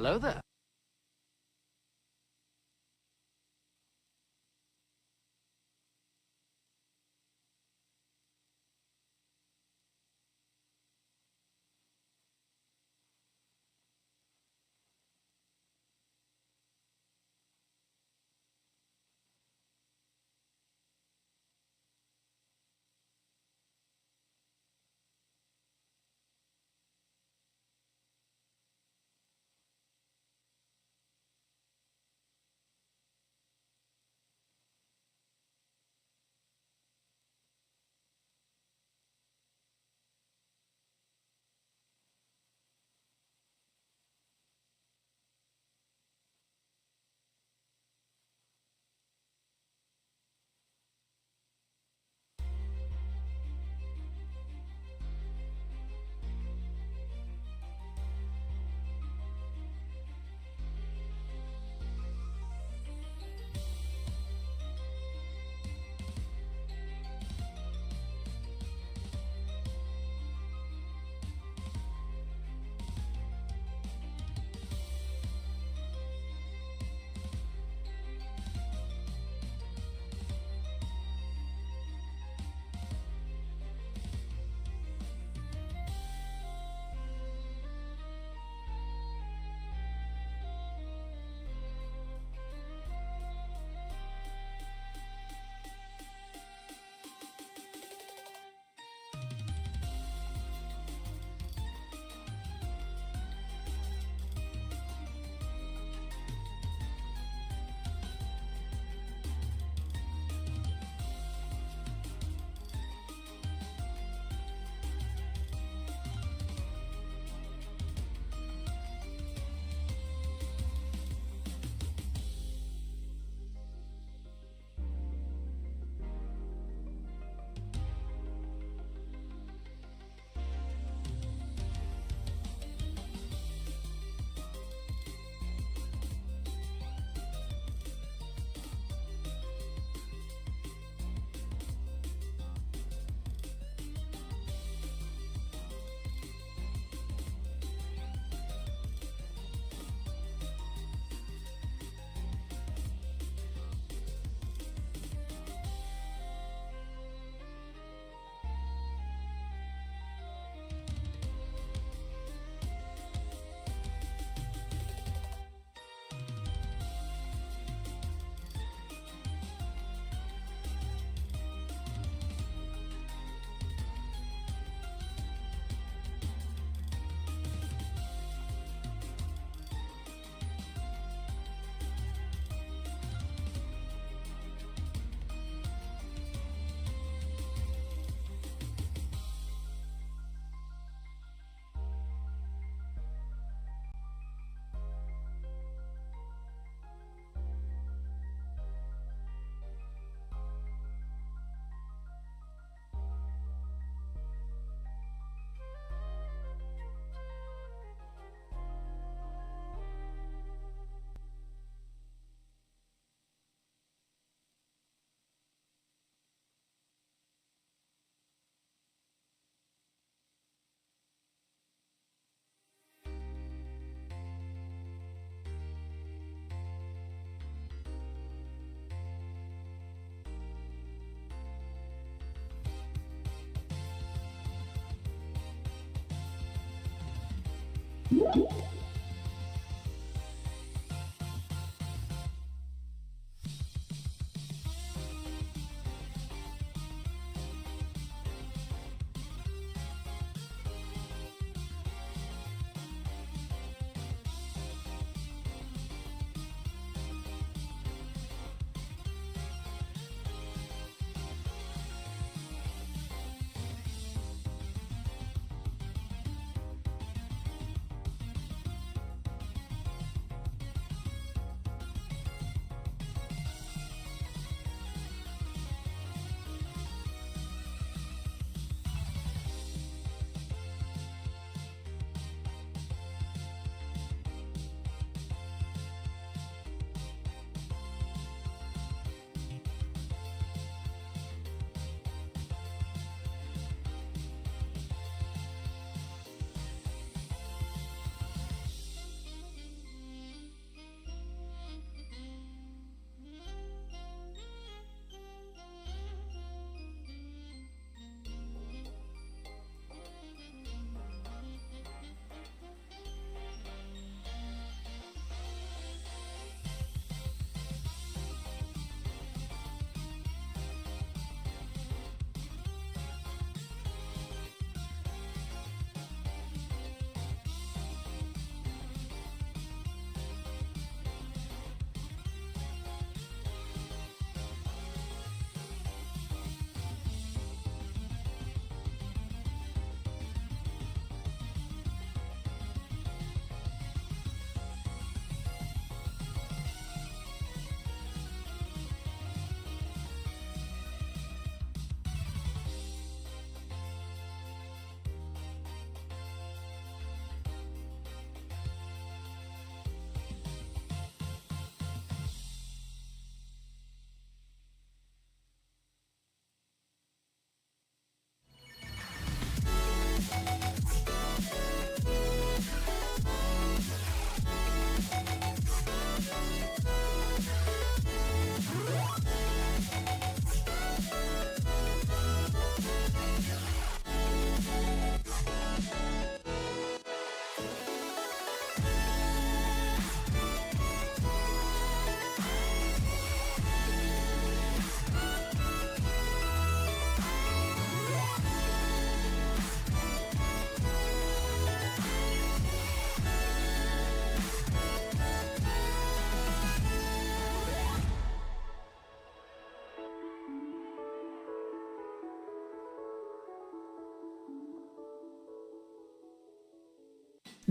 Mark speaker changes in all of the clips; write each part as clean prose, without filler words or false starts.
Speaker 1: Hello there.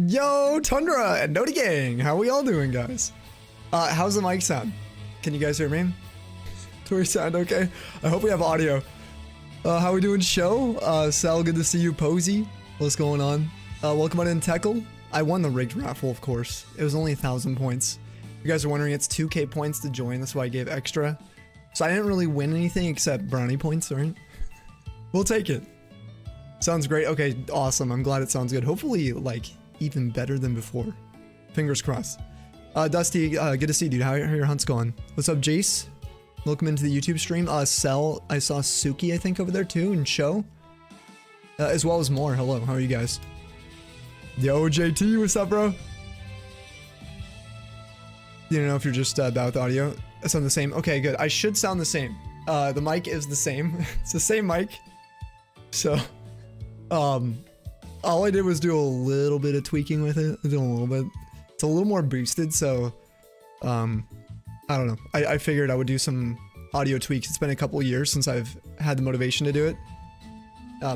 Speaker 1: Yo, Tundra and Noti Gang, how we all doing, guys? How's the mic sound? Can you guys hear me? Do we sound okay? I hope we have audio. How we doing, show? Sal, good to see you. Posey, what's going on? Welcome on in, Teckle. I won the rigged raffle, of course. It was only 1,000 points. You guys are wondering, it's 2k points to join, that's why I gave extra. So I didn't really win anything except brownie points, right? We'll take it. Sounds great. Okay, awesome. I'm glad it sounds good. Hopefully, like, even better than before. Fingers crossed. Dusty, good to see you, dude. How your hunt's going? What's up, Jace? Welcome into the YouTube stream. Cell, I saw Suki, I think, over there too, and Show. As well as more. Hello, how are you guys? Yo, JT, what's up, bro? You don't know if you're just bad with audio. I sound the same. Okay, good. I should sound the same. The mic is the same. It's the same mic. So, all I did was do a little bit of tweaking with it. It's a little bit. It's a little more boosted, so, I don't know. I figured I would do some audio tweaks. It's been a couple of years since I've had the motivation to do it.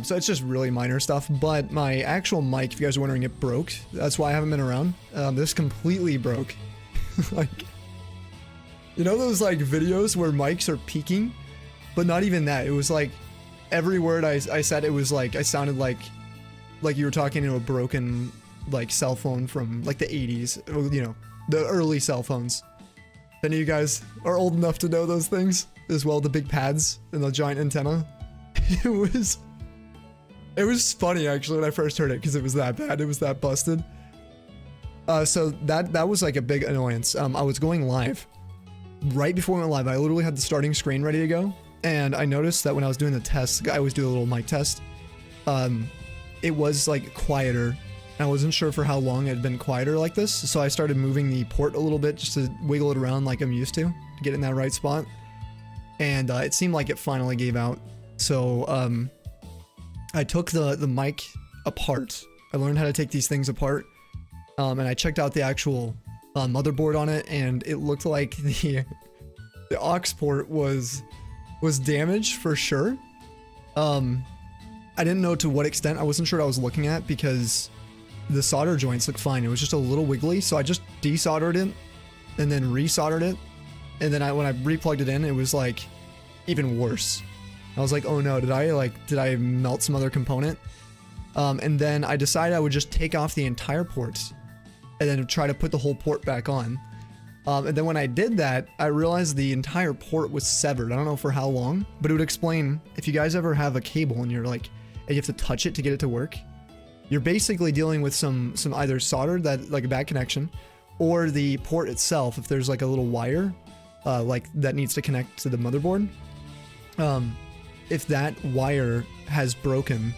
Speaker 1: So it's just really minor stuff, but my actual mic, if you guys are wondering, it broke. That's why I haven't been around. This completely broke. Like, you know those like videos where mics are peaking? But not even that. It was like, every word I said, it was like, I sounded like you were talking to a broken, like, cell phone from, like, the 80s. You know, the early cell phones. If any of you guys are old enough to know those things, as well, the big pads and the giant antenna. It was funny, actually, when I first heard it, because it was that bad. It was that busted. So that was, like, a big annoyance. I was going live. Right before we went live, I literally had the starting screen ready to go. And I noticed that when I was doing the test, I always do a little mic test. It was like quieter. I wasn't sure for how long it had been quieter like this. So I started moving the port a little bit just to wiggle it around like I'm used to get in that right spot. And it seemed like it finally gave out. So I took the mic apart. I learned how to take these things apart. And I checked out the actual motherboard on it, and it looked like the aux port was damaged for sure. I didn't know to what extent. I wasn't sure what I was looking at because the solder joints look fine. It was just a little wiggly, so I just desoldered it and then resoldered it. And then when I replugged it in, it was like even worse. I was like, oh no, did I melt some other component? And then I decided I would just take off the entire port and then try to put the whole port back on. And then when I did that, I realized the entire port was severed. I don't know for how long, but it would explain if you guys ever have a cable and you're like, and you have to touch it to get it to work. You're basically dealing with some either solder that like a bad connection, or the port itself. If there's like a little wire, like that needs to connect to the motherboard. If that wire has broken,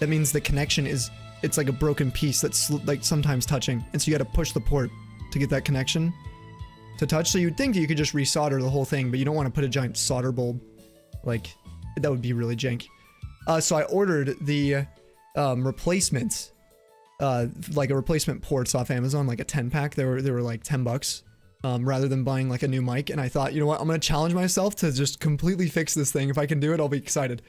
Speaker 1: that means the connection it's like a broken piece that's like sometimes touching, and so you got to push the port to get that connection to touch. So you'd think that you could just resolder the whole thing, but you don't want to put a giant solder bulb. Like, that would be really jank. So I ordered the replacements, like a replacement ports off Amazon, like a 10-pack. They were like 10 bucks, rather than buying like a new mic. And I thought, you know what, I'm going to challenge myself to just completely fix this thing. If I can do it, I'll be excited.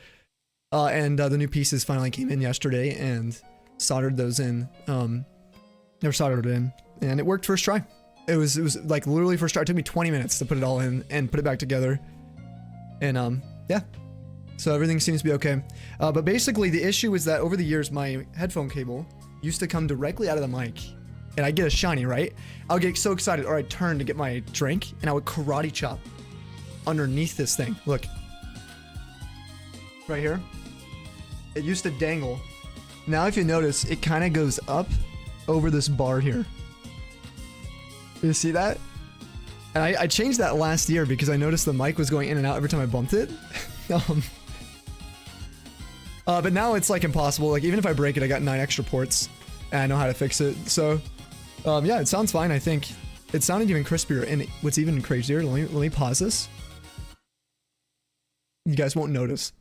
Speaker 1: And the new pieces finally came in yesterday and soldered those in. They were soldered in, and it worked first try. It was like literally first try. It took me 20 minutes to put it all in and put it back together. And yeah. So everything seems to be okay. But basically the issue is that over the years, my headphone cable used to come directly out of the mic, and I'd get a shiny, right? I'll get so excited, or I'd turn to get my drink, and I would karate chop underneath this thing. Look. Right here. It used to dangle. Now if you notice, it kind of goes up over this bar here. You see that? And I changed that last year because I noticed the mic was going in and out every time I bumped it. But now it's like impossible. Like even if I break it, I got 9 extra ports and I know how to fix it. So yeah, it sounds fine. I think it sounded even crispier. And what's even crazier, let me pause this. You guys won't notice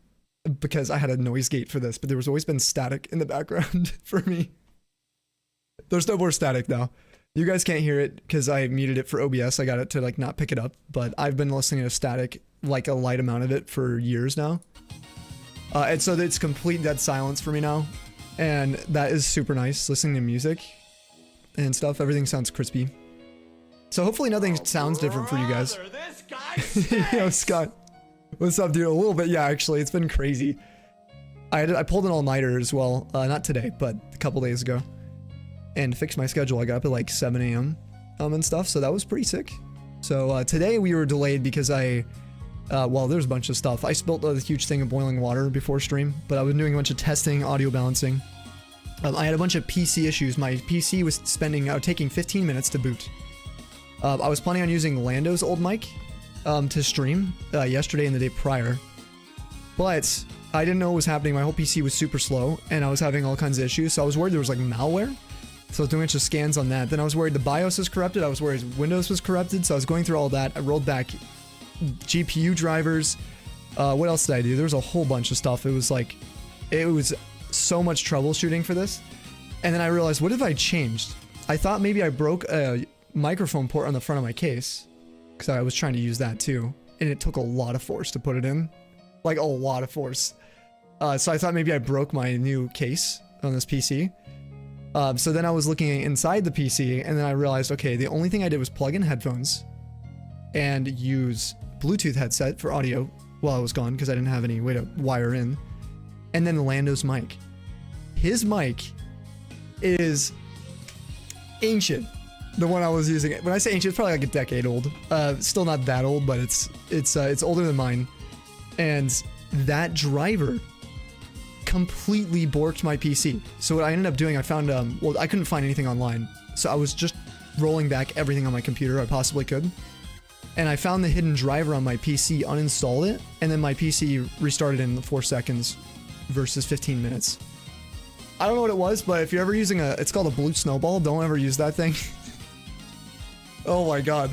Speaker 1: because I had a noise gate for this, but there was always been static in the background for me. There's no more static now. You guys can't hear it because I muted it for OBS. I got it to like not pick it up, but I've been listening to static, like a light amount of it, for years now. And so it's complete dead silence for me now. And that is super nice, listening to music. and stuff. Everything sounds crispy. So hopefully nothing sounds different for you guys.
Speaker 2: This guy
Speaker 1: Yo, Scott. What's up, dude? A little bit, yeah, actually. It's been crazy. I pulled an all-nighter as well. Not today, but a couple days ago. And fixed my schedule. I got up at like 7 a.m. And stuff, so that was pretty sick. So today we were delayed because well, there's a bunch of stuff. I spilled a huge thing of boiling water before stream, but I was doing a bunch of testing, audio balancing. I had a bunch of PC issues. My PC was taking 15 minutes to boot. I was planning on using Lando's old mic to stream yesterday and the day prior, but I didn't know what was happening. My whole PC was super slow, and I was having all kinds of issues, so I was worried there was like malware. So I was doing a bunch of scans on that. Then I was worried the BIOS was corrupted. I was worried Windows was corrupted, so I was going through all that. I rolled back GPU drivers. What else did I do? There was a whole bunch of stuff. It was so much troubleshooting for this. And then I realized, what if I changed? I thought maybe I broke a microphone port on the front of my case, because I was trying to use that too. And it took a lot of force to put it in. Like a lot of force. So I thought maybe I broke my new case on this PC. So then I was looking inside the PC, and then I realized, okay, the only thing I did was plug in headphones and use Bluetooth headset for audio while I was gone, because I didn't have any way to wire in. And then Lando's mic. His mic is ancient. The one I was using. When I say ancient, it's probably like a decade old. Still not that old, but it's older than mine. And that driver completely borked my PC. So what I ended up doing, I found well, I couldn't find anything online, so I was just rolling back everything on my computer I possibly could, and I found the hidden driver on my PC, uninstalled it, and then my PC restarted in 4 seconds versus 15 minutes. I don't know what it was, but if you're ever using it's called a blue snowball, don't ever use that thing. Oh my god.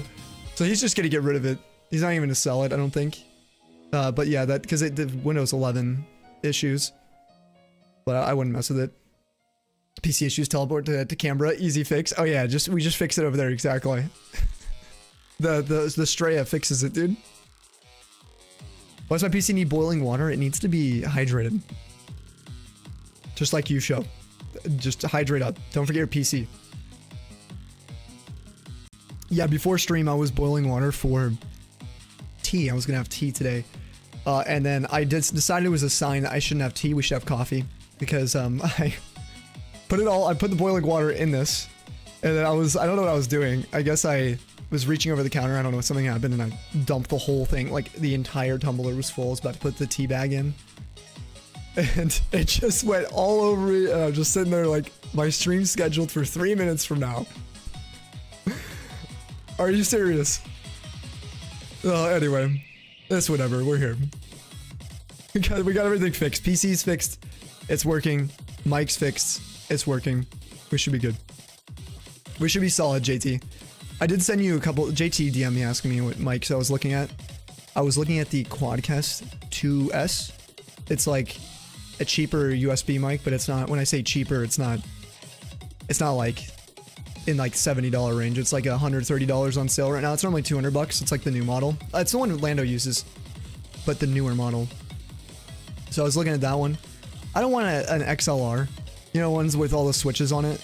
Speaker 1: So he's just gonna get rid of it. He's not even gonna sell it, I don't think. But yeah, that because it did Windows 11 issues. But I wouldn't mess with it. PC issues, teleport to Canberra, easy fix. Oh yeah, we just fixed it over there, exactly. the Straya fixes it, dude. Why does my PC need boiling water? It needs to be hydrated. Just like you, Show. Just to hydrate up. Don't forget your PC. Yeah, before stream I was boiling water for tea. I was gonna have tea today. And then I decided it was a sign that I shouldn't have tea, we should have coffee. Because I put the boiling water in this, and then I don't know what I was doing. I guess I was reaching over the counter, I don't know, something happened, and I dumped the whole thing, like the entire tumbler was full. I was about to put the tea bag in, and it just went all over me, and I'm just sitting there like, my stream's scheduled for 3 minutes from now. Are you serious? Anyway, it's whatever, we're here. We got everything fixed. PC's fixed. It's working. Mic's fixed. It's working. We should be good. We should be solid, JT. I did send you a couple. JT DM me asking me what mics I was looking at. I was looking at the Quadcast 2S. It's like a cheaper USB mic, but it's not. When I say cheaper, it's not like in like $70 range. It's like $130 on sale right now. It's normally $200. It's like the new model. It's the one Lando uses, but the newer model. So I was looking at that one. I don't want an XLR, you know, ones with all the switches on it.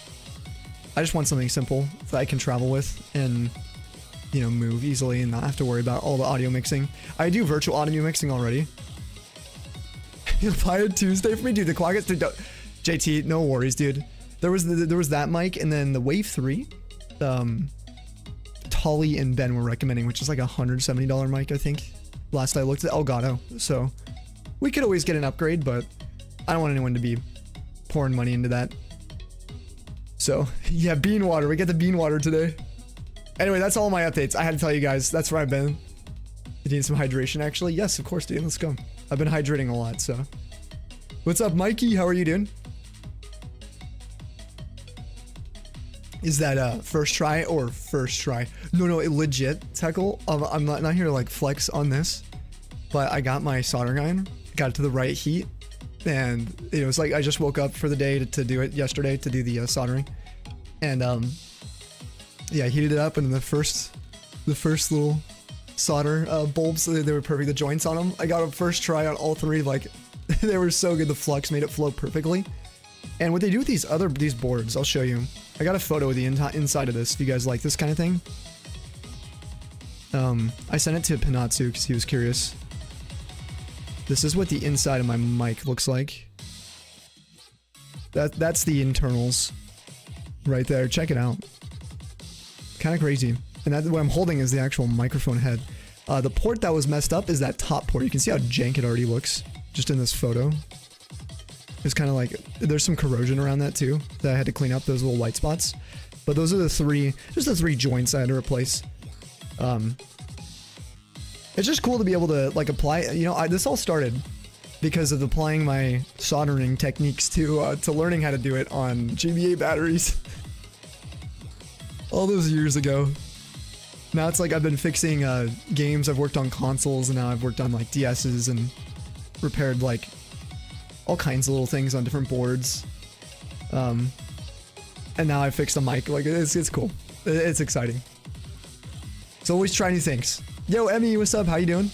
Speaker 1: I just want something simple that I can travel with and, you know, move easily and not have to worry about all the audio mixing. I do virtual audio mixing already. You'll buy a Tuesday for me, dude. The Quagget, dude, JT, no worries, dude. There was that mic, and then the Wave 3. Tolly and Ben were recommending, which is like a $170 mic, I think. Last I looked at Elgato, so we could always get an upgrade, but I don't want anyone to be pouring money into that. So, yeah, bean water. We get the bean water today. Anyway, that's all my updates. I had to tell you guys. That's where I've been. You need some hydration, actually? Yes, of course, dude. Let's go. I've been hydrating a lot, so. What's up, Mikey? How are you doing? Is that first try or first try? No, legit, Teckle. I'm not here to like flex on this, but I got my soldering iron, got it to the right heat, and it was like I just woke up for the day to do it yesterday, to do the soldering, and yeah, I heated it up, and the first little solder bulbs, they were perfect. The joints on them, I got a first try on all three. Like they were so good. The flux made it flow perfectly. And what they do with these boards, I'll show you. I got a photo of the inside of this if you guys like this kind of thing. I sent it to Panatsu because he was curious. This is what the inside of my mic looks like. That's the internals right there. Check it out. Kind of crazy. And that, what I'm holding is the actual microphone head. The port that was messed up is that top port. You can see how jank it already looks just in this photo. It's kind of like, there's some corrosion around that too that I had to clean up, those little white spots. But those are the three joints I had to replace. It's just cool to be able to like apply, you know, this all started because of applying my soldering techniques to learning how to do it on GBA batteries. All those years ago. Now it's like I've been fixing games. I've worked on consoles and now I've worked on like DS's and repaired like all kinds of little things on different boards. And now I fixed a mic. Like it's cool. It's exciting. So always try new things. Yo, Emmy, what's up? How you doing?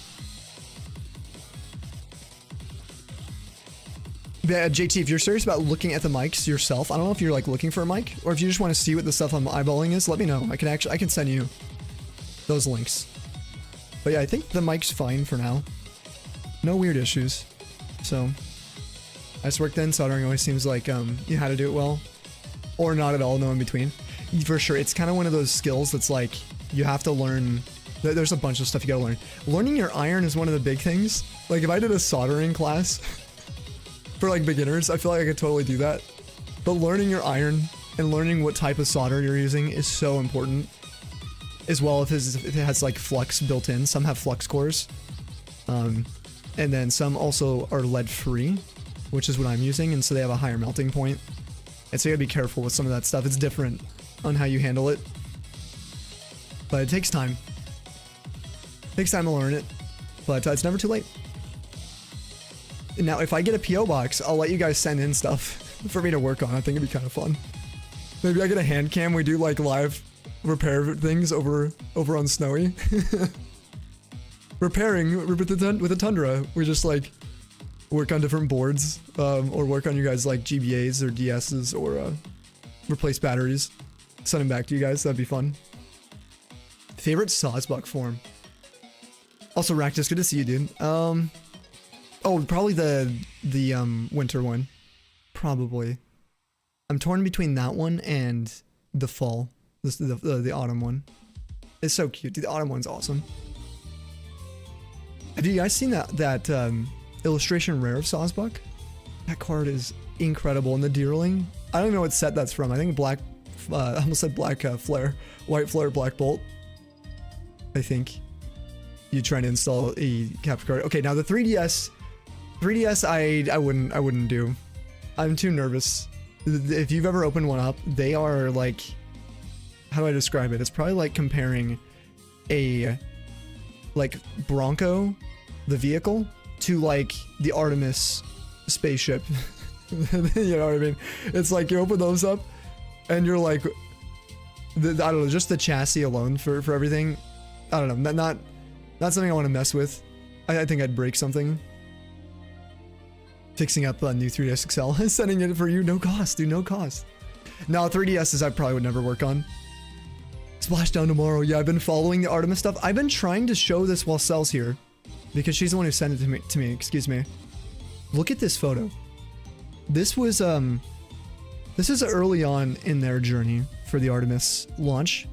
Speaker 1: Yeah, JT, if you're serious about looking at the mics yourself, I don't know if you're like looking for a mic or if you just want to see what the stuff I'm eyeballing is, let me know. I can send you those links. But yeah, I think the mic's fine for now. No weird issues. So I just worked in soldering. Always seems like you know how to do it well or not at all, no in between. For sure, it's kind of one of those skills that's like you have to learn. There's a bunch of stuff you gotta learn. Learning your iron is one of the big things. Like if I did a soldering class for like beginners, I feel like I could totally do that. But learning your iron and learning what type of solder you're using is so important. As well if it has like flux built in. Some have flux cores. And then some also are lead free, which is what I'm using. And so they have a higher melting point. And so you gotta be careful with some of that stuff. It's different on how you handle it. But it takes time. Takes time to learn it, but it's never too late. Now, if I get a PO box, I'll let you guys send in stuff for me to work on. I think it'd be kind of fun. Maybe I get a hand cam. We do like live repair things over on Snowy. Repairing with the Tundra. We just like work on different boards, or work on you guys like GBAs or DSs or replace batteries. Send them back to you guys. That'd be fun. Favorite Sawsbuck form. Also, Raktus, good to see you, dude. Oh, probably the winter one. Probably. I'm torn between that one and the fall. The autumn one. It's so cute, dude. The autumn one's awesome. Have you guys seen that illustration rare of Sawsbuck? That card is incredible. And the Deerling, I don't even know what set that's from. I think black, I almost said black flare. White flare, black bolt. I think. You trying to install a capture card. Okay, now the 3DS I wouldn't do. I'm too nervous. If you've ever opened one up, they are like, how do I describe it? It's probably like comparing a like Bronco, the vehicle, to like the Artemis spaceship. You know what I mean? It's like you open those up and you're like, I don't know, just the chassis alone for everything. I don't know, not something I want to mess with. I think I'd break something. Fixing up a new 3DS XL. Sending it for you, no cost, dude, no cost. Now 3DSs I probably would never work on. Splashdown tomorrow. Yeah, I've been following the Artemis stuff. I've been trying to show this while Cell's here, because she's the one who sent it to me. Excuse me. Look at this photo. This was this is early on in their journey for the Artemis launch.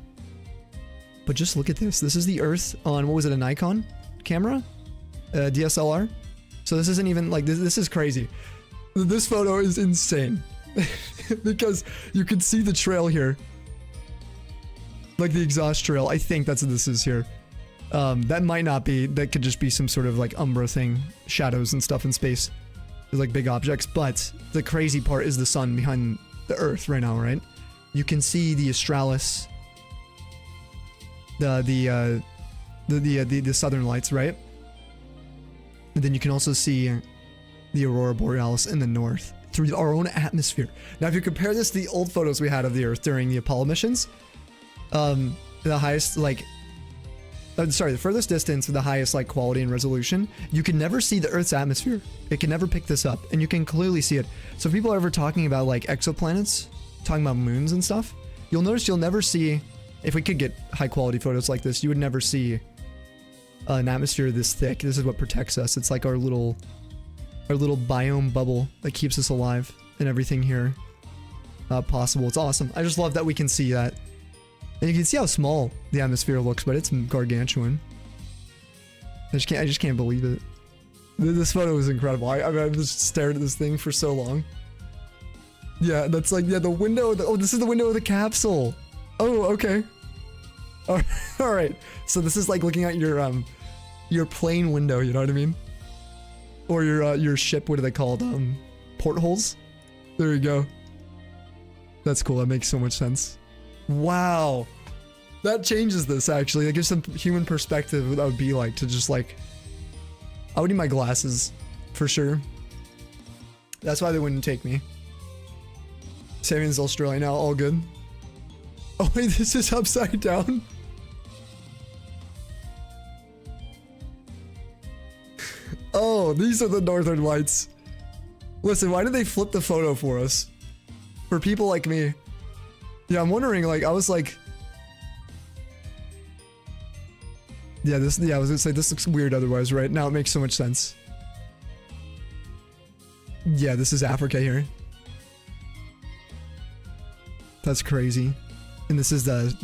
Speaker 1: But just look at this. This is the Earth on, what was it, a Nikon camera? DSLR? So this isn't even, like, this is crazy. This photo is insane. Because you can see the trail here. Like the exhaust trail. I think that's what this is here. That might not be. That could just be some sort of, like, Umbra thing. Shadows and stuff in space. There's, like, big objects. But the crazy part is the sun behind the Earth right now, right? You can see the Australis... the southern lights, right? And then you can also see the Aurora Borealis in the north through our own atmosphere. Now, if you compare this to the old photos we had of the Earth during the Apollo missions, the highest, like, sorry, the furthest distance with the highest like quality and resolution, you can never see the Earth's atmosphere. It can never pick this up, and you can clearly see it. So if people are ever talking about like exoplanets, talking about moons and stuff, you'll notice you'll never see, if we could get high quality photos like this, you would never see an atmosphere this thick. This is what protects us. It's like our little biome bubble that keeps us alive and everything here possible. It's awesome. I just love that we can see that. And you can see how small the atmosphere looks, but it's gargantuan. I just can't believe it. This photo is incredible. I mean, I've just stared at this thing for so long. Yeah, that's like, yeah, the window. Oh, this is the window of the capsule. Oh, okay. All right. So this is like looking at your plane window. You know what I mean? Or your ship. What are they called? Portholes. There you go. That's cool. That makes so much sense. Wow. That changes this, actually. That gives some human perspective what that would be like to just like... I would need my glasses, for sure. That's why they wouldn't take me. Savings Australia now, all good. Oh wait, this is upside down? Oh, these are the Northern Lights. Listen, why did they flip the photo for us? For people like me. Yeah, I'm wondering, like, I was like... Yeah, I was gonna say, this looks weird otherwise, right? Now it makes so much sense. Yeah, this is Africa here. That's crazy. And this is this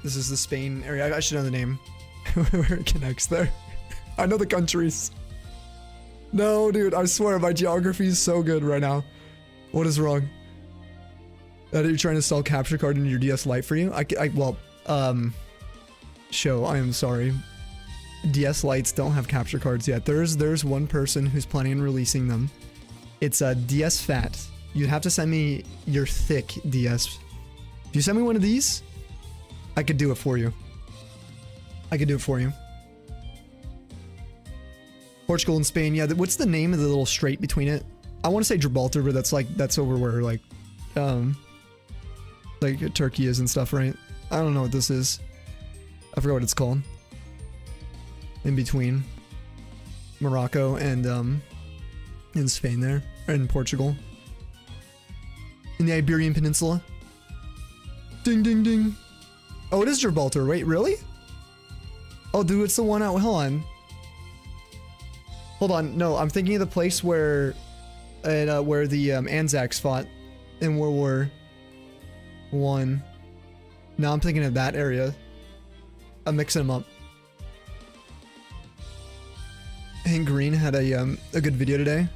Speaker 1: is the Spain area. I should know the name. Where it connects there. I know the countries. No, dude, I swear my geography is so good right now. What is wrong? That you're trying to sell capture card into your DS Lite for you? Show, I am sorry. DS Lites don't have capture cards yet. There's one person who's planning on releasing them. It's a DS Fat. You'd have to send me your thick DS. If you send me one of these, I could do it for you. I could do it for you. Portugal and Spain, yeah. What's the name of the little strait between it? I want to say Gibraltar, but that's over where like Turkey is and stuff, right? I don't know what this is. I forgot what it's called. In between Morocco and Spain there, or in Portugal. In the Iberian Peninsula. Ding ding ding. Oh, it is Gibraltar. Wait, really? Oh, dude, it's the one out. Hold on. No, I'm thinking of the place where the Anzacs fought in World War I. Now I'm thinking of that area. I'm mixing them up. Hank Green had a good video today,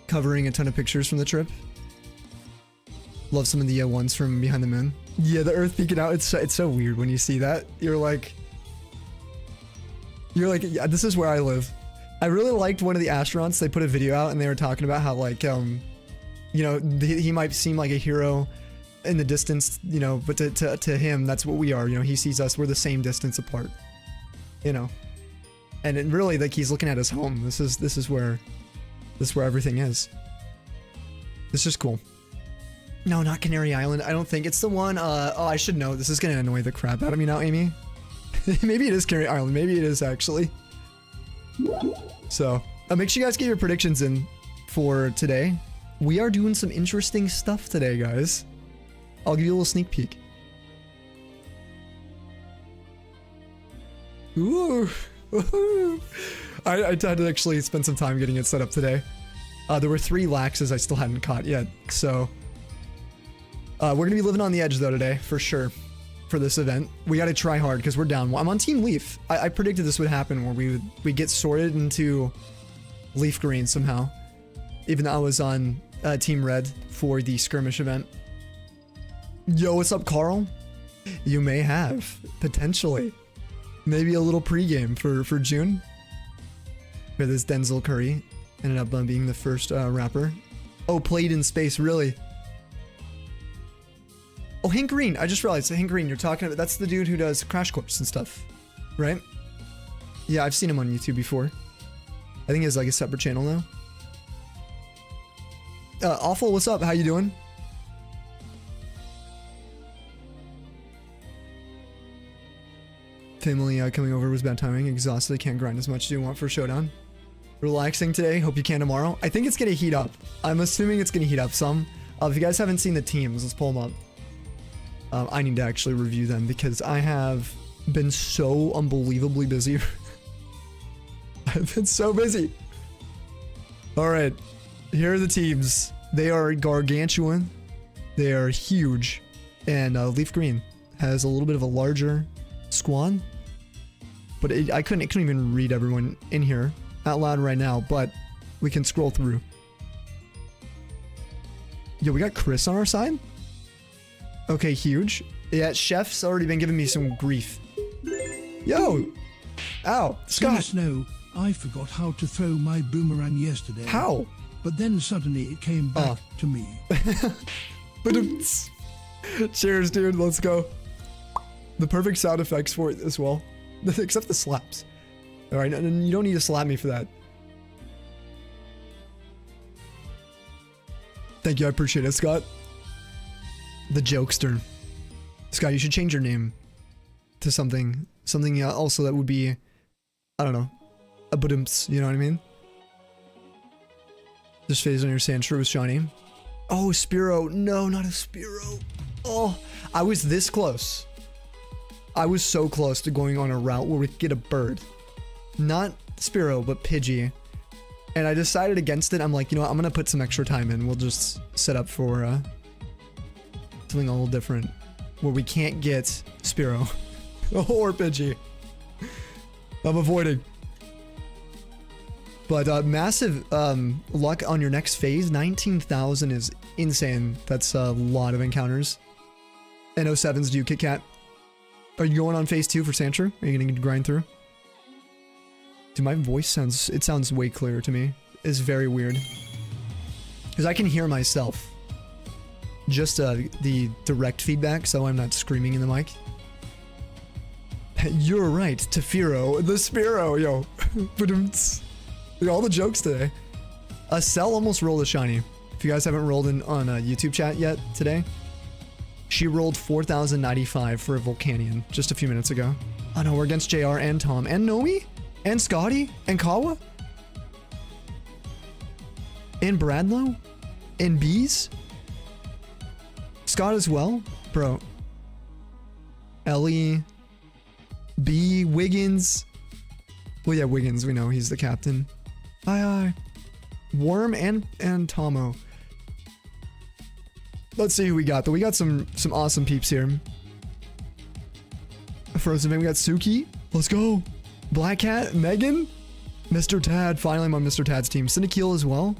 Speaker 1: covering a ton of pictures from the trip. Love some of the ones from behind the moon. Yeah, the Earth peeking out. It's so weird when you see that. You're like, yeah, this is where I live. I really liked one of the astronauts. They put a video out and they were talking about how like, you know, he might seem like a hero in the distance, you know, but to him, that's what we are. You know, he sees us, we're the same distance apart, you know, and it really, like, he's looking at his home. This is where everything is. It's just cool. No, not Canary Island. I don't think it's the one. Oh, I should know. This is gonna annoy the crap out of me now, Amy. Maybe it is Canary Island. Maybe it is actually. So make sure you guys get your predictions in for today. We are doing some interesting stuff today, guys. I'll give you a little sneak peek. Ooh. I had to actually spend some time getting it set up today. There were 3 laxes I still hadn't caught yet, so we're gonna be living on the edge though today, for sure. For this event, we gotta try hard because we're down. I'm on Team Leaf. I predicted this would happen where we get sorted into LeafGreen somehow, even though I was on Team Red for the skirmish event. Yo, what's up, Carl? You may have potentially maybe a little pregame for June. Where this Denzel Curry ended up being the first rapper. Oh, played in space, really? Oh, Hank Green. I just realized, Hank Green, you're talking about, that's the dude who does Crash Course and stuff, right? Yeah, I've seen him on YouTube before. I think he has like a separate channel now. Awful, what's up? How you doing? Family coming over was bad timing. Exhausted. Can't grind as much as you want for Showdown. Relaxing today. Hope you can tomorrow. I think it's going to heat up. I'm assuming it's going to heat up some. If you guys haven't seen the teams, let's pull them up. I need to actually review them because I have been so unbelievably busy. I've been so busy. All right. Here are the teams. They are gargantuan. They are huge. And LeafGreen has a little bit of a larger squad. But I couldn't even read everyone in here out loud right now, but we can scroll through. Yo, we got Chris on our side? Okay, huge. Yeah, Chef's already been giving me some grief. Yo! Ow, Scott!
Speaker 2: Snow, I forgot how to throw my boomerang yesterday.
Speaker 1: How?
Speaker 2: But then suddenly it came back to me.
Speaker 1: Cheers, dude, let's go. The perfect sound effects for it as well. Except the slaps. Alright, and you don't need to slap me for that. Thank you, I appreciate it, Scott. The jokester. Scott, you should change your name to something also that would be, I don't know, a badumps, you know what I mean? Just phase on your Sandshrew was shiny. Oh, Spearow. No, not a Spearow. Oh, I was this close. I was so close to going on a route where we could get a bird. Not Spearow, but Pidgey. And I decided against it. I'm like, you know what? I'm going to put some extra time in. We'll just set up for something a little different. Where we can't get Spearow. Or Pidgey. I'm avoiding. But massive luck on your next phase. 19,000 is insane. That's a lot of encounters. And 07s, do you Kit Kat? Are you going on phase 2 for Sandshrew? Are you going to grind through? Dude, my voice sounds way clearer to me. It's very weird. Because I can hear myself. Just the direct feedback, so I'm not screaming in the mic. You're right, Tefiro, the Spearow, yo. Look, all the jokes today. Cell almost rolled a shiny. If you guys haven't rolled in on YouTube chat yet today, she rolled 4,095 for a Volcanion just a few minutes ago. Oh no, we're against JR and Tom and Nomi and Scotty and Kawa and Bradlow and Bees. Scott as well, bro. Ellie, B, Wiggins. Well, yeah, Wiggins, we know he's the captain. Aye. Worm and Tomo. Let's see who we got. Though we got some awesome peeps here. Frozen Man, we got Suki. Let's go. Black Cat, Megan, Mr. Tad. Finally, I'm on Mr. Tad's team. Cinekeel as well.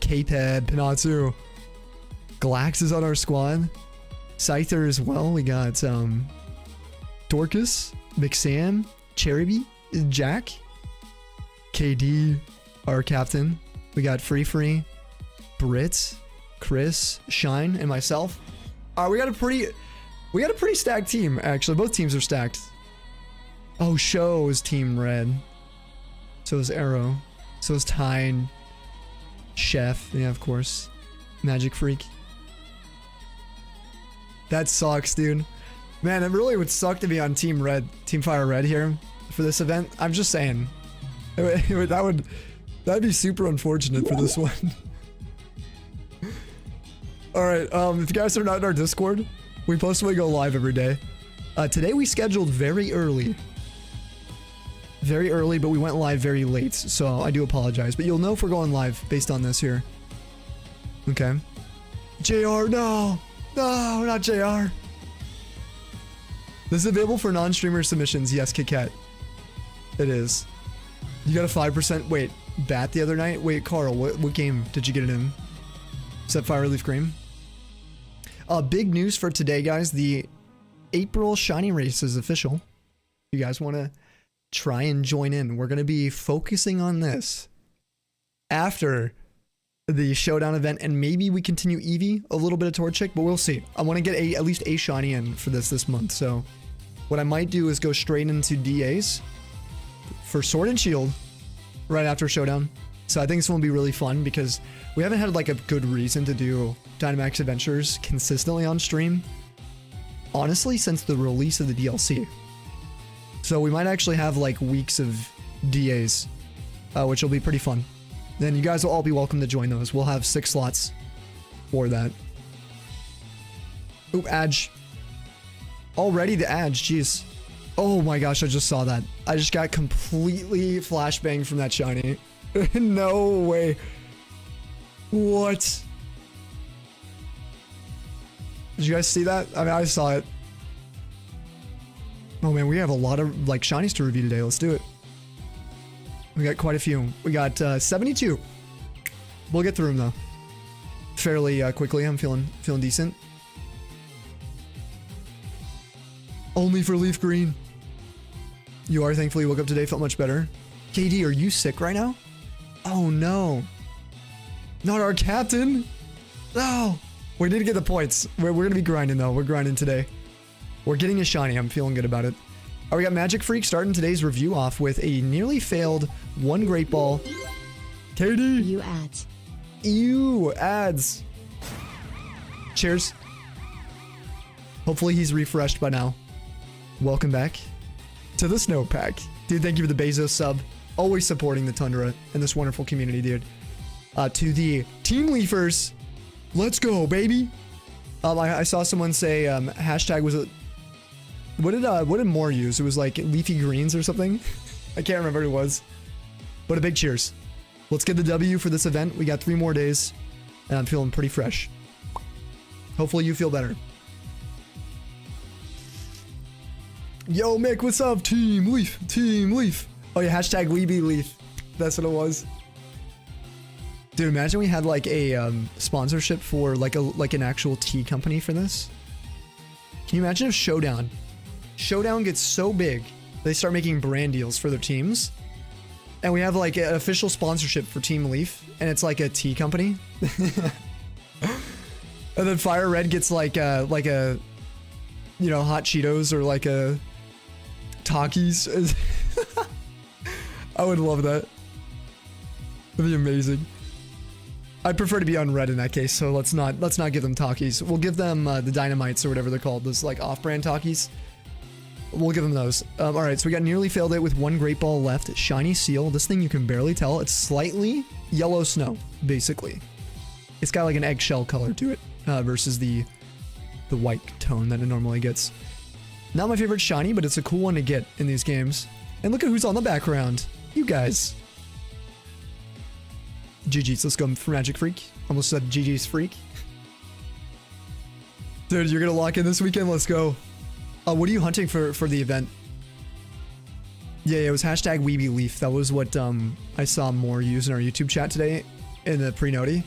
Speaker 1: K-Pad, Pinatsu. Glax is on our squad. Scyther as well. We got Dorcas, McSam, Cheruby, Jack, KD, our captain. We got Free, Brit, Chris, Shine, and myself. We got a pretty stacked team, actually. Both teams are stacked. Oh, Show is Team Red. So is Arrow. So is Tyne. Chef, yeah, of course. Magic Freak. That sucks, dude. Man, it really would suck to be on Team Red, Team FireRed here for this event. I'm just saying. That'd be super unfortunate for this one. Alright, if you guys are not in our Discord, we possibly go live every day. Today we scheduled very early. Very early, but we went live very late, so I do apologize. But you'll know if we're going live based on this here. Okay. JR, no! No, not JR. This is available for non-streamer submissions. Yes, Kit Kat. It is. You got a 5%, wait, bat the other night? Wait, Carl, what game did you get it in? Is that LeafGreen? Big news for today, guys. The April Shiny Race is official. You guys want to try and join in? We're going to be focusing on this after the Showdown event, and maybe we continue Eevee, a little bit of Torchic, but we'll see. I want to get at least a shiny in for this month, so what I might do is go straight into DAs for Sword and Shield right after Showdown. So I think this one will be really fun because we haven't had like a good reason to do Dynamax Adventures consistently on stream, honestly, since the release of the DLC. So we might actually have like weeks of DAs, which will be pretty fun. Then you guys will all be welcome to join those. We'll have 6 slots for that. Oop, Adge. Already the Adge, jeez. Oh my gosh, I just saw that. I just got completely flashbanged from that shiny. No way. What? Did you guys see that? I mean, I saw it. Oh man, we have a lot of like shinies to review today. Let's do it. We got quite a few. We got 72. We'll get through them though. Fairly quickly. I'm feeling decent. Only for LeafGreen. You are, thankfully woke up today, felt much better. KD, are you sick right now? Oh no. Not our captain. No. We need to get the points. We're gonna be grinding though. We're grinding today. We're getting a shiny. I'm feeling good about it. All right, we got Magic Freak starting today's review off with a nearly failed 1 Great Ball. KD.
Speaker 3: You ads.
Speaker 1: Ew, ads. Cheers. Hopefully he's refreshed by now. Welcome back to the Snowpack. Dude, thank you for the Bezos sub. Always supporting the Tundra and this wonderful community, dude. To the Team Leafers. Let's go, baby. I saw someone say hashtag was it. What did Moore use? It was like leafy greens or something. I can't remember what it was. But a big cheers. Let's get the W for this event. We got 3 more days, and I'm feeling pretty fresh. Hopefully you feel better. Yo, Mick, what's up? Team Leaf. Team Leaf. Oh yeah, hashtag Weeby Leaf. That's what it was. Dude, imagine we had like a sponsorship for like an actual tea company for this. Can you imagine if Showdown gets so big, they start making brand deals for their teams, and we have like an official sponsorship for Team Leaf, and it's like a tea company. And then FireRed gets like a you know, hot Cheetos or like a Takis. I would love that. That'd be amazing. I'd prefer to be on red in that case, so let's not give them Takis. We'll give them the Dynamites or whatever they're called, those like off-brand Takis. We'll give them those. All right, so we got nearly failed it with 1 Great Ball left. Shiny Seal. This thing you can barely tell. It's slightly yellow snow, basically. It's got like an eggshell color to it versus the white tone that it normally gets. Not my favorite shiny, but it's a cool one to get in these games. And look at who's on the background. You guys. GG's. Let's go for Magic Freak. Almost said GG's Freak. Dude, you're gonna lock in this weekend? Let's go. What are you hunting for the event? Yeah, it was hashtag Weeby Leaf. That was what I saw more use in our YouTube chat today in the pre-noti.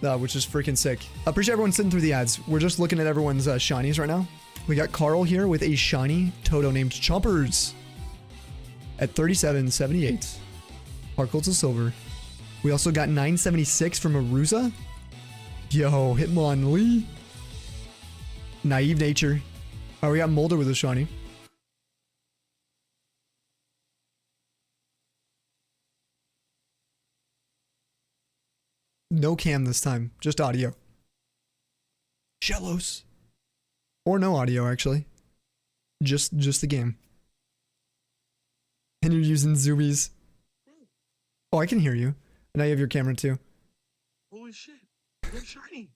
Speaker 1: Which is freaking sick. Appreciate everyone sitting through the ads. We're just looking at everyone's shinies right now. We got Carl here with a shiny Toto named Chompers at 37.78. Sparkle to silver. We also got 976 from Arusa. Yo, Hitmonlee. Naive Nature. Oh, we got Molder with a shiny. No cam this time, just audio. Shellos. Or no audio, actually. Just the game. And you're using zoomies. Oh, I can hear you. And now you have your camera too.
Speaker 4: Holy shit. They're shiny.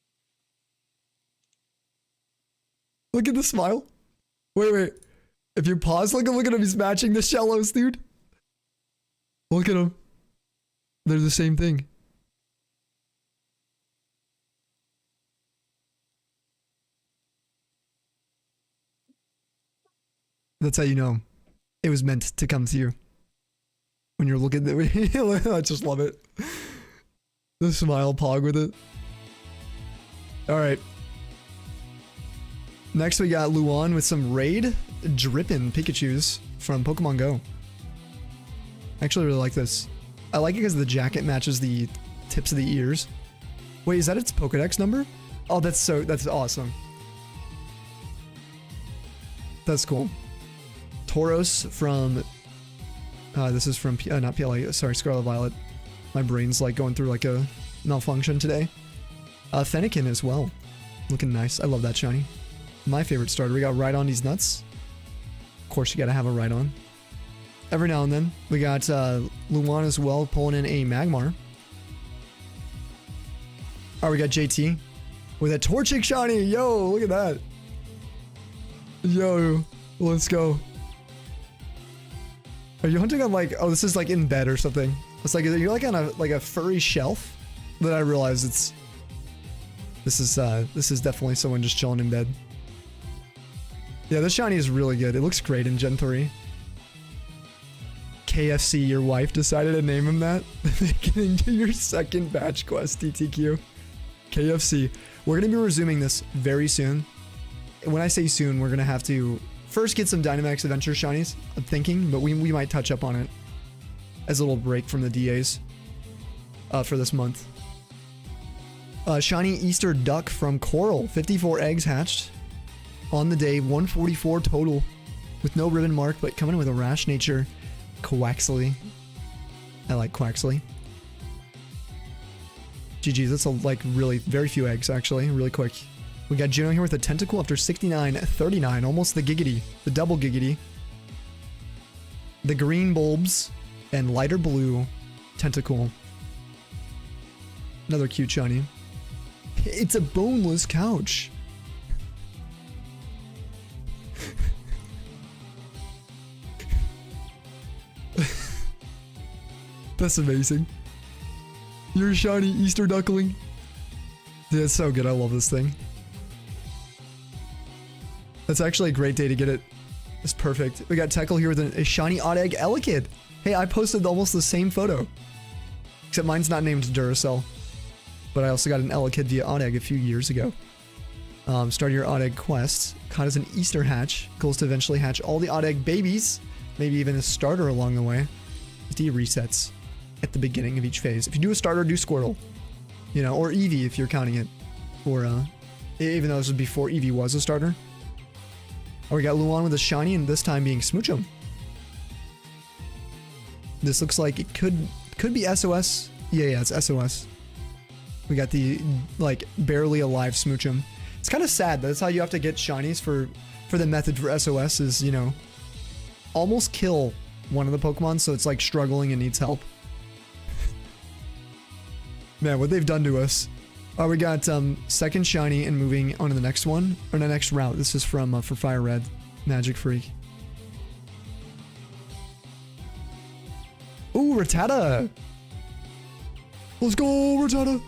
Speaker 1: Look at the smile. Wait. If you pause, look at him. He's matching the Shellos, dude. Look at him. They're the same thing. That's how you know it was meant to come to you. When you're looking at it. I just love it. The smile pog with it. Alright. Next we got Luan with some Raid Drippin' Pikachus from Pokemon Go. I actually really like this. I like it because the jacket matches the tips of the ears. Wait, is that its Pokedex number? Oh, that's awesome. That's cool. Tauros from this is from not PLA, sorry, Scarlet Violet. My brain's like going through like a malfunction today. Fennekin as well. Looking nice. I love that shiny. My favorite starter. We got Right on these nuts. course, you gotta have a ride on. Every now and then. We got Luan as well, pulling in a Magmar. Alright, we got JT with a Torchic shiny. Yo, look at that. Yo, let's go. Are you hunting on like, oh, this is like in bed or something. It's like, you're like on a furry shelf. Then I realized this is definitely someone just chilling in bed. Yeah, this shiny is really good. It looks great in Gen 3. KFC, your wife decided to name him that. Getting to your second batch quest, TTQ. KFC. We're going to be resuming this very soon. When I say soon, we're going to have to first get some Dynamax Adventure shinies, I'm thinking, but we might touch up on it as a little break from the DAs for this month. Shiny Easter Duck from Coral. 54 eggs hatched on the day, 144 total with no ribbon mark, but coming in with a rash nature. Quaxley. I like Quaxley. GG's, that's like really very few eggs actually, really quick. We got Juno here with a Tentacle after 69-39, almost the Giggity, the double Giggity. The green bulbs and lighter blue Tentacle. Another cute shiny. It's a boneless couch. That's amazing. You're a shiny Easter duckling. Yeah, it's so good. I love this thing. That's actually a great day to get it. It's perfect. We got Teckle here with a shiny odd egg Elekid. Hey, I posted almost the same photo. Except mine's not named Duracell. But I also got an Elekid via odd egg a few years ago. Start your odd egg quest. Caught as an Easter hatch. Goals to eventually hatch all the odd egg babies. Maybe even a starter along the way. 50 resets at the beginning of each phase. If you do a starter, do Squirtle. You know, or Eevee if you're counting it. Or, even though this was before Eevee was a starter. Oh, we got Luan with a shiny, and this time being Smoochum. This looks like it could be SOS. Yeah, it's SOS. We got the, like, barely alive Smoochum. It's kind of sad. That's how you have to get shinies for the method for SOS is, you know, almost kill one of the Pokemon, so it's like struggling and needs help. Man, what they've done to us. We got second shiny and moving on to the next one, or the next route. This is from for FireRed, Magic Freak. Ooh, Rattata! Let's go, Rattata!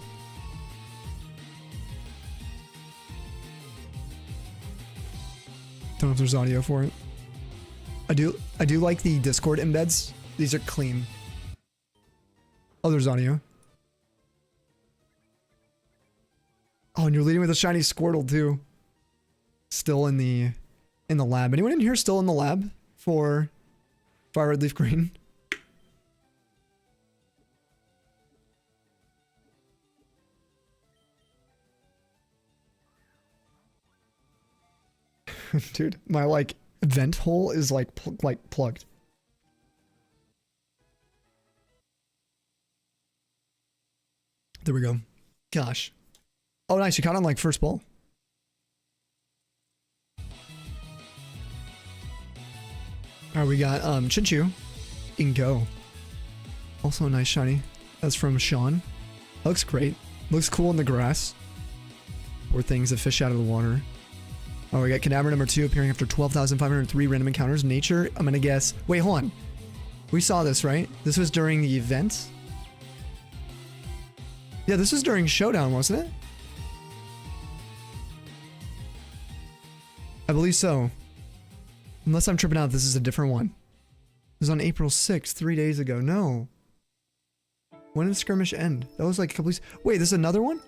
Speaker 1: Don't know if there's audio for it. I do like the Discord embeds. These are clean. Oh, there's audio. Oh, and you're leading with a shiny Squirtle too. Still in the lab. Anyone in here still in the lab for FireRed LeafGreen? Dude, my like vent hole is like plugged. There we go. Gosh. Oh, nice. You caught on like first ball. Alright, we got Chinchu in Go. Also a nice shiny. That's from Sean. That looks great. Looks cool in the grass. Or things that fish out of the water. Oh, we got Kadabra number 2 appearing after 12,503 random encounters. Nature, I'm gonna guess. Wait, hold on. We saw this, right? This was during the event? Yeah, this was during Showdown, wasn't it? I believe so. Unless I'm tripping out, this is a different one. It was on April 6th, 3 days ago. No. When did the skirmish end? That was like a couple weeks. Wait, this is another one?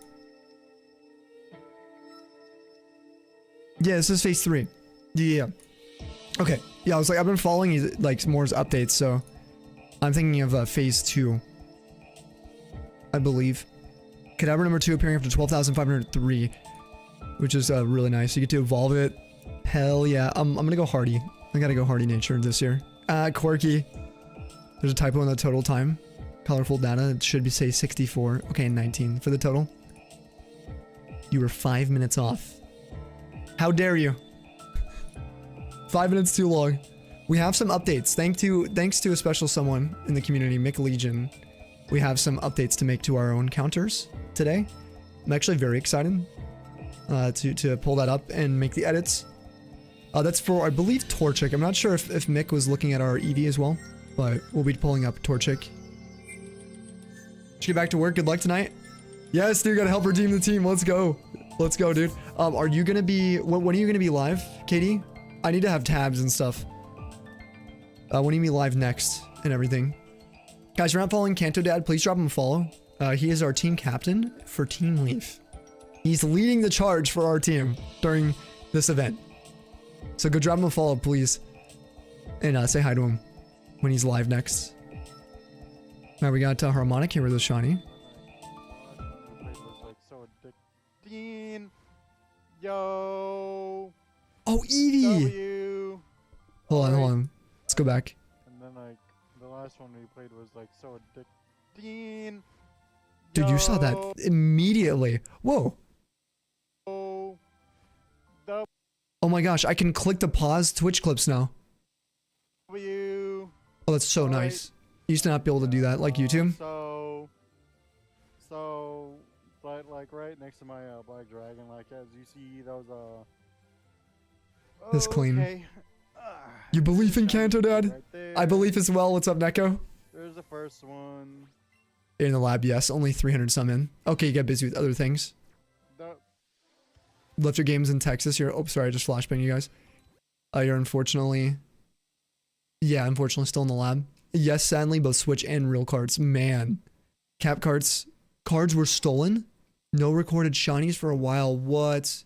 Speaker 1: Yeah, this is phase 3. Yeah. Okay. Yeah, I was like, I've been following like Moore's updates, so I'm thinking of phase 2. I believe. Kadabra number 2 appearing after 12,503, which is really nice. You get to evolve it. Hell yeah. I'm gonna go hardy. I gotta go hardy nature this year. Quirky. There's a typo in the total time. Colorful data. It should be say 64. Okay, 19 for the total. You were 5 minutes off. How dare you? 5 minutes too long. We have some updates. Thanks to a special someone in the community, Mick Legion. We have some updates to make to our own counters today. I'm actually very excited to pull that up and make the edits. That's for, I believe, Torchic. I'm not sure if Mick was looking at our EV as well, but we'll be pulling up Torchic. Should get back to work. Good luck tonight. Yes, dude, gotta help redeem the team. Let's go. Let's go, dude. Are you gonna be, when are you gonna be live, Katie? I need to have tabs and stuff. When are you gonna be live next and everything? Guys, if you're not following Kanto Dad, please drop him a follow. He is our team captain for Team Leaf. He's leading the charge for our team during this event. So go drop him a follow, please. And say hi to him when he's live next. Now we got Harmonic here with a shiny.
Speaker 3: Yo.
Speaker 1: Oh, Eevee!
Speaker 3: W.
Speaker 1: Hold on. Let's go back.
Speaker 3: And then like the last one we played was like so addicting.
Speaker 1: Dude, you saw that immediately. Whoa.
Speaker 3: Oh
Speaker 1: my gosh, I can click the pause Twitch clips now.
Speaker 3: W.
Speaker 1: Oh, that's so nice. You used to not be able to do that like YouTube.
Speaker 3: But like right next to my black dragon, like as you see those
Speaker 1: That's clean.
Speaker 3: Okay.
Speaker 1: You believe in Kanto, Dad?
Speaker 3: Right there.
Speaker 1: I believe as well. What's up, Neko?
Speaker 3: There's the first one.
Speaker 1: In the lab, yes. Only 300 some in. Okay, you get busy with other things. Left your games in Texas. You're, oh, sorry, I just flashbanged you guys. You're unfortunately, yeah, unfortunately still in the lab. Yes, sadly, both Switch and real cards. Man, cap cards were stolen. No recorded shinies for a while. What?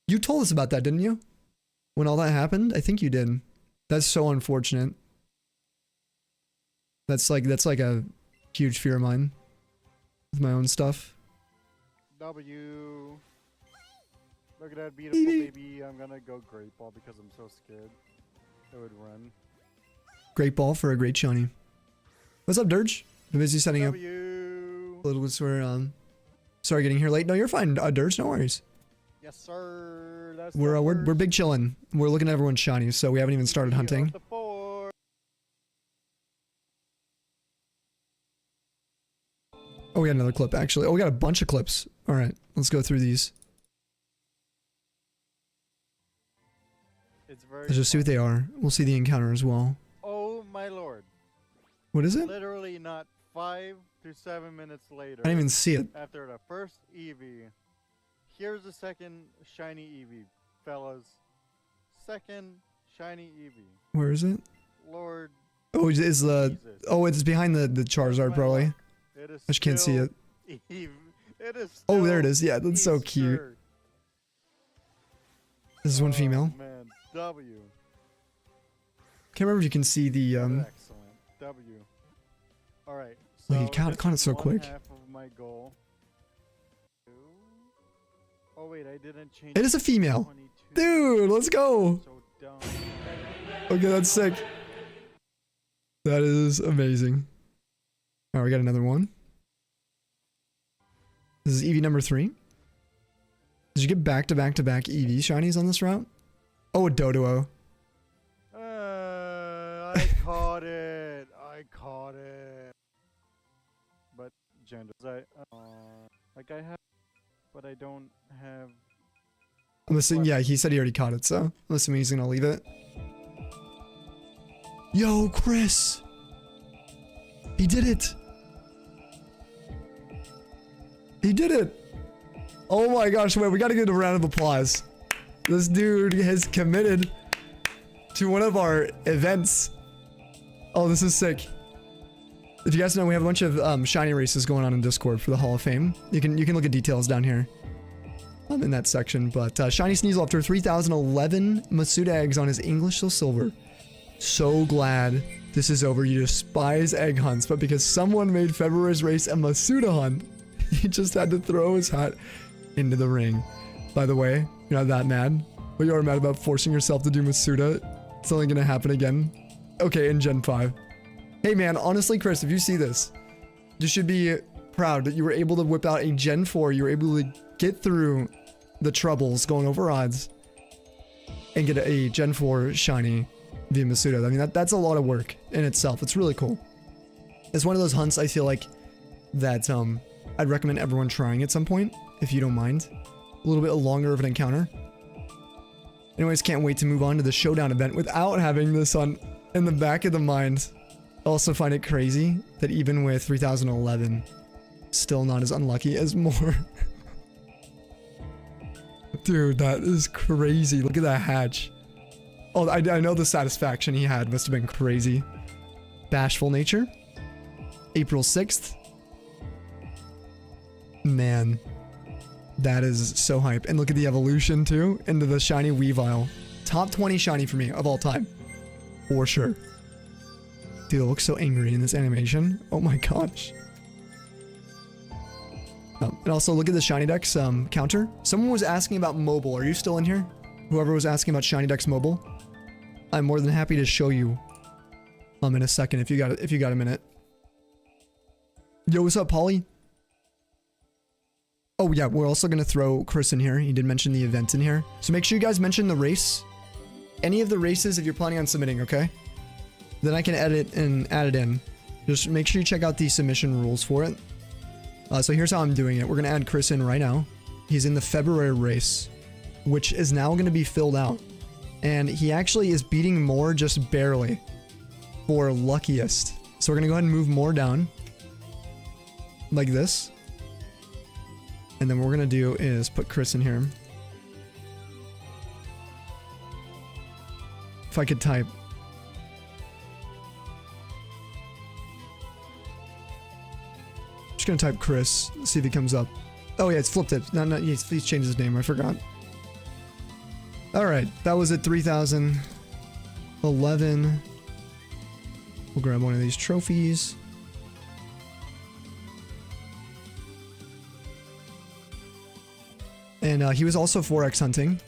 Speaker 1: You told us about that, didn't you? When all that happened? I think you did. That's so unfortunate. That's like a huge fear of mine with my own stuff.
Speaker 3: W. Look at that beautiful baby. I'm gonna go Great Ball because I'm so scared it would run.
Speaker 1: Great ball for a great shiny. What's up, Dirge? Been busy setting up.
Speaker 3: W.
Speaker 1: A little bit swear, sorry getting here late. No, you're fine, Dirge. No worries.
Speaker 3: Yes, sir. That's
Speaker 1: We're big chillin'. We're looking at everyone's shinies, so we haven't even started hunting. Oh, we got another clip actually. Oh, we got a bunch of clips. All right, let's go through these. Let's just see what they are. We'll see the encounter as well.
Speaker 3: Oh my lord.
Speaker 1: What is it?
Speaker 3: Literally not 5 to 7 minutes later.
Speaker 1: I didn't even see it.
Speaker 3: After the first Eevee. Here's the second shiny Eevee, fellas. Second shiny Eevee.
Speaker 1: Where is it?
Speaker 3: Lord.
Speaker 1: Oh, is the...
Speaker 3: Jesus.
Speaker 1: Oh, it's behind the Charizard probably.
Speaker 3: It is
Speaker 1: I just can't see it.
Speaker 3: Eve. It is
Speaker 1: Oh, there it is. Yeah, that's so cute. This is one female.
Speaker 3: Man, W.
Speaker 1: Can't remember if you can see the
Speaker 3: Excellent. W. All right. So
Speaker 1: Wait, he caught it so quick.
Speaker 3: Half of my goal. Oh wait, I didn't change.
Speaker 1: It is a female.
Speaker 3: 22.
Speaker 1: Dude, let's go.
Speaker 3: So dumb.
Speaker 1: Okay, that's sick. That is amazing. Alright, we got another one. This is EV number 3. Did you get back-to-back-to-back EV shinies on this route? Oh, a Doduo.
Speaker 3: I caught it. I caught it. But genders, like I have, but I don't have.
Speaker 1: I'm assuming, yeah, he said he already caught it, so I'm assuming he's gonna leave it. Yo, Chris! He did it! He did it! Oh my gosh, wait, we gotta give a round of applause. This dude has committed to one of our events. Oh, this is sick. If you guys know, we have a bunch of shiny races going on in Discord for the Hall of Fame. You can look at details down here. I'm in that section, but Shiny Sneasel after 3,011 Masuda eggs on his English till silver. So glad this is over. You despise egg hunts, but because someone made February's race a Masuda hunt, he just had to throw his hat into the ring. By the way, you're not that mad, but you are mad about forcing yourself to do Masuda. It's only gonna happen again. Okay, in Gen 5. Hey man, honestly, Chris, if you see this, you should be proud that you were able to whip out a Gen 4. You were able to get through the troubles going over odds and get a Gen 4 shiny via Masuda. I mean, that's a lot of work in itself. It's really cool. It's one of those hunts I feel like that I'd recommend everyone trying at some point, if you don't mind. A little bit longer of an encounter. Anyways, can't wait to move on to the Showdown event without having this on in the back of the mind. I also find it crazy that even with 3011, still not as unlucky as more. Dude, that is crazy. Look at that hatch. Oh, I know the satisfaction he had must have been crazy. Bashful Nature. April 6th. Man. That is so hype. And look at the evolution too into the shiny Weavile. Top 20 shiny for me of all time. For sure. Dude, it looks so angry in this animation. Oh my gosh. And also look at the Shiny Dex counter. Someone was asking about mobile. Are you still in here? Whoever was asking about Shiny Dex mobile. I'm more than happy to show you in a second if you got a minute. Yo, what's up, Polly? Oh yeah, we're also gonna throw Chris in here. He did mention the event in here. So make sure you guys mention the race. Any of the races if you're planning on submitting, okay? Then I can edit and add it in. Just make sure you check out the submission rules for it. So here's how I'm doing it. We're going to add Chris in right now. He's in the February race, which is now going to be filled out. And he actually is beating Moore just barely for luckiest. So we're going to go ahead and move Moore down like this. And then what we're going to do is put Chris in here. If I could type. Just gonna type Chris, see if he comes up. Oh yeah, it's flipped it. No, he's changed his name, I forgot. Alright, that was at 3011. We'll grab one of these trophies. And he was also 4x hunting.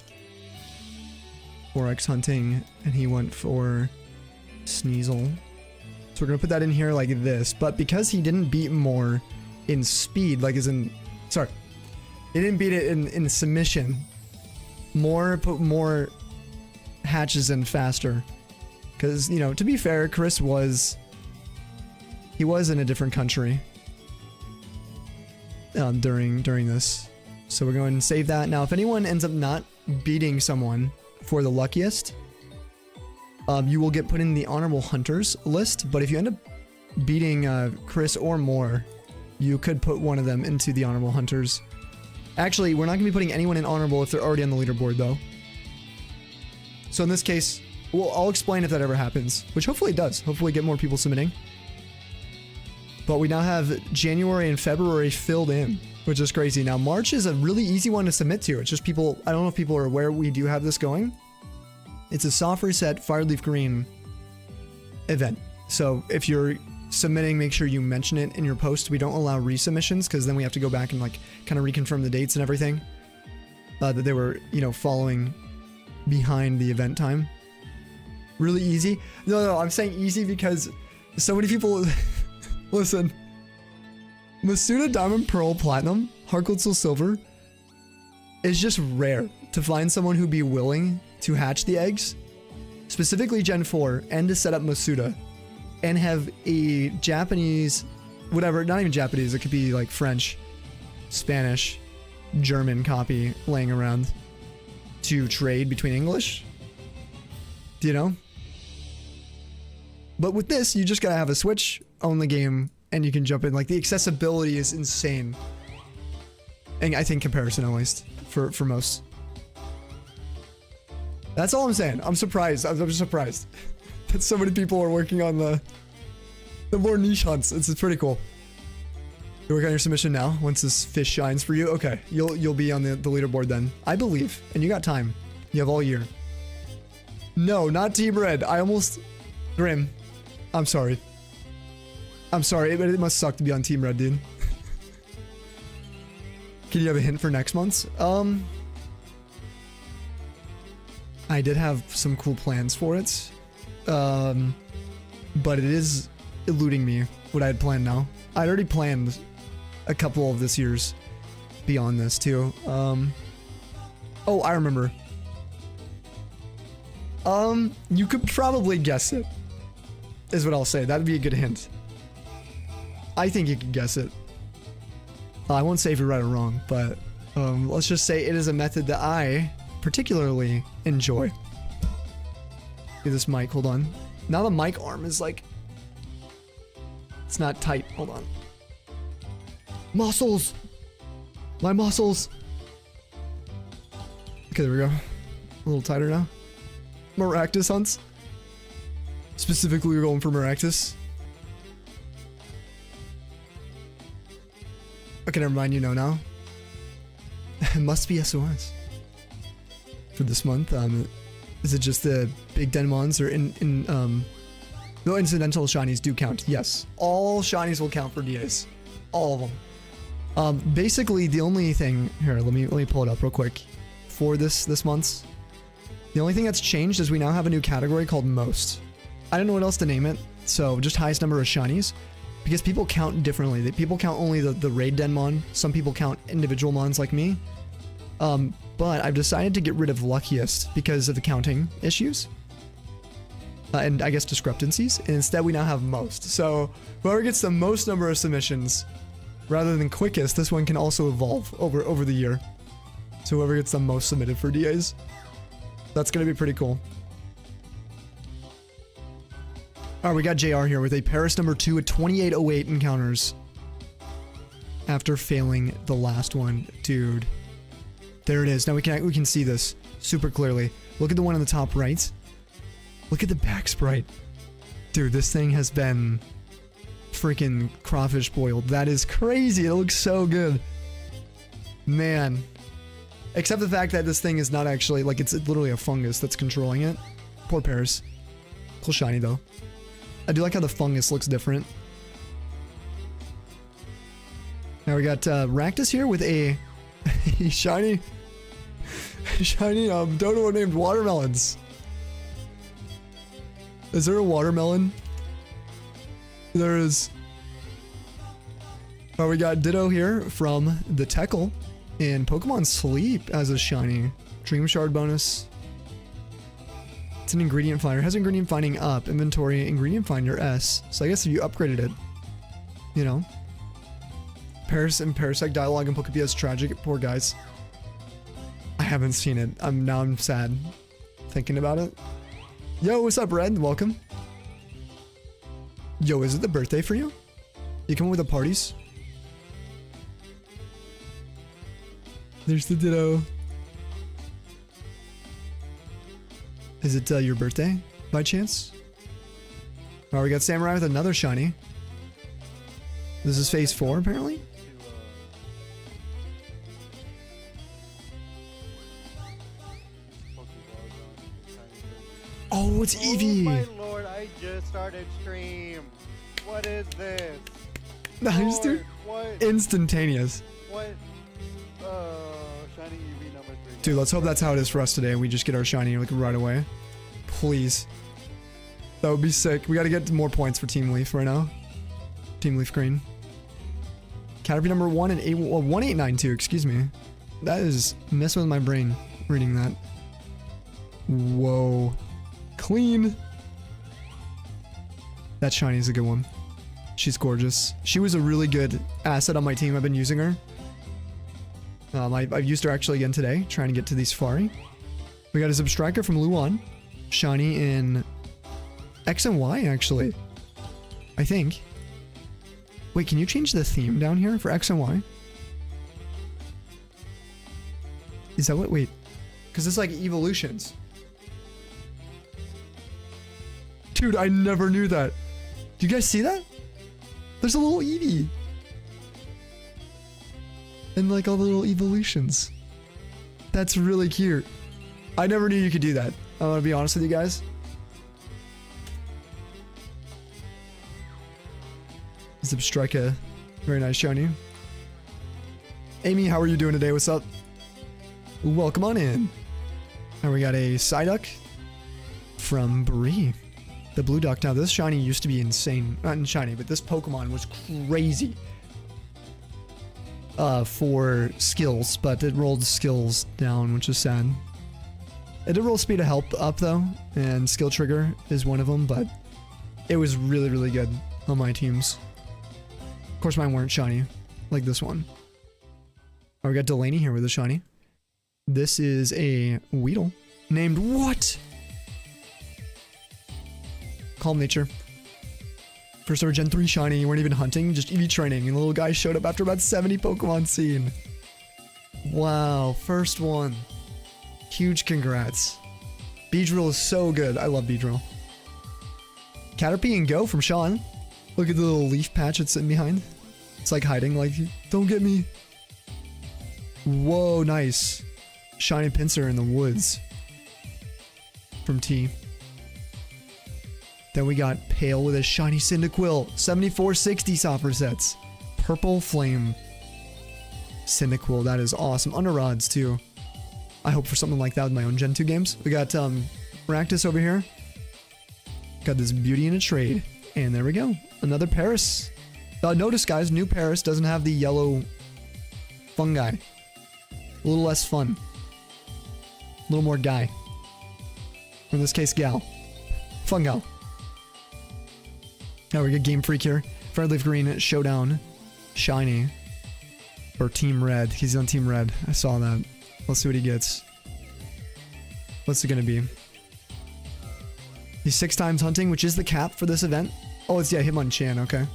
Speaker 1: 4x hunting, and he went for Sneasel. So we're gonna put that in here like this, but because he didn't beat Moore in speed, like as in, sorry, he didn't beat it in submission. Moore put more hatches in faster. Because, you know, to be fair, Chris was, he was in a different country during this. So we're going to save that. Now, if anyone ends up not beating someone for the luckiest, you will get put in the honorable hunters list. But if you end up beating Chris or Moore, you could put one of them into the honorable hunters. Actually, we're not going to be putting anyone in honorable if they're already on the leaderboard, though. So in this case, well, I'll explain if that ever happens, which hopefully it does. Hopefully get more people submitting. But we now have January and February filled in, which is crazy. Now, March is a really easy one to submit to. It's just people, I don't know if people are aware we do have this going. It's a soft reset FireRed event. So if you're submitting, make sure you mention it in your post. We don't allow resubmissions because then we have to go back and like kind of reconfirm the dates and everything. That they were, you know, following behind the event time. Really easy. No, I'm saying easy because so many people, listen, Masuda Diamond Pearl Platinum, Harkletzel Silver is just rare to find someone who'd be willing to hatch the eggs, specifically Gen 4, and to set up Masuda, and have a Japanese, whatever, not even Japanese, it could be like French, Spanish, German copy laying around to trade between English. Do you know? But with this, you just gotta have a Switch, own the game, and you can jump in. Like, the accessibility is insane. And I think comparison, at least, for most. That's all I'm saying. I'm surprised. I'm just surprised that so many people are working on the more niche hunts. It's pretty cool. You work on your submission now. Once this fish shines for you, okay, you'll be on the leaderboard then. I believe, and you got time. You have all year. No, not Team Red. I almost, Grim. I'm sorry. I'm sorry, but it must suck to be on Team Red, dude. Can you have a hint for next month's? I did have some cool plans for it. But it is eluding me what I had planned now. I'd already planned a couple of this year's beyond this too. Oh, I remember. You could probably guess it, is what I'll say. That'd be a good hint. I think you could guess it. I won't say if you're right or wrong, but let's just say it is a method that I particularly enjoy. Look at this mic, hold on. Now the mic arm is like, it's not tight, hold on. Muscles! My muscles! Okay, there we go. A little tighter now. Maractus hunts. Specifically, we're going for Maractus. Okay, never mind, you know now. It must be SOS. For this month, is it just the big Denmons or no, incidental shinies do count, yes. All shinies will count for DAs. All of them. Basically, the only thing, here, let me pull it up real quick. For this month's, the only thing that's changed is we now have a new category called most. I don't know what else to name it, so just highest number of shinies, because people count differently. People count only the raid Denmon. Some people count individual mons like me. But I've decided to get rid of luckiest because of the counting issues. And I guess discrepancies. And instead we now have most. So whoever gets the most number of submissions, rather than quickest, this one can also evolve over the year. So whoever gets the most submitted for DAs. That's going to be pretty cool. Alright, we got JR here with a Paris number 2 at 2808 encounters. After failing the last one. Dude. There it is. Now we can see this super clearly. Look at the one on the top right. Look at the back sprite. Dude, this thing has been freaking crawfish boiled. That is crazy. It looks so good. Man. Except the fact that this thing is not actually, like, it's literally a fungus that's controlling it. Poor Paris. Cool shiny, though. I do like how the fungus looks different. Now we got Rakdos here with a shiny dodo named Watermelons. Is there a watermelon? There is. Oh, we got Ditto here from the Teckle in Pokemon Sleep as a shiny. Dream Shard bonus. It's an ingredient finder. It has ingredient finding up. Inventory, ingredient finder S. So I guess if you upgraded it, you know. Paris and Parasect dialogue in Pokemon is tragic. Poor guys. I haven't seen it. I'm sad thinking about it. Yo, what's up, Red? Welcome. Yo, is it the birthday for you? You come with the parties? There's the Ditto. Is it your birthday by chance? Oh, we got Samurai with another shiny. This is phase 4 apparently. Oh, it's Eevee!
Speaker 3: Oh my lord, I just started stream. What is this?
Speaker 1: Nice,
Speaker 3: Lord,
Speaker 1: dude.
Speaker 3: What?
Speaker 1: Instantaneous.
Speaker 3: What? Shiny Eevee number 3.
Speaker 1: Dude, let's hope that's how it is for us today and we just get our shiny like right away. Please. That would be sick. We gotta get more points for Team Leaf right now. Team Leaf Green. Caterpie number 1 and 1892, excuse me. That is messing with my brain reading that. Whoa. Clean. That shiny is a good one. She's gorgeous. She was a really good asset on my team. I've been using her. I've used her actually again today, trying to get to the Safari. We got a Substriker from Luan. Shiny in X and Y, actually. I think. Wait, can you change the theme down here for X and Y? Is that what? Wait. Because it's like evolutions. Dude, I never knew that. Do you guys see that? There's a little Eevee. And like all the little evolutions. That's really cute. I never knew you could do that. I want to be honest with you guys. Zipstrika. Very nice shiny. Amy, how are you doing today? What's up? Welcome on in. And we got a Psyduck from Bree. The blue duck. Now this shiny used to be insane. Not shiny, but this Pokemon was crazy. For skills, but it rolled skills down, which is sad. It did roll speed of help up though, and skill trigger is one of them, but it was really, really good on my teams. Of course, mine weren't shiny, like this one. Oh, we got Delaney here with a shiny. This is a Weedle named what? Calm Nature. First ever Gen 3 shiny. You weren't even hunting, just EV training. And the little guy showed up after about 70 Pokemon seen. Wow, first one. Huge congrats. Beedrill is so good. I love Beedrill. Caterpie and Go from Sean. Look at the little leaf patch it's sitting behind. It's like hiding, like, don't get me. Whoa, nice. Shiny Pinsir in the woods. From T. Then we got Pale with a shiny Cyndaquil. 7460 Soffer sets. Purple Flame. Cyndaquil, that is awesome. Under rods too. I hope for something like that with my own Gen 2 games. We got Raktus over here. Got this beauty in a trade. And there we go. Another Paris. Notice guys, new Paris doesn't have the yellow fungi. A little less fun. A little more guy. Or in this case, gal. Fungal. Now we got Game Freak here. FireRed LeafGreen, Showdown, Shiny. Or Team Red. He's on Team Red. I saw that. Let's see what he gets. What's it gonna be? He's 6 times hunting, which is the cap for this event. Oh, it's, yeah, Hitmonchan, okay.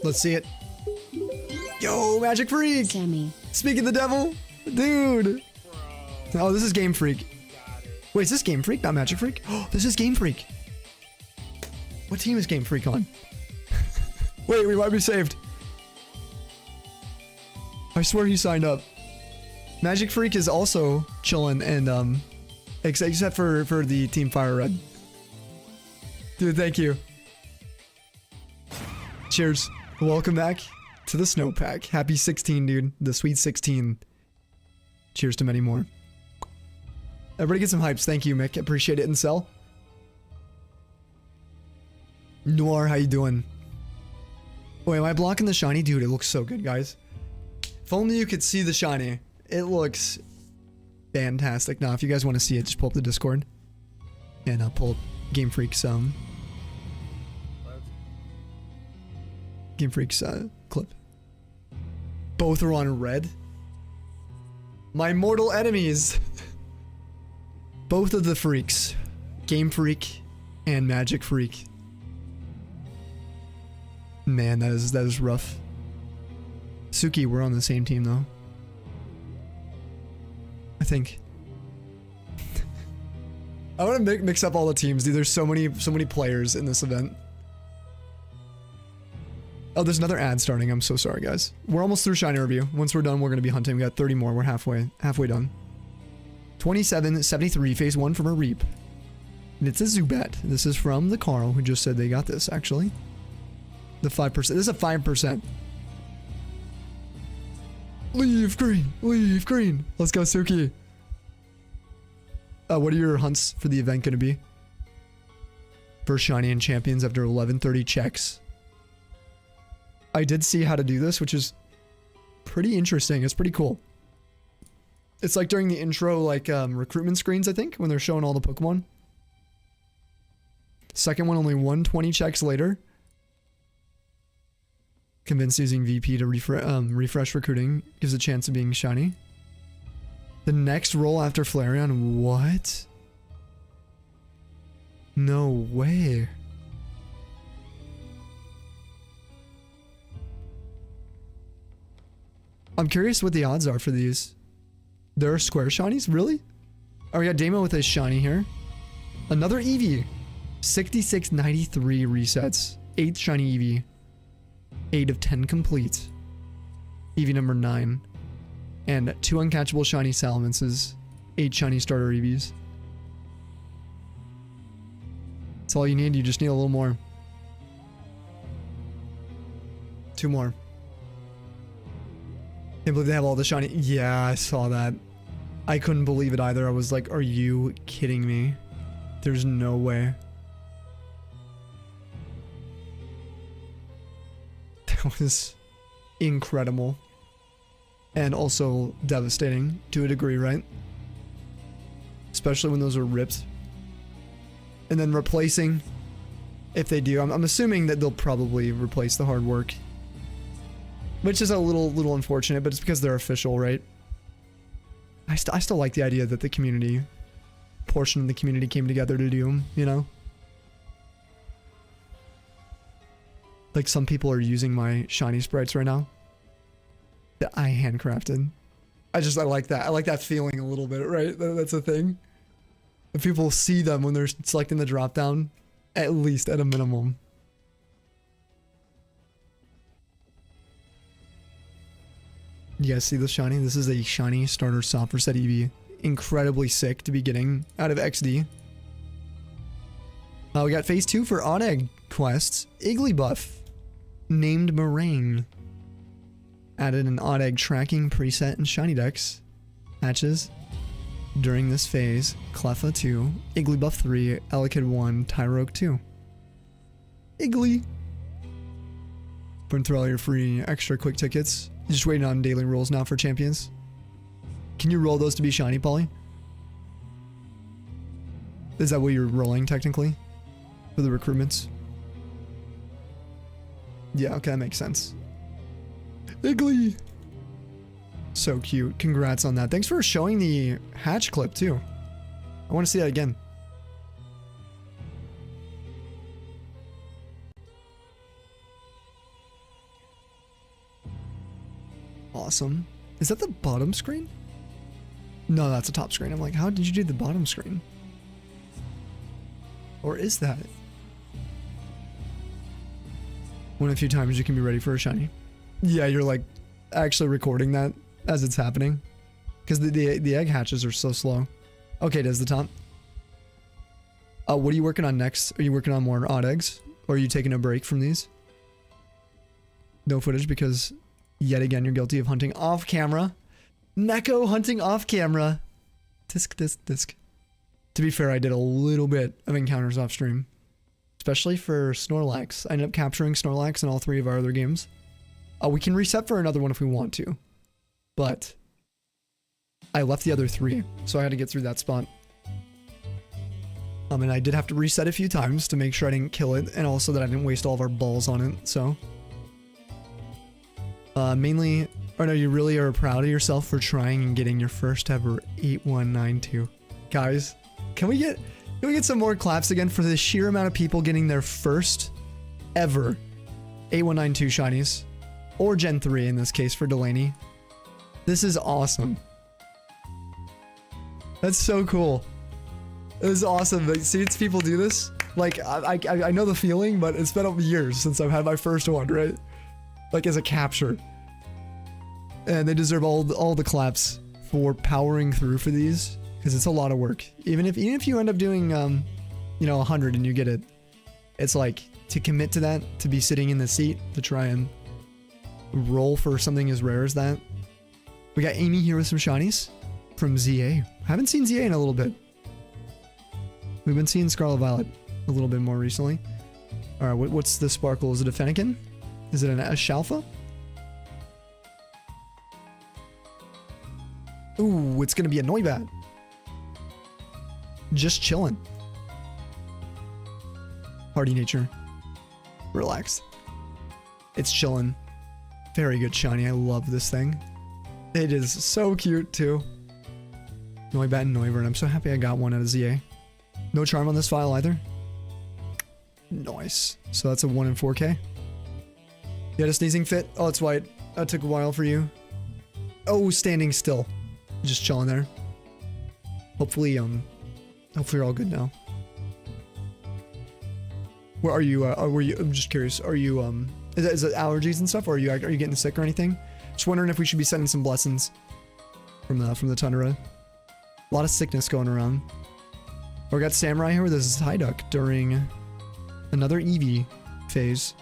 Speaker 1: Let's see it. Yo, Magic Freak!
Speaker 5: Sammy.
Speaker 1: Speaking the devil? Dude! Oh, this is Game Freak. Wait, is this Game Freak, not Magic Freak? Oh, this is Game Freak. What team is Game Freak on? Wait, we might be saved. I swear he signed up. Magic Freak is also chilling and except for the Team FireRed. Dude, thank you. Cheers. Welcome back to the Snowpack. Happy 16, dude. The sweet 16. Cheers to many more. Everybody get some hypes. Thank you, Mick. Appreciate it. And Cell. Noir, how you doing? Wait, am I blocking the shiny? Dude, it looks so good, guys. If only you could see the shiny. It looks fantastic. Now, if you guys want to see it, just pull up the Discord. And I'll pull up Game Freak's, Game Freak's, clip. Both are on red. My mortal enemies. Both of the freaks. Game Freak and Magic Freak. Man, that is rough. Suki, we're on the same team though. I think. I want to mix up all the teams, dude. There's so many players in this event. Oh, there's another ad starting. I'm so sorry, guys. We're almost through Shiny Review. Once we're done, we're going to be hunting. We got 30 more. We're halfway done. 2773, phase 1 from a Reap. And it's a Zubat. This is from the Carl, who just said they got this, actually. The 5%. This is a 5%. LeafGreen. LeafGreen. Let's go, Suki. What are your hunts for the event going to be? First Shiny and Champions after 1130 checks. I did see how to do this, which is pretty interesting. It's pretty cool. It's like during the intro, like recruitment screens, I think, when they're showing all the Pokemon. Second one, only 120 checks later. Convince using VP to refresh recruiting. Gives a chance of being shiny. The next roll after Flareon, what? No way. I'm curious what the odds are for these. There are square shinies? Really? Oh, we got Damo with a shiny here. Another Eevee. 6693 resets. 8th shiny Eevee. 8 of 10 complete. Eevee number 9. And 2 uncatchable shiny Salamances. 8 shiny starter Eevees. That's all you need. You just need a little more. 2 more. Can't believe they have all the shiny. Yeah, I saw that. I couldn't believe it either. I was like, are you kidding me? There's no way. That was incredible. and also devastating to a degree, right? Especially when those are ripped. And then replacing, if they do, I'm assuming that they'll probably replace the hard work, which is a little unfortunate, but it's because they're official, right? I still like the idea that the community, portion of the community came together to do them, you know? Like some people are using my shiny sprites right now that I handcrafted. I like that. I like that feeling a little bit, right? That's a thing. If people see them when they're selecting the drop down, at least at a minimum. You guys see this shiny? This is a shiny starter soft reset EV. Incredibly sick to be getting out of XD. We got phase 2 for odd egg quests. Igglybuff, named Meringue. Added an odd egg tracking preset in shiny decks. Hatches during this phase. Cleffa 2, Igglybuff 3, Elekid 1, Tyrogue 2. Iggly. Burn through all your free extra quick tickets. Just waiting on daily rolls now for champions. Can you roll those to be shiny, Polly? Is that what you're rolling technically? For the recruitments? Yeah, okay, that makes sense. Iggly! So cute. Congrats on that. Thanks for showing the hatch clip too. I want to see that again. Awesome. Is that the bottom screen? No, that's a top screen. I'm like, how did you do the bottom screen? Or is that? One of a few times you can be ready for a shiny. Yeah, you're like actually recording that as it's happening. Because the egg hatches are so slow. Okay, does the top. What are you working on next? Are you working on more odd eggs? Or are you taking a break from these? No footage because yet again you're guilty of hunting off camera. Neko hunting off camera. Disc. To be fair, I did a little bit of encounters off stream. Especially for Snorlax. I ended up capturing Snorlax in all 3 of our other games. We can reset for another one if we want to. But I left the other 3, so I had to get through that spot. And I did have to reset a few times to make sure I didn't kill it, and also that I didn't waste all of our balls on it, so. Mainly, or no, you really are proud of yourself for trying and getting your first ever 8192. Guys, can we get some more claps again for the sheer amount of people getting their first ever 8192 shinies? Or Gen 3 in this case for Delaney. This is awesome. That's so cool. This is awesome. Like, see people do this? Like, I know the feeling, but it's been years since I've had my first one, right? Like as a capture. And they deserve all the claps for powering through for these. Because it's a lot of work. Even if you end up doing, 100 and you get it. It's like, to commit to that, to be sitting in the seat, to try and roll for something as rare as that. We got Amy here with some shinies from ZA. Haven't seen ZA in a little bit. We've been seeing Scarlet Violet a little bit more recently. Alright, what's the sparkle? Is it a Fennekin? Is it a Shalfa? Ooh, it's gonna be a Noibat. Just chilling. Hardy nature. Relaxed. It's chilling. Very good shiny. I love this thing. It is so cute too. Noibat and Noivern. I'm so happy I got one out of ZA. No charm on this file either. Nice. So that's a 1 in 4K. You had a sneezing fit? Oh, it's white. That took a while for you. Oh, standing still. Just chilling there. Hopefully you're all good now. Where are you? Were you? I'm just curious. Are you? Is it allergies and stuff, or are you getting sick or anything? Just wondering if we should be sending some blessings from the Tundra. A lot of sickness going around. We got Samurai here with his Psyduck during another Eevee phase.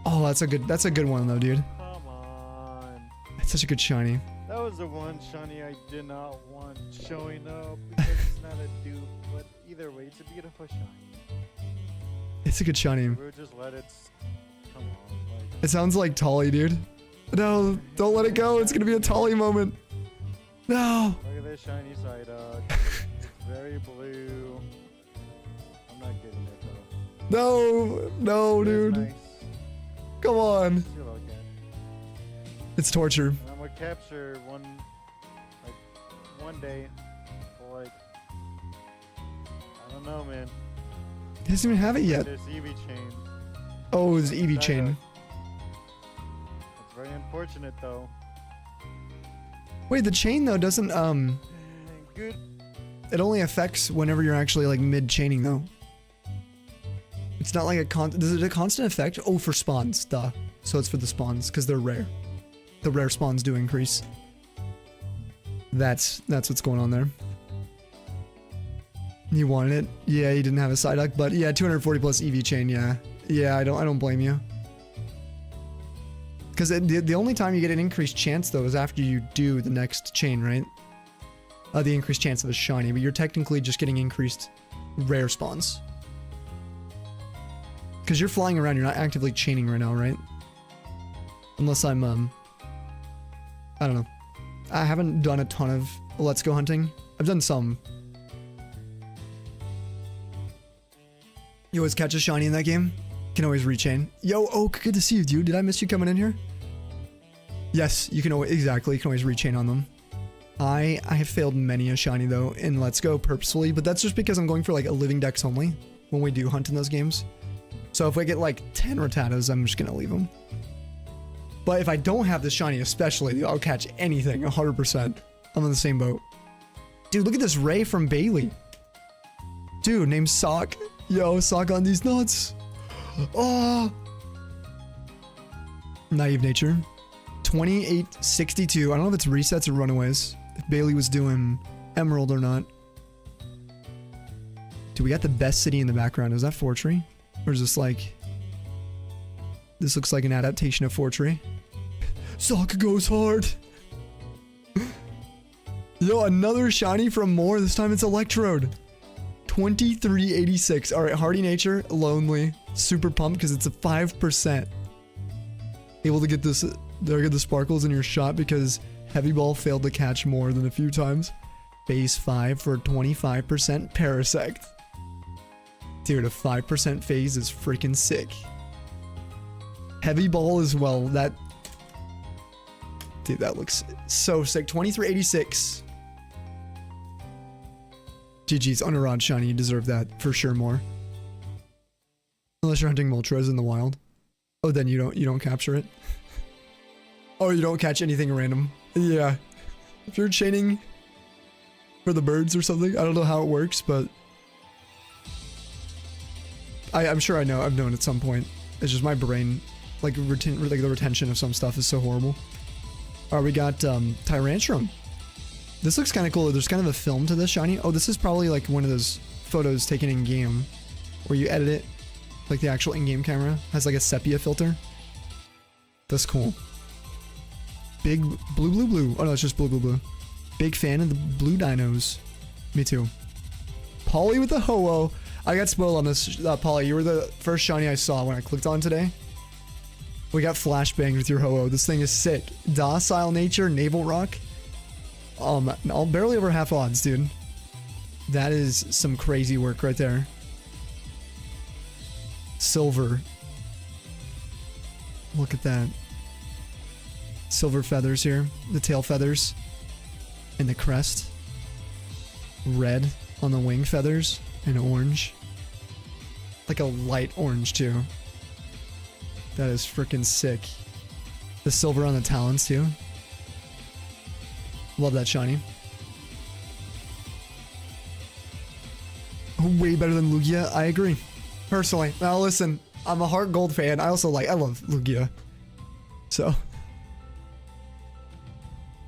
Speaker 1: Oh, that's a good one though, dude.
Speaker 3: Come on.
Speaker 1: It's such a good shiny.
Speaker 3: That was the one shiny I did not want showing up because it's not a dupe, but either way, it's a beautiful shiny.
Speaker 1: It's a good shiny.
Speaker 3: We'll just let it come on. Like,
Speaker 1: It sounds like Tolly, dude. No, don't let it go. It's gonna be a Tolly moment. No.
Speaker 3: Look at this shiny Psyduck. It's very blue. I'm not getting it though.
Speaker 1: No,
Speaker 3: It is
Speaker 1: dude.
Speaker 3: Nice.
Speaker 1: Come on.
Speaker 3: You're okay.
Speaker 1: It's torture.
Speaker 3: And I'm gonna capture one day for like, I don't know, man.
Speaker 1: He doesn't even have it yet.
Speaker 3: There's Eevee chain.
Speaker 1: Oh, it's Eevee
Speaker 3: Psyduck.
Speaker 1: chain.
Speaker 3: It's very unfortunate though.
Speaker 1: Wait, the chain though doesn't
Speaker 3: Good.
Speaker 1: it only affects whenever you're actually like mid chaining though. It's not like is it a constant effect? Oh, for spawns, duh. So it's for the spawns because they're rare. The rare spawns do increase. That's what's going on there. You wanted it? Yeah, you didn't have a Psyduck, but yeah, 240 plus EV chain, yeah. Yeah, I don't blame you. Because the only time you get an increased chance though is after you do the next chain, right? The increased chance of a shiny, but you're technically just getting increased rare spawns. Because you're flying around, you're not actively chaining right now, right? Unless I'm, I don't know. I haven't done a ton of Let's Go hunting. I've done some. You always catch a shiny in that game? Can always rechain. Yo, Oak, good to see you, dude. Did I miss you coming in here? Yes, you can always, exactly, you can always rechain on them. I have failed many a shiny though in Let's Go purposefully, but that's just because I'm going for like a living dex only when we do hunt in those games. So if I get like 10 Rattatas, I'm just gonna leave them. But if I don't have this shiny especially, I'll catch anything, 100%. I'm on the same boat. Dude, look at this Ray from Bailey. Dude, named Sock. Yo, Sock on these nuts. Oh. Naive Nature. 2862. I don't know if it's resets or runaways. If Bailey was doing Emerald or not. Dude, we got the best city in the background. Is that Fortree? Or is this like... This looks like an adaptation of Fortree. Sokka goes hard. Yo, another shiny from Moore. This time it's Electrode. 2386. Alright, Hardy Nature, Lonely. Super pumped because it's a 5%. Able to get this... Get the sparkles in your shot because Heavy Ball failed to catch more than a few times. Phase 5 for 25% Parasect. Dude, a 5% phase is freaking sick. Heavy Ball as well. That... Dude, that looks so sick. 2386. GG's on a Rod Shiny. You deserve that for sure more. Unless you're hunting Moltres in the wild. Oh, then you don't capture it. Oh, you don't catch anything random. Yeah. If you're chaining for the birds or something, I don't know how it works, but I'm sure I know. I've known at some point. It's just my brain, like the retention of some stuff is so horrible. All right, we got Tyrantrum. This looks kind of cool. There's kind of a film to this shiny. Oh, this is probably like one of those photos taken in game where you edit it, like the actual in-game camera has like a sepia filter. That's cool. Big blue. Oh no, it's just blue. Big fan of the blue dinos. Me too. Polly with the Ho-Oh. I got spoiled on this, Polly. You were the first shiny I saw when I clicked on today. We got flashbanged with your Ho-Oh. This thing is sick. Docile Nature, Naval Rock. Barely over half odds, dude. That is some crazy work right there. Silver. Look at that. Silver feathers here. The tail feathers. And the crest. Red on the wing feathers. And orange. Like a light orange too. That is freaking sick. The silver on the talons too. Love that shiny. Way better than Lugia. I agree. Personally. Now listen, I'm a Heart Gold fan. I love Lugia. So.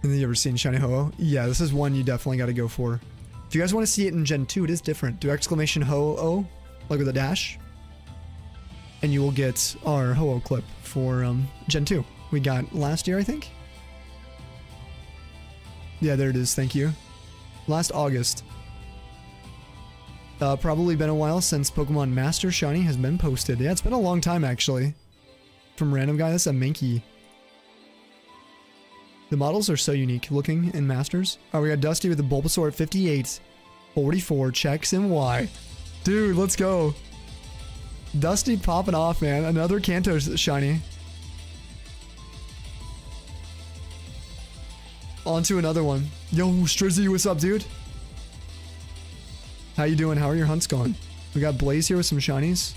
Speaker 1: And then you ever seen Shiny Ho-Oh? Yeah, this is one you definitely got to go for. If you guys want to see it in Gen 2, it is different. Do exclamation Ho-Oh, like with a dash. And you will get our Ho-Oh clip for Gen 2. We got last year, I think? Yeah, there it is. Thank you. Last August. Probably been a while since Pokemon Master Shiny has been posted. Yeah, it's been a long time, actually. From Random Guy, that's a Mankey. The models are so unique looking in Masters. Oh, we got Dusty with the Bulbasaur at 58. 44 checks and Y. Dude, let's go. Dusty popping off, man. Another Kanto shiny. On to another one. Yo, Strizzy, what's up, dude? How you doing? How are your hunts going? We got Blaze here with some shinies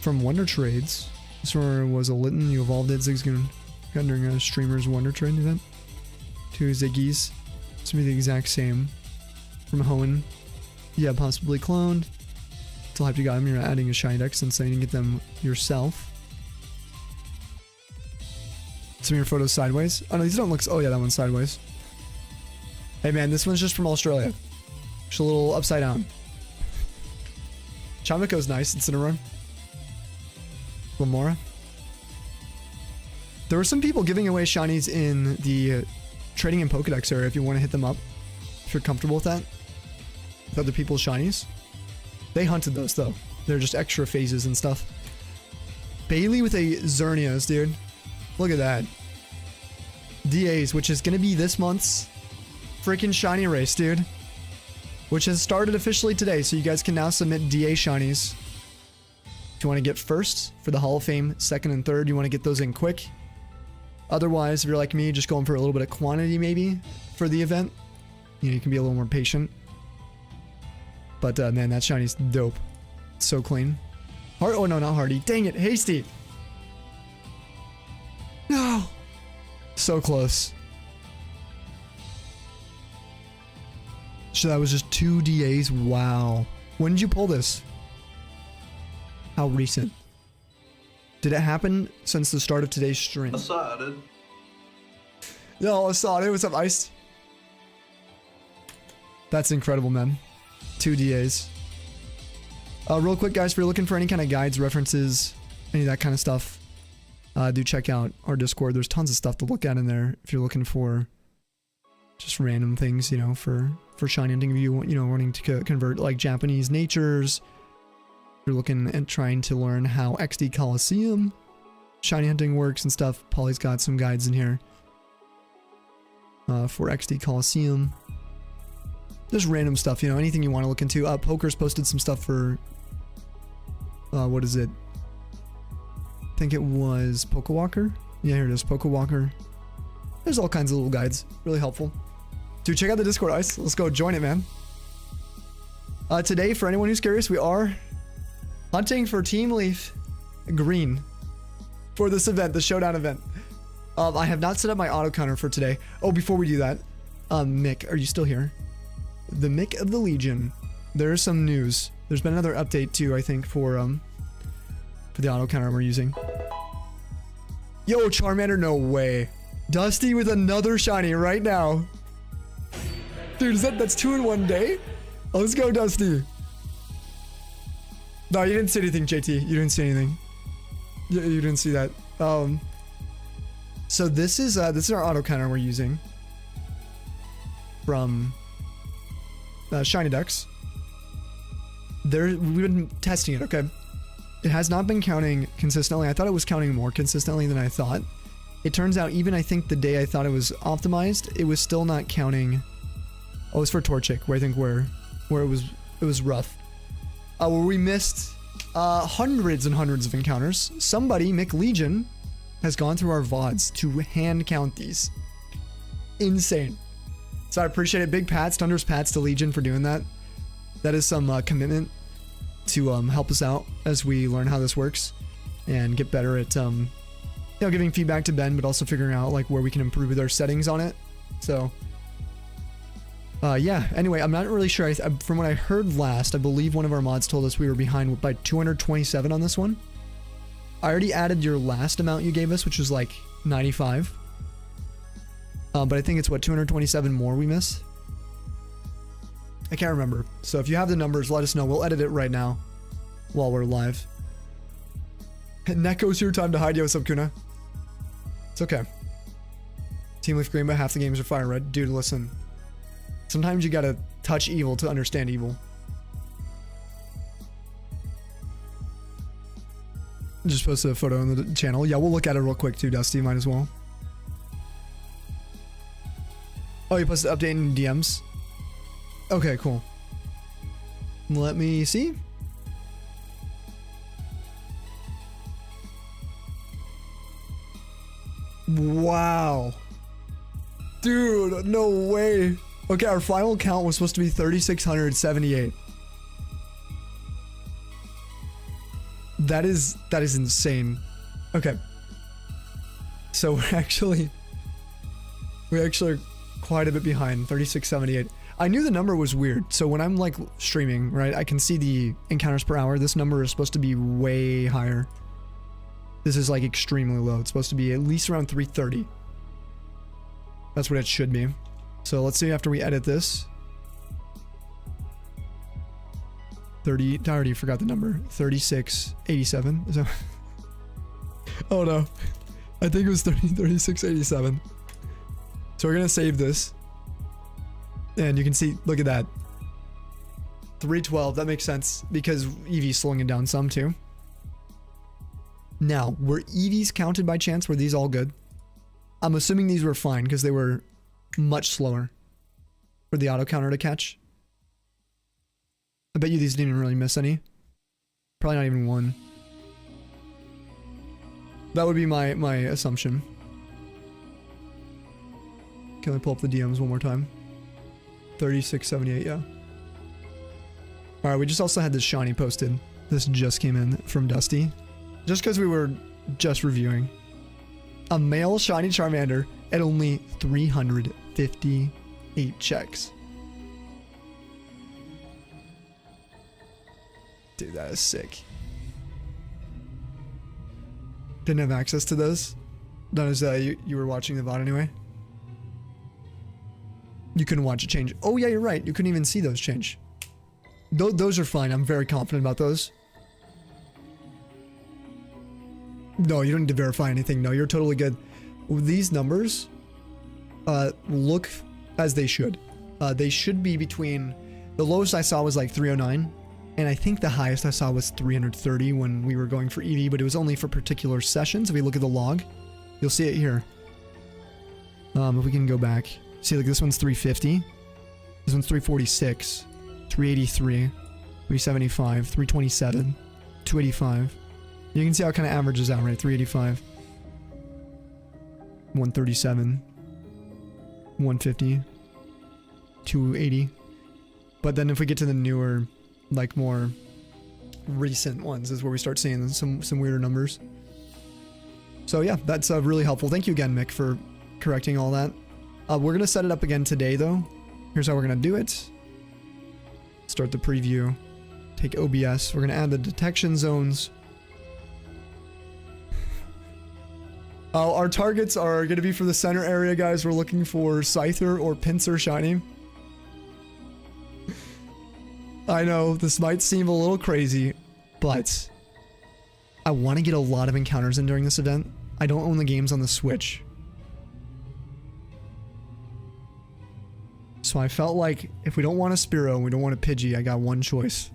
Speaker 1: from Wonder Trades. This one was a Litten. You evolved it. Zigzagoon got during a streamer's Wonder Trade event. 2 Ziggies. This will be the exact same. From Hoenn. Yeah, possibly cloned. Still hyped you got them. You're adding a shiny deck since you didn't get them yourself. Some of your photos sideways. Oh no, these don't look. Oh yeah, that one's sideways. Hey man, this one's just from Australia. Just a little upside down. Chamiko's nice. It's in a run. Lamora. There were some people giving away shinies in the trading in Pokedex area if you want to hit them up. If you're comfortable with that. With other people's shinies. They hunted those though. They're just extra phases and stuff. Bailey with a Xerneas, dude. Look at that. DAs, which is going to be this month's freaking shiny race, dude. Which has started officially today, so you guys can now submit DA shinies. If you want to get first for the Hall of Fame, second and third, you want to get those in quick. Otherwise, if you're like me, just going for a little bit of quantity maybe for the event. You know, you can be a little more patient. But man, that shiny's dope. It's so clean. Oh no, not Hardy. Dang it, Hasty. No. So close. So that was just 2 DAs. Wow. When did you pull this? How recent? Did it happen since the start of today's stream?
Speaker 4: I saw it.
Speaker 1: Yo, I saw it. What's up, Ice? That's incredible, man. 2 DAs. Real quick, guys, if you're looking for any kind of guides, references, any of that kind of stuff, do check out our Discord. There's tons of stuff to look at in there if you're looking for just random things, you know, for shiny hunting. If you know, wanting to convert like Japanese natures, you're looking at trying to learn how XD Coliseum shiny hunting works and stuff. Polly's got some guides in here for XD Coliseum. Just random stuff, you know, anything you want to look into. Poker's posted some stuff for what is it? I think it was Pokewalker. Yeah, here it is, Pokewalker. There's all kinds of little guides. Really helpful. Dude, check out the Discord, Ice. Let's go join it, man. Today, for anyone who's curious, we are hunting for Team LeafGreen for this event, the Showdown event. I have not set up my auto counter for today. Oh, before we do that, Mick, are you still here? The Mick of the Legion. There's some news. There's been another update too, I think, for the auto counter we're using. Yo, Charmander, no way. Dusty with another shiny right now. Dude, that's 2 in 1 day? Oh, let's go, Dusty. No, you didn't see anything, JT. You didn't see anything. You didn't see that. So this is our auto counter we're using from Shiny Dex. We've been testing it, okay? It has not been counting consistently. I thought it was counting more consistently than I thought. It turns out even I think the day I thought it was optimized, it was still not counting. Oh, it's for Torchic, where I think where it was rough. Where we missed hundreds and hundreds of encounters. Somebody, Mick Legion, has gone through our VODs to hand count these. Insane. So I appreciate it. Big pats, Thunder's pats to Legion for doing that. That is some commitment to help us out as we learn how this works and get better at you know, giving feedback to Ben, but also figuring out like where we can improve with our settings on it. So yeah, anyway, I'm not really sure. From what I heard last, I believe one of our mods told us we were behind by 227 on this one. I already added your last amount you gave us, which was like 95. But I think it's what, 227 more we missed? I can't remember. So if you have the numbers, let us know. We'll edit it right now while we're live. Neko's your time to hide. Yo, what's up, Kuna? It's okay. Team LeafGreen, but half the games are FireRed. Dude, listen. Sometimes you gotta touch evil to understand evil. Just posted a photo on the channel. Yeah, we'll look at it real quick too, Dusty. Might as well. Oh, you posted update in DMs? Okay, cool. Let me see. Wow. Dude, no way. Okay, our final count was supposed to be 3,678. That is insane. Okay. So we're actually quite a bit behind, 3,678. I knew the number was weird. So when I'm like streaming, right, I can see the encounters per hour. This number is supposed to be way higher. This is like extremely low. It's supposed to be at least around 330. That's what it should be. So let's see after we edit this. 30, I already forgot the number. 3687. Is that... Oh no. I think it was 3687. So we're gonna save this. And you can see, look at that. 312, that makes sense because Eevee's slowing it down some too. Now, were Eevees counted by chance? Were these all good? I'm assuming these were fine because they were much slower for the auto counter to catch. I bet you these didn't even really miss any. Probably not even one. That would be my assumption. Can I pull up the DMs one more time? 3678, yeah. Alright, we just also had this shiny posted. This just came in from Dusty. Just because we were just reviewing. A male shiny Charmander at only 358 checks. Dude, that is sick. Didn't have access to those? Not as you were watching the VOD anyway? You couldn't watch it change. Oh yeah, you're right. You couldn't even see those change. Those are fine. I'm very confident about those. No, you don't need to verify anything. No, you're totally good. These numbers look as they should. They should be between... The lowest I saw was like 309. And I think the highest I saw was 330 when we were going for Eevee, but it was only for particular sessions. If we look at the log, you'll see it here. If we can go back. See, like this one's 350. This one's 346. 383. 375. 327. 285. You can see how it kind of averages out, right? 385. 137. 150. 280. But then if we get to the newer... like more recent ones is where we start seeing some weirder numbers. So yeah, that's really helpful. Thank you again, Mick, for correcting all that. We're gonna set it up again today though. Here's how we're gonna do it. Start the preview. Take OBS. We're gonna add the detection zones. Our targets are gonna be for the center area, guys. We're looking for Scyther or Pinsir shiny. I know, this might seem a little crazy, but I want to get a lot of encounters in during this event. I don't own the games on the Switch. So I felt like if we don't want a Spearow and we don't want a Pidgey, I got one choice.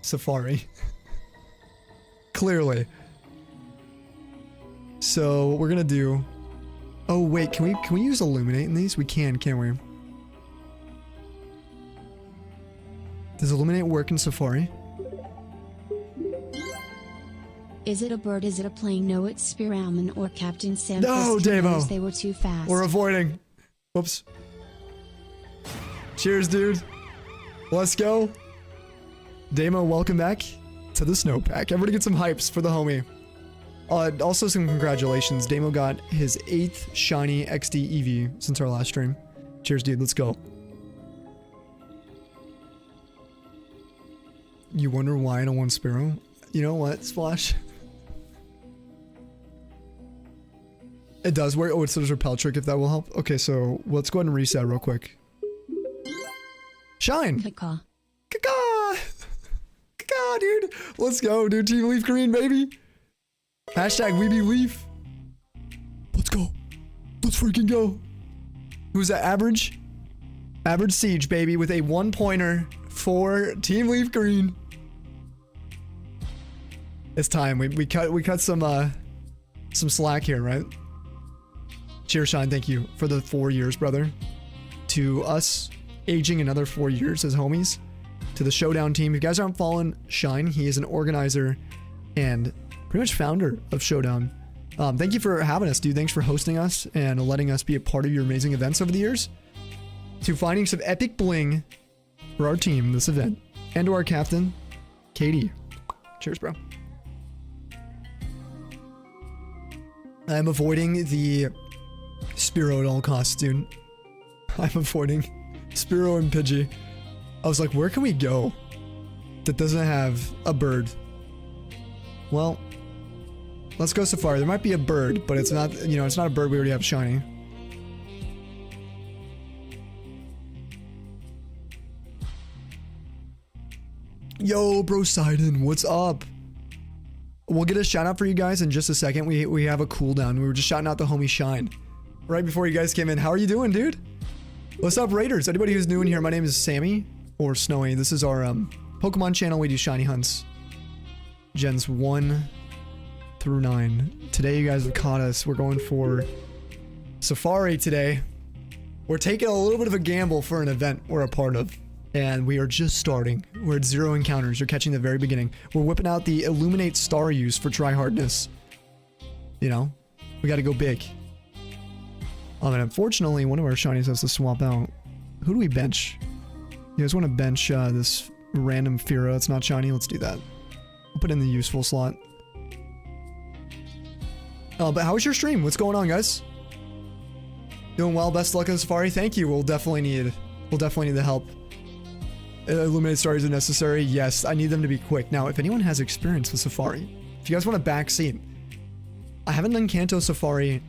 Speaker 1: Safari. Clearly. So what we're gonna do... Oh wait, can we use Illuminate in these? We can, can't we? Does Illuminate work in Safari?
Speaker 5: Is it a bird? Is it a plane? No, it's Spearowman or Captain Sam.
Speaker 1: No, Damo!
Speaker 5: They were too fast.
Speaker 1: We're avoiding. Whoops. Cheers, dude. Let's go. Damo, welcome back to the snowpack. Everybody get some hypes for the homie. Also some congratulations. Damo got his 8th shiny XD Eevee since our last stream. Cheers, dude. Let's go. You wonder why I don't want Spearow? You know what, Splash? It does work. Oh, it's a repel trick if that will help. Okay, so let's go ahead and reset real quick. Shine!
Speaker 5: Caw.
Speaker 1: Caw! Caw, dude! Let's go, dude. Team LeafGreen, baby! Hashtag we be Leaf. Let's go. Let's freaking go. Who's that? Average? Average Siege, baby, with a 1-pointer for Team LeafGreen. It's time. We cut some slack here, right? Cheers, Shine. Thank you for the 4 years, brother. To us, aging another 4 years as homies. To the Showdown team. If you guys aren't following Shine, he is an organizer and pretty much founder of Showdown. Thank you for having us, dude. Thanks for hosting us and letting us be a part of your amazing events over the years. To finding some epic bling for our team this event. And to our captain, Katie. Cheers, bro. I'm avoiding the Spearow at all costs, dude. I'm avoiding Spearow and Pidgey. I was like, where can we go that doesn't have a bird? Well, let's go Safari. There might be a bird, but it's not, you know, it's not a bird we already have shiny. Yo, bro Sidon, what's up? We'll get a shout out for you guys in just a second. We have a cooldown. We were just shouting out the homie Shine right before you guys came in. How are you doing, dude? What's up, Raiders? Anybody who's new in here, my name is Sammy or Snowy. This is our Pokemon channel. We do shiny hunts. Gens 1 through 9. Today, you guys have caught us. We're going for Safari today. We're taking a little bit of a gamble for an event we're a part of. And we are just starting. We're at 0 encounters. You're catching the very beginning. We're whipping out the Illuminate Star use for tryhardness. You know, we got to go big. And unfortunately, one of our shinies has to swap out. Who do we bench? You guys want to bench this random Fira? It's not shiny. Let's do that. We'll put in the useful slot. But how was your stream? What's going on, guys? Doing well. Best of luck on Safari. Thank you. We'll definitely need the help. Illuminate stars are necessary. Yes, I need them to be quick. Now, if anyone has experience with Safari, if you guys want a backseat, I haven't done Kanto Safari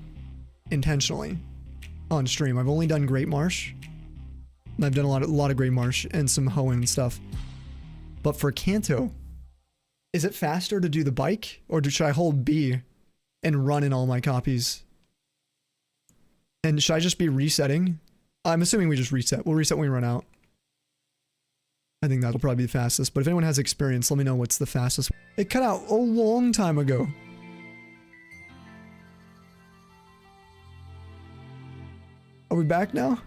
Speaker 1: intentionally on stream. I've only done Great Marsh. I've done a lot of Great Marsh and some Hoenn stuff. But for Kanto, is it faster to do the bike, or should I hold B and run in all my copies? And should I just be resetting? I'm assuming we just reset. We'll reset when we run out. I think that'll probably be the fastest, but if anyone has experience, let me know what's the fastest. It cut out a long time ago. Are we back now?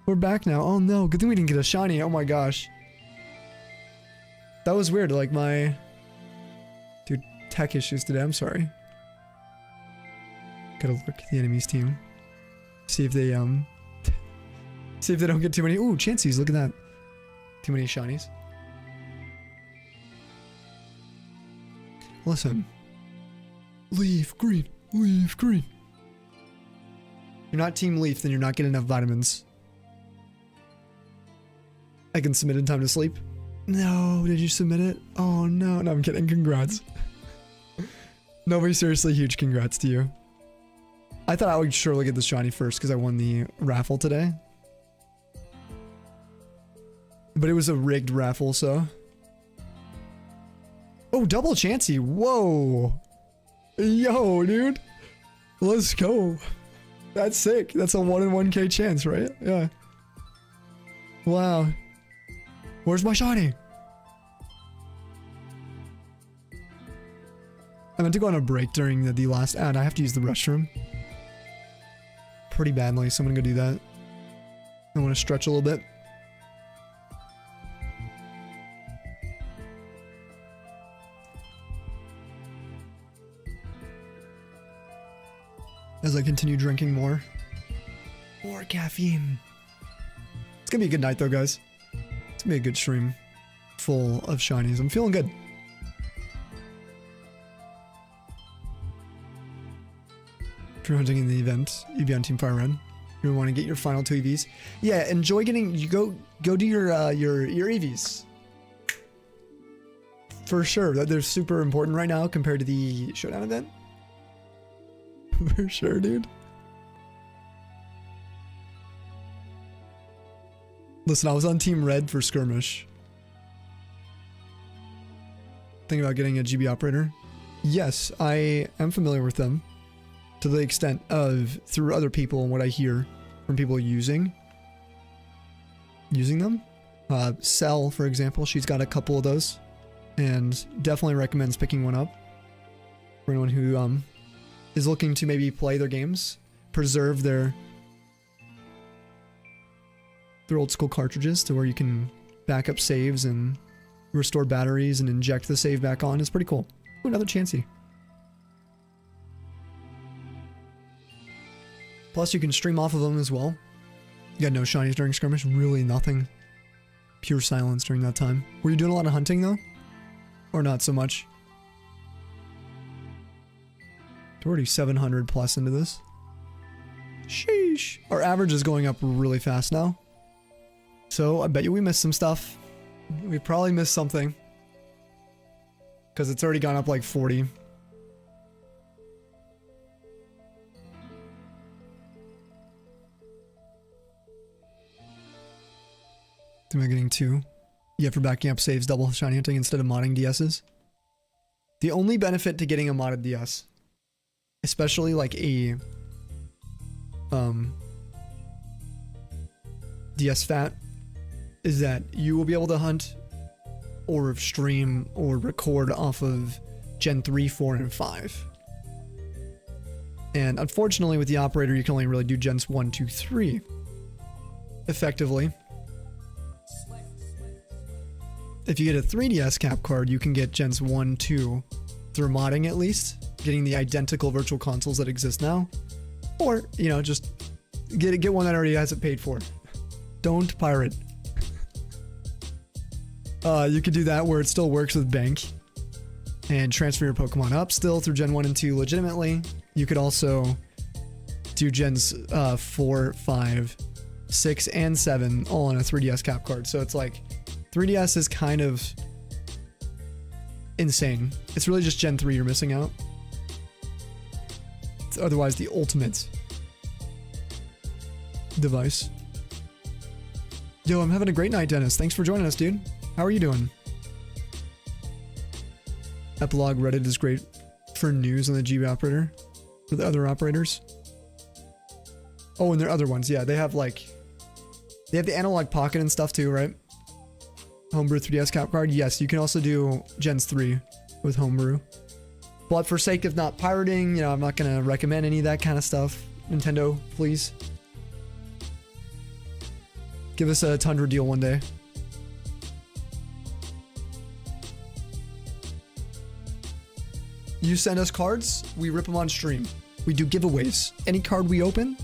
Speaker 1: We're back now. Oh no, good thing we didn't get a shiny. Oh my gosh. That was weird, like my... Dude, tech issues today, I'm sorry. Gotta look at the enemy's team. See if they, see if they don't get too many... Ooh, Chanseys, look at that. Too many shinies. Listen. LeafGreen. LeafGreen. You're not Team Leaf, then you're not getting enough vitamins. I can submit in time to sleep. No, did you submit it? Oh no, no, I'm kidding. Congrats. Nobody, seriously, huge congrats to you. I thought I would surely get the shiny first because I won the raffle today. But it was a rigged raffle, so... Oh, double Chansey. Whoa. Yo, dude. Let's go. That's sick. That's a 1 in 1k chance, right? Yeah. Wow. Where's my shiny? I meant to go on a break during the last ad. I have to use the restroom. Pretty badly, so I'm gonna go do that. I want to stretch a little bit. As I continue drinking more. More caffeine. It's gonna be a good night though, guys. It's gonna be a good stream. Full of shinies. I'm feeling good. If you're hunting in the event, you'd be on Team FireRed. You want to get your final 2 EVs. Yeah, enjoy getting... You go do your EVs. For sure. They're super important right now compared to the Showdown event. For sure, dude. Listen, I was on Team Red for Skirmish. Thinking about getting a GB operator. Yes, I am familiar with them. To the extent of, through other people and what I hear from people using them. Cell, for example, she's got a couple of those. And definitely recommends picking one up. For anyone who, is looking to maybe play their games. preserve their old school cartridges to where you can back up saves and restore batteries and inject the save back on. It's pretty cool. Ooh, another Chansey. Plus, you can stream off of them as well. You got no shinies during skirmish. Really nothing. Pure silence during that time. Were you doing a lot of hunting though? Or not so much? We're already 700 plus into this. Sheesh. Our average is going up really fast now. So I bet you we missed some stuff. We probably missed something. Because it's already gone up like 40. Am I getting 2? Yeah, for backing up saves, double shiny hunting instead of modding DSs. The only benefit to getting a modded DS, especially like a DS Fat, is that you will be able to hunt or stream or record off of Gen 3, 4, and 5. And unfortunately with the operator you can only really do Gens 1, 2, 3 effectively. If you get a 3DS cap card, you can get Gens 1, 2 through modding at least, getting the identical virtual consoles that exist now. Or, you know, just get one that already has it paid for. Don't pirate. You could do that where it still works with Bank and transfer your Pokemon up still through Gen 1 and 2 legitimately. You could also do Gens 4, 5, 6, and 7 all on a 3DS cap card. So it's like 3DS is kind of insane. It's really just Gen 3 you're missing out. It's otherwise the ultimate device. Yo, I'm having a great night, Dennis. Thanks for joining us, dude. How are you doing? Epilogue Reddit is great for news on the GB operator. For the other operators. Oh, and there are other ones. Yeah, they have like... They have the analog pocket and stuff too, right? Homebrew 3DS cap card. Yes, you can also do Gens 3 with Homebrew. But for sake of not pirating, you know, I'm not going to recommend any of that kind of stuff. Nintendo, please. Give us a Tundra deal one day. You send us cards, we rip them on stream. We do giveaways. Any card we open,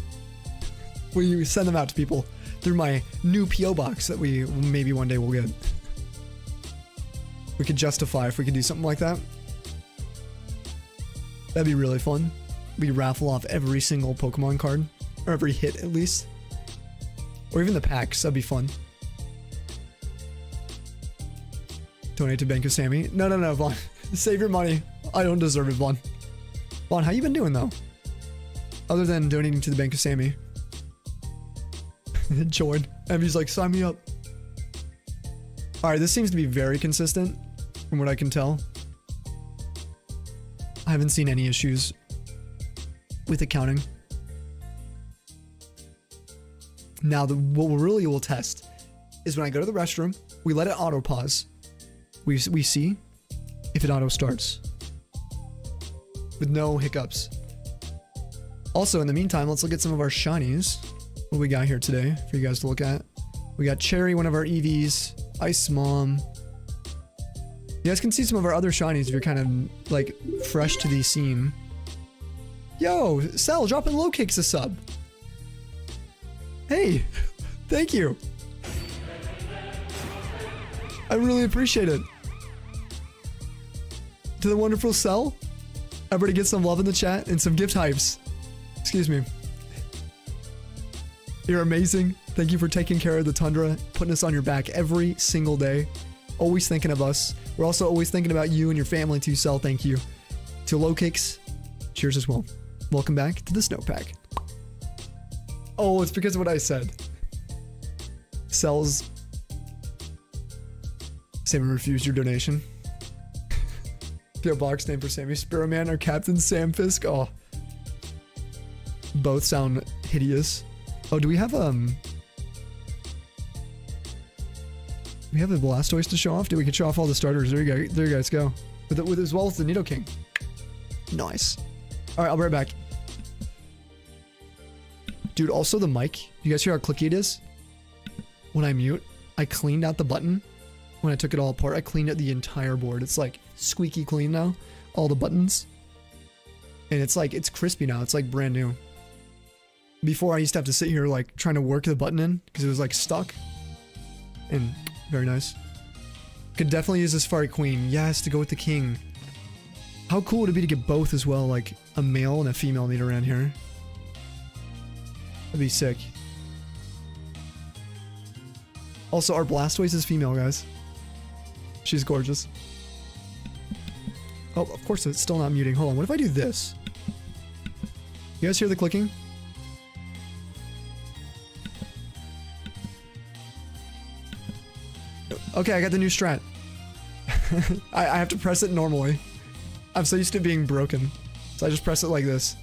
Speaker 1: we send them out to people through my new PO box that we maybe one day will get. We could justify if we could do something like that. That'd be really fun. We raffle off every single Pokemon card, or every hit at least. Or even the packs, that'd be fun. Donate to Bank of Sammy. No, Vaughn. Save your money. I don't deserve it, Vaughn. Vaughn, how you been doing though? Other than donating to the Bank of Sammy. Join. Envy's like, sign me up. Alright, this seems to be very consistent from what I can tell. I haven't seen any issues with accounting. Now, what we really will test is when I go to the restroom, we let it auto pause. We see if it auto starts with no hiccups. Also, in the meantime, let's look at some of our shinies. What we got here today for you guys to look at. We got Cherry, one of our EVs, Ice Mom. You guys can see some of our other shinies if you're kind of like fresh to the scene. Yo, Cell, dropping low kicks a sub. Hey, thank you. I really appreciate it. To the wonderful Cell, everybody get some love in the chat and some gift hypes. Excuse me. You're amazing. Thank you for taking care of the Tundra, putting us on your back every single day. Always thinking of us. We're also always thinking about you and your family too, Cell. Thank you. To Low Kicks, cheers as well. Welcome back to the Snowpack. Oh, it's because of what I said. Cell's... Sammy refused your donation. PO box name for Sammy. Spiroman or Captain Sam Fisk. Oh. Both sound hideous. Oh, do we have a Blastoise to show off? Dude, we can show off all the starters. There you go. There you guys go. With as well as the Nidoking. Nice. All right, I'll be right back. Dude, also the mic. You guys hear how clicky it is? When I mute, I cleaned out the button. When I took it all apart, I cleaned out the entire board. It's like squeaky clean now. All the buttons. And it's like, it's crispy now. It's like brand new. Before I used to have to sit here like trying to work the button in because it was like stuck. And very nice. Could definitely use this Fire Queen. Yes, to go with the king. How cool would it be to get both as well, like a male and a female meet around here? That'd be sick. Also, our Blastoise is female, guys. She's gorgeous. Oh, of course it's still not muting. Hold on, what if I do this? You guys hear the clicking? Okay, I got the new strat. I have to press it normally. I'm so used to it being broken. So I just press it like this.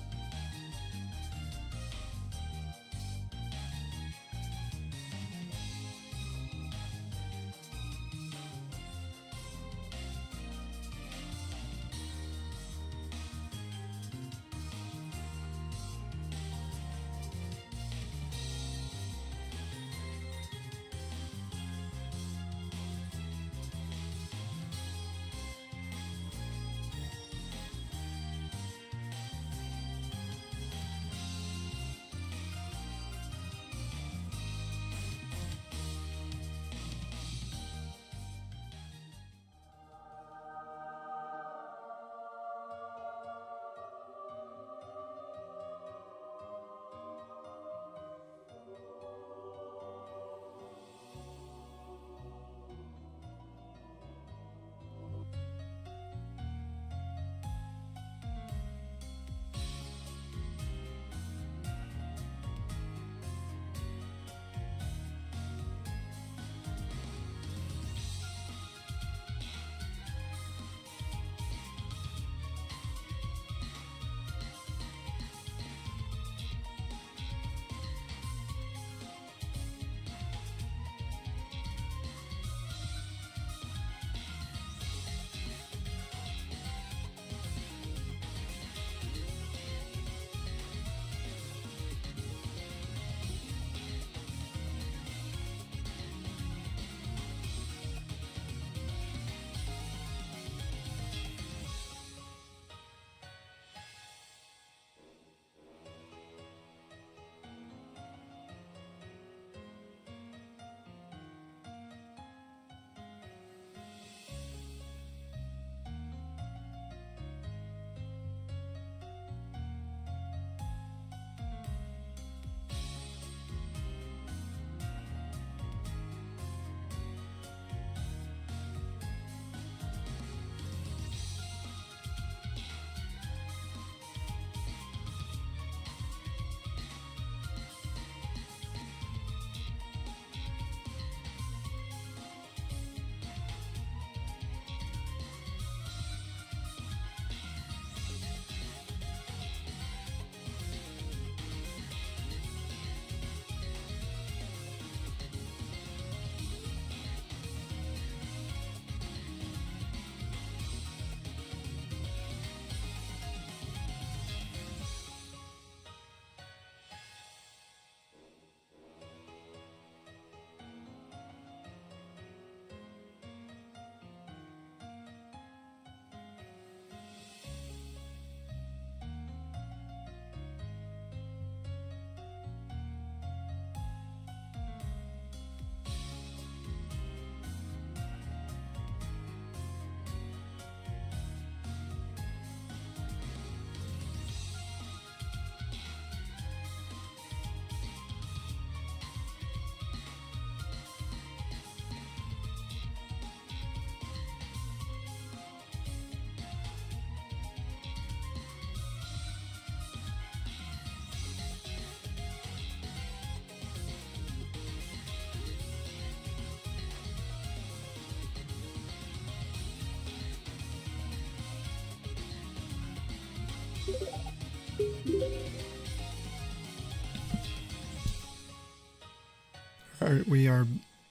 Speaker 1: Alright, we are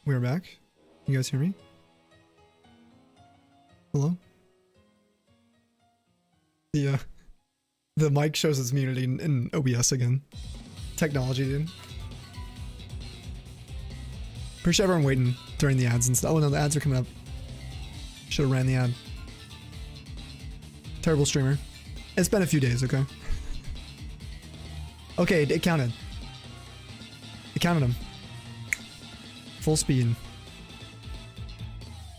Speaker 1: back. You guys hear me? Hello? The mic shows its muted in OBS again. Technology, dude. Pretty sure everyone waiting during the ads and stuff. Oh no, the ads are coming up. Should have ran the ad. Terrible streamer. It's been a few days, okay? Okay, it counted. It counted them. Full speed.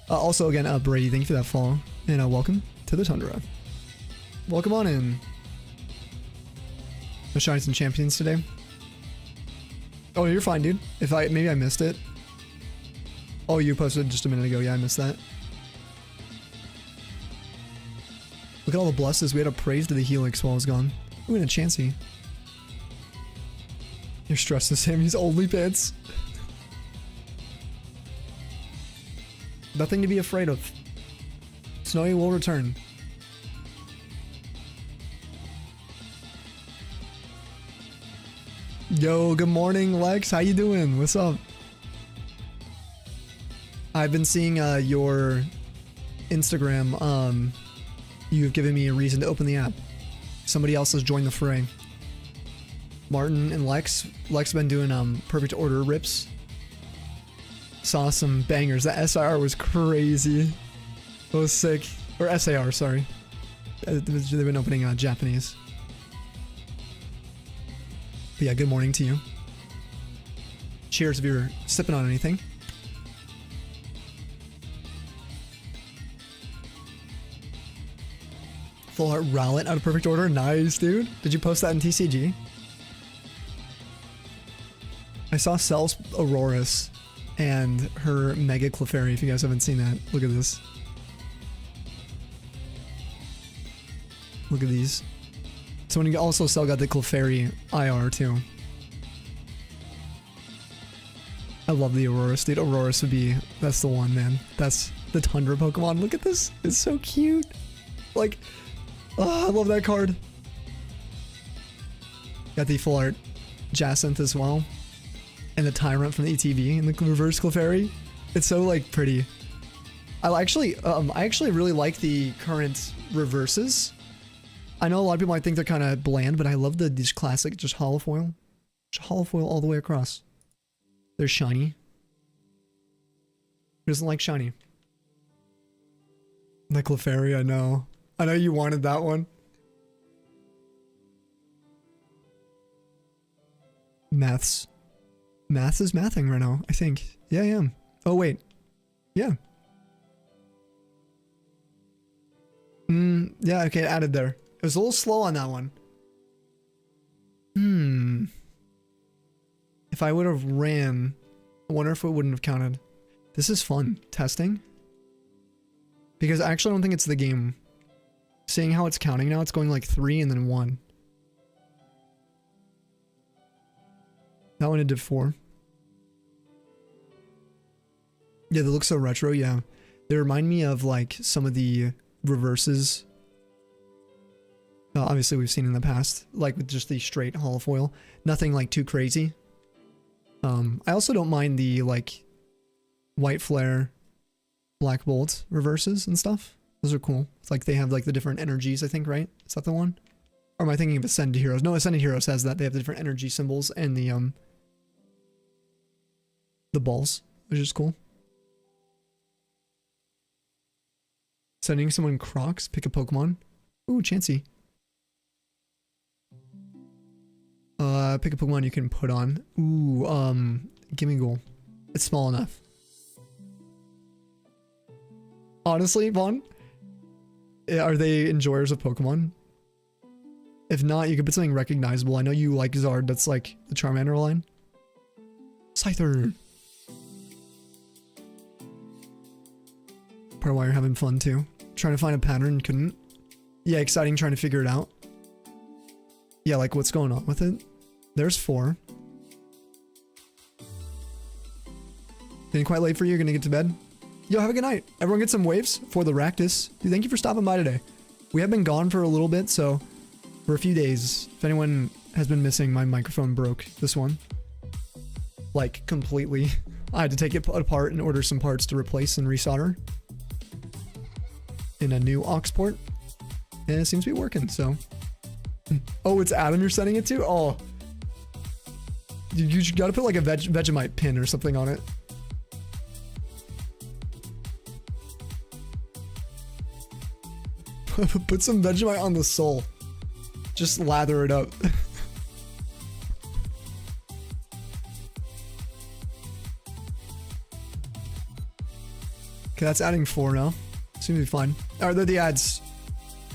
Speaker 1: Also, again, Brady, thank you for that follow. And welcome to the Tundra. Welcome on in. We're showing some champions today. Oh, you're fine, dude. Maybe I missed it. Oh, you posted just a minute ago. Yeah, I missed that. Look at all the blesses. We had a praise to the Helix while I was gone. Ooh, and a Chansey. You're stressed as him. He's OnlyFans. Nothing to be afraid of. Snowy will return. Yo, good morning, Lex. How you doing? What's up? I've been seeing your Instagram. You've given me a reason to open the app. Somebody else has joined the fray. Martin and Lex. Lex been doing perfect order rips. Saw some bangers. That SIR was crazy. It was sick. Or SAR, sorry. They've been opening Japanese. But yeah, good morning to you. Cheers if you're sipping on anything. Full Heart Rowlet out of perfect order. Nice, dude. Did you post that in TCG? I saw Cel's Auroras and her Mega Clefairy. If you guys haven't seen that, look at this. Look at these. Someone also Cell got the Clefairy IR too. I love the Auroras, dude. Auroras would be, that's the one, man. That's the Tundra Pokemon. Look at this. It's so cute. Like, oh, I love that card. Got the Full Art Jacynth as well. And the Tyrant from the ETB and the reverse Clefairy. It's so like pretty. I actually really like the current reverses. I know a lot of people might think they're kind of bland, but I love these classic just holofoil. Just holofoil all the way across. They're shiny. Who doesn't like shiny? The Clefairy, I know. I know you wanted that one. Maths. Maths is mathing right now, I think. Yeah, I am. Oh, wait. Yeah. Yeah, okay, added there. It was a little slow on that one. If I would have ran, I wonder if it wouldn't have counted. This is fun. Testing. Because I actually don't think it's the game. Seeing how it's counting now, it's going like 3 and then 1. That one it did 4. Yeah, they look so retro, yeah. They remind me of like some of the reverses. Obviously we've seen in the past, like with just the straight holofoil. Nothing like too crazy. I also don't mind the like White Flare, Black Bolt reverses and stuff. Those are cool. It's like they have like the different energies, I think, right? Is that the one? Or am I thinking of Ascended Heroes? No, Ascended Heroes has that. They have the different energy symbols and the balls, which is cool. Sending someone Crocs, pick a Pokemon. Ooh, Chansey. Pick a Pokemon you can put on. Ooh, Gimmighoul. It's small enough. Honestly, Vaughn, are they enjoyers of Pokemon? If not, you could put something recognizable. I know you like Zard, that's like the Charmander line. Scyther. Part of why you're having fun too. Trying to find a pattern, couldn't. Yeah, exciting trying to figure it out. Yeah, like what's going on with it. There's 4. Getting quite late for you, you're gonna get to bed. Yo, have a good night. Everyone get some waves for the Rakdos. Dude, thank you for stopping by today. We have been gone for a little bit, so for a few days. If anyone has been missing, my microphone broke. This one. Like, completely. I had to take it apart and order some parts to replace and resolder. In a new aux port. And it seems to be working, so. Oh, it's Adam you're sending it to? Oh. You gotta put like a Vegemite pin or something on it. Put some Vegemite on the sole. Just lather it up. Okay, that's adding 4 now. Seems to be fine. Alright, they're the ads.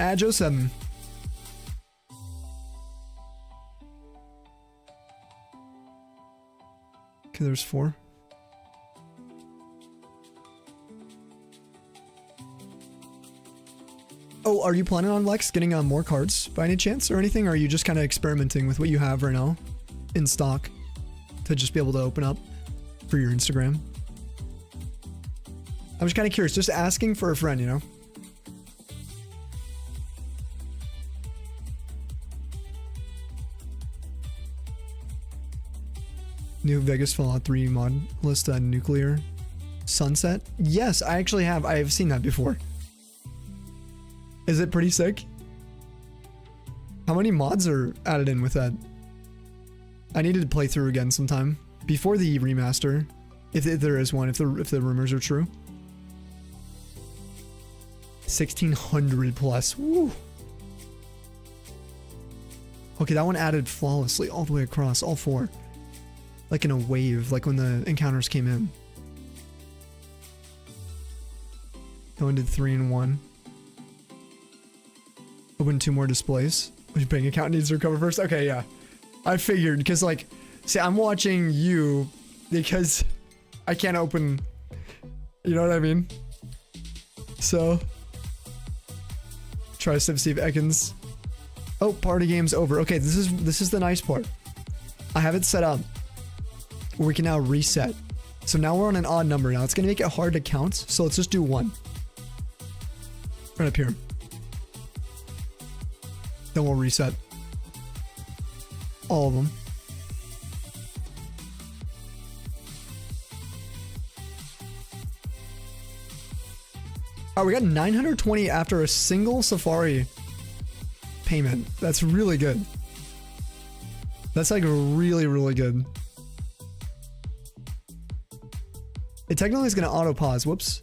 Speaker 1: Ad 07. Okay, there's 4. Oh, are you planning on, Lex, getting more cards by any chance or anything? Or are you just kind of experimenting with what you have right now in stock to just be able to open up for your Instagram? I'm just kind of curious, just asking for a friend, you know? New Vegas Fallout 3 mod list, nuclear sunset. Yes, I actually have. I have seen that before. Is it pretty sick? How many mods are added in with that? I needed to play through again sometime before the remaster, if there is one, if the rumors are true. 1600 plus. Woo. Okay, that one added flawlessly all the way across, all 4. Like in a wave, like when the encounters came in. Going to 3 and 1. Open 2 more displays. Your bank account needs to recover first. Okay, yeah. I figured, because like, see, I'm watching you because I can't open, you know what I mean? So, try to see if Ekans. Oh, party game's over. Okay, this is the nice part. I have it set up where we can now reset. So now we're on an odd number now. It's gonna make it hard to count. So let's just do 1. Right up here. Then we'll reset all of them. Alright, we got 920 after a single Safari payment. That's really good. That's like really, really good. It technically is going to auto pause. Whoops.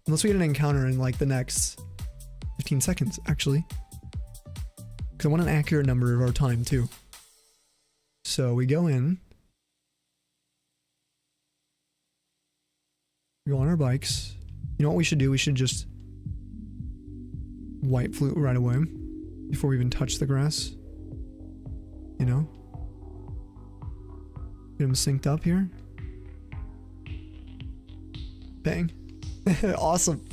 Speaker 1: Unless we get an encounter in like the next 15 seconds, actually. Because I want an accurate number of our time too. So we go in. We go on our bikes. You know what we should do? We should just white flute right away before we even touch the grass. You know? Get them synced up here. Bang. Awesome.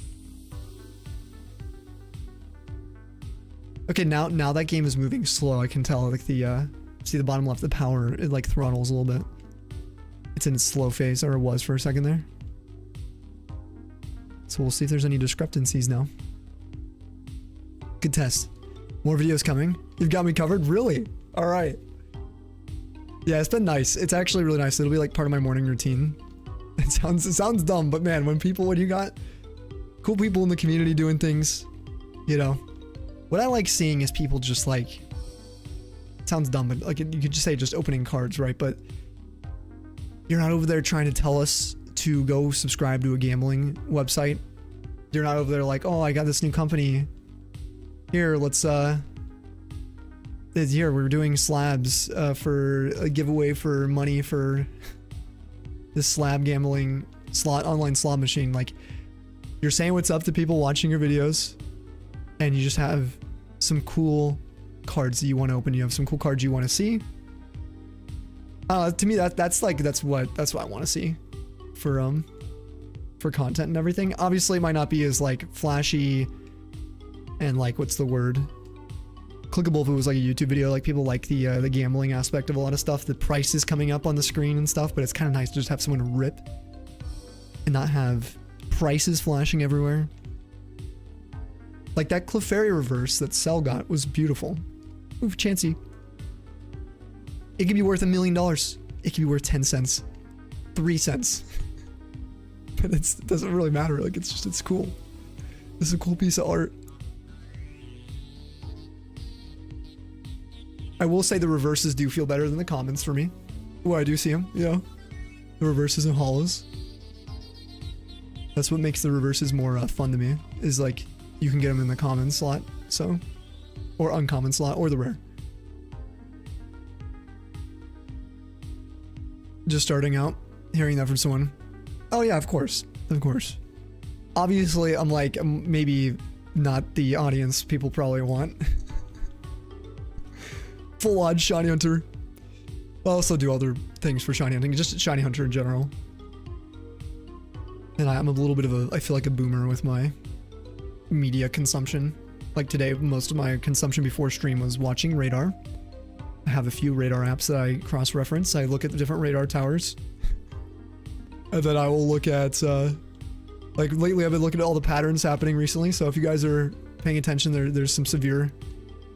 Speaker 1: Okay, now that game is moving slow. I can tell, like the see the bottom left, the power, it like throttles a little bit. It's in its slow phase, or it was for a second there. So we'll see if there's any discrepancies now. Good test. More videos coming. You've got me covered? Really? Alright. Yeah, it's been nice. It's actually really nice. It'll be like part of my morning routine. It sounds dumb, but man, when you got cool people in the community doing things, you know. What I like seeing is people just like, it sounds dumb, but like you could just say just opening cards, right? But you're not over there trying to tell us to go subscribe to a gambling website. You're not over there like, oh, I got this new company. Here, let's here we're doing slabs for a giveaway for money for this slab gambling online slot machine. Like, you're saying what's up to people watching your videos, and you just have some cool cards that you want to open. You have some cool cards you want to see. To me, that's what I want to see for content and everything. Obviously, it might not be as like flashy and like, what's the word, clickable if it was like a YouTube video. Like, people like the gambling aspect of a lot of stuff, the prices coming up on the screen and stuff, but it's kind of nice to just have someone rip and not have prices flashing everywhere. Like that Clefairy reverse that Cell got was beautiful. Ooh, Chansey. It could be worth $1 million. It could be worth 10 cents, 3 cents. But it doesn't really matter. Like, it's cool. This is a cool piece of art. I will say the reverses do feel better than the commons for me. Oh, I do see them. Yeah. The reverses and hollows. That's what makes the reverses more fun to me. Is like you can get them in the common slot, so or uncommon slot or the rare. Just starting out, hearing that from someone. Oh yeah, of course, of course. Obviously, I'm like maybe not the audience people probably want. Full on shiny hunter. I'll also do other things for shiny hunting, just shiny hunter in general. And I'm a little bit of a, I feel like a boomer with my media consumption. Like today, most of my consumption before stream was watching Radar. I have a few Radar apps that I cross-reference. I look at the different Radar towers. And then I will look at, like lately I've been looking at all the patterns happening recently. So if you guys are paying attention, there's some severe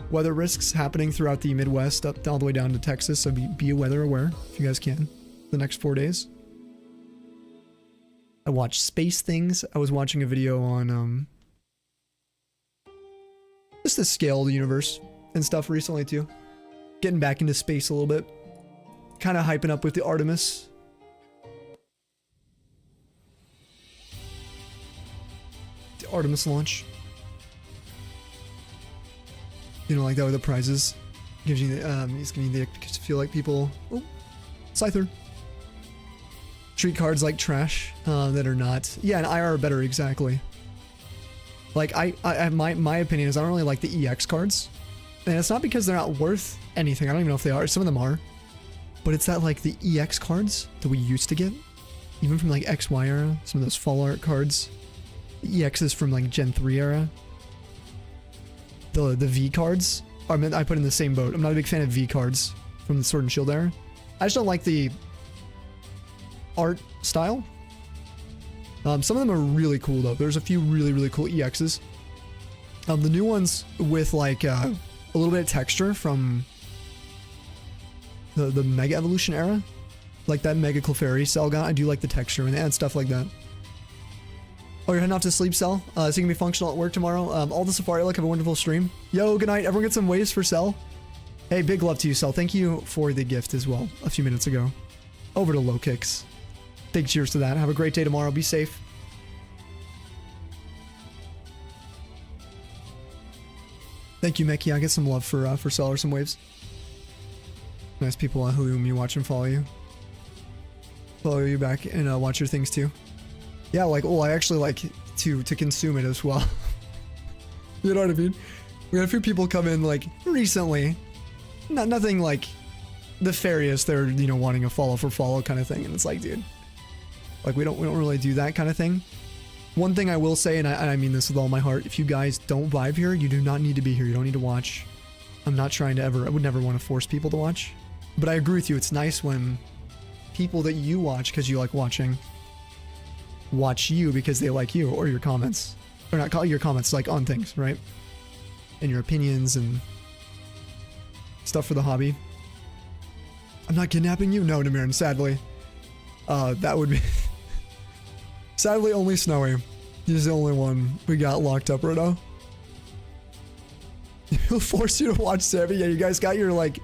Speaker 1: weather risks happening throughout the Midwest, up all the way down to Texas. So be weather aware if you guys can the next 4 days. I watch space things. I was watching a video on just the scale of the universe and stuff recently too. Getting back into space a little bit. Kind of hyping up with the Artemis. The Artemis launch. You know, like that with the prizes. Gives you the, he's giving you the feel like people. Oh, Scyther. Treat cards like trash that are not. Yeah, and IR are better, exactly. Like I my opinion is I don't really like the EX cards, and it's not because they're not worth anything. I don't even know if they are. Some of them are, but it's that like the EX cards that we used to get, even from like XY era. Some of those fall art cards, the EXs from like Gen 3 era. The V cards are meant I put in the same boat. I'm not a big fan of V cards from the Sword and Shield era. I just don't like the art style. Some of them are really cool though. There's a few really cool EXs. The new ones with like a little bit of texture from the Mega Evolution era, like that Mega Clefairy Selgon. I do like the texture and stuff like that. Oh, you're heading off to sleep, Cell? So you can be functional at work tomorrow. All the Safari Luck, have a wonderful stream. Yo, good night. Everyone get some waves for Cell. Hey, big love to you, Cell. Thank you for the gift as well a few minutes ago. Over to Low Kicks. Big cheers to that. Have a great day tomorrow. Be safe. Thank you, Mickey. I get some love for Cell or some waves. Nice people whom you watch and follow you. Follow you back and watch your things too. Yeah, like, oh, I actually like to consume it as well. You know what I mean? We had a few people come in like recently. Nothing like nefarious. They're, you know, wanting a follow for follow kind of thing, and it's like, dude, like we don't really do that kind of thing. One thing I will say, and I mean this with all my heart, if you guys don't vibe here, you do not need to be here. You don't need to watch. I'm not trying to I would never want to force people to watch. But I agree with you. It's nice when people that you watch because you like watching watch you because they like you, or your comments, or not your comments, like on things, right? And your opinions and stuff for the hobby. I'm not kidnapping you? No, Namiran, sadly. That would be... Sadly, only Snowy. He's the only one we got locked up right now. He'll force you to watch Sammy. Yeah, you guys got your, like,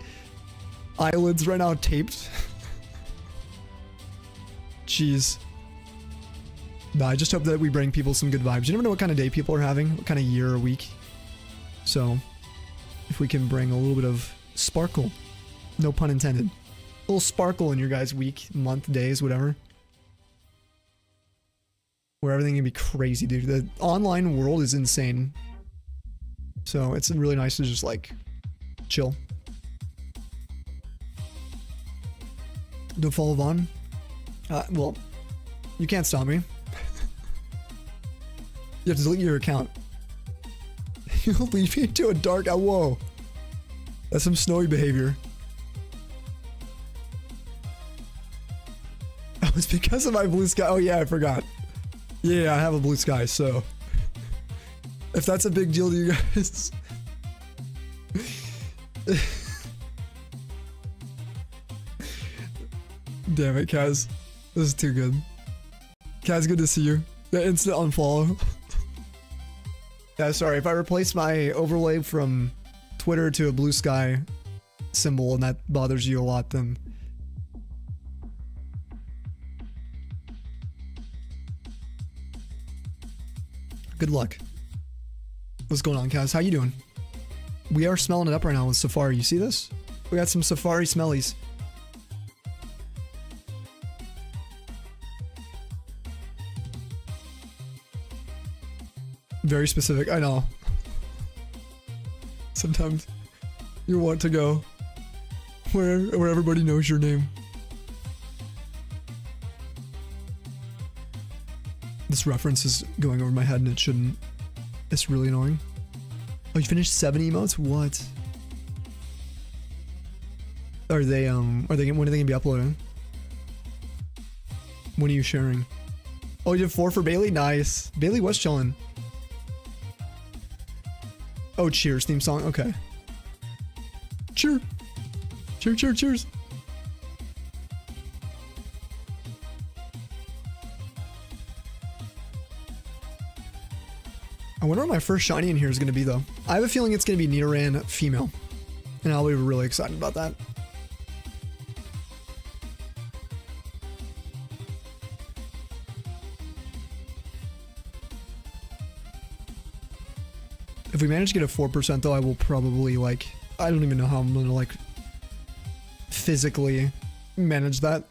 Speaker 1: eyelids right now taped. Jeez. No, I just hope that we bring people some good vibes. You never know what kind of day people are having, what kind of year or week. So, if we can bring a little bit of sparkle, no pun intended, a little sparkle in your guys' week, month, days, whatever. Where everything can be crazy, dude. The online world is insane. So, it's really nice to just, like, chill. Don't follow Vaughn? Well, you can't stop me. You have to delete your account. You'll leave me to a dark... Oh, whoa. That's some Snowy behavior. Oh, it's because of my blue sky. Oh, yeah, I forgot. Yeah, I have a blue sky, so... If that's a big deal to you guys... Damn it, Kaz. This is too good. Kaz, good to see you. The instant unfollow. Yeah, sorry, if I replace my overlay from Twitter to a blue sky symbol and that bothers you a lot, then Good luck. What's going on, Kaz? How you doing? We are smelling it up right now with Safari. You see this? We got some Safari smellies. Very specific, I know. Sometimes you want to go where everybody knows your name. This reference is going over my head and it shouldn't. It's really annoying. Oh, you finished 7 emotes? What? Are they when are they gonna be uploading? When are you sharing? Oh, you did 4 for Bailey? Nice. Bailey was chilling. Oh, cheers, theme song. Okay. Cheer. Cheer, cheer, cheers. I wonder what my first shiny in here is going to be, though. I have a feeling it's going to be Nidoran female. And I'll be really excited about that. If we manage to get a 4%, though, I will probably, like... I don't even know how I'm going to, like... physically manage that.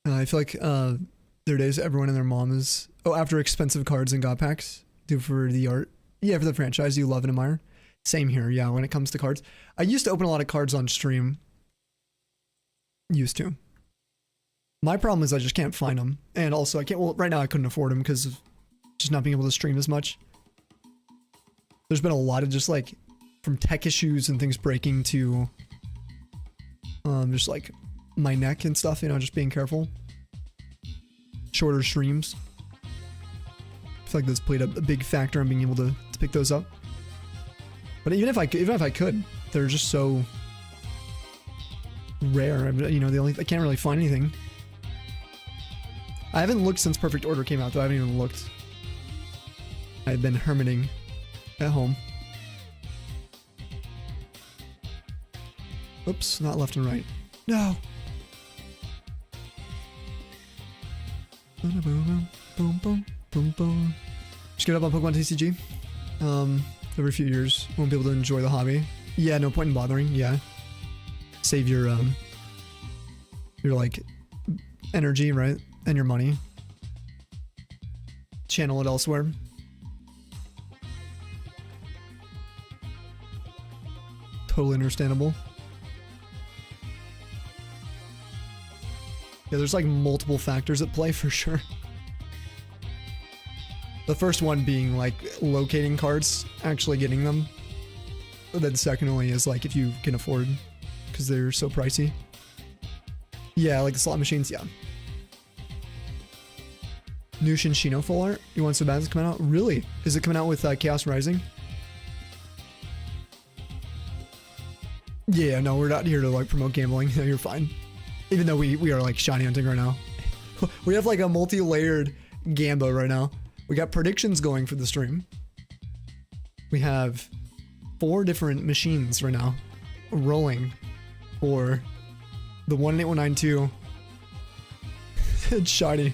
Speaker 1: I feel like there are days everyone and their mom is... Oh, after expensive cards and God packs. Do for the art. Yeah, for the franchise you love and admire. Same here, yeah, when it comes to cards. I used to open a lot of cards on stream. Used to. My problem is I just can't find them. And also I can't... Well, right now I couldn't afford them because of just not being able to stream as much. There's been a lot of just like... From tech issues and things breaking to... just like... my neck and stuff, you know, just being careful. Shorter streams. I feel like this played a big factor on being able to pick those up. But even if I could, they're just so rare. You know, I can't really find anything. I haven't looked since Perfect Order came out, though. I haven't even looked. I've been hermiting at home. Oops, not left and right. No. Just get up on Pokemon TCG. Every few years, won't be able to enjoy the hobby. Yeah, no point in bothering. Yeah, save your like energy, right, and your money. Channel it elsewhere. Totally understandable. Yeah, there's like multiple factors at play for sure. The first one being like locating cards, actually getting them. But then secondly is like if you can afford, because they're so pricey. Yeah, like the slot machines, yeah. New Shinshino full art? You want Saban's coming out? Really? Is it coming out with Chaos Rising? Yeah, no, we're not here to like promote gambling. No, you're fine. Even though we are like shiny hunting right now. We have like a multi-layered Gambo right now. We got predictions going for the stream. We have 4 different machines right now rolling for the 18192 and shiny.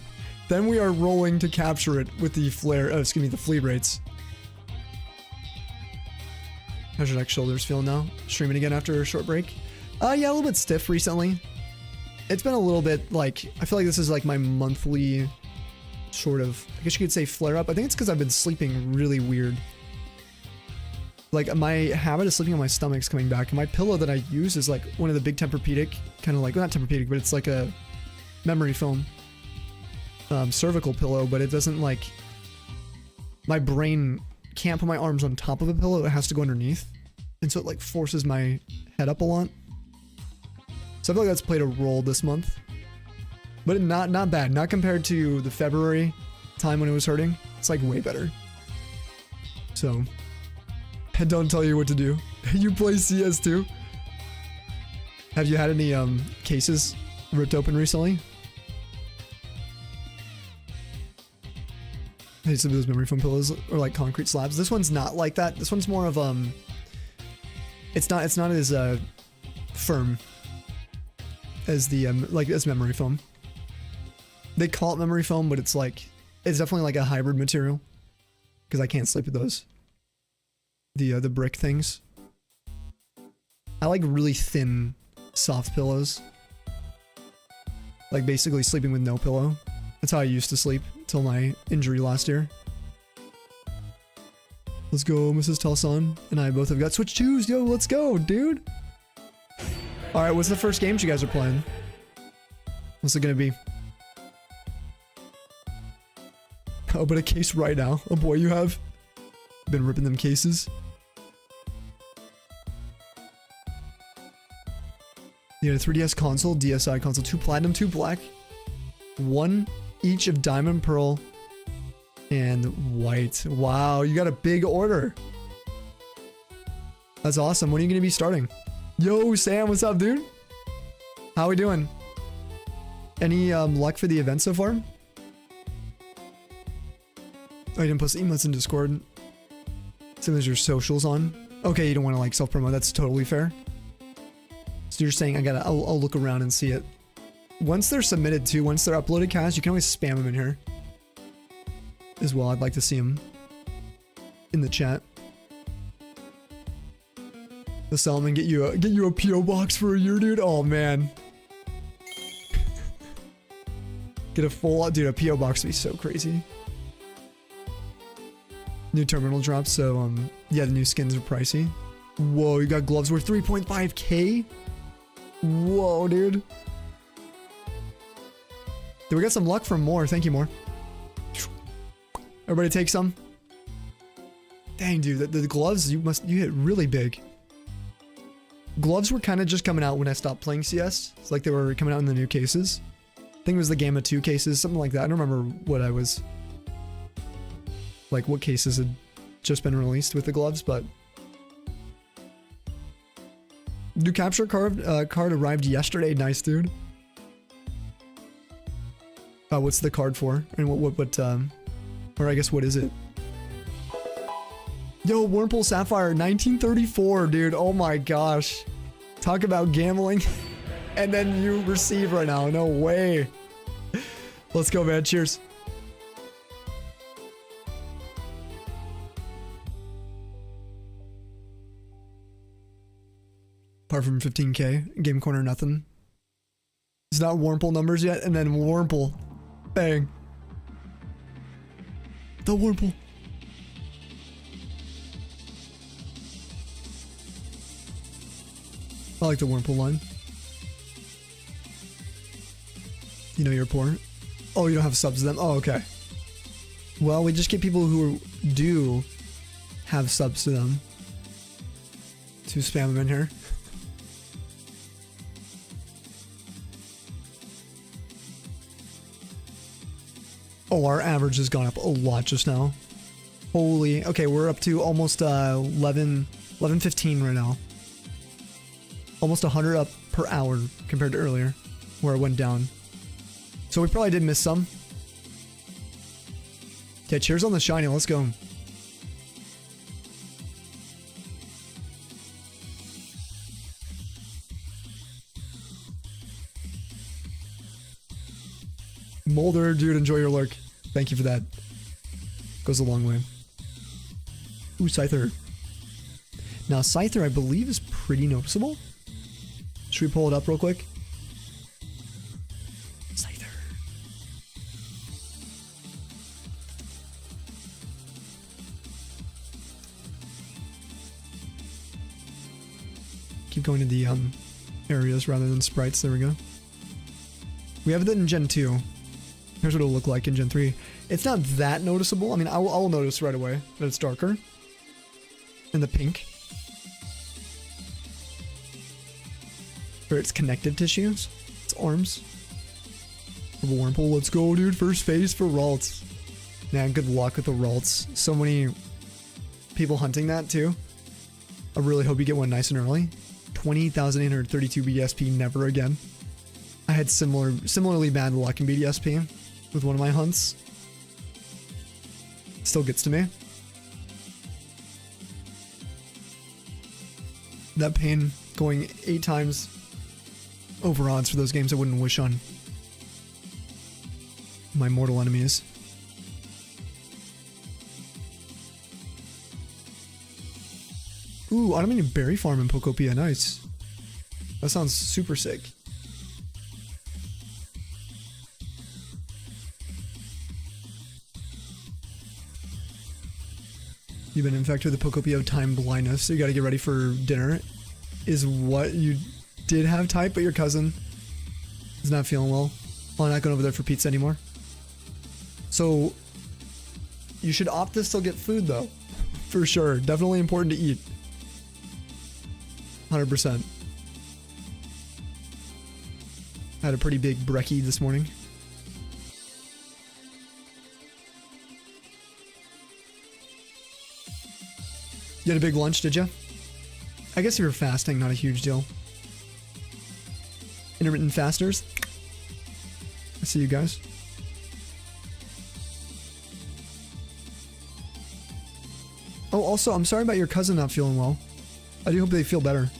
Speaker 1: Then we are rolling to capture it with the the flea rates. How's your neck shoulders feeling now? Streaming again after a short break? Yeah, a little bit stiff recently. It's been a little bit like, I feel like this is like my monthly sort of, I guess you could say flare up. I think it's because I've been sleeping really weird. Like my habit of sleeping on my stomach's coming back. And my pillow that I use is like one of the big Tempur-Pedic, kind of like, well, not Tempur-Pedic, but it's like a memory foam cervical pillow, but it doesn't like, my brain can't put my arms on top of a pillow. It has to go underneath. And so it like forces my head up a lot. So I feel like that's played a role this month. But not bad. Not compared to the February time when it was hurting. It's like way better. So, I don't tell you what to do. You play CS too? Have you had any cases ripped open recently? Hey, some of those memory foam pillows or like concrete slabs. This one's not like that. This one's more of it's not as firm as the as memory foam. They call it memory foam, but it's like, it's definitely like a hybrid material. Because I can't sleep with those. The brick things. I like really thin, soft pillows. Like basically sleeping with no pillow. That's how I used to sleep till my injury last year. Let's go, Mrs. Telson and I both have got Switch 2s. Yo, let's go, dude. Alright, what's the first games you guys are playing? What's it gonna be? Oh, but a case right now. Oh boy, you have been ripping them cases. You had a 3DS console, DSi console, 2 platinum, 2 black, 1 each of diamond, pearl, and white. Wow, you got a big order. That's awesome. When are you going to be starting? Yo, Sam, what's up, dude? How we doing? Any luck for the event so far? Oh, you didn't post emotes in Discord. So there's your socials on. Okay, you don't want to like self-promote. That's totally fair. So you're saying I'll look around and see it. Once they're submitted to, once they're uploaded, Kaz, you can always spam them in here. As well, I'd like to see them in the chat. The Salmon get you a PO box for a year, dude. Oh man. Get a full, dude. A PO box would be so crazy. New terminal drops, so yeah, the new skins are pricey. Whoa, you got gloves worth 3.5k. Whoa, dude. Dude, we got some luck from Moore. Thank you, Moore. Everybody take some. Dang, dude, the gloves, you hit really big. Gloves were kind of just coming out when I stopped playing CS. It's like they were coming out in the new cases. I think it was the Gamma 2 cases, something like that. I don't remember what I was... like what cases had just been released with the gloves, but... New capture card arrived yesterday. Nice, dude. What's the card for? And what or I guess what is it? Yo, Wurmple Sapphire 1934, dude. Oh my gosh. Talk about gambling. And then you receive right now. No way. Let's go, man. Cheers. Apart from 15k, game corner, nothing. It's not Wurmple numbers yet, and then Wurmple. Bang. The Wurmple. I like the Wurmple line. You know you're poor. Oh, you don't have subs to them? Oh, okay. Well, we just get people who do have subs to them to spam them in here. Oh, our average has gone up a lot just now. Holy. Okay, we're up to almost 11:15 right now. Almost 100 up per hour compared to earlier, where it went down. So we probably did miss some. Yeah, cheers on the shiny. Let's go. Molder, dude, enjoy your lurk. Thank you for that. Goes a long way. Ooh, Scyther. Now, Scyther, I believe, is pretty noticeable. Should we pull it up real quick? Scyther. Keep going to the areas rather than sprites. There we go. We have it in Gen 2. Here's what it'll look like in Gen 3. It's not that noticeable. I mean, I will notice right away that it's darker. And the pink. For its connective tissues. Its arms. Wurmple, let's go, dude. First phase for Ralts. Man, good luck with the Ralts. So many people hunting that, too. I really hope you get one nice and early. 20,832 BSP, never again. I had similarly bad luck in BDSP with one of my hunts. Still gets to me. That pain going 8 times over odds for those games I wouldn't wish on. my mortal enemies. Ooh, automated berry farm in Pokopia. Nice. That sounds super sick. You've been infected with the Pokopio time blindness, so you gotta get ready for dinner. Is what you did have type, but your cousin is not feeling well. Oh, not going over there for pizza anymore. So, you should opt to still get food though. For sure. Definitely important to eat. 100%. Had a pretty big brekkie this morning. You had a big lunch, did you? I guess you were fasting, not a huge deal. Intermittent fasters. I see you guys. Oh, also, I'm sorry about your cousin not feeling well. I do hope they feel better.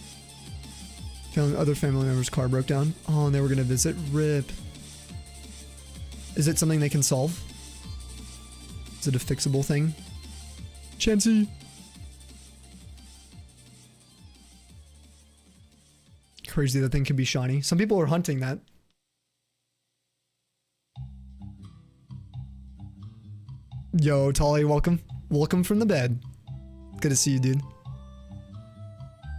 Speaker 1: Other family members' car broke down. Oh, and they were going to visit. RIP. Is it something they can solve? Is it a fixable thing? Chansey. Crazy that thing can be shiny. Some people are hunting that. Yo, Tolly, welcome. Welcome from the bed. Good to see you, dude.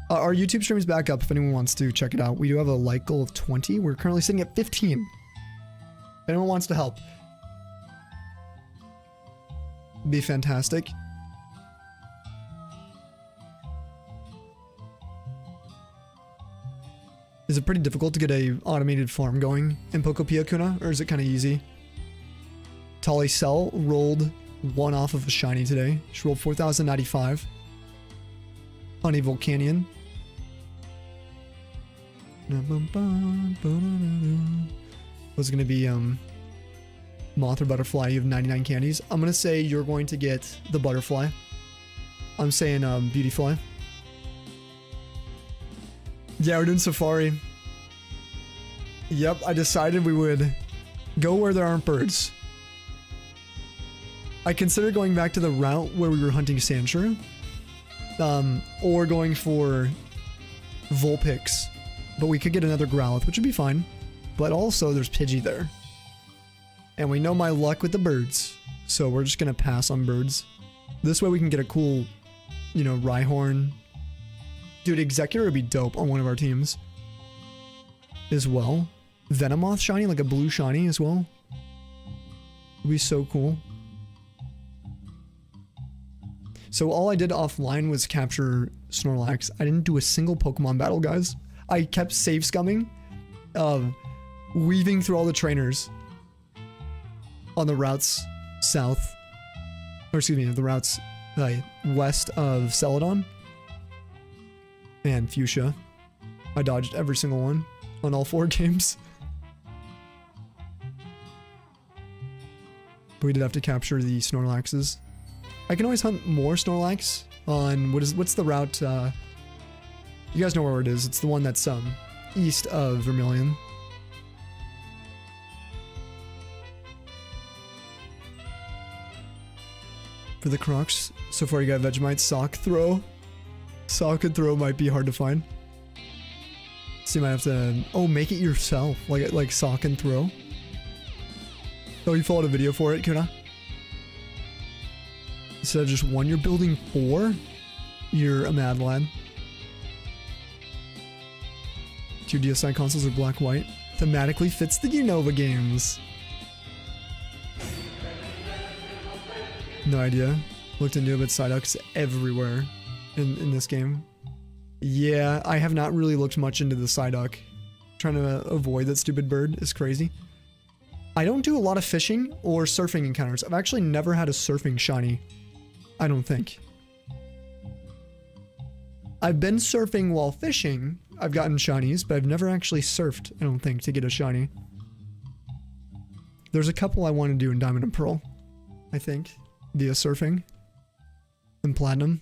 Speaker 1: Our YouTube stream is back up if anyone wants to check it out. We do have a like goal of 20. We're currently sitting at 15. If anyone wants to help, it'd be fantastic. Is it pretty difficult to get a automated farm going in Pokopia, Kuna, or is it kind of easy? Tolly Cell rolled one off of a shiny today. She rolled 4,095. Honey Volcanion. Was gonna be moth or butterfly. You have 99 candies. I'm gonna say you're going to get the butterfly. I'm saying beautyfly. Yeah, we're doing safari. Yep, I decided we would go where there aren't birds. I considered going back to the route where we were hunting Sandshrew. Or going for Vulpix. But we could get another Growlithe, which would be fine. But also, there's Pidgey there. And we know my luck with the birds. So we're just going to pass on birds. This way we can get a cool, you know, Rhyhorn. Dude, Executor would be dope on one of our teams. As well. Venomoth shiny, like a blue shiny as well. Would be so cool. So all I did offline was capture Snorlax. I didn't do a single Pokemon battle, guys. I kept save scumming, weaving through all the trainers on the routes south, or excuse me, the routes west of Celadon and Fuchsia. I dodged every single one on all 4 games. But we did have to capture the Snorlaxes. I can always hunt more Snorlax on what's the route? You guys know where it is. It's the one that's east of Vermilion. For the Crocs, so far you got Vegemite, Sock, Throw. Sock and Throw might be hard to find. So you might have to make it yourself, like Sock and Throw. Oh, you followed a video for it, Kuna? Instead of just 1, you're building 4? You're a mad lad. 2 DSi consoles are black-white. Thematically fits the Unova games. No idea. Looked into it, but Psyduck's everywhere in this game. Yeah, I have not really looked much into the Psyduck. Trying to avoid that stupid bird is crazy. I don't do a lot of fishing or surfing encounters. I've actually never had a surfing shiny. I don't think. I've been surfing while fishing. I've gotten shinies, but I've never actually surfed, I don't think, to get a shiny. There's a couple I want to do in Diamond and Pearl, I think, via surfing. And Platinum.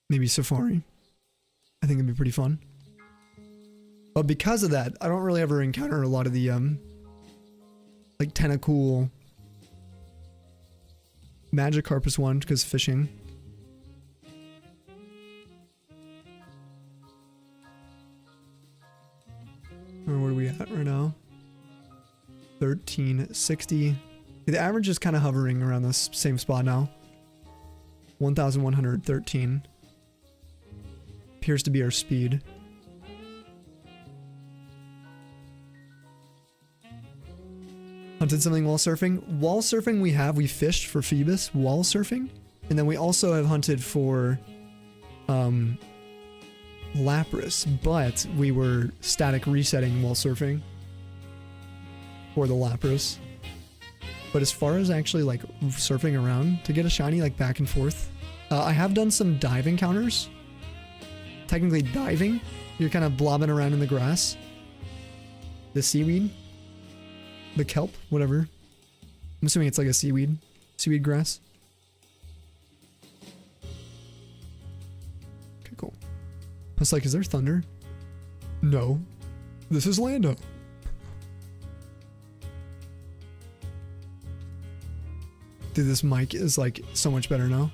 Speaker 1: Maybe Safari. I think it'd be pretty fun. But because of that, I don't really ever encounter a lot of the like Tentacool. Magikarp is one because fishing. Or where are we at right now? 1360. The average is kind of hovering around this same spot now. 1113. Appears to be our speed. Hunted something while surfing. While surfing we fished for Phoebus while surfing. And then we also have hunted for Lapras, but we were static resetting while surfing for the Lapras. But as far as actually like surfing around to get a shiny like back and forth, I have done some dive encounters. Technically diving, you're kind of blobbing around in the grass. The seaweed, the kelp, whatever. I'm assuming it's like a seaweed grass. Okay, cool. I was like, is there thunder? No. This is Lando. Dude, this mic is like so much better now.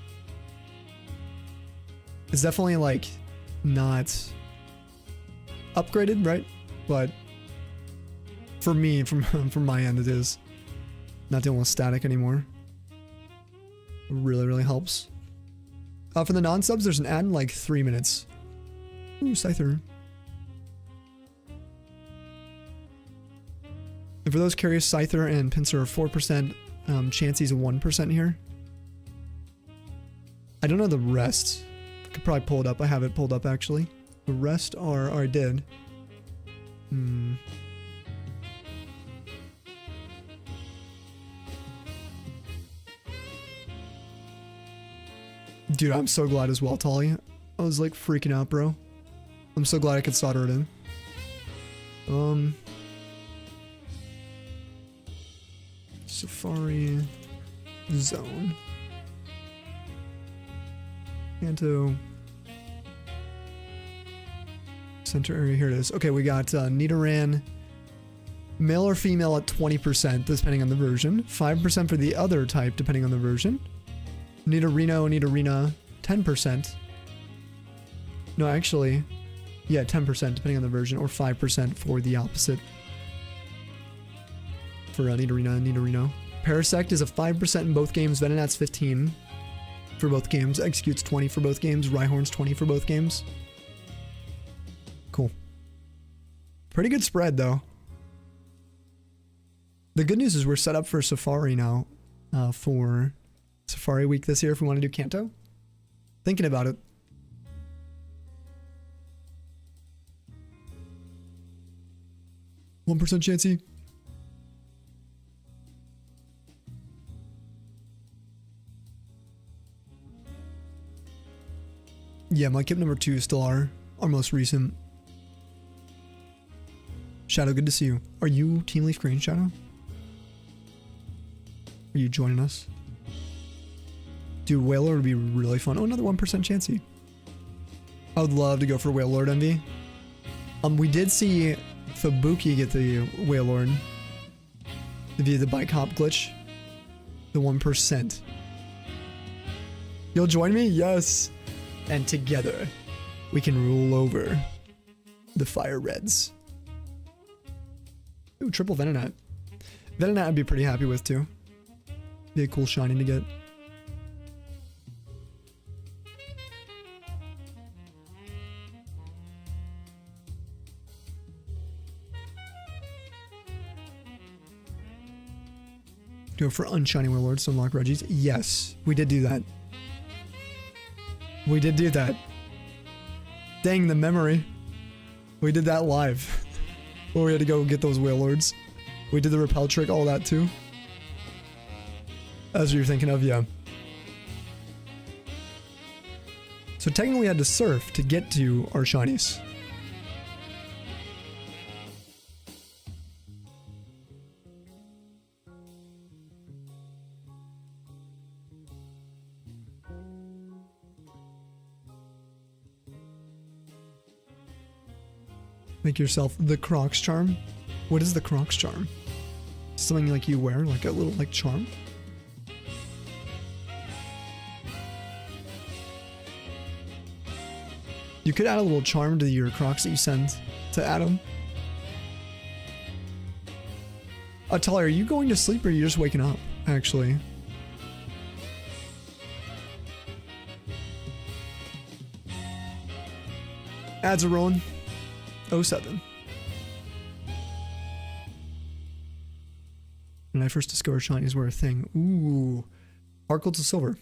Speaker 1: It's definitely like not upgraded, right? But for me, from my end, it is. Not dealing with static anymore. Really, really helps. For the non-subs, there's an ad in like 3 minutes. Ooh, Scyther. And for those curious, Scyther and Pinsir are 4%. Chansey's a 1% here. I don't know the rest. I could probably pull it up. I have it pulled up actually. The rest are, or I did. Dude, I'm so glad as well, Tolly. I was like freaking out, bro. I'm so glad I could solder it in. Safari Zone. Kanto. Center area, here it is. Okay, we got Nidoran, male or female at 20%, depending on the version. 5% for the other type, depending on the version. Nidorino, Nidorina, 10%. No, actually, yeah, 10% depending on the version, or 5% for the opposite. For Nidorina and Nidorino. Parasect is a 5% in both games. Venonat's 15 for both games. Execute's 20 for both games. Rhyhorn's 20 for both games. Cool. Pretty good spread, though. The good news is we're set up for Safari now. For Safari Week this year if we want to do Kanto. Thinking about it. $1% Chansey. Yeah, my kip number 2 is still our most recent. Shadow, good to see you. Are you Team LeafGreen, Shadow? Are you joining us? Dude, Whalelord would be really fun. Oh, another 1% Chansey. I would love to go for Whalelord Envy. We did see Fabuki get the Whalelord via the bike hop glitch. The 1%. You'll join me? Yes. And together, we can rule over the FireReds. Ooh, triple Venonat. Venonat I'd be pretty happy with, too. Be a cool shiny to get. Go for unshiny Warlords to unlock Reggies. Yes, we did do that. We did do that. Dang, the memory. We did that live. Where we had to go get those Wailords. We did the repel trick, all that too. That's what you're thinking of, yeah. So technically we had to surf to get to our shinies. Make yourself the Crocs charm. What is the Crocs charm? Something like you wear, like a little like charm. You could add a little charm to your Crocs that you send to Adam. Tully, are you going to sleep or are you just waking up, actually? Ads are rolling. 07. When I first discovered shinies were a thing. Ooh. Sparkle to silver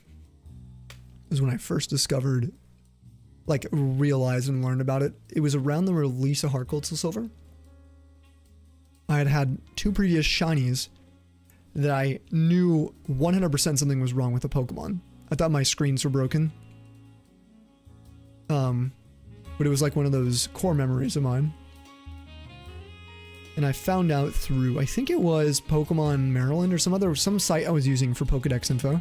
Speaker 1: is when I first discovered, like, realized and learned about it. It was around the release of Heart Gold to Silver. I had had 2 previous shinies that I knew 100% something was wrong with the Pokemon. I thought my screens were broken. But it was like one of those core memories of mine. And I found out through, I think it was Pokemon Maryland or some site I was using for Pokedex info.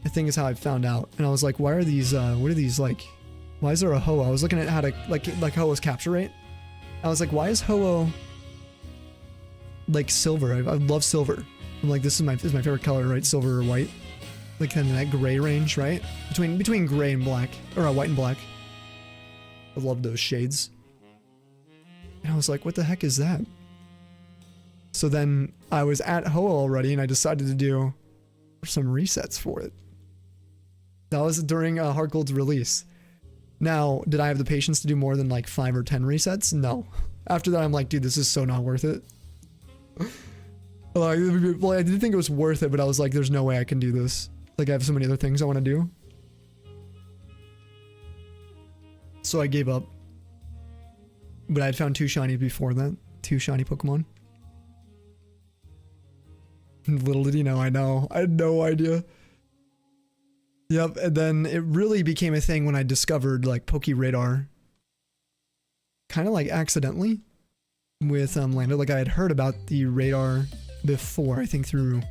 Speaker 1: I think is how I found out. And I was like, why are these, what are these like, why is there a Ho-Oh? I was looking at how to, like Ho-Oh's capture rate. I was like, why is Ho-Oh like silver? I love silver. I'm like, this is my favorite color, right? Silver or white. Like kind of that gray range, right? Between gray and black, or white and black. I love those shades. And I was like, what the heck is that? So then I was at Ho-Oh already and I decided to do some resets for it. That was during Heart Gold's release. Now, did I have the patience to do more than like 5 or 10 resets? No. After that, I'm like, dude, this is so not worth it. Well, I did think it was worth it, but I was like, there's no way I can do this. Like, I have so many other things I want to do. So I gave up. But I had found 2 shinies before that. 2 shiny Pokemon. Little did you know, I know. I had no idea. Yep, and then it really became a thing when I discovered, like, Pokeradar. Kind of like accidentally. With Lando. Like, I had heard about the radar before, I think through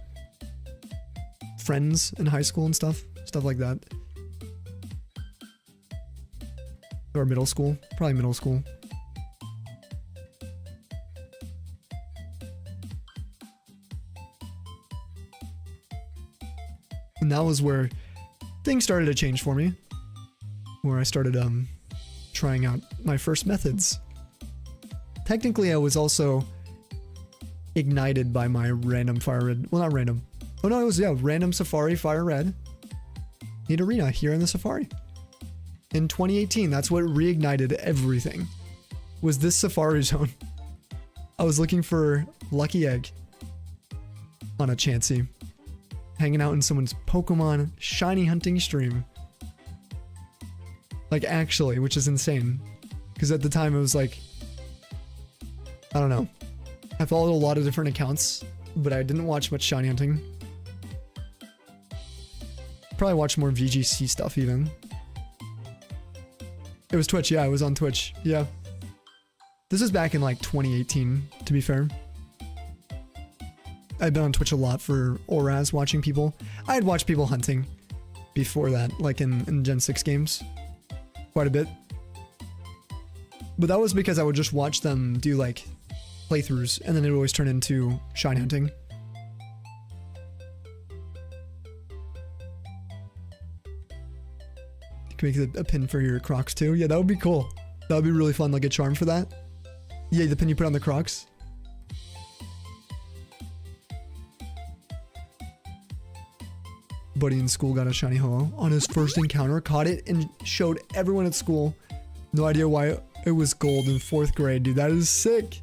Speaker 1: friends in high school and stuff like that, or middle school, probably middle school. And that was where things started to change for me, where I started trying out my first methods. Technically, I was also ignited by my random FireRed. Well, not random. Oh no, it was, yeah, random Safari FireRed. Need Arena here in the Safari. In 2018, that's what reignited everything. Was this Safari Zone. I was looking for Lucky Egg on a Chansey. Hanging out in someone's Pokemon shiny hunting stream. Like, actually, which is insane. Because at the time, it was like, I don't know. I followed a lot of different accounts, but I didn't watch much shiny hunting. Probably watched more VGC stuff even. It was Twitch, yeah, I was on Twitch, yeah. This is back in like 2018, to be fair. I'd been on Twitch a lot for Oraz, watching people. I had watched people hunting before that, like in Gen 6 games. Quite a bit. But that was because I would just watch them do like playthroughs, and then it would always turn into shiny hunting. You can make a pin for your Crocs too. Yeah, that would be cool. That would be really fun, like a charm for that. Yeah, the pin you put on the Crocs. Buddy in school got a shiny Ho-Oh on his first encounter, caught it, and showed everyone at school. No idea why it was gold in 4th grade, dude. That is sick.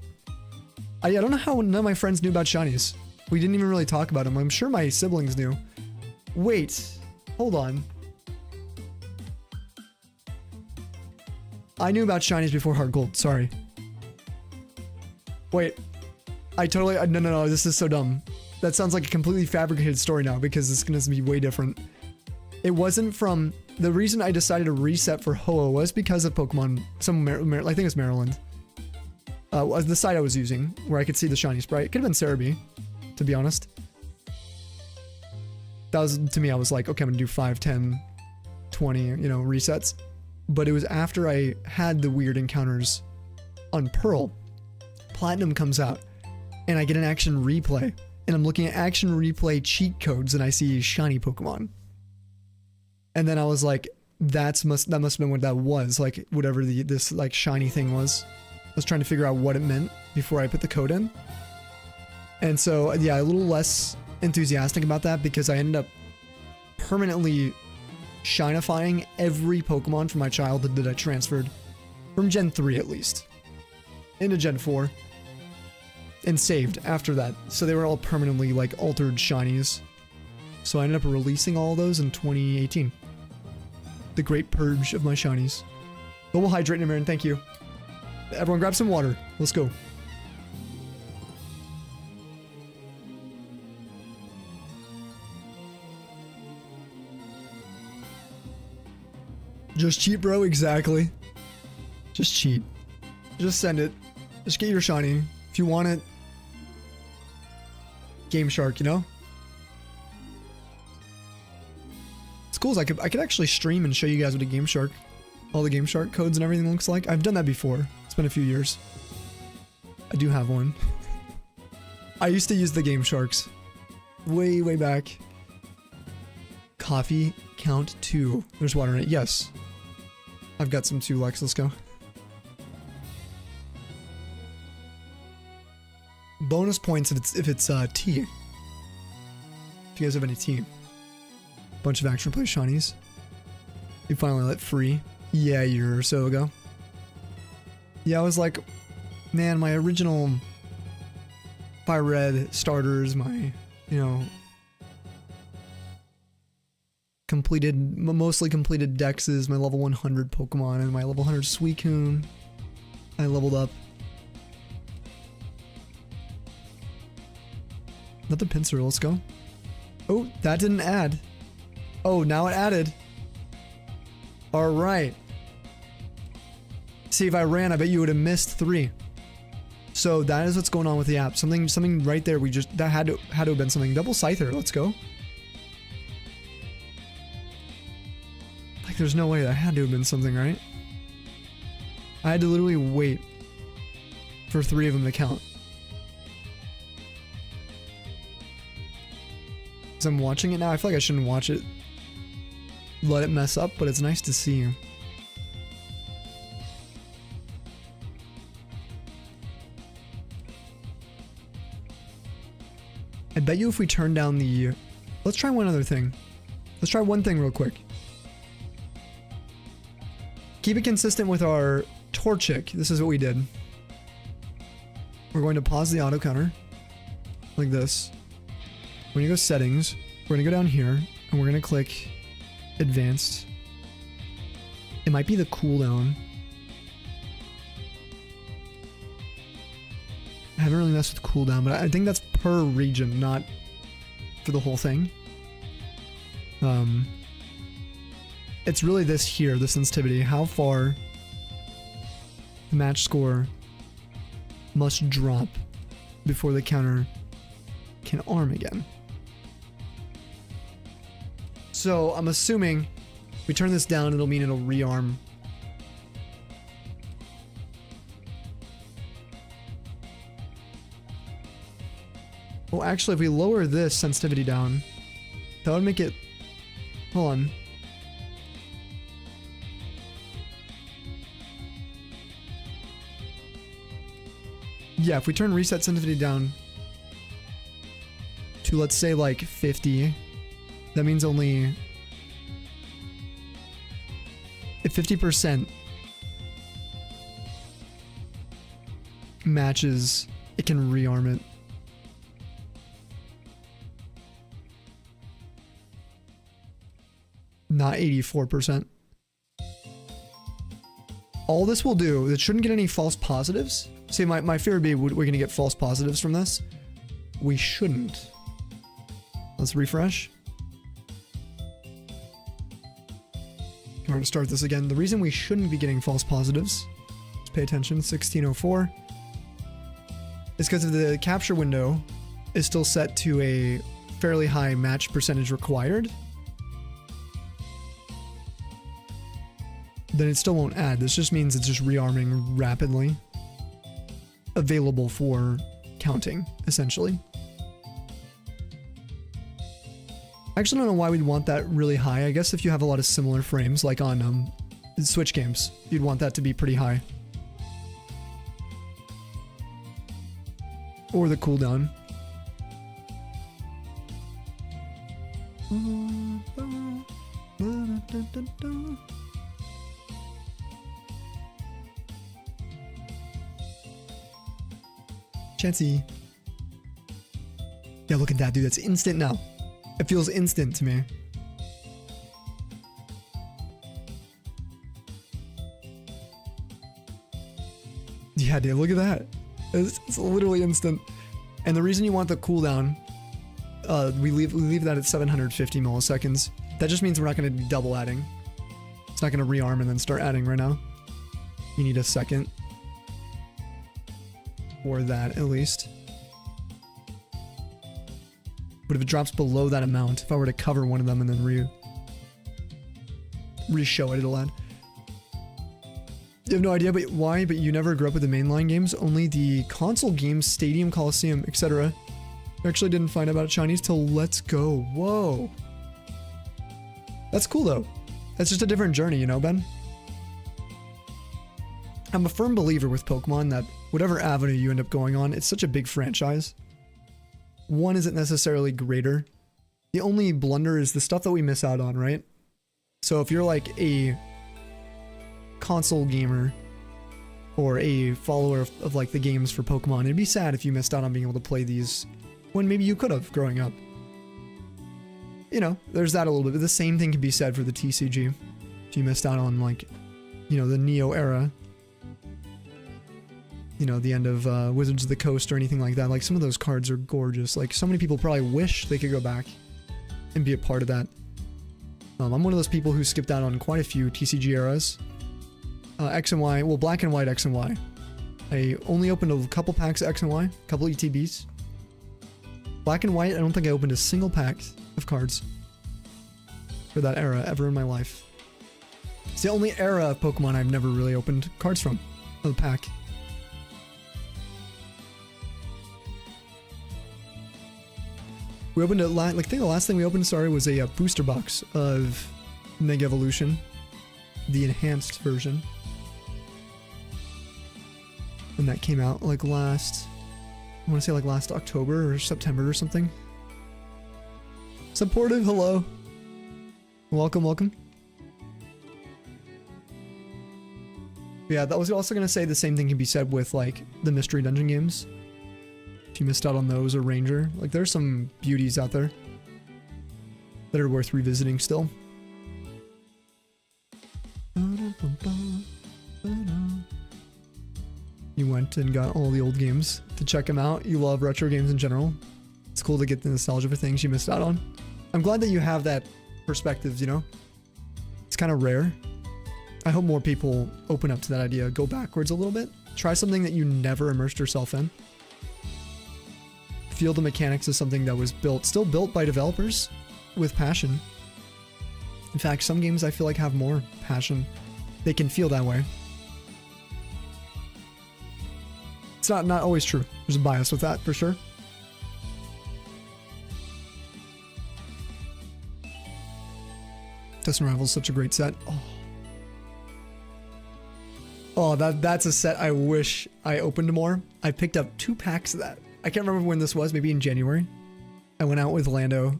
Speaker 1: I don't know how none of my friends knew about shinies. We didn't even really talk about them. I'm sure my siblings knew. Wait, hold on. I knew about shinies before Heart Gold, sorry. Wait, no, this is so dumb. That sounds like a completely fabricated story now because it's gonna be way different. It wasn't from, the reason I decided to reset for Ho-Oh was because of Pokemon, I think it's Maryland. The site I was using, where I could see the shiny sprite. It could have been Cerebi, to be honest. That was, to me, I was like, okay, I'm gonna do 5, 10, 20, you know, resets. But it was after I had the weird encounters on Pearl. Platinum comes out. and I get an action replay. And I'm looking at action replay cheat codes and I see shiny Pokemon. And then I was like, that must have been what that was, like whatever this like shiny thing was. I was trying to figure out what it meant before I put the code in. And so yeah, a little less enthusiastic about that because I ended up permanently shinifying every Pokemon from my childhood that I transferred from Gen 3 at least into Gen 4 and saved after that. So they were all permanently like altered shinies. So I ended up releasing all those in 2018. The great purge of my shinies. But we'll hydrate in a minute, thank you. Everyone grab some water. Let's go. Just cheat, bro. Exactly. Just cheat. Just send it. Just get your shiny. If you want it. Game Shark, you know? It's cool. I could actually stream and show you guys what a Game Shark, all the Game Shark codes and everything looks like. I've done that before. It's been a few years. I do have one. I used to use the Game Sharks. Way, way back. Coffee count 2. There's water in it. Yes. I've got some too, Lex. Let's go. Bonus points if it's tea. If you guys have any tea. Bunch of action play shinies. You finally let free. Yeah, a year or so ago. Yeah, I was like, man, my original FireRed starters, my, you know, mostly completed dexes, my level 100 Pokemon, and my level 100 Suicune. I leveled up. Another Pinsir, let's go. Oh, that didn't add. Oh, now it added. Alright. See, if I ran, I bet you would have missed 3. So that is what's going on with the app. Something right there, that had to have been something. Double Scyther, let's go. Like, there's no way that had to have been something, right? I had to literally wait for 3 of them to count. Because I'm watching it now, I feel like I shouldn't watch it. Let it mess up, but it's nice to see you. I bet you if we turn down the... Let's try one other thing. Let's try one thing real quick. Keep it consistent with our Torchic. This is what we did. We're going to pause the auto counter. Like this. We're going to go settings. We're going to go down here. And we're going to click advanced. It might be the cooldown. I haven't really messed with cooldown, but I think that's per region, not for the whole thing. It's really this here, the sensitivity. How far the match score must drop before the counter can arm again. So I'm assuming we turn this down, it'll mean it'll rearm. Well, actually, if we lower this sensitivity down, that would make it... Hold on. Yeah, if we turn reset sensitivity down to, let's say, like 50, that means only... If 50% matches, it can rearm it. Not 84%. All this will do, it shouldn't get any false positives. See, my fear would be we're going to get false positives from this. We shouldn't. Let's refresh. We're going to start this again. The reason we shouldn't be getting false positives, let's pay attention, 1604, is because if the capture window is still set to a fairly high match percentage required, then it still won't add. This just means it's just rearming rapidly. Available for counting, essentially. I actually don't know why we'd want that really high. I guess if you have a lot of similar frames, like on Switch games, you'd want that to be pretty high. Or the cooldown. Chansey. Yeah, look at that, dude. That's instant now. It feels instant to me. Yeah, dude, look at that. It's literally instant. And the reason you want the cooldown, we leave that at 750 milliseconds. That just means we're not going to be double adding. It's not going to rearm and then start adding right now. You need a second. Or that, at least. But if it drops below that amount, if I were to cover one of them and then re-show it, it'll add. You have no idea but why, but you never grew up with the mainline games, only the console games, Stadium, Coliseum, etc. I actually didn't find out about Chinese till Let's Go. Whoa. That's cool though. That's just a different journey, you know, Ben? I'm a firm believer with Pokemon that whatever avenue you end up going on, it's such a big franchise. One isn't necessarily greater. The only blunder is the stuff that we miss out on, right? So if you're like a console gamer or a follower of like the games for Pokemon, it'd be sad if you missed out on being able to play these when maybe you could have growing up. You know, there's that a little bit, but the same thing can be said for the TCG. If you missed out on like, you know, the Neo era, you know, the end of Wizards of the Coast or anything like that. Like, some of those cards are gorgeous. Like, so many people probably wish they could go back and be a part of that. I'm one of those people who skipped out on quite a few TCG eras. X and Y, well, Black and White X and Y. I only opened a couple packs of X and Y, a couple ETBs. Black and White, I don't think I opened a single pack of cards for that era ever in my life. It's the only era of Pokemon I've never really opened cards from, of the pack. We opened it, I think the last thing we opened, sorry, was a booster box of Mega Evolution, the enhanced version. When that came out, like last, I want to say like last October or September or something. Supportive, hello. Welcome, welcome. Yeah, that was also going to say the same thing can be said with like the Mystery Dungeon games. If you missed out on those, or Ranger, like there's some beauties out there that are worth revisiting still. You went and got all the old games to check them out. You love retro games in general. It's cool to get the nostalgia for things you missed out on. I'm glad that you have that perspective, you know? It's kind of rare. I hope more people open up to that idea, go backwards a little bit. Try something that you never immersed yourself in. Feel the mechanics of something that was built, still built by developers with passion. In fact, some games I feel like have more passion. They can feel that way. It's not always true. There's a bias with that for sure. Test and Rival is such a great set. Oh, that's a set I wish I opened more. I picked up 2 packs of that. I can't remember when this was, maybe in January. I went out with Lando.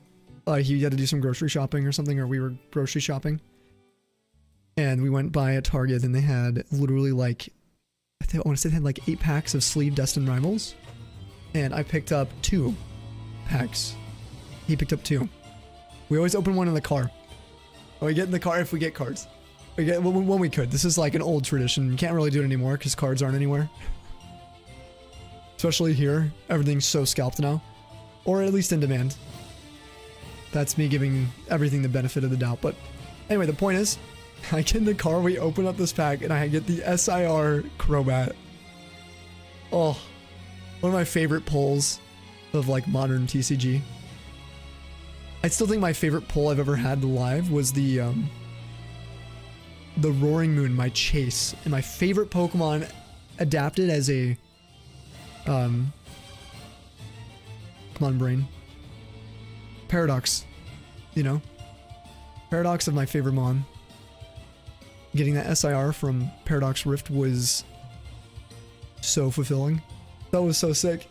Speaker 1: He had to do some grocery shopping or something, or we were grocery shopping. And we went by a Target and they had literally like, I want to say they had like 8 packs of sleeve Destined Rivals. And I picked up 2 packs. He picked up 2. We always open one in the car. We get in the car if we get cards. We get when we could. This is like an old tradition. You can't really do it anymore because cards aren't anywhere. Especially here, everything's so scalped now. Or at least in demand. That's me giving everything the benefit of the doubt. But anyway, the point is, I get in the car, we open up this pack, and I get the SIR Crobat. Oh, one of my favorite pulls of like modern TCG. I still think my favorite pull I've ever had live was the Roaring Moon, my chase. And my favorite Pokemon adapted as a Pokemon brain. Paradox. You know? Paradox of my favorite mon. Getting that SIR from Paradox Rift was so fulfilling. That was so sick.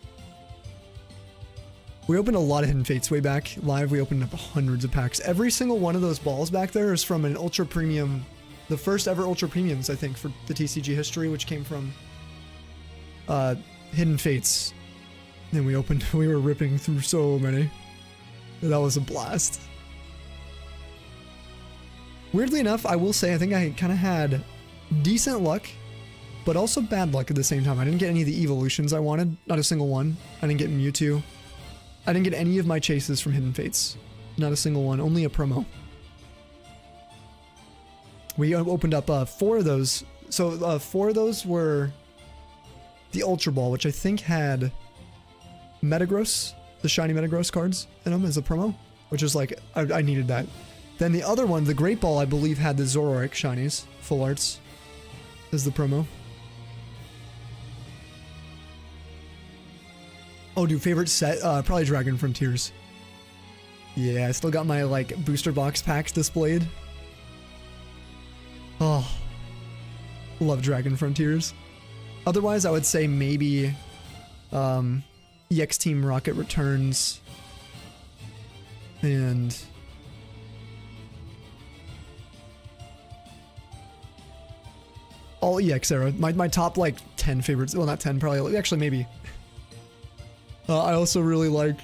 Speaker 1: We opened a lot of Hidden Fates way back. Live, we opened up hundreds of packs. Every single one of those balls back there is from an Ultra Premium, the first ever Ultra Premiums, I think, for the TCG history, which came from Hidden Fates. And we were ripping through so many. That was a blast. Weirdly enough, I will say, I think I kind of had decent luck, but also bad luck at the same time. I didn't get any of the evolutions I wanted. Not a single one. I didn't get Mewtwo. I didn't get any of my chases from Hidden Fates. Not a single one. Only a promo. We opened up 4 of those. So 4 of those were the Ultra Ball, which I think had Metagross, the shiny Metagross cards in them as a promo, which is like, I needed that. Then the other one, the Great Ball, I believe had the Zoroark shinies, full arts, as the promo. Oh, dude, favorite set? Probably Dragon Frontiers. Yeah, I still got my, like, booster box packs displayed. Oh. Love Dragon Frontiers. Otherwise, I would say maybe EX Team Rocket Returns and all EX era. My top like 10 favorites. Well, not 10, probably. Actually, maybe. I also really like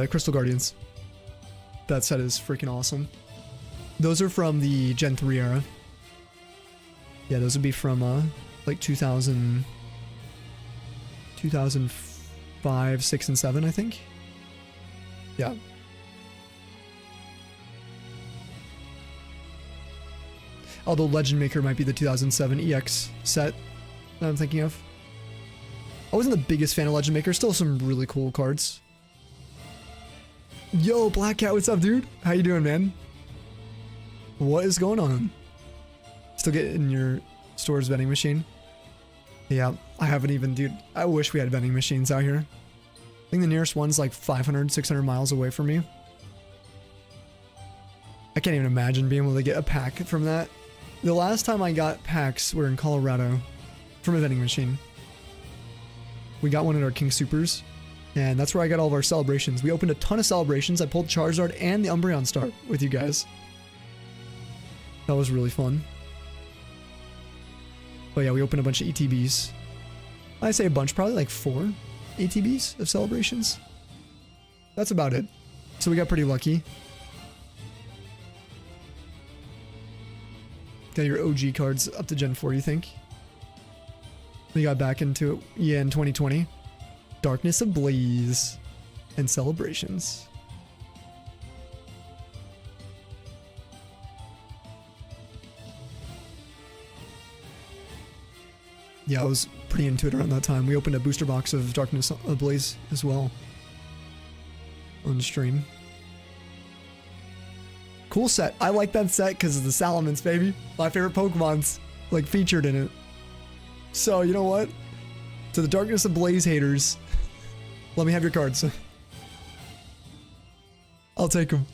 Speaker 1: Crystal Guardians. That set is freaking awesome. Those are from the Gen 3 era. Yeah, those would be from like 2005, 6, and 7, I think. Yeah. Although Legend Maker might be the 2007 EX set that I'm thinking of. I wasn't the biggest fan of Legend Maker. Still some really cool cards. Yo, Black Cat, what's up, dude? How you doing, man? What is going on? Still getting your store's vending machine? Yeah, I haven't even, dude. I wish we had vending machines out here. I think the nearest one's like 500, 600 miles away from me. I can't even imagine being able to get a pack from that. The last time I got packs were in Colorado from a vending machine. We got one at our King Supers, and that's where I got all of our celebrations. We opened a ton of celebrations. I pulled Charizard and the Umbreon Star with you guys. That was really fun. But yeah, we opened a bunch of ETBs. I say a bunch, probably like 4 ETBs of celebrations. That's about it. So we got pretty lucky. Got your OG cards up to Gen 4, you think? We got back into it, yeah, in 2020. Darkness Ablaze and celebrations. Yeah, I was pretty into it around that time. We opened a booster box of Darkness Ablaze as well on stream. Cool set. I like that set because of the Salamence, baby. My favorite Pokemon's like featured in it. So, you know what? To the Darkness Ablaze haters, let me have your cards. I'll take them.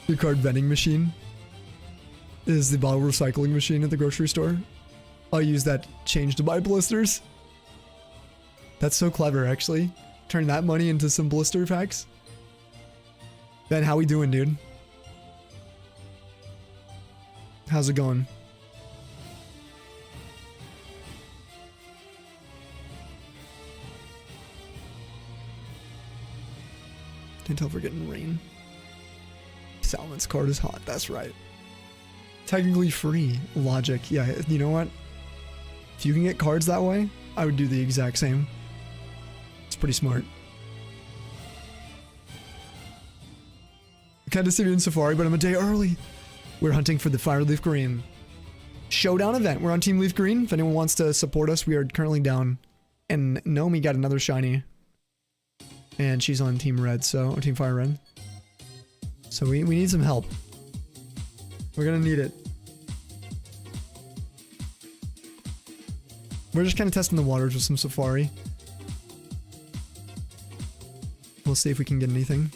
Speaker 1: Your card vending machine is the bottle recycling machine at the grocery store. I'll use that change to buy blisters. That's so clever, actually. Turn that money into some blister packs. Ben, how we doing, dude? How's it going? Can't tell if we're getting rain. Salmon's card is hot, that's right. Technically free. Logic. Yeah, you know what? If you can get cards that way, I would do the exact same. It's pretty smart. Kind of Simeon Safari, but I'm a day early. We're hunting for the LeafGreen Showdown event. We're on Team LeafGreen. If anyone wants to support us, we are currently down. And Nomi got another shiny. And she's on Team Red, so, or Team FireRed. So we need some help. We're gonna need it. We're just kind of testing the waters with some Safari. We'll see if we can get anything.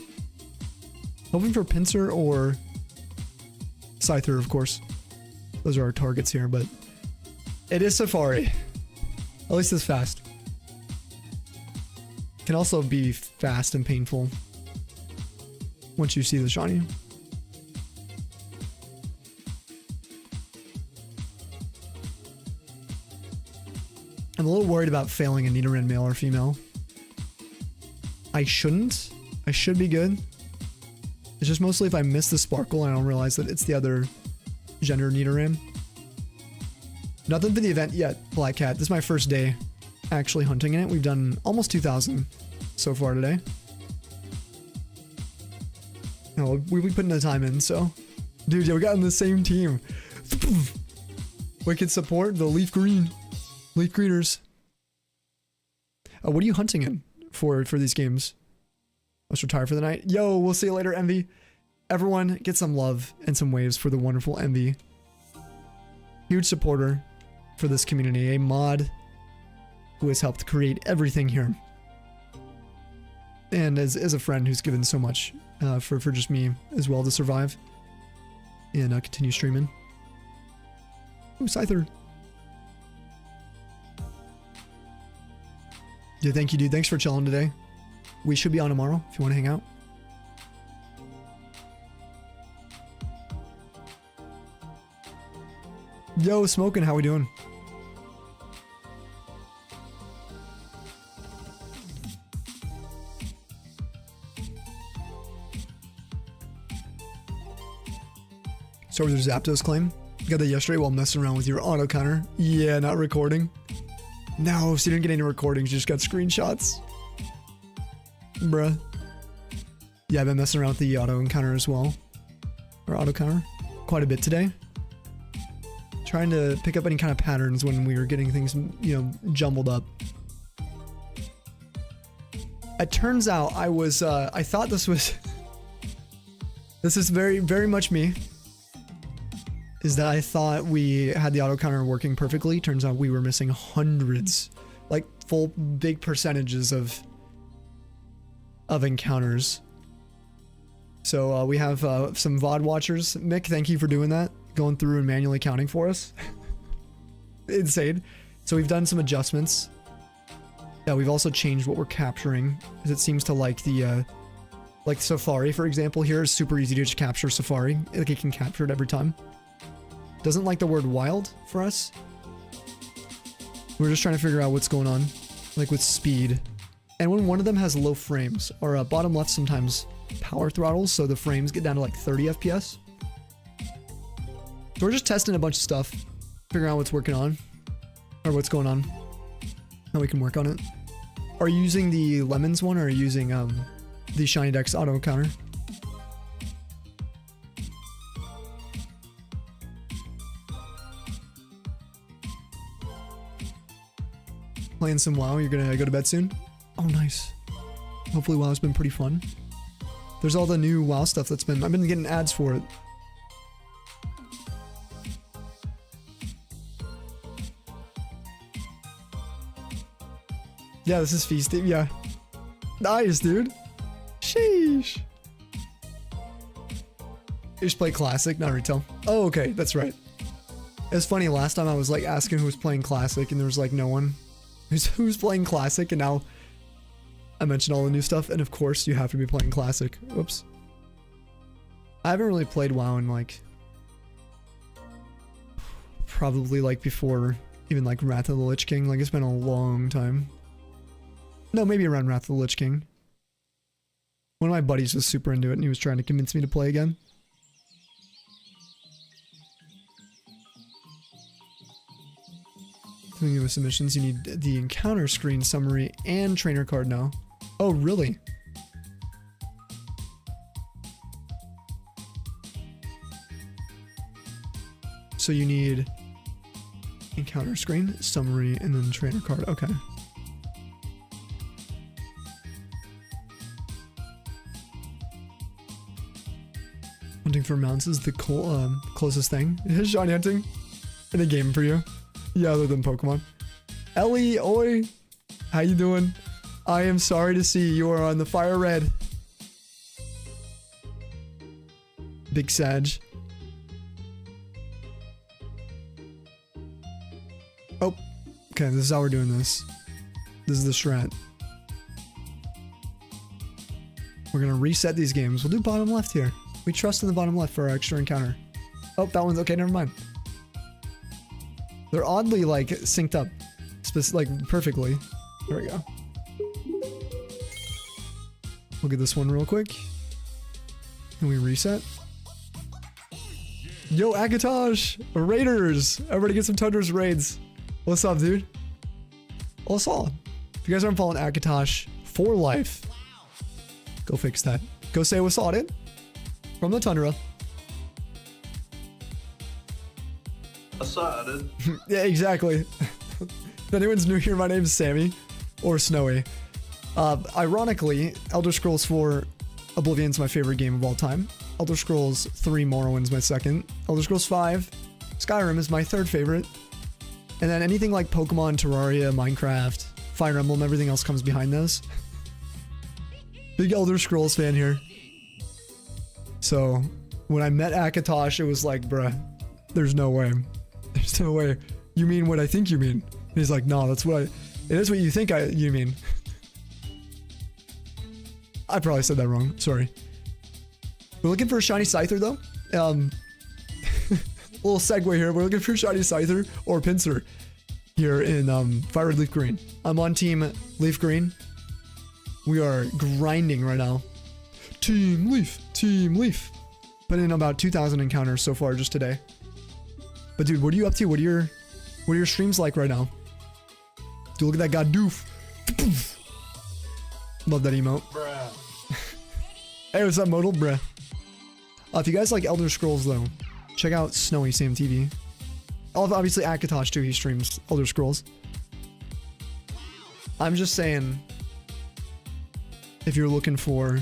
Speaker 1: Hoping for Pincer or Scyther, of course. Those are our targets here, but it is Safari. At least it's fast. Can also be fast and painful once you see the shiny. I'm a little worried about failing a Nidoran male or female. I shouldn't. I should be good. It's just mostly if I miss the Sparkle and I don't realize that it's the other gender Nidoran. Nothing for the event yet, Black Cat. This is my first day actually hunting in it. We've done almost 2,000 so far today. No, we'll be putting the time in, so. Dude, yeah, we got in the same team. Wicked support, the LeafGreen. Leaf Greeners. What are you hunting in for these games? Let's retire for the night. Yo, we'll see you later, Envy. Everyone, get some love and some waves for the wonderful Envy. Huge supporter for this community. A mod who has helped create everything here. And as a friend who's given so much for just me as well to survive. And continue streaming. Ooh, Scyther. Yeah, thank you, dude. Thanks for chilling today. We should be on tomorrow if you want to hang out. Yo, Smoking, how we doing? So there's Zapdos claim. Got that yesterday while messing around with your auto counter. Yeah, not recording. No, so you didn't get any recordings, you just got screenshots. Bruh. Yeah, I've been messing around with the auto encounter as well. Or auto counter. Quite a bit today. Trying to pick up any kind of patterns when we were getting things, you know, jumbled up. It turns out I thought this was... This is very, very much me. Is that I thought we had the auto counter working perfectly. Turns out we were missing hundreds, like full big percentages of encounters. So we have some VOD watchers. Mick, thank you for doing that. Going through and manually counting for us. Insane. So we've done some adjustments. Yeah, we've also changed what we're capturing, because it seems to like the like Safari, for example, here is super easy to just capture Safari. Like it can capture it every time. Doesn't like the word wild for us. We're just trying to figure out what's going on, like with speed. And when one of them has low frames, or bottom left sometimes power throttles, so the frames get down to like 30 FPS. So we're just testing a bunch of stuff, figuring out what's working on, or what's going on, how we can work on it. Are you using the Lemons one, or are you using the Shiny Dex auto counter? Playing some WoW, you're gonna go to bed soon? Oh, nice. Hopefully WoW's been pretty fun. There's all the new WoW stuff I've been getting ads for it. Yeah, this is Feast. Yeah. Nice, dude. Sheesh. You just play Classic, not Retail. Oh, okay, that's right. It's funny, last time I was like asking who was playing Classic and there was like no one who's playing Classic, and now I mentioned all the new stuff, and of course you have to be playing Classic. Whoops. I haven't really played WoW in like probably like before even like Wrath of the Lich King. Like it's been a long time. No, maybe around Wrath of the Lich King. One of my buddies was super into it and he was trying to convince me to play again. With submissions, you need the encounter screen summary and trainer card now. Oh, really? So you need encounter screen, summary, and then trainer card. Okay. Hunting for mounts is the closest thing. Shiny hunting in a game for you. Yeah, other than Pokemon. Ellie, oi, how you doing? I am sorry to see you are on the FireRed. Big Sag. Oh, okay, this is how we're doing this. This is the strat. We're gonna reset these games. We'll do bottom left here. We trust in the bottom left for our extra encounter. Oh, that one's okay, never mind. They're oddly like synced up. Like perfectly. There we go. We'll get this one real quick. And we reset. Yo, Akatosh! Raiders! Everybody get some Tundra's raids. What's up, dude? What's up? If you guys aren't following Akatosh for life, go fix that. Go say what's up, dude. From the Tundra.
Speaker 4: What's up, dude?
Speaker 1: Yeah, exactly. If anyone's new here, my name's Sammy. Or Snowy. Ironically, Elder Scrolls 4 Oblivion's my favorite game of all time. Elder Scrolls 3 Morrowind's my second. Elder Scrolls 5 Skyrim is my third favorite. And then anything like Pokemon, Terraria, Minecraft, Fire Emblem, everything else comes behind those. Big Elder Scrolls fan here. So, when I met Akatosh, it was like, bruh, there's no way. There's no way. You mean what I think you mean? And he's like, no, that's what it is what you think you mean. I probably said that wrong. Sorry. We're looking for a shiny Scyther though. Little segue here. We're looking for a shiny Scyther or Pinsir here in FireRed LeafGreen. I'm on team LeafGreen. We are grinding right now. Team Leaf. Team Leaf. Putting in about 2,000 encounters so far just today. But dude, what are you up to? What are your streams like right now? Dude, look at that guy doof. Love that emote.
Speaker 4: Bruh.
Speaker 1: Hey, what's up, Modal? Bruh. If you guys like Elder Scrolls, though, check out Snowy Sam TV. Obviously, Akatosh, too. He streams Elder Scrolls. I'm just saying, if you're looking for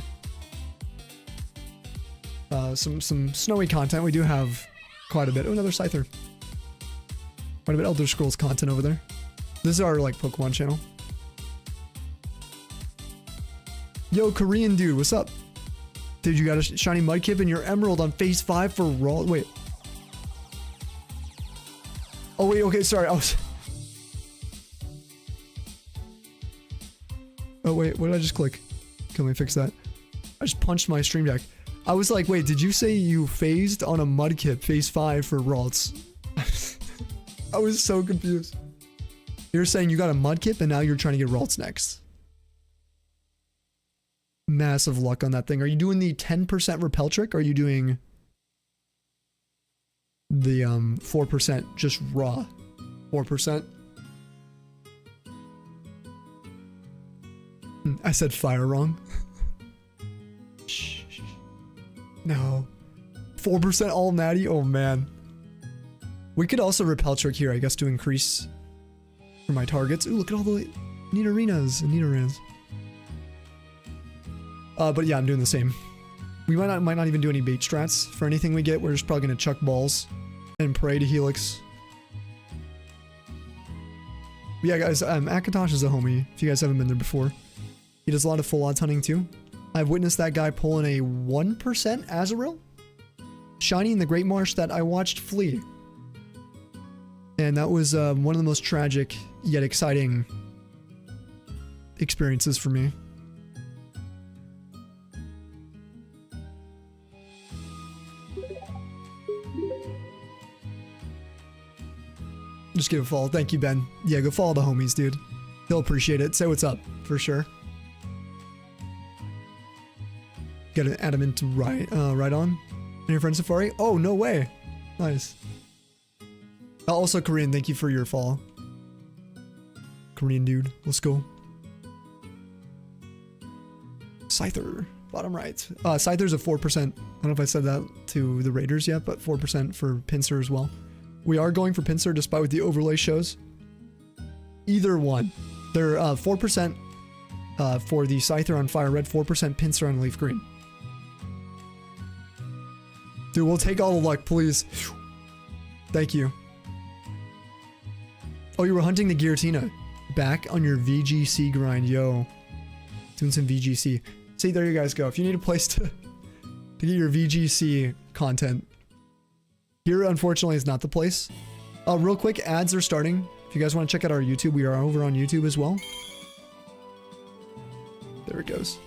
Speaker 1: some Snowy content, we do have quite a bit. Oh, another Scyther. Quite a bit of Elder Scrolls content over there. This is our, like, Pokemon channel. Yo, Korean dude, what's up? Dude, you got a shiny Mudkip and your Emerald on phase 5 for Raw. Wait. Oh, wait, okay, sorry. Oh, wait, what did I just click? Can we fix that? I just punched my stream deck. I was like, wait, did you say you phased on a Mudkip phase 5 for Ralts? I was so confused. You're saying you got a Mudkip and now you're trying to get Ralts next. Massive luck on that thing. Are you doing the 10% repel trick? Or are you doing the 4% just raw? 4%? I said fire wrong. Shh. No. 4% all natty? Oh man. We could also repel trick here, I guess, to increase for my targets. Ooh, look at all the neat arenas and neat arenas. But yeah, I'm doing the same. We might not even do any bait strats for anything we get. We're just probably gonna chuck balls and pray to Helix. But yeah, guys, Akatosh is a homie. If you guys haven't been there before, he does a lot of full odds hunting too. I've witnessed that guy pulling a 1% Azurill shiny in the Great Marsh that I watched flee, and that was one of the most tragic yet exciting experiences for me. Just give a follow. Thank you, Ben. Yeah, go follow the homies, dude. He'll appreciate it. Say what's up, for sure. Gotta add him into right on. And your friend Safari? Oh, no way. Nice. Also, Korean, thank you for your follow. Korean dude. Let's go. Scyther. Bottom right. Scyther's a 4%. I don't know if I said that to the Raiders yet, but 4% for Pinsir as well. We are going for Pinsir despite what the overlay shows. Either one. They're 4% for the Scyther on FireRed, 4% Pinsir on LeafGreen. Dude, we'll take all the luck, please. Thank you. Oh, you were hunting the Giratina. Back on your VGC grind, yo. doing some VGC. See, there you guys go. If you need a place to get your VGC content, here unfortunately is not the place. Real quick, ads are starting. If you guys want to check out our YouTube, we are over on YouTube as well. There it goes.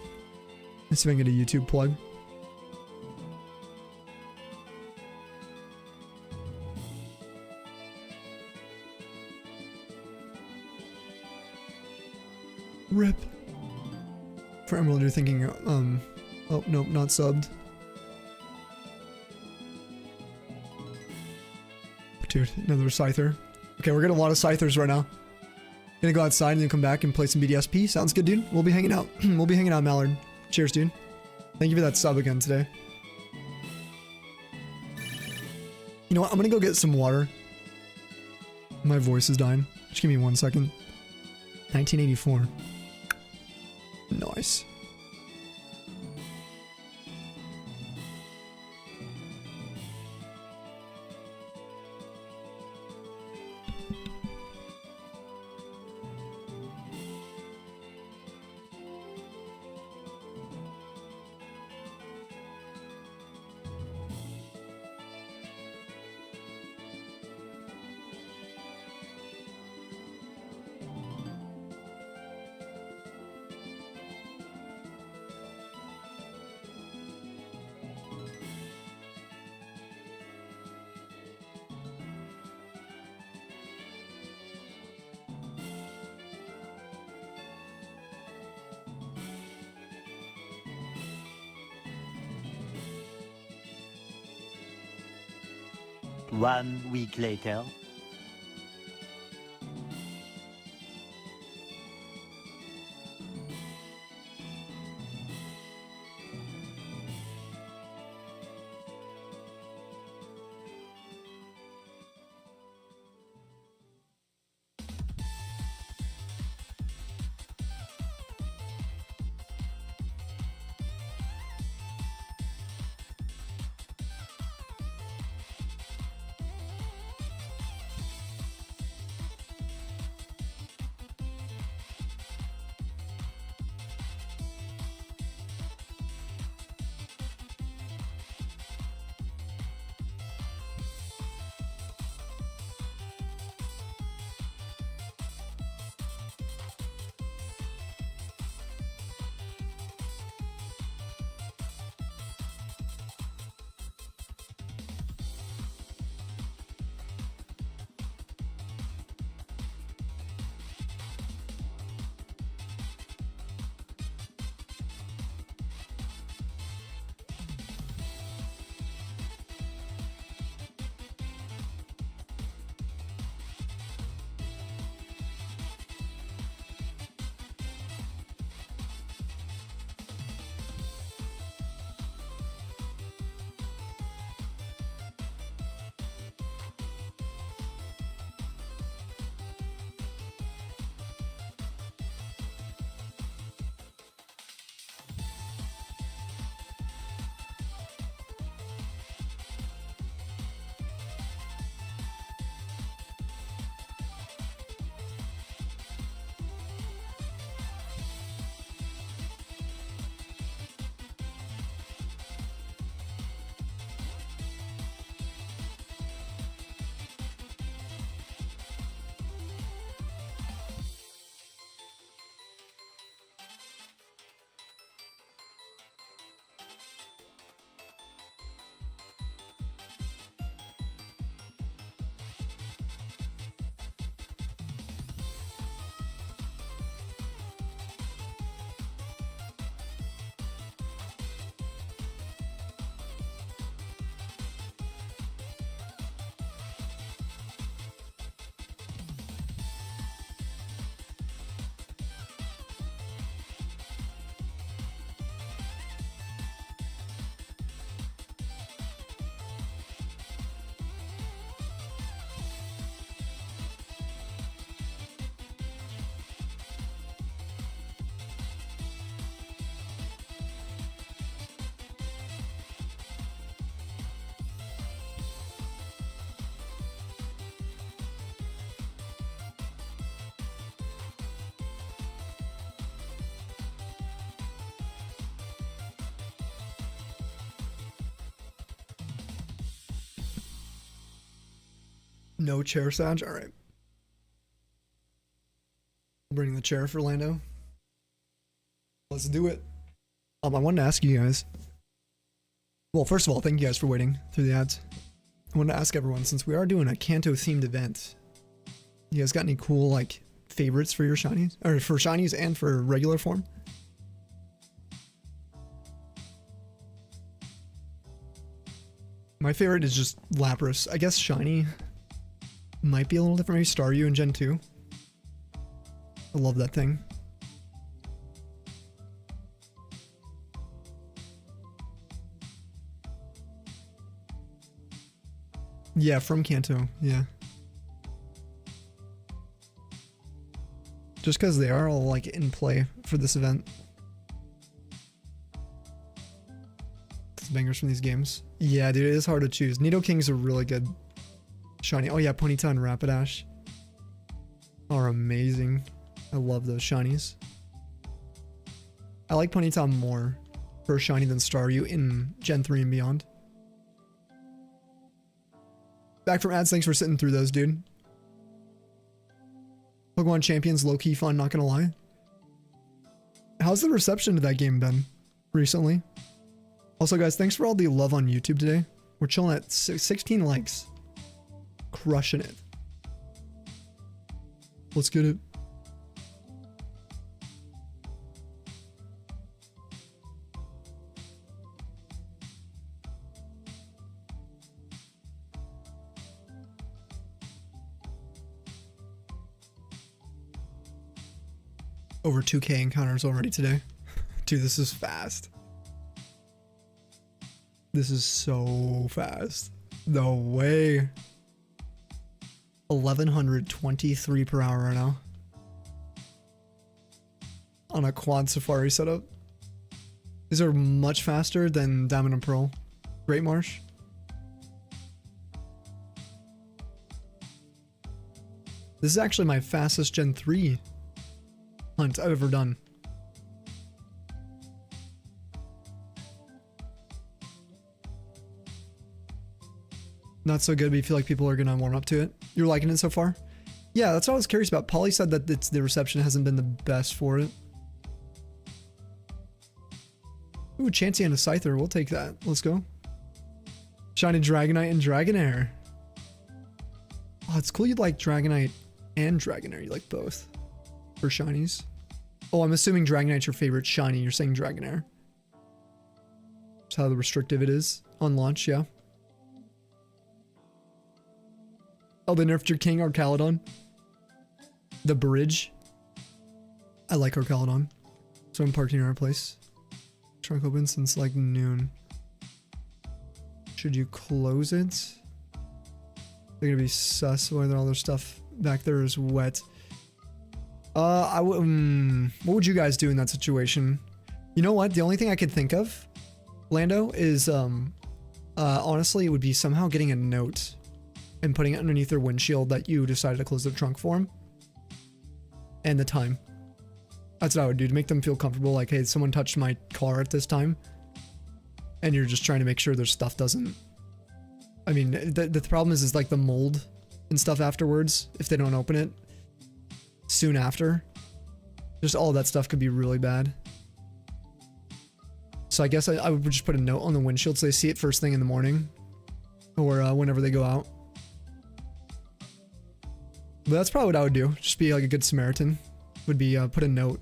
Speaker 1: Let's see if I can get a YouTube plug. Rip. For Emerald, you're thinking, oh, nope, not subbed. Dude, another Scyther. Okay, we're getting a lot of Scythers right now. Gonna go outside and then come back and play some BDSP. Sounds good, dude. We'll be hanging out. We'll be hanging out, Mallard. Cheers, dude. Thank you for that sub again today. You know what? I'm gonna go get some water. My voice is dying. Just give me 1 second. 1984. Nice.
Speaker 6: One week later.
Speaker 1: No chair, Sag? Alright. Bring the chair for Lando. Let's do it. I wanted to ask you guys. Well, first of all, thank you guys for waiting through the ads. I wanted to ask everyone, since we are doing a Kanto themed event, you guys got any cool like favorites for your shinies? Or for shinies and for regular form? My favorite is just Lapras. I guess shiny might be a little different. Maybe Staryu in Gen 2. I love that thing. Yeah, from Kanto, yeah. Just because they are all like in play for this event. It's bangers from these games. Yeah, dude, it is hard to choose. Nidoking's a really good shiny. Oh yeah, Ponyta and Rapidash are amazing. I love those shinies. I like Ponyta more for a shiny than Staryu in Gen 3 and beyond. Back from ads, thanks for sitting through those, dude. Pokemon Champions, low-key fun, not gonna lie. How's the reception to that game been recently? Also, guys, thanks for all the love on YouTube today. We're chilling at 16 likes. Crushing it. Let's get it. Over 2K encounters already today. Dude, this is fast. This is so fast. No way. 1123 per hour right now. On a quad safari setup. These are much faster than Diamond and Pearl. Great Marsh. This is actually my fastest Gen 3 hunt I've ever done. Not so good, but you feel like people are gonna warm up to it. You're liking it so far? Yeah, that's what I was curious about. Polly said that the reception hasn't been the best for it. Ooh, Chansey and a Scyther. We'll take that. Let's go. Shiny Dragonite and Dragonair. Oh, it's cool you like Dragonite and Dragonair. You like both. For shinies. Oh, I'm assuming Dragonite's your favorite shiny. You're saying Dragonair. That's how restrictive it is on launch, yeah. Oh, they nerfed your king, Arcaludon. The bridge. I like Arcaludon. So I'm parked in our place. Trunk open since like noon. Should you close it? They're gonna be sus whether all their stuff back there is wet. What would you guys do in that situation? You know what? The only thing I could think of, Lando, is honestly, it would be somehow getting a note and putting it underneath their windshield that you decided to close their trunk for them. And the time. That's what I would do to make them feel comfortable. Like, hey, someone touched my car at this time. And you're just trying to make sure their stuff doesn't... I mean, the problem is like the mold and stuff afterwards, if they don't open it soon after. Just all that stuff could be really bad. So I guess I would just put a note on the windshield so they see it first thing in the morning. Or whenever they go out. But that's probably what I would do. Just be like a good Samaritan. Would be put a note.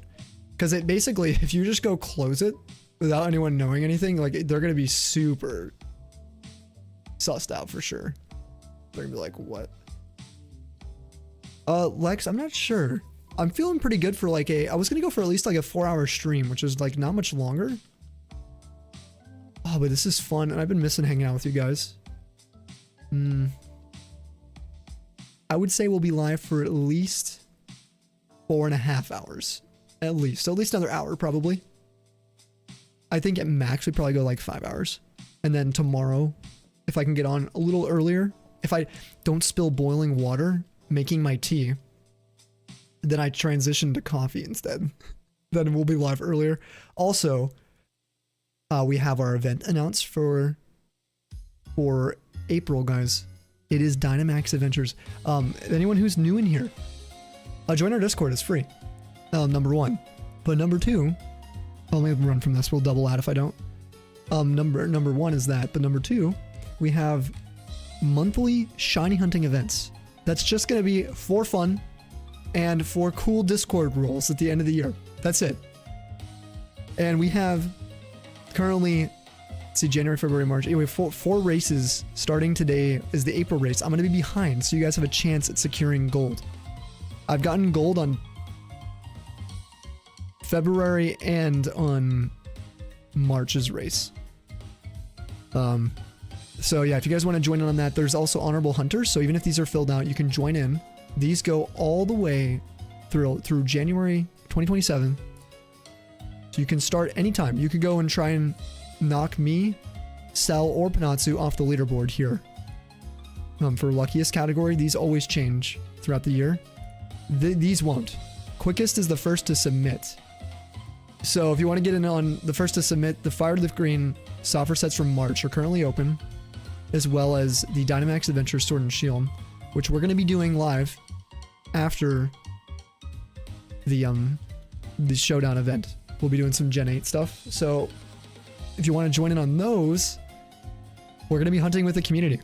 Speaker 1: Because it basically, if you just go close it without anyone knowing anything, like they're going to be super sussed out for sure. They're going to be like, what? Lex, I'm not sure. I'm feeling pretty good for like I was going to go for at least like a 4-hour stream, which is like not much longer. Oh, but this is fun. And I've been missing hanging out with you guys. I would say we'll be live for at least 4.5 hours. At least. So at least another hour, probably. I think at max, we'd probably go like 5 hours. And then tomorrow, if I can get on a little earlier, if I don't spill boiling water making my tea, then I transition to coffee instead. Then we'll be live earlier. Also, we have our event announced for April, guys. It is Dynamax Adventures. Anyone who's new in here, join our Discord. It's free. Number one. But number two, let me run from this. We'll double out if I don't. Number one is that. But number two, we have monthly shiny hunting events. That's just going to be for fun and for cool Discord rules at the end of the year. That's it. And we have currently, let's see, January, February, March. Anyway, four races starting today is the April race. I'm going to be behind, so you guys have a chance at securing gold. I've gotten gold on February and on March's race. So yeah, if you guys want to join in on that, there's also honorable hunters. So even if these are filled out, you can join in. These go all the way through January 2027. So you can start anytime. You could go and try and knock me, Cell, or Panatsu off the leaderboard here. For luckiest category, these always change throughout the year. These won't. Quickest is the first to submit. So if you want to get in on the first to submit, the FireRed LeafGreen software sets from March are currently open, as well as the Dynamax Adventure Sword and Shield, which we're going to be doing live after the Showdown event. We'll be doing some Gen 8 stuff. So if you want to join in on those, we're going to be hunting with the community.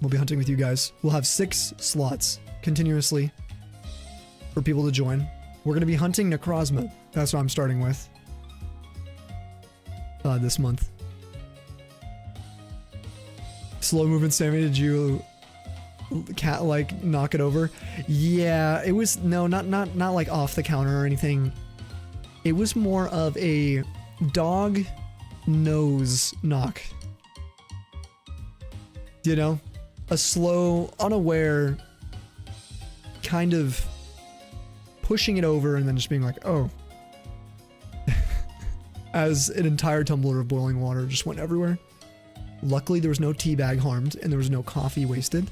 Speaker 1: We'll be hunting with you guys. We'll have 6 slots continuously for people to join. We're going to be hunting Necrozma. That's what I'm starting with this month. Slow movement, Sammy. Did you like knock it over? Yeah, it was not like off the counter or anything. It was more of a dog nose knock. You know, a slow, unaware kind of pushing it over and then just being like, oh. As an entire tumbler of boiling water just went everywhere. Luckily, there was no tea bag harmed and there was no coffee wasted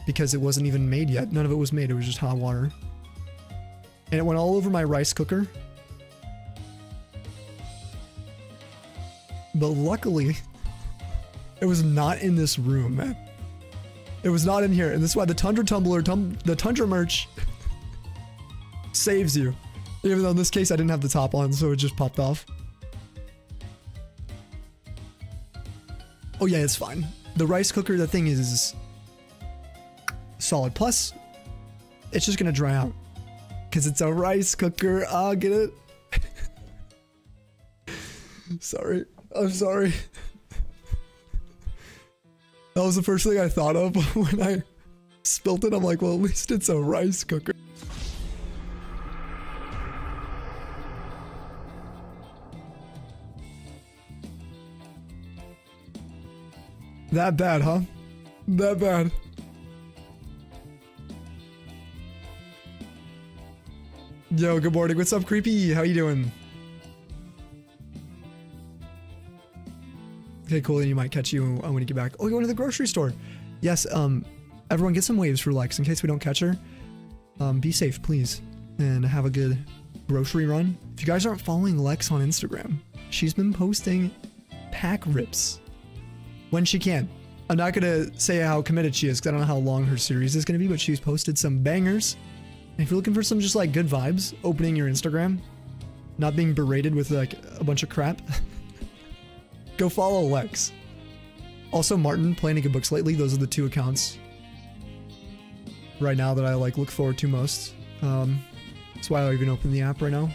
Speaker 1: because it wasn't even made yet. None of it was made. It was just hot water. And it went all over my rice cooker. But luckily, it was not in this room, man. It was not in here. And this is why the Tundra Tumbler, the Tundra merch saves you. Even though in this case, I didn't have the top on, so it just popped off. Oh yeah, it's fine. The rice cooker, the thing is solid. Plus, it's just gonna dry out. Because it's a rice cooker. Ah, get it? Sorry. I'm sorry. That was the first thing I thought of when I spilt it. I'm like, well, at least it's a rice cooker. That bad, huh? That bad. Yo, good morning. What's up, Creepy? How you doing? Okay, cool. Then you might catch you when you get back. Oh, you're going to the grocery store. Yes, everyone get some waves for Lex in case we don't catch her. Be safe, please. And have a good grocery run. If you guys aren't following Lex on Instagram, she's been posting pack rips when she can. I'm not going to say how committed she is because I don't know how long her series is going to be, but she's posted some bangers. And if you're looking for some just like good vibes, opening your Instagram, not being berated with like a bunch of crap, go follow Lex. Also Martin, playing good books lately. Those are the 2 accounts right now that I like look forward to most. That's why I even open the app right now.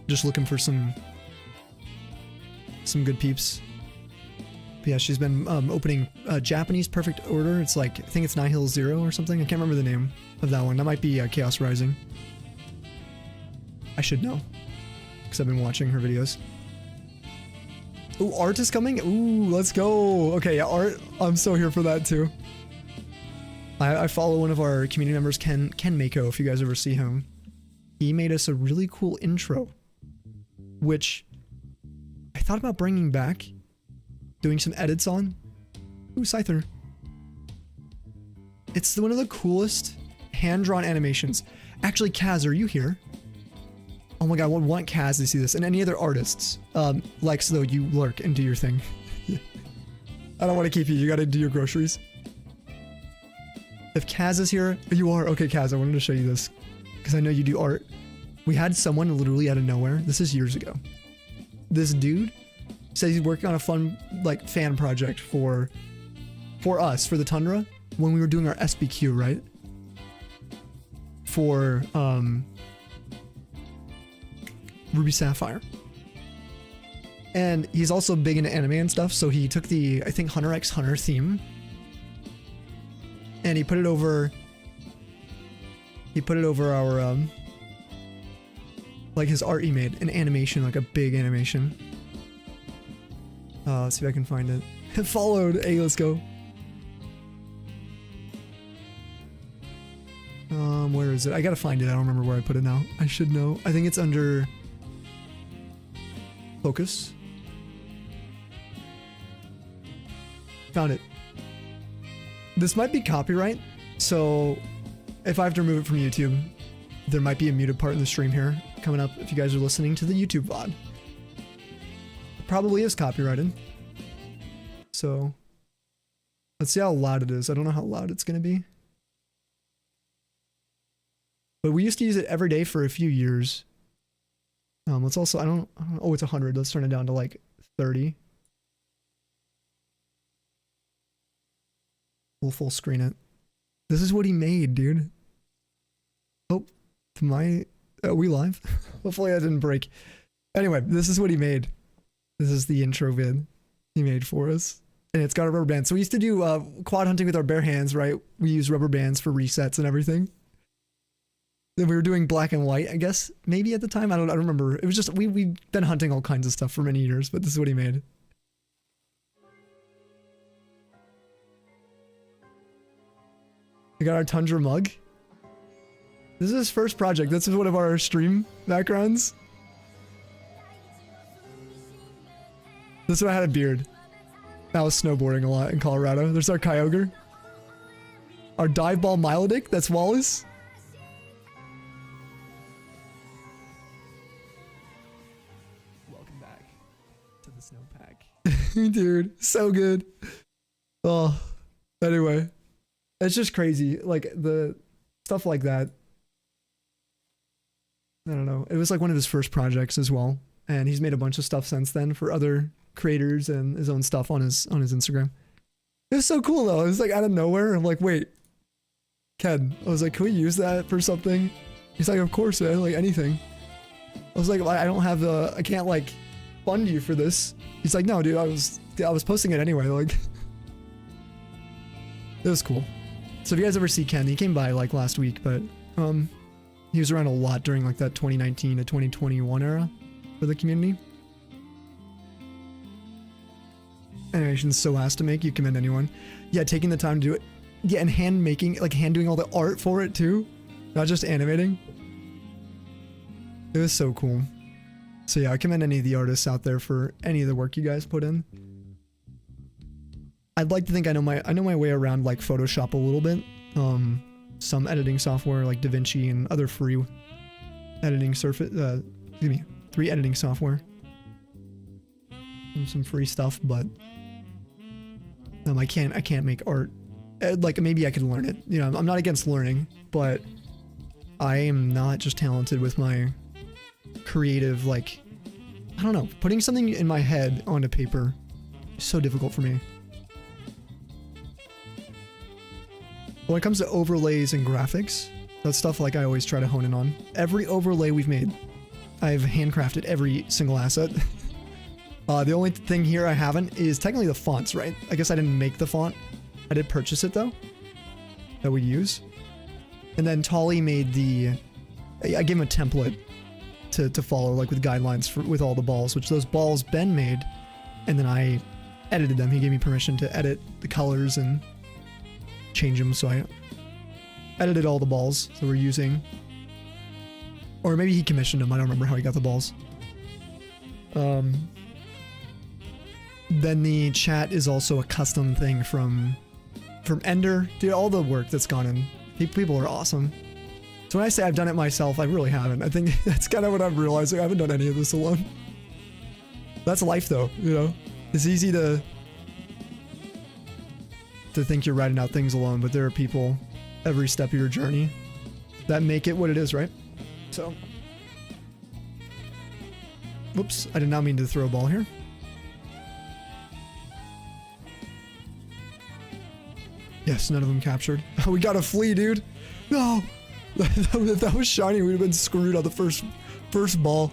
Speaker 1: Just looking for some good peeps. But yeah, she's been opening Japanese Perfect Order. It's like, I think it's Nihil Zero or something. I can't remember the name of that one. That might be Chaos Rising. I should know because I've been watching her videos. Ooh, Art is coming? Ooh, let's go. Okay, yeah, Art. I'm so here for that too. I follow one of our community members, Ken Mako, if you guys ever see him. He made us a really cool intro, which I thought about bringing back, doing some edits on. Ooh, Scyther. It's one of the coolest hand-drawn animations. Actually, Kaz, are you here? Oh my god, I want Kaz to see this, and any other artists. Lex, though, you lurk and do your thing. I don't want to keep you. You got to do your groceries. If Kaz is here, you are. Okay, Kaz, I wanted to show you this because I know you do art. We had someone literally out of nowhere. This is years ago. This dude says he's working on a fun like fan project for us, for the Tundra, when we were doing our SBQ, right? For Ruby Sapphire. And he's also big into anime and stuff, so he took the, I think, Hunter x Hunter theme and he put it over our like his art he made, an animation, like a big animation. Let's see if I can find it. It followed. Hey, let's go. Where is it? I gotta find it. I don't remember where I put it now. I should know. I think it's under focus. Found it. This might be copyright, so if I have to remove it from YouTube, there might be a muted part in the stream here coming up if you guys are listening to the YouTube VOD. It probably is copyrighted. So let's see how loud it is. I don't know how loud it's gonna be. But we used to use it every day for a few years. Let's also, I don't oh, it's 100. Let's turn it down to like 30. We'll full screen it. This is what he made, dude. Oh, are we live? Hopefully I didn't break. Anyway, this is what he made. This is the intro vid he made for us. And it's got a rubber band. So we used to do quad hunting with our bare hands, right? We use rubber bands for resets and everything. Then we were doing black and white, I guess. Maybe at the time. I don't remember. It was just, we've been hunting all kinds of stuff for many years, but this is what he made. We got our Tundra mug. This is his first project. This is one of our stream backgrounds. This is when I had a beard. I was snowboarding a lot in Colorado. There's our Kyogre. Our dive ball Milodic. That's Wallace. Welcome back to the snowpack. Dude, so good. Oh, anyway. It's just crazy. Like the stuff like that. I don't know. It was like one of his first projects as well. And he's made a bunch of stuff since then for other creators and his own stuff on his Instagram. It was so cool though. It was like out of nowhere. I'm like, wait, Ken. I was like, can we use that for something? He's like, of course, man. Like anything. I was like, I don't have I can't like fund you for this. He's like, no, dude. I was posting it anyway. Like, it was cool. So if you guys ever see Ken, he came by like last week, but he was around a lot during like that 2019 to 2021 era for the community. Animation's so ass to make, you commend anyone. Yeah, taking the time to do it. Yeah, and hand making, like hand doing all the art for it too. Not just animating. It was so cool. So yeah, I commend any of the artists out there for any of the work you guys put in. I'd like to think I know my way around like Photoshop a little bit. Some editing software like DaVinci and other free editing free editing software. Some free stuff, but I can't make art. Like maybe I could learn it. You know, I'm not against learning, but I am not just talented with my creative, like, I don't know, putting something in my head onto paper is so difficult for me. When it comes to overlays and graphics, that's stuff like I always try to hone in on. Every overlay we've made, I've handcrafted every single asset. The only thing here I haven't is technically the fonts, right? I guess I didn't make the font. I did purchase it though, that we use. And then Tolly made I gave him a template to follow, like with guidelines with all the balls, which those balls Ben made, and then I edited them. He gave me permission to edit the colors and change them, so I edited all the balls that we're using. Or maybe he commissioned them, I don't remember how he got the balls. Then the chat is also a custom thing from Ender. Dude, all the work that's gone in. People are awesome. So when I say I've done it myself, I really haven't. I think that's kind of what I'm realizing. I haven't done any of this alone. That's life though, you know? It's easy to to think you're writing out things alone, but there are people every step of your journey that make it what it is, right? So, whoops, I did not mean to throw a ball here. Yes, none of them captured. We got a flea, dude. No, if that was shiny, we'd have been screwed on the first ball.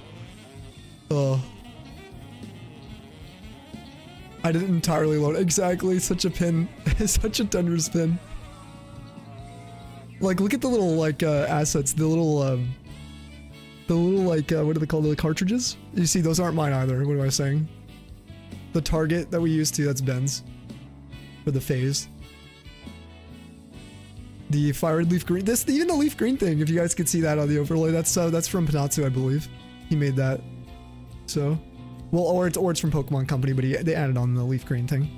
Speaker 1: I didn't entirely load. Exactly, such a pin. Such a tenuous pin. Like, look at the little, like, assets. The little, like, what do they call the cartridges? You see, those aren't mine either. What am I saying? The target that we used to, that's Ben's. For the phase. The FireRed LeafGreen. Even the LeafGreen thing, if you guys could see that on the overlay, that's from Panatsu, I believe. He made that. So, well, or it's from Pokemon Company, but they added on the LeafGreen thing.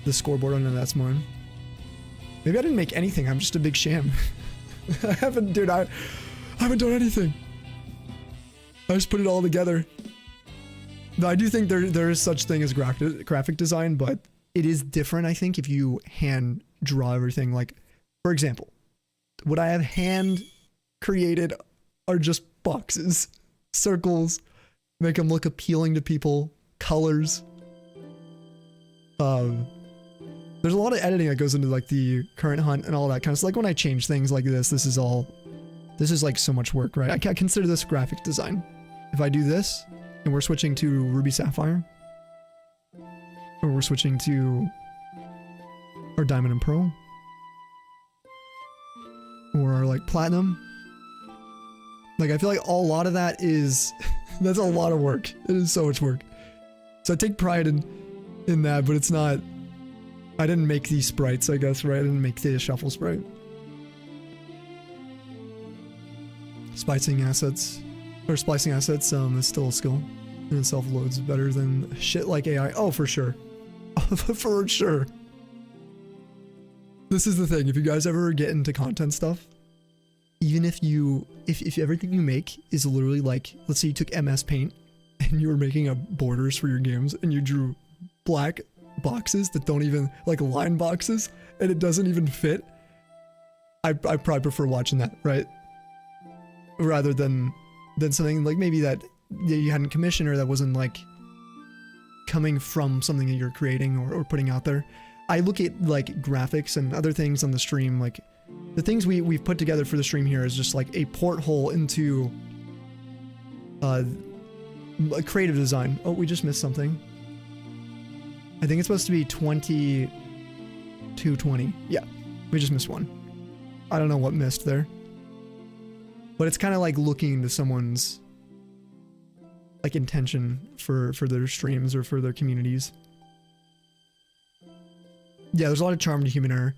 Speaker 1: The scoreboard, I know that's mine. Maybe I didn't make anything. I'm just a big sham. I haven't done anything. I just put it all together. No, I do think there is such thing as graphic design, but it is different, I think, if you hand draw everything. Like, for example, what I have hand created are just boxes, circles, make them look appealing to people, colors. There's a lot of editing that goes into like the current hunt and all that kind of stuff. Like when I change things like this is like so much work, right? I can't consider this graphic design. If I do this and we're switching to Ruby Sapphire, or we're switching to our Diamond and Pearl, or like Platinum, like I feel like a lot of that is that's a lot of work. It is so much work. So I take pride in that, but it's not. I didn't make these sprites, I guess, right? I didn't make the shuffle sprite. Splicing assets is still a skill. And it self-loads better than shit like AI. Oh, for sure. For sure. This is the thing. If you guys ever get into content stuff, even if everything you make is literally like, let's say you took MS Paint and you were making borders for your games and you drew black boxes that don't even, like line boxes, and it doesn't even fit, I probably prefer watching that, right? Rather than something like maybe that you hadn't commissioned or that wasn't like coming from something that you're creating or putting out there. I look at like graphics and other things on the stream, like the things we've put together for the stream here is just like a porthole into a creative design. Oh, we just missed something. I think it's supposed to be 2220. Yeah, we just missed one. I don't know what missed there. But it's kind of like looking into someone's like intention for their streams or for their communities. Yeah, there's a lot of charm to human error.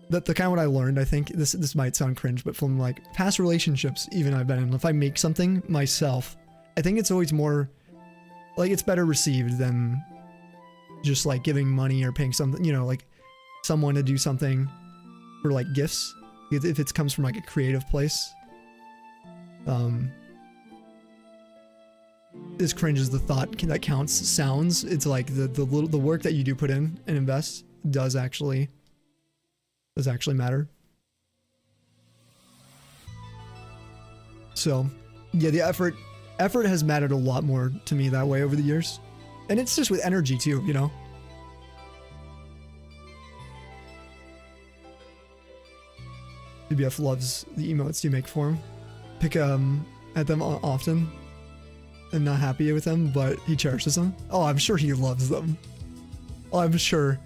Speaker 1: The kind of what I learned, I think, this might sound cringe, but from like past relationships even I've been in, if I make something myself, I think it's always more, like it's better received than just like giving money or paying something, you know, like someone to do something for like gifts, if it comes from like a creative place. As cringe as the thought that counts sounds, it's like the work that you do put in and invest does actually matter. So yeah, the effort has mattered a lot more to me that way over the years. And it's just with energy too, you know? BBF loves the emotes you make for him. Pick at them often and not happy with them, but he cherishes them. Oh, I'm sure he loves them. Oh, I'm sure.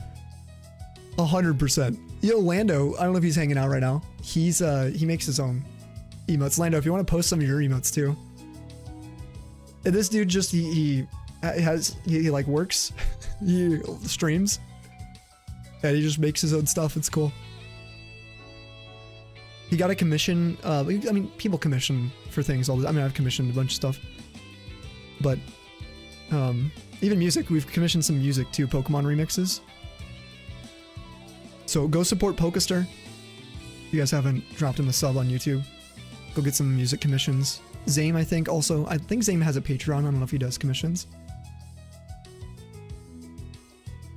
Speaker 1: 100%. Yo, Lando, I don't know if he's hanging out right now. He makes his own emotes. Lando, if you want to post some of your emotes too. And this dude just, he like works, he streams, and he just makes his own stuff. It's cool. He got a commission, I mean, people commission for things all the time. I mean, I've commissioned a bunch of stuff, but even music, we've commissioned some music too, Pokemon remixes. So go support Pokestar. If you guys haven't dropped him a sub on YouTube, go get some music commissions. Zame, I think Zame has a Patreon. I don't know if he does commissions.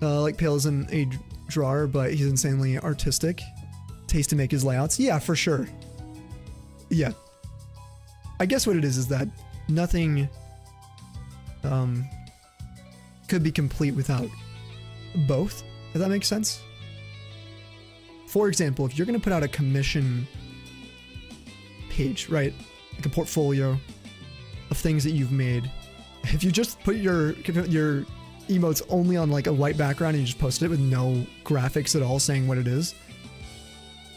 Speaker 1: Like Pale is an drawer, but he's insanely artistic. Taste to make his layouts. Yeah, for sure. Yeah. I guess what it is that nothing could be complete without both, if that makes sense. For example, if you're going to put out a commission page, right? Like a portfolio of things that you've made. If you just put your emotes only on like a white background and you just post it with no graphics at all saying what it is,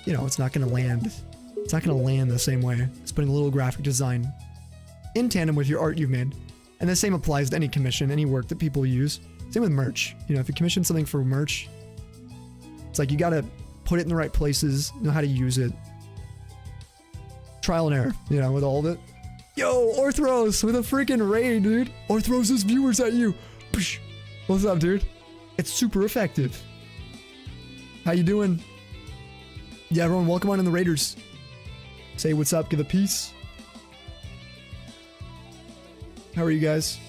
Speaker 1: you know, it's not going to land. It's not going to land the same way as putting a little graphic design in tandem with your art you've made. And the same applies to any commission, any work that people use. Same with merch. You know, if you commission something for merch, it's like you got to put it in the right places, know how to use it. Trial and error, you know, with all of it. Yo, Orthros with a freaking raid, dude. Orthros' viewers at you. Psh. What's up, dude? It's super effective. How you doing? Yeah, everyone, welcome on in the Raiders. Say what's up, give a peace. How are you guys?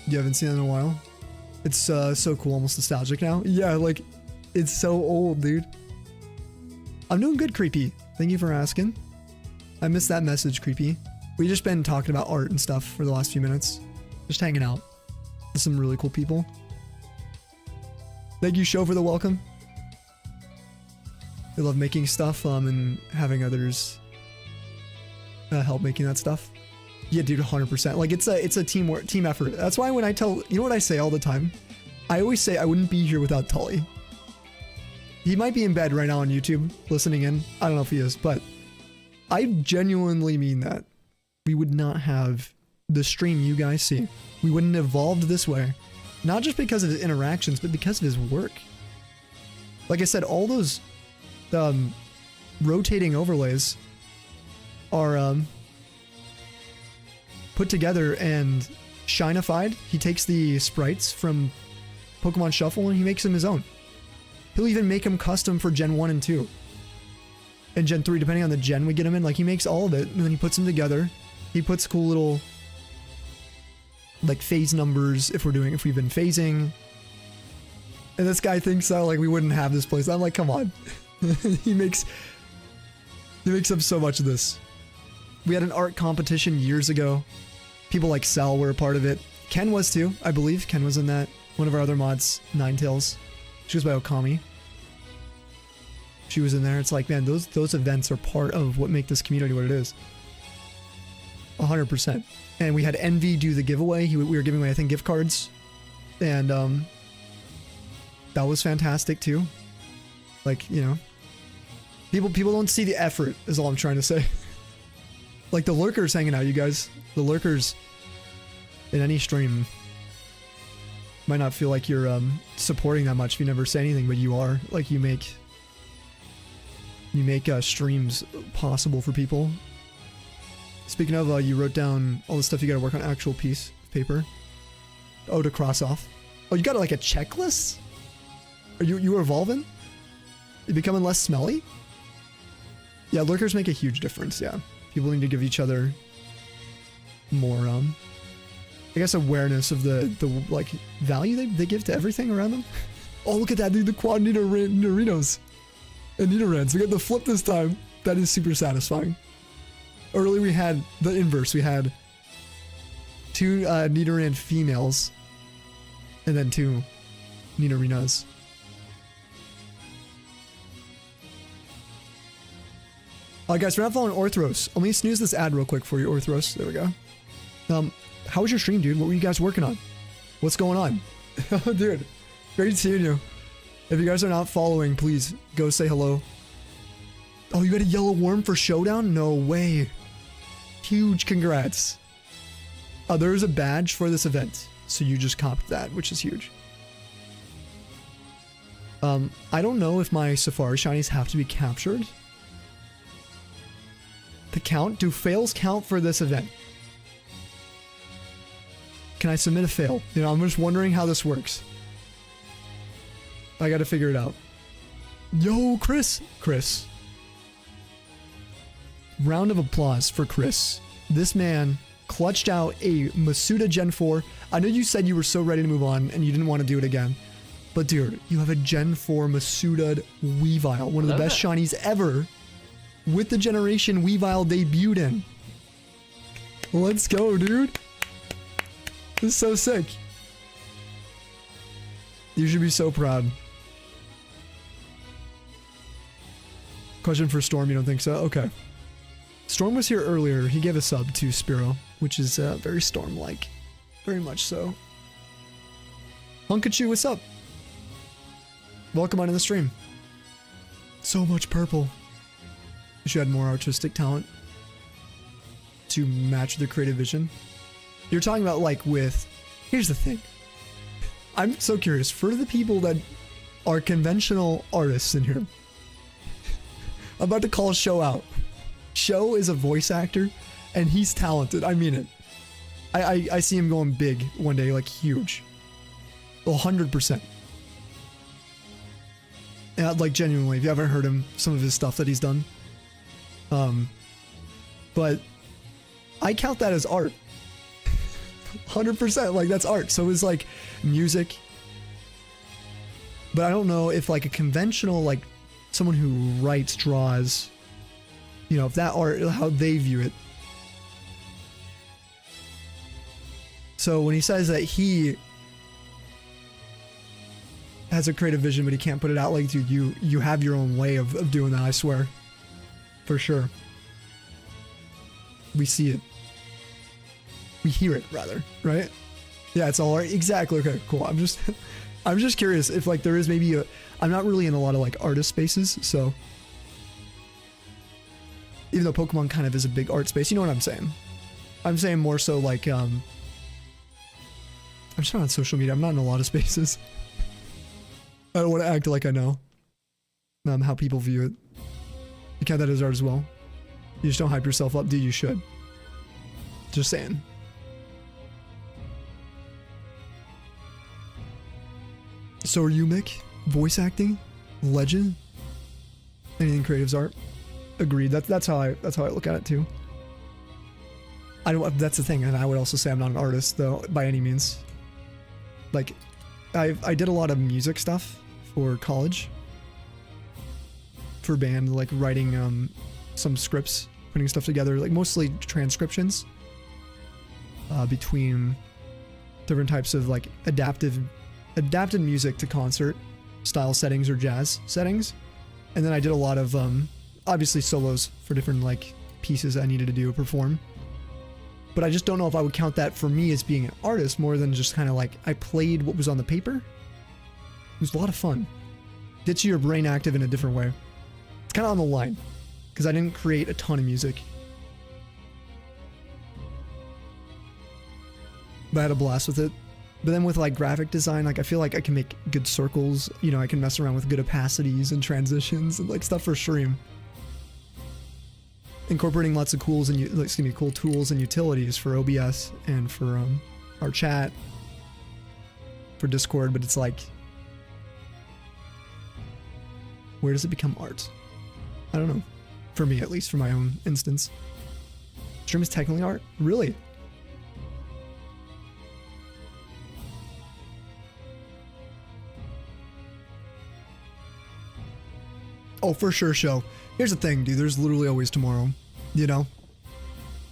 Speaker 1: You haven't seen it in a while? It's so cool, almost nostalgic now. Yeah, like, it's so old, dude. I'm doing good, Creepy. Thank you for asking. I missed that message, Creepy. We've just been talking about art and stuff for the last few minutes. Just hanging out with some really cool people. Thank you, Show, for the welcome. I love making stuff and having others help making that stuff. Yeah, dude, 100%. Like, it's a team effort. That's why when I tell, you know what I say all the time? I always say I wouldn't be here without Tully. He might be in bed right now on YouTube listening in. I don't know if he is, but I genuinely mean that. We would not have the stream you guys see. We wouldn't have evolved this way. Not just because of his interactions, but because of his work. Like I said, all those rotating overlays are put together and shinified. He takes the sprites from Pokemon Shuffle and he makes them his own. He'll even make them custom for Gen 1 and 2. And Gen 3, depending on the gen we get him in. Like, he makes all of it and then he puts them together. He puts cool little like phase numbers if we've been phasing. And this guy thinks that like we wouldn't have this place. I'm like, come on. he makes up so much of this. We had an art competition years ago. People like Sal were a part of it. Ken was too, I believe. Ken was in that. One of our other mods, Ninetales. She was by Okami. She was in there. It's like, man, those events are part of what make this community what it is. 100%. And we had Envy do the giveaway. We were giving away, I think, gift cards. And that was fantastic too. Like, you know, people don't see the effort is all I'm trying to say. Like the lurkers hanging out, you guys. The lurkers in any stream might not feel like you're supporting that much if you never say anything, but you are. Like you make streams possible for people. Speaking of, you wrote down all the stuff you gotta work on, actual piece of paper. Oh, to cross off. Oh, you got like a checklist? Are you evolving? You becoming less smelly? Yeah, lurkers make a huge difference, yeah. People need to give each other more, I guess, awareness of the like, value they give to everything around them. Oh, look at that, dude, the quad Nidorinos. And Nidorans, we got the flip this time. That is super satisfying. Early we had the inverse. We had 2 Nidoran females and then 2 Nidorinas. Guys, we're not following Orthros. Let me snooze this ad real quick for you, Orthros. There we go. How was your stream, dude? What were you guys working on? What's going on? Dude, great seeing you. If you guys are not following, please go say hello. Oh, you got a yellow worm for Showdown? No way. Huge congrats. There's a badge for this event, so you just copped that, which is huge. I don't know if my Safari Shinies have to be captured. To count? Do fails count for this event? Can I submit a fail? You know, I'm just wondering how this works. I gotta figure it out. Yo, Chris. Round of applause for Chris. This man clutched out a Masuda Gen 4. I know you said you were so ready to move on and you didn't want to do it again. But dude, you have a Gen 4 Masuda Weavile, one of the best shinies ever, with the generation Weavile debuted in. Let's go, dude. This is so sick. You should be so proud. Question for Storm, you don't think so? Okay. Storm was here earlier. He gave a sub to Spiro, which is very Storm-like. Very much so. Hunkachu, what's up? Welcome on in the stream. So much purple. You should add more artistic talent to match their creative vision. You're talking about like with... Here's the thing. I'm so curious. For the people that are conventional artists in here, I'm about to call Show out. Show is a voice actor, and he's talented. I mean it. I see him going big one day, like huge. 100%. Yeah, like genuinely, if you haven't heard him, some of his stuff that he's done. But I count that as art. 100%, like that's art. So it's like music. But I don't know if like a conventional, like someone who writes, draws, you know, if that art, how they view it. So when he says that he has a creative vision, but he can't put it out, like, dude, you have your own way of doing that, I swear. For sure. We see it. We hear it, rather, right? Yeah, it's all art. Exactly. Okay, cool. I'm just curious if like there is maybe a... I'm not really in a lot of like artist spaces, so... Even though Pokemon kind of is a big art space, you know what I'm saying? I'm saying more so like, I'm just not on social media. I'm not in a lot of spaces. I don't want to act like I know how people view it. You count that as art as well. You just don't hype yourself up, dude. You should. Just saying. So are you, Mick? Voice acting? Legend? Anything creative's art? Agreed. That's how I look at it too. That's the thing, and I would also say I'm not an artist though, by any means. Like, I did a lot of music stuff for college. For band, like writing some scripts, putting stuff together, like mostly transcriptions. Between different types of like adapted music to concert style settings or jazz settings. And then I did a lot of obviously solos for different like pieces I needed to do perform. But I just don't know if I would count that for me as being an artist more than just kind of like I played what was on the paper. It was a lot of fun. Gets your brain active in a different way. It's kind of on the line because I didn't create a ton of music. But I had a blast with it. But then with like graphic design, like I feel like I can make good circles. You know, I can mess around with good opacities and transitions and like stuff for stream. Incorporating lots of cool tools and utilities for OBS and for our chat, for Discord. But it's like, where does it become art? I don't know. For me, at least, for my own instance. Stream is technically art? Really? Oh, for sure, Show. Here's the thing, dude. There's literally always tomorrow. You know?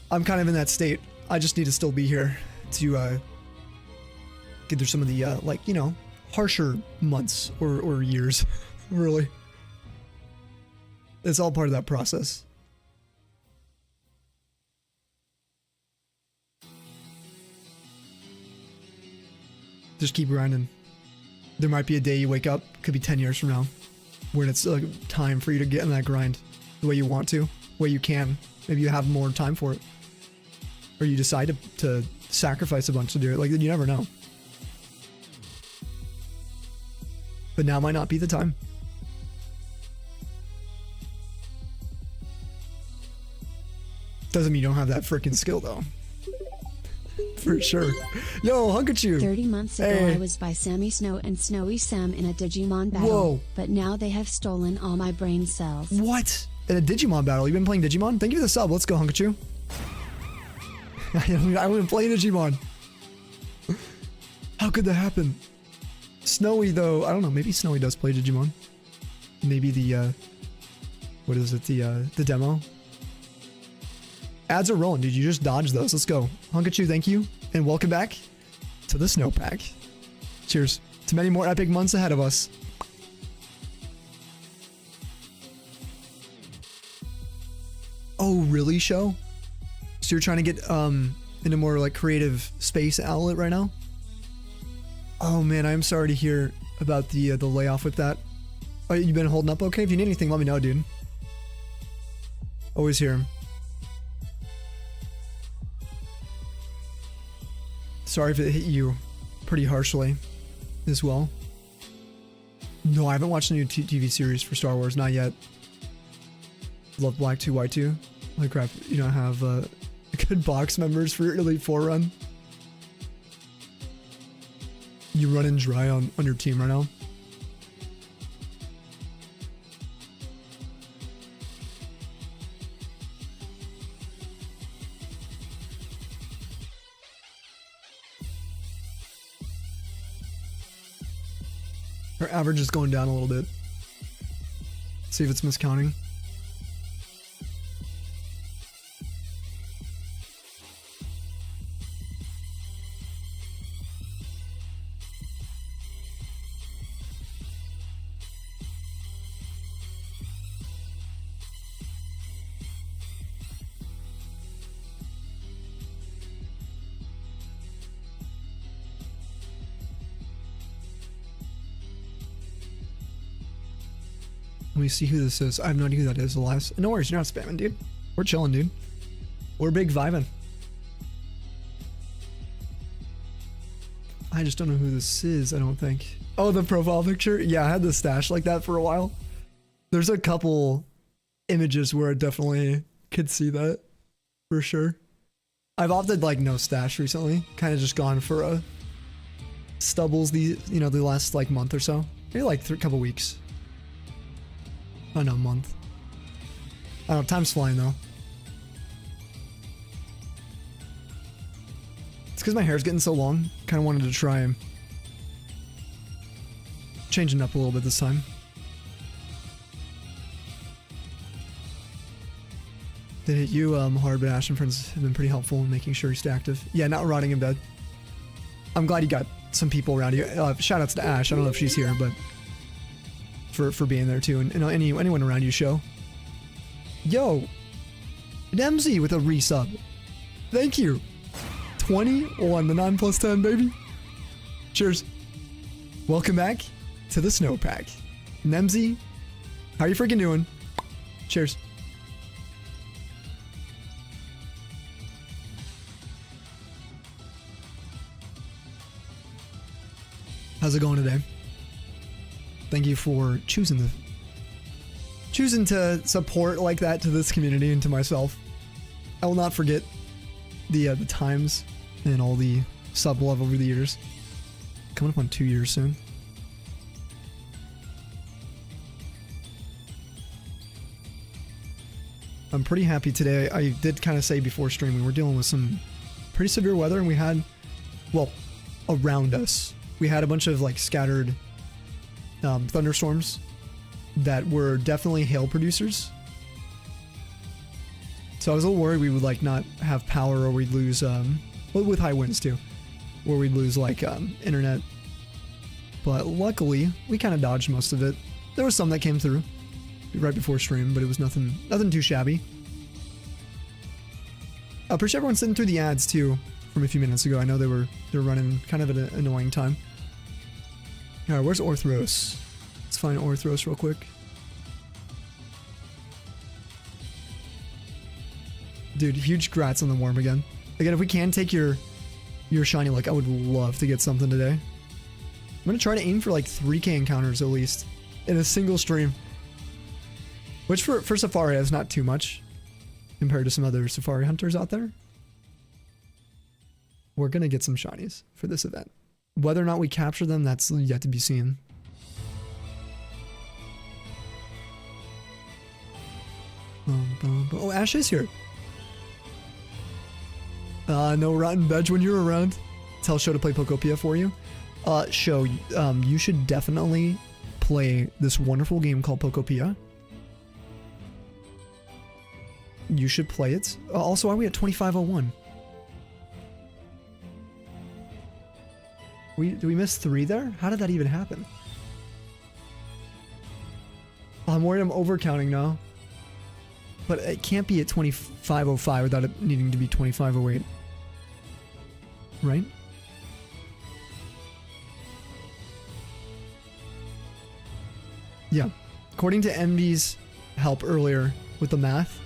Speaker 1: I'm kind of in that state. I just need to still be here to get through some of the, like, you know, harsher months or years. Really. It's all part of that process. Just keep grinding. There might be a day you wake up, could be 10 years from now, when it's like time for you to get in that grind the way you want to, the way you can. Maybe you have more time for it. Or you decide to sacrifice a bunch to do it. Like, you never know. But now might not be the time. Doesn't mean you don't have that freaking skill, though. For sure. Yo, Hunkachu.
Speaker 5: 30 months ago, I was by Sammy Snow and Snowy Sam in a Digimon battle.
Speaker 1: Whoa.
Speaker 5: But now they have stolen all my brain cells.
Speaker 1: What? In a Digimon battle? You've been playing Digimon? Thank you for the sub. Let's go, Hunkachu. I don't even play Digimon. How could that happen? Snowy though, I don't know, maybe Snowy does play Digimon. Maybe the what is it, the demo? Ads are rolling, dude. You just dodged those. Let's go. Hunkachu, thank you. And welcome back to the snowpack. Cheers to many more epic months ahead of us. Oh, really, Show? So you're trying to get into more like creative space outlet right now? Oh man, I'm sorry to hear about the layoff with that. Oh, you been holding up okay? If you need anything, let me know, dude. Always here. Sorry if it hit you pretty harshly as well. No, I haven't watched a new TV series for Star Wars, not yet. Love Black 2 Y2. Holy crap, you don't have good box members for your Elite 4 run. You running dry on your team right now. Her average is going down a little bit. See if it's miscounting. Let me see who this is. I have no idea who that is, Elias. No worries, you're not spamming, dude. We're chilling, dude. We're big vibing. I just don't know who this is, I don't think. Oh, the profile picture? Yeah, I had the stash like that for a while. There's a couple images where I definitely could see that. For sure. I've opted like no stash recently. Kind of just gone for a stubbles the last like month or so. Maybe like a couple weeks. Oh no, month. I don't know, time's flying though. It's because my hair's getting so long. Kind of wanted to try changing up a little bit this time. Did it hit you hard, but Ash and friends have been pretty helpful in making sure you stay active. Yeah, not rotting in bed. I'm glad you got some people around you. Shout outs to Ash. I don't know if she's here, but for being there too, and anyone around you, Show. Yo, Nemzi with a resub. Thank you. 21, the 9 plus 10, baby. Cheers. Welcome back to the snowpack. Nemzi, how you freaking doing? Cheers. How's it going today? Thank you for choosing to support like that to this community and to myself. I will not forget the times and all the sub love over the years. Coming up on 2 years soon. I'm pretty happy today. I did kind of say before streaming, we're dealing with some pretty severe weather, and we had, well, around us, we had a bunch of like scattered thunderstorms that were definitely hail producers. So I was a little worried we would like not have power, or we'd lose with high winds too, where we'd lose like internet. But luckily we kind of dodged most of it. There was some that came through right before stream, but it was nothing too shabby. I appreciate everyone sitting through the ads too from a few minutes ago. I know they were running kind of at an annoying time. Alright, where's Orthros? Let's find Orthros real quick. Dude, huge grats on the worm again. Again, if we can take your shiny luck, I would love to get something today. I'm gonna try to aim for like 3k encounters at least in a single stream. Which for Safari is not too much compared to some other Safari hunters out there. We're gonna get some shinies for this event. Whether or not we capture them, that's yet to be seen. Oh, Ash is here. No rotten veg when you're around. Tell Show to play Pokopia for you. Show, you should definitely play this wonderful game called Pokopia. You should play it. Also, are we at 2501? Did we miss 3 there? How did that even happen? I'm worried I'm overcounting now. But it can't be at 2505 without it needing to be 2508. Right? Yeah. According to MD's help earlier with the math,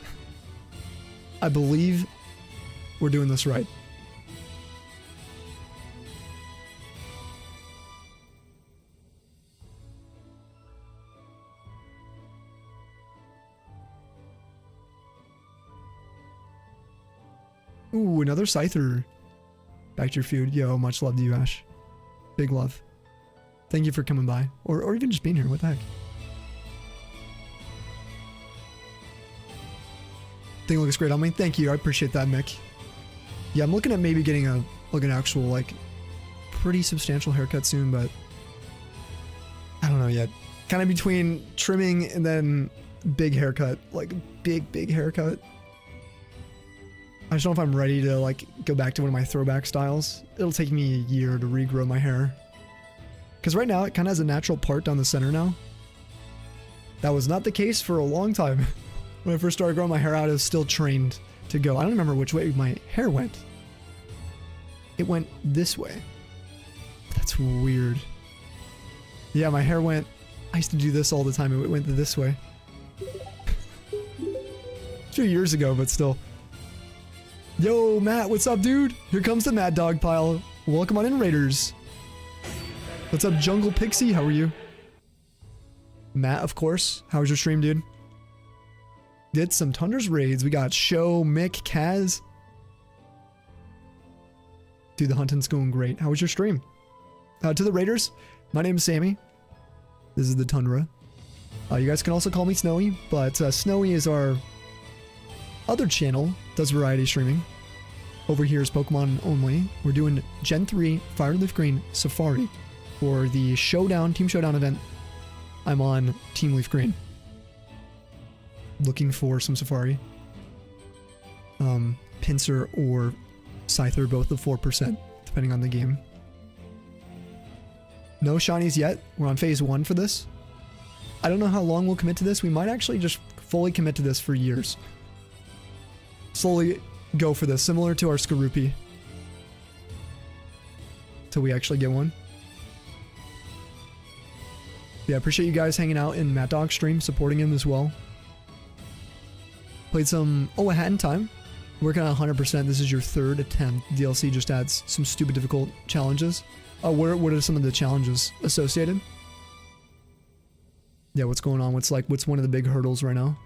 Speaker 1: I believe we're doing this right. Ooh, another Scyther. Back to your food. Yo, much love to you, Ash. Big love. Thank you for coming by. Or even just being here. What the heck? Thing looks great on me. Thank you. I appreciate that, Mick. Yeah, I'm looking at maybe getting an actual, like, pretty substantial haircut soon, but I don't know yet. Kind of between trimming and then big haircut. Like, big haircut. I just don't know if I'm ready to, like, go back to one of my throwback styles. It'll take me a year to regrow my hair. Because right now, it kind of has a natural part down the center now. That was not the case for a long time. When I first started growing my hair out, it was still trained to go. I don't remember which way my hair went. It went this way. That's weird. Yeah, my hair went... I used to do this all the time. It went this way. A few years ago, but still. Yo, Matt, what's up, dude? Here comes the Mad Dog pile. Welcome on in, Raiders. What's up, Jungle Pixie? How are you? Matt, of course. How was your stream, dude? Did some Tundra's raids. We got Show, Mick, Kaz. Dude, the hunting's going great. How was your stream? To the Raiders, my name is Sammy. This is the Tundra. You guys can also call me Snowy, but Snowy is our other channel, does variety streaming. Over here is Pokemon only. We're doing Gen 3 FireRed LeafGreen Safari for the Showdown, Team Showdown event. I'm on Team LeafGreen. Looking for some Safari. Pinsir or Scyther, both of 4%, depending on the game. No shinies yet. We're on phase 1 for this. I don't know how long we'll commit to this. We might actually just fully commit to this for years. Slowly go for this, similar to our Skorupi. Till we actually get one. Yeah, appreciate you guys hanging out in Matt Dog's stream, supporting him as well. Played some a Hat in Time. Working on 100%. This is your 3rd attempt. DLC just adds some stupid difficult challenges. What are some of the challenges associated? Yeah, what's going on? What's one of the big hurdles right now?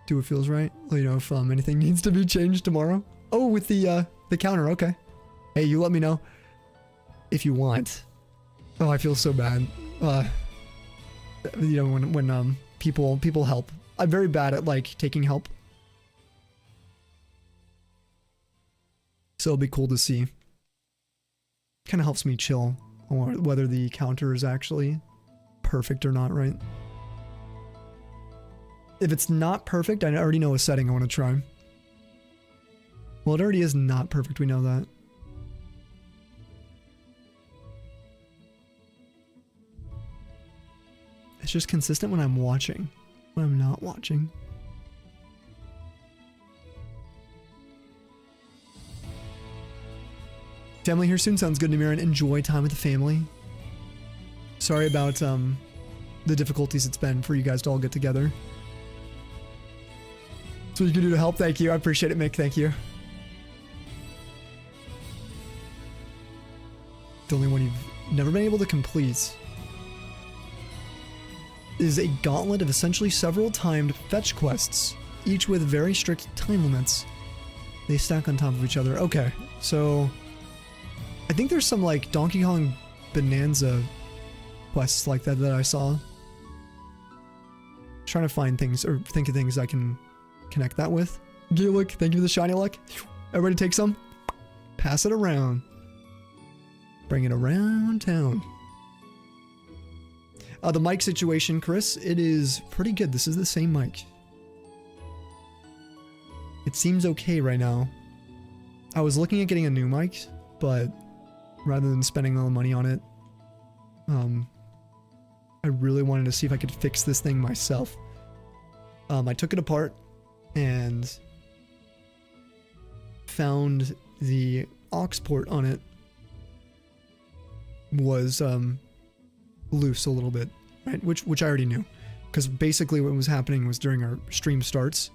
Speaker 1: Do what feels right. Let you know if anything needs to be changed tomorrow. Oh, with the counter. Okay. Hey, you let me know if you want. Oh, I feel so bad. You know, when people help. I'm very bad at like taking help. So it'll be cool to see. Kind of helps me chill on whether the counter is actually perfect or not, right? If it's not perfect, I already know a setting I want to try. Well, it already is not perfect, we know that. It's just consistent when I'm watching. When I'm not watching. Family here soon sounds good to me, and enjoy time with the family. Sorry about the difficulties it's been for you guys to all get together. That's what you can do to help. Thank you. I appreciate it, Mick. Thank you. The only one you've never been able to complete is a gauntlet of essentially several timed fetch quests, each with very strict time limits. They stack on top of each other. Okay, so I think there's some like Donkey Kong Bonanza quests like that I saw. Trying to find things or think of things I can connect that with. Gaelic, thank you for the shiny luck. Everybody take some. Pass it around. Bring it around town. The mic situation, Chris, it is pretty good. This is the same mic. It seems okay right now. I was looking at getting a new mic, but rather than spending all the money on it, I really wanted to see if I could fix this thing myself. I took it apart and found the aux port on it was loose a little bit, right? Which I already knew, because basically what was happening was during our stream starts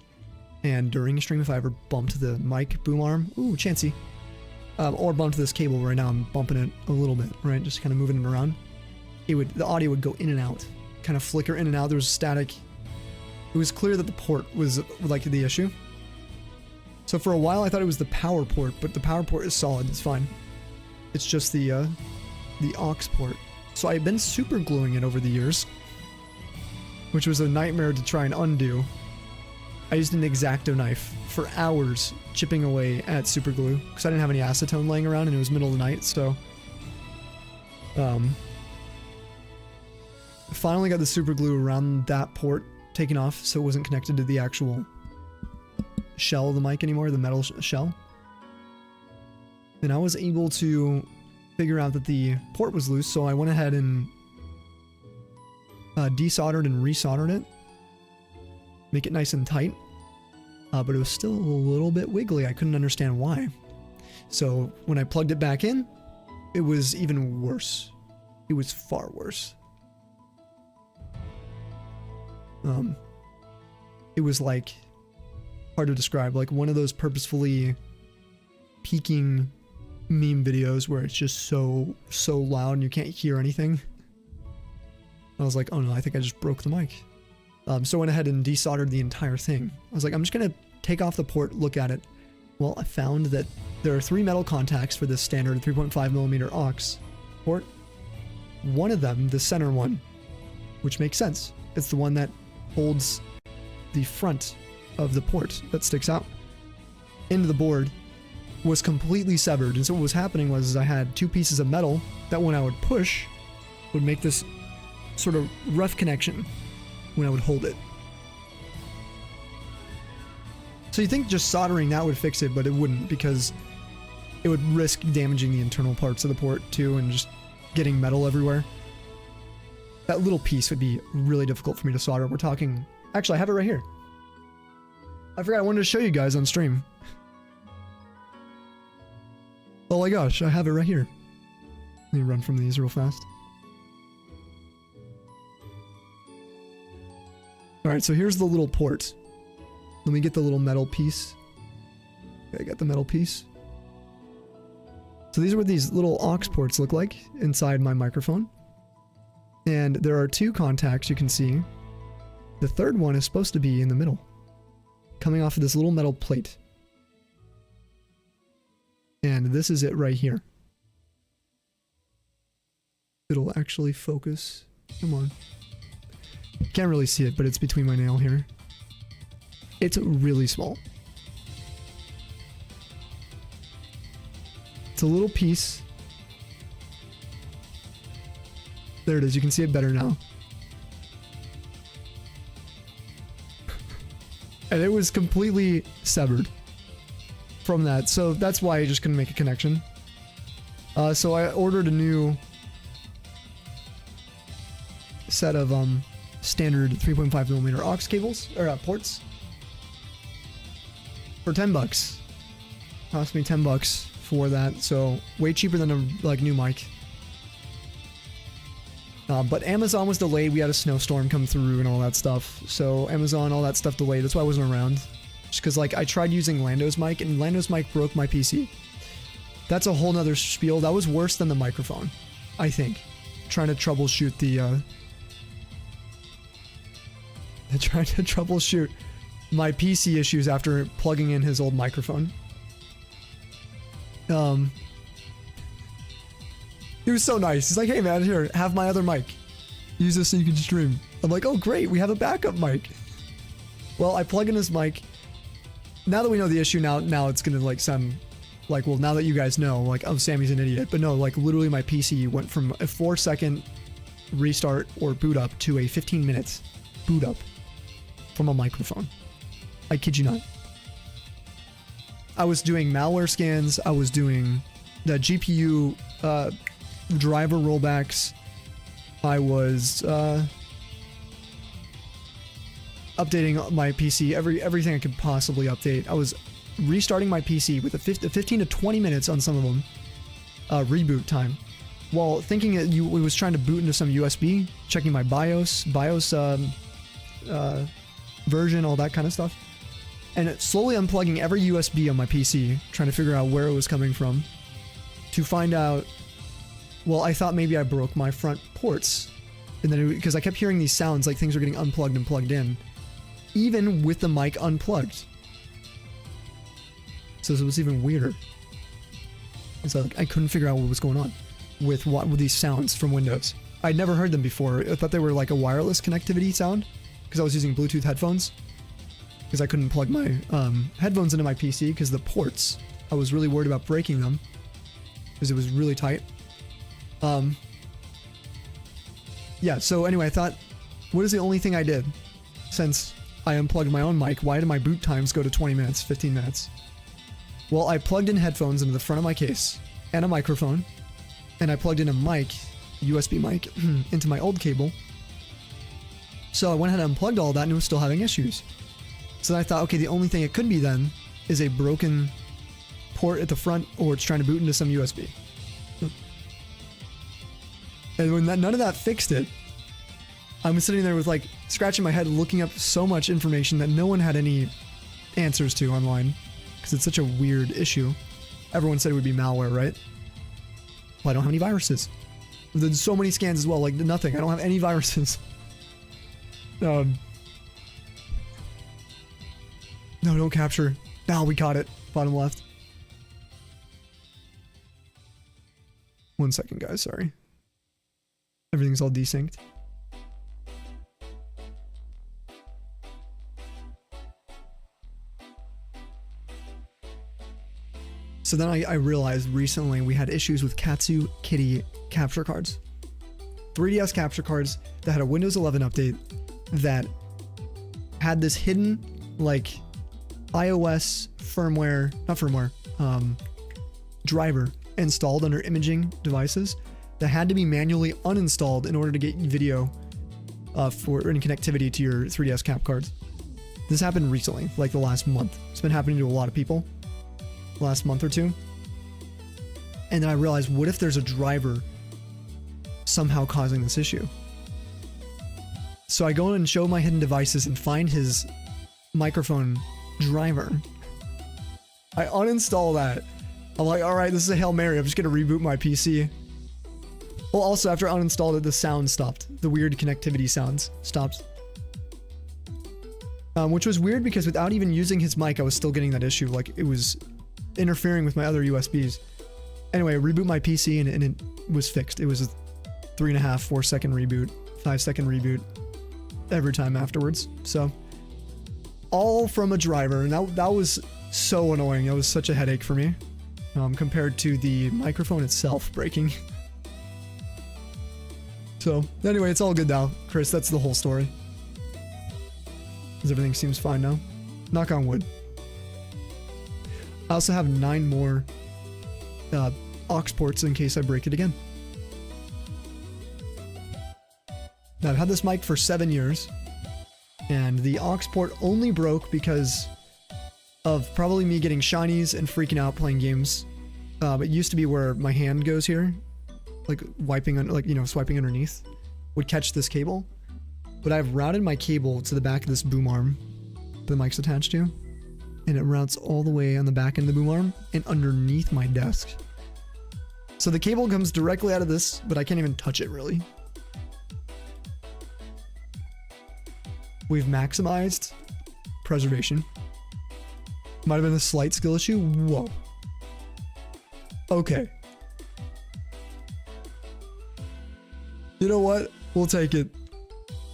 Speaker 1: and during a stream, if I ever bumped the mic boom arm, ooh, chancy, or bumped this cable right now, I'm bumping it a little bit, right? Just kind of moving it around. The audio would go in and out, kind of flicker in and out. There was static. It was clear that the port was like the issue. So for a while I thought it was the power port, but the power port is solid, it's fine. It's just the aux port. So I've been super gluing it over the years, which was a nightmare to try and undo. I used an X-Acto knife for hours chipping away at super glue because I didn't have any acetone laying around and it was middle of the night, so finally got the super glue around that port taken off so it wasn't connected to the actual shell of the mic anymore, the metal shell. And I was able to figure out that the port was loose, so I went ahead and desoldered and resoldered it, make it nice and tight, but it was still a little bit wiggly. I couldn't understand why. So when I plugged it back in, it was even worse. It was far worse. It was like, hard to describe, like one of those purposefully peaking meme videos where it's just so loud and you can't hear anything. I was like, oh no, I think I just broke the mic. So I went ahead and desoldered the entire thing. I was like, I'm just gonna take off the port, look at it. Well, I found that there are 3 metal contacts for this standard 3.5mm aux port. One of them, the center one, which makes sense. It's the one that holds the front of the port that sticks out into the board, was completely severed. And so what was happening was I had 2 pieces of metal that when I would push would make this sort of rough connection when I would hold it. So you think just soldering that would fix it, but it wouldn't, because it would risk damaging the internal parts of the port too and just getting metal everywhere. That little piece would be really difficult for me to solder. We're talking... Actually, I have it right here. I forgot I wanted to show you guys on stream. Oh my gosh, I have it right here. Let me run from these real fast. Alright, so here's the little port. Let me get the little metal piece. Okay, I got the metal piece. So these are what these little aux ports look like inside my microphone. And there are 2 contacts you can see. The third one is supposed to be in the middle, coming off of this little metal plate. And this is it right here. It'll actually focus. Come on. Can't really see it, but it's between my nail here. It's really small. It's a little piece. There it is. You can see it better now. And it was completely severed from that. So that's why I just couldn't make a connection. So I ordered a new set of standard 3.5mm aux cables, or ports, for $10. Cost me $10 for that, so way cheaper than a like new mic. But Amazon was delayed. We had a snowstorm come through and all that stuff. So Amazon, all that stuff delayed. That's why I wasn't around. Just because like I tried using Lando's mic and Lando's mic broke my PC. That's a whole nother spiel. That was worse than the microphone, I think. Trying to troubleshoot trying to troubleshoot my PC issues after plugging in his old microphone. He was so nice. He's like, hey man, here, have my other mic. Use this so you can stream. I'm like, oh great, we have a backup mic. Well, I plug in his mic, now that we know the issue, now it's gonna like sound like, well, now that you guys know, like, oh, Sammy's an idiot. But no, like literally my PC went from a 4-second restart or boot up to a 15 minutes boot up from a microphone. I kid you not. I was doing malware scans. I was doing the GPU driver rollbacks. I was updating my PC, everything I could possibly update. I was restarting my PC with a 15 to 20 minutes on some of them reboot time, while thinking it was trying to boot into some USB, checking my BIOS version, all that kind of stuff, and slowly unplugging every USB on my PC, trying to figure out where it was coming from, to find out, well, I thought maybe I broke my front ports, and then because I kept hearing these sounds like things were getting unplugged and plugged in, even with the mic unplugged. So it was even weirder. And so I couldn't figure out what was going on with these sounds from Windows. I'd never heard them before. I thought they were like a wireless connectivity sound because I was using Bluetooth headphones, because I couldn't plug my headphones into my PC because the ports, I was really worried about breaking them because it was really tight. Yeah, so anyway, I thought, what is the only thing I did since I unplugged my own mic? Why did my boot times go to 20 minutes, 15 minutes? Well, I plugged in headphones into the front of my case and a microphone, and I plugged in a mic, USB mic, into my old cable. So I went ahead and unplugged all that, and it was still having issues. So then I thought, okay, the only thing it could be then is a broken port at the front, or it's trying to boot into some USB. And when none of that fixed it, I'm sitting there with like scratching my head, looking up so much information that no one had any answers to online, because it's such a weird issue. Everyone said it would be malware, right? Well, I don't have any viruses. There's so many scans as well, like nothing. I don't have any viruses. No, don't capture. Now we caught it. Bottom left. 1 second, guys. Sorry. Everything's all desynced. So then I realized recently we had issues with Katsu Kitty capture cards. 3DS capture cards that had a Windows 11 update that had this hidden, like, iOS driver installed under imaging devices that had to be manually uninstalled in order to get video for any connectivity to your 3DS cap cards. This happened recently, like the last month. It's been happening to a lot of people the last month or two. And then I realized, what if there's a driver somehow causing this issue? So I go in and show my hidden devices and find his microphone driver. I uninstall that. I'm like, all right, this is a Hail Mary. I'm just going to reboot my PC. Well, also, after I uninstalled it, the sound stopped. The weird connectivity sounds stopped. Which was weird because without even using his mic, I was still getting that issue. Like, it was interfering with my other USBs. Anyway, I reboot my PC and it was fixed. It was a 3.5, 4 second reboot, 5 second reboot every time afterwards. So, all from a driver. And that was so annoying. That was such a headache for me compared to the microphone itself breaking. So, anyway, it's all good now. Chris, that's the whole story. Everything seems fine now. Knock on wood. I also have 9 more aux ports in case I break it again. Now, I've had this mic for 7 years, and the aux port only broke because of probably me getting shinies and freaking out playing games. It used to be where my hand goes here, like wiping on, like, you know, swiping underneath, would catch this cable. But I've routed my cable to the back of this boom arm the mic's attached to, and it routes all the way on the back end of the boom arm and underneath my desk. So the cable comes directly out of this, but I can't even touch it really. We've maximized preservation. Might have been a slight skill issue. Whoa. Okay. You know what? We'll take it.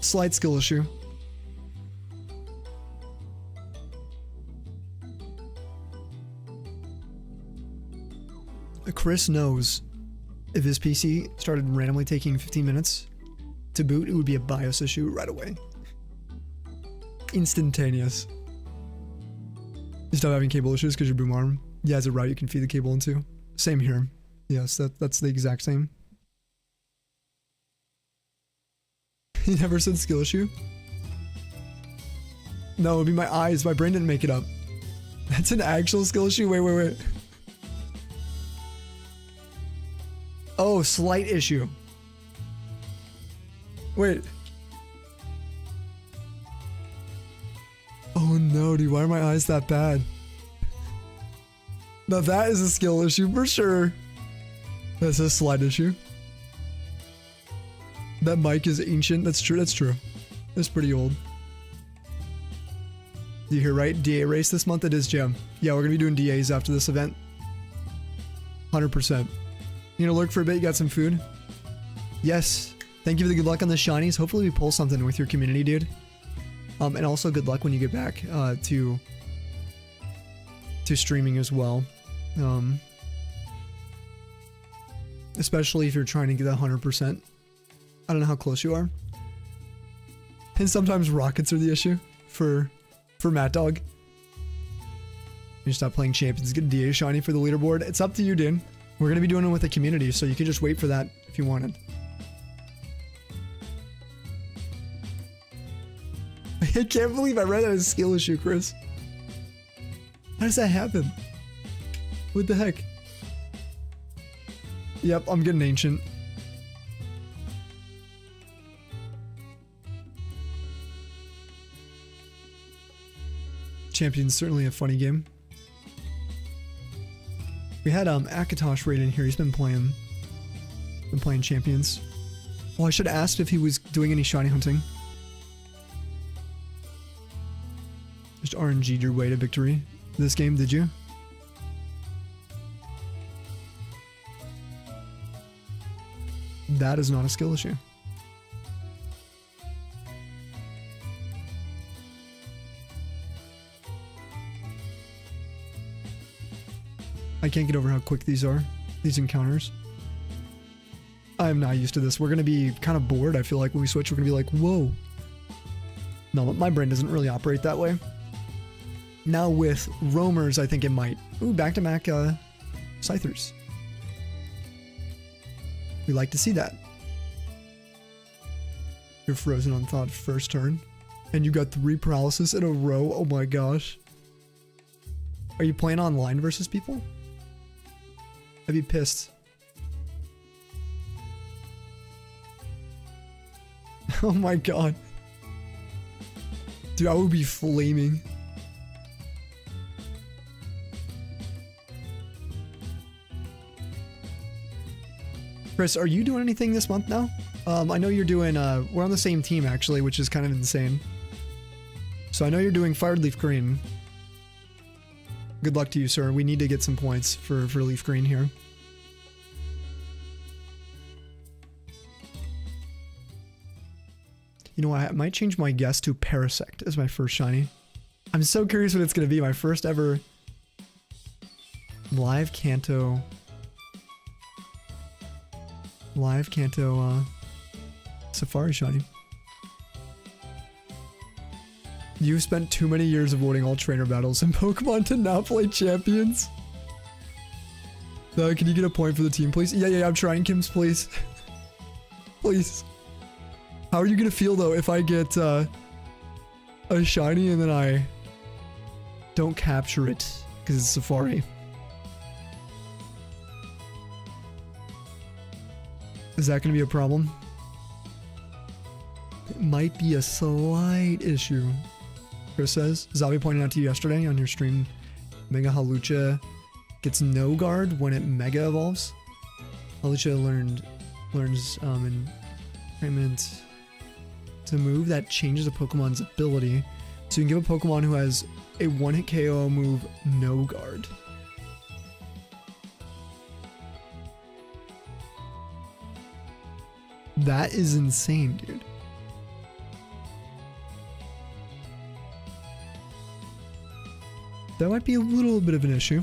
Speaker 1: Slight skill issue. Chris knows if his PC started randomly taking 15 minutes to boot, it would be a BIOS issue right away. Instantaneous. You stop having cable issues because your boom arm, yeah, has a route you can feed the cable into. Same here. Yes, that's the exact same. He never said skill issue? No, it would be my eyes. My brain didn't make it up. That's an actual skill issue? Wait. Oh, slight issue. Wait. Oh no, dude, why are my eyes that bad? Now that is a skill issue for sure. That's a slight issue. That mic is ancient. That's true. That's pretty old. Do you hear right? DA race this month? It is, Jim. Yeah, we're gonna be doing DAs after this event. 100%. You gonna lurk for a bit? You got some food? Yes. Thank you for the good luck on the shinies. Hopefully we pull something with your community, dude. And also good luck when you get back to streaming as well. Especially if you're trying to get that 100%. I don't know how close you are. And sometimes rockets are the issue for Matt Dog. You stop playing champions, get a DA shiny for the leaderboard. It's up to you, dude. We're gonna be doing it with the community, so you can just wait for that if you wanted. I can't believe I read that as a skill issue, Chris. How does that happen? What the heck? Yep, I'm getting ancient. Champion's certainly a funny game. We had Akatosh right in here. He's been playing Champions. Well, I should have asked if he was doing any shiny hunting. Just RNG'd your way to victory this game, did you? That is not a skill issue. I can't get over how quick these are, these encounters. I'm not used to this. We're going to be kind of bored. I feel like when we switch, we're going to be like, whoa. No, my brain doesn't really operate that way. Now with roamers, I think it might. Ooh, back-to-back Scythers. We like to see that. You're frozen on thought first turn. And you got 3 paralysis in a row. Oh my gosh. Are you playing online versus people? I'd be pissed. Oh my god. Dude, I would be flaming. Chris, are you doing anything this month now? I know you're doing, we're on the same team actually, which is kind of insane. So I know you're doing FireRed LeafGreen. Good luck to you, sir. We need to get some points for LeafGreen here. You know what? I might change my guess to Parasect as my first shiny. I'm so curious what it's going to be. My first ever live Kanto Safari shiny. You've spent too many years avoiding all trainer battles in Pokemon to not play champions. Can you get a point for the team, please? Yeah, I'm trying, Kims, please. Please. How are you gonna feel, though, if I get a shiny and then I don't capture it because it's Safari? Is that gonna be a problem? It might be a slight issue. Chris says, Zabi pointed out to you yesterday on your stream, Mega Halucha gets no guard when it Mega evolves. Halucha learns increment to move that changes a Pokemon's ability. So you can give a Pokemon who has a one-hit KO move no guard. That is insane, dude. That might be a little bit of an issue.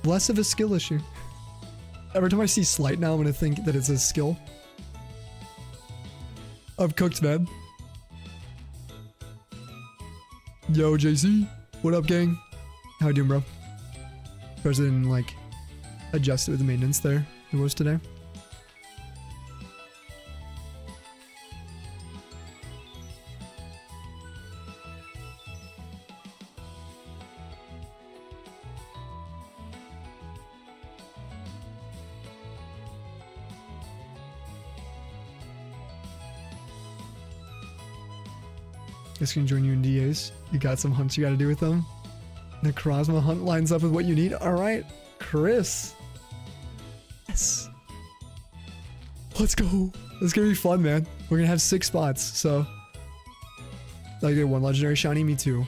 Speaker 1: Less of a skill issue. Every time I see Slight now, I'm gonna think that it's a skill. I'm cooked, man. Yo, JC. What up, gang? How you doing, bro? President, like, adjusted with the maintenance there. It was today. Guess can join you in DAs. You got some hunts you gotta do with them. The Necrozma hunt lines up with what you need. Alright, Chris. Yes. Let's go. This is gonna be fun, man. We're gonna have 6 spots, so. I get 1 legendary shiny, me too.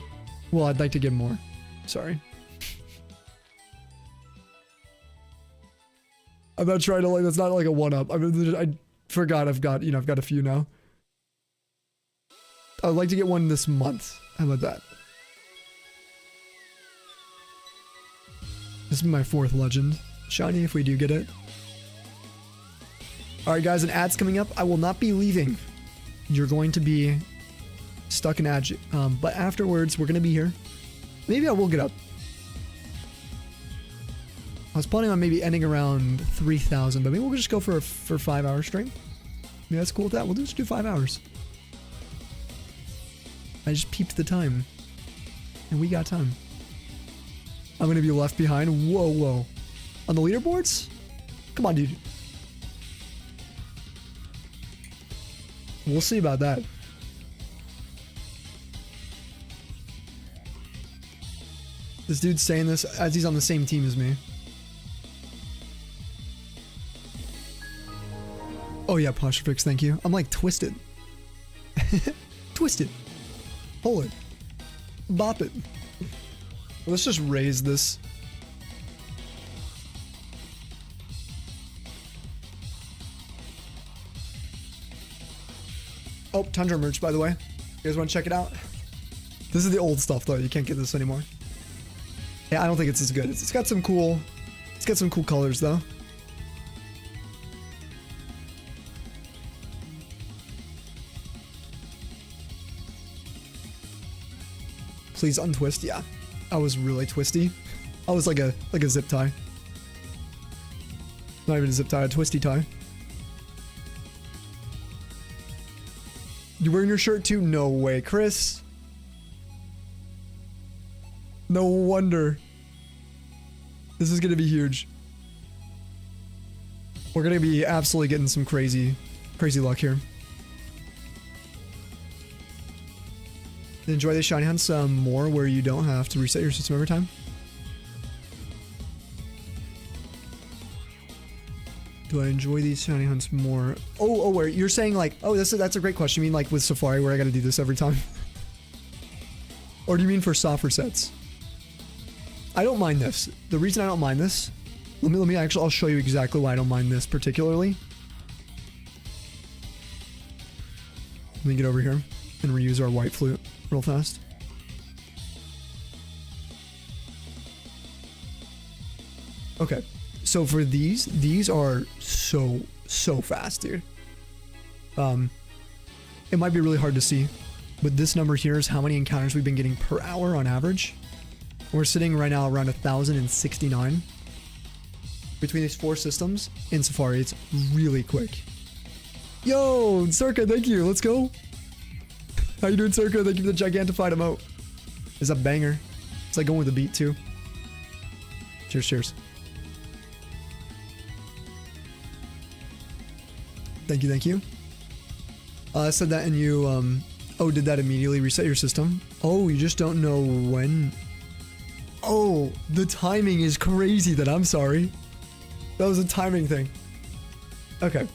Speaker 1: Well, I'd like to get more. Sorry. I'm not trying to, like, that's not like a 1-up. I forgot I've got a few now. I'd like to get one this month. How about that? This is my 4th legend. Shiny if we do get it. Alright guys, an ad's coming up. I will not be leaving. You're going to be stuck in ad. But afterwards, we're going to be here. Maybe I will get up. I was planning on maybe ending around 3,000, but maybe we'll just go for 5 hour stream. Maybe that's cool with that. We'll just do 5 hours. I just peeped the time. And we got time. I'm gonna be left behind. Whoa, whoa. On the leaderboards? Come on, dude. We'll see about that. This dude's saying this as he's on the same team as me. Oh yeah, posture fix, thank you. I'm like twisted. Twisted. Hold it. Bop it. Let's just raise this. Oh, Tundra merch, by the way. You guys want to check it out? This is the old stuff, though. You can't get this anymore. Yeah, I don't think it's as good. It's got some cool... It's got some cool colors, though. Please untwist. Yeah, I was really twisty. I was like a zip tie. Not even a zip tie, a twisty tie. You wearing your shirt too? No way, Chris. No wonder. This is gonna be huge. We're gonna be absolutely getting some crazy luck here. Enjoy the shiny hunts more where you don't have to reset your system every time. Do I enjoy these shiny hunts more? Oh, where you're saying like, oh, that's a great question. You mean like with Safari where I gotta do this every time? Or do you mean for software sets? I don't mind this. The reason I don't mind this, let me actually, I'll show you exactly why I don't mind this particularly. Let me get over here and reuse our white flute real fast. Okay, so for these are so fast, dude. It might be really hard to see, but this number here is how many encounters we've been getting per hour on average. We're sitting right now around 1,069 between these 4 systems in Safari. It's really quick. Yo, Circa, thank you. Let's go. How you doing, Circa? Thank you for the gigantified emote. It's a banger. It's like going with the beat too. Cheers, cheers. Thank you, thank you. I said that and you, oh, did that immediately reset your system? Oh, you just don't know when. Oh, the timing is crazy then. I'm sorry. That was a timing thing. Okay.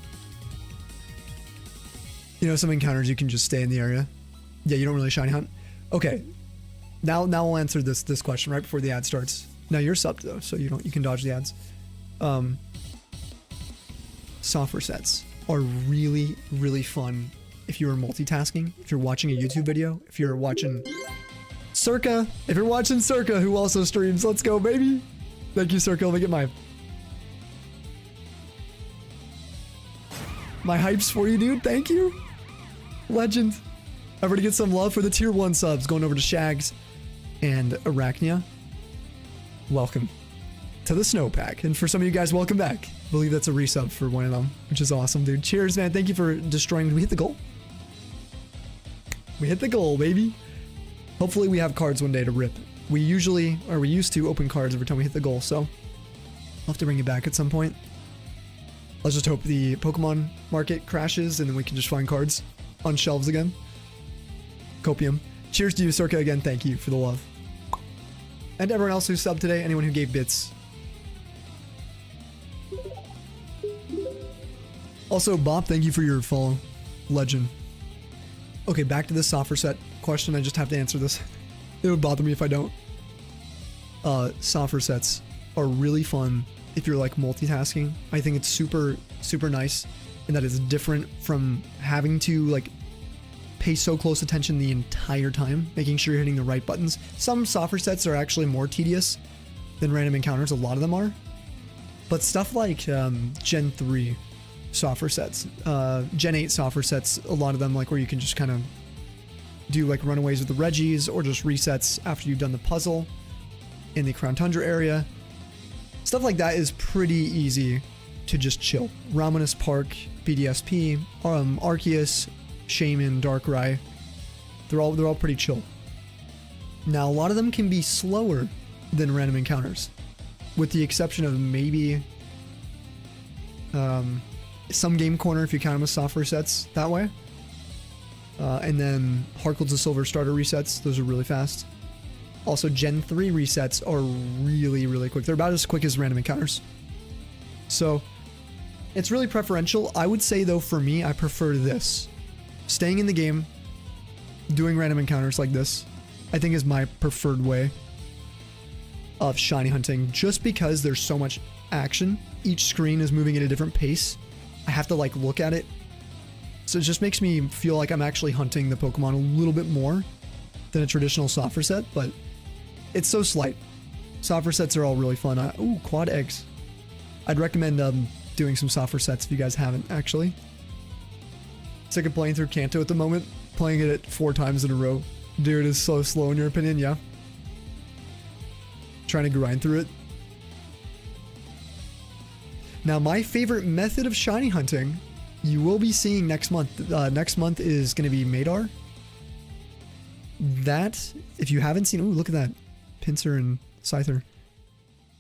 Speaker 1: You know, some encounters you can just stay in the area. Yeah, you don't really shiny hunt. Okay. Now we'll answer this question right before the ad starts. Now you're subbed though, so you can dodge the ads. Software sets are really, really fun if you're multitasking, if you're watching a YouTube video, if you're watching Circa, if you're watching Circa, who also streams. Let's go, baby. Thank you, Circa. Let me get my My hype's for you, dude. Thank you. Legend. Everybody get some love for the tier 1 subs. Going over to Shags and Arachnia. Welcome to the snowpack. And for some of you guys, welcome back. I believe that's a resub for one of them, which is awesome, dude. Cheers, man. Thank you for destroying. Did we hit the goal? We hit the goal, baby. Hopefully we have cards one day to rip. We used to open cards every time we hit the goal, so I'll have to bring it back at some point. Let's just hope the Pokemon market crashes and then we can just find cards on shelves again. Copium. Cheers to you, Circa, again. Thank you for the love. And everyone else who subbed today, anyone who gave bits. Also, Bob, thank you for your follow. Legend. Okay, back to the software set question. I just have to answer this. It would bother me if I don't. Software sets are really fun if you're like multitasking. I think it's super, super nice in that it's different from having to like pay so close attention the entire time, making sure you're hitting the right buttons. Some software sets are actually more tedious than random encounters. A lot of them are. But stuff like Gen 3 software sets, Gen 8 software sets, a lot of them like where you can just kind of do like runaways with the Reggies or just resets after you've done the puzzle in the Crown Tundra area. Stuff like that is pretty easy to just chill. Ramonas Park, BDSP, Arceus, Shaman, Darkrai, they're all pretty chill. Now a lot of them can be slower than random encounters, with the exception of maybe some Game Corner if you count them as software sets that way. And then Harkle's the Silver Starter resets, those are really fast. Also Gen 3 resets are really, really quick. They're about as quick as random encounters. So it's really preferential. I would say though, for me, I prefer this. Staying in the game, doing random encounters like this, I think is my preferred way of shiny hunting, just because there's so much action. Each screen is moving at a different pace. I have to like look at it. So it just makes me feel like I'm actually hunting the Pokemon a little bit more than a traditional software set, but it's so slight. Software sets are all really fun. Ooh, quad eggs. I'd recommend doing some software sets if you guys haven't, actually. Sick of playing through Kanto at the moment. Playing it 4 times in a row. Dude, is so slow in your opinion, yeah? Trying to grind through it. Now, my favorite method of shiny hunting, you will be seeing next month. Next month is going to be Madar. That, if you haven't seen... Ooh, look at that. Pinsir and Scyther.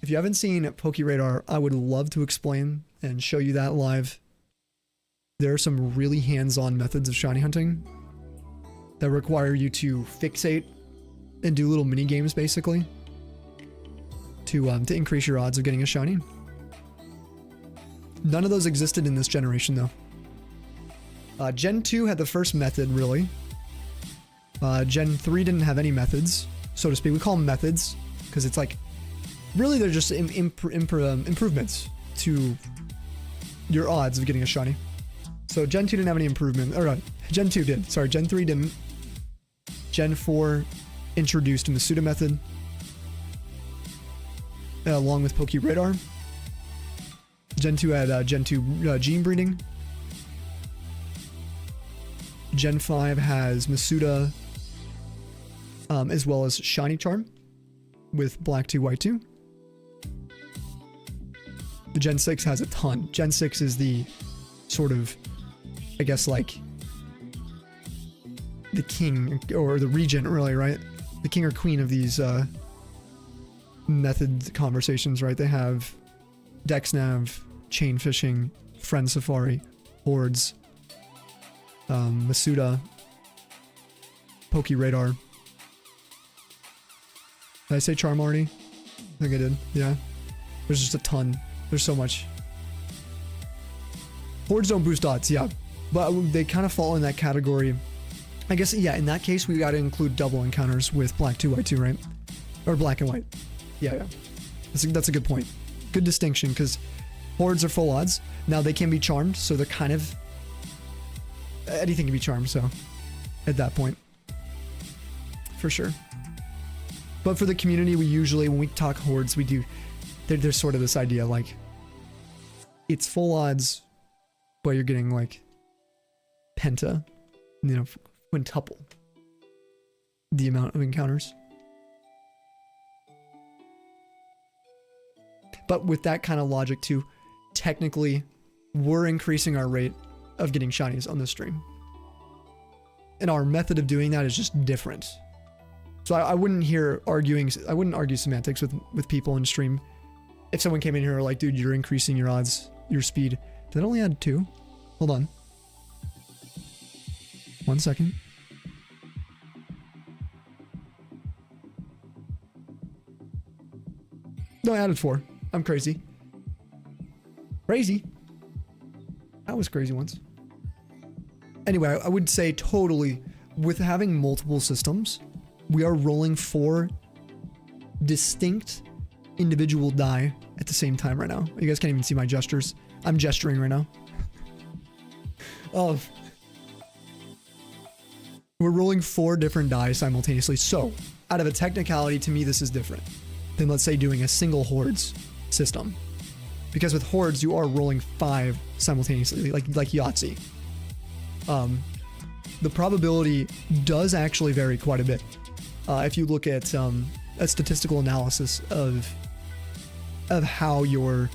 Speaker 1: If you haven't seen PokeRadar, I would love to explain and show you that live. There are some really hands-on methods of shiny hunting that require you to fixate and do little mini games, basically, to increase your odds of getting a shiny. None of those existed in this generation, though. Gen 2 had the first method, really. Gen 3 didn't have any methods, so to speak. We call them methods because it's like, really, they're just improvements to your odds of getting a shiny. So Gen 2 didn't have any improvement. Or Gen 2 did. Sorry, Gen 3 didn't. Gen 4 introduced a Masuda method along with PokeRadar. Gen 2 had Gen 2 gene breeding. Gen 5 has Masuda as well as Shiny Charm with Black 2, White 2. The Gen 6 has a ton. Gen 6 is the sort of, I guess, like the king or the regent, really, right? The king or queen of these method conversations, right? They have DexNav, Chain Fishing, Friend Safari, Hordes, Masuda, PokeRadar. Did I say Charm already? I think I did, yeah. There's just a ton. There's so much. Hordes don't boost odds, yeah. But they kind of fall in that category. I guess, yeah, in that case, we got to include double encounters with Black 2, White 2, right? Or Black and White. Yeah. That's a good point. Good distinction, because Hordes are full odds. Now, they can be charmed, so they're kind of... anything can be charmed, so... at that point. For sure. But for the community, we usually, when we talk Hordes, we do... there's sort of this idea, like... it's full odds but you're getting like penta, you know, quintuple the amount of encounters. But with that kind of logic too, technically, we're increasing our rate of getting shinies on this stream. And our method of doing that is just different. So I wouldn't argue semantics with people in stream. If someone came in here and were like, dude, you're increasing your odds, your speed. Did that only add 2? Hold on. 1 second. No, I added 4. I'm crazy. Crazy. That was crazy once. Anyway, I would say totally, with having multiple systems, we are rolling 4 distinct individual die at the same time right now. You guys can't even see my gestures. I'm gesturing right now. We're rolling 4 different die simultaneously. So, out of a technicality, to me, this is different than, let's say, doing a single hordes system. Because with hordes, you are rolling 5 simultaneously, like Yahtzee. The probability does actually vary quite a bit. If you look at a statistical analysis of how your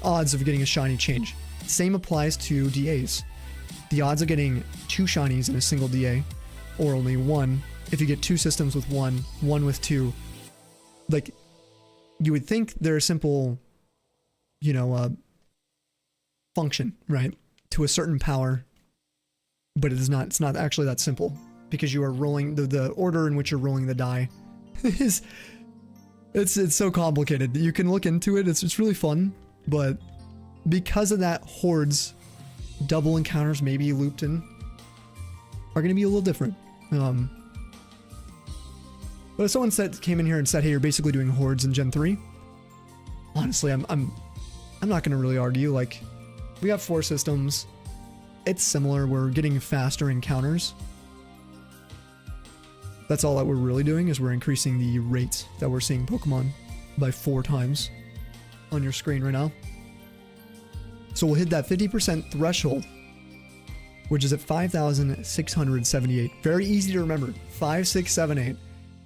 Speaker 1: odds of getting a shiny change. Same applies to DAs. The odds of getting 2 shinies in a single DA, or only 1, if you get 2 systems with 1 with 2, like, you would think they're a simple, you know, function, right? To a certain power, but it is not. It's not actually that simple, because you are rolling the order in which you're rolling the die is it's so complicated. You can look into it. It's really fun, but because of that, hordes, double encounters, maybe looped in, are going to be a little different. But if someone came in here and said, "Hey, you're basically doing hordes in Gen 3," honestly, I'm not going to really argue. Like, we have 4 systems. It's similar. We're getting faster encounters. That's all that we're really doing, is we're increasing the rate that we're seeing Pokemon by 4 times on your screen right now. So we'll hit that 50% threshold, which is at 5,678. Very easy to remember. 5, 6, 7, 8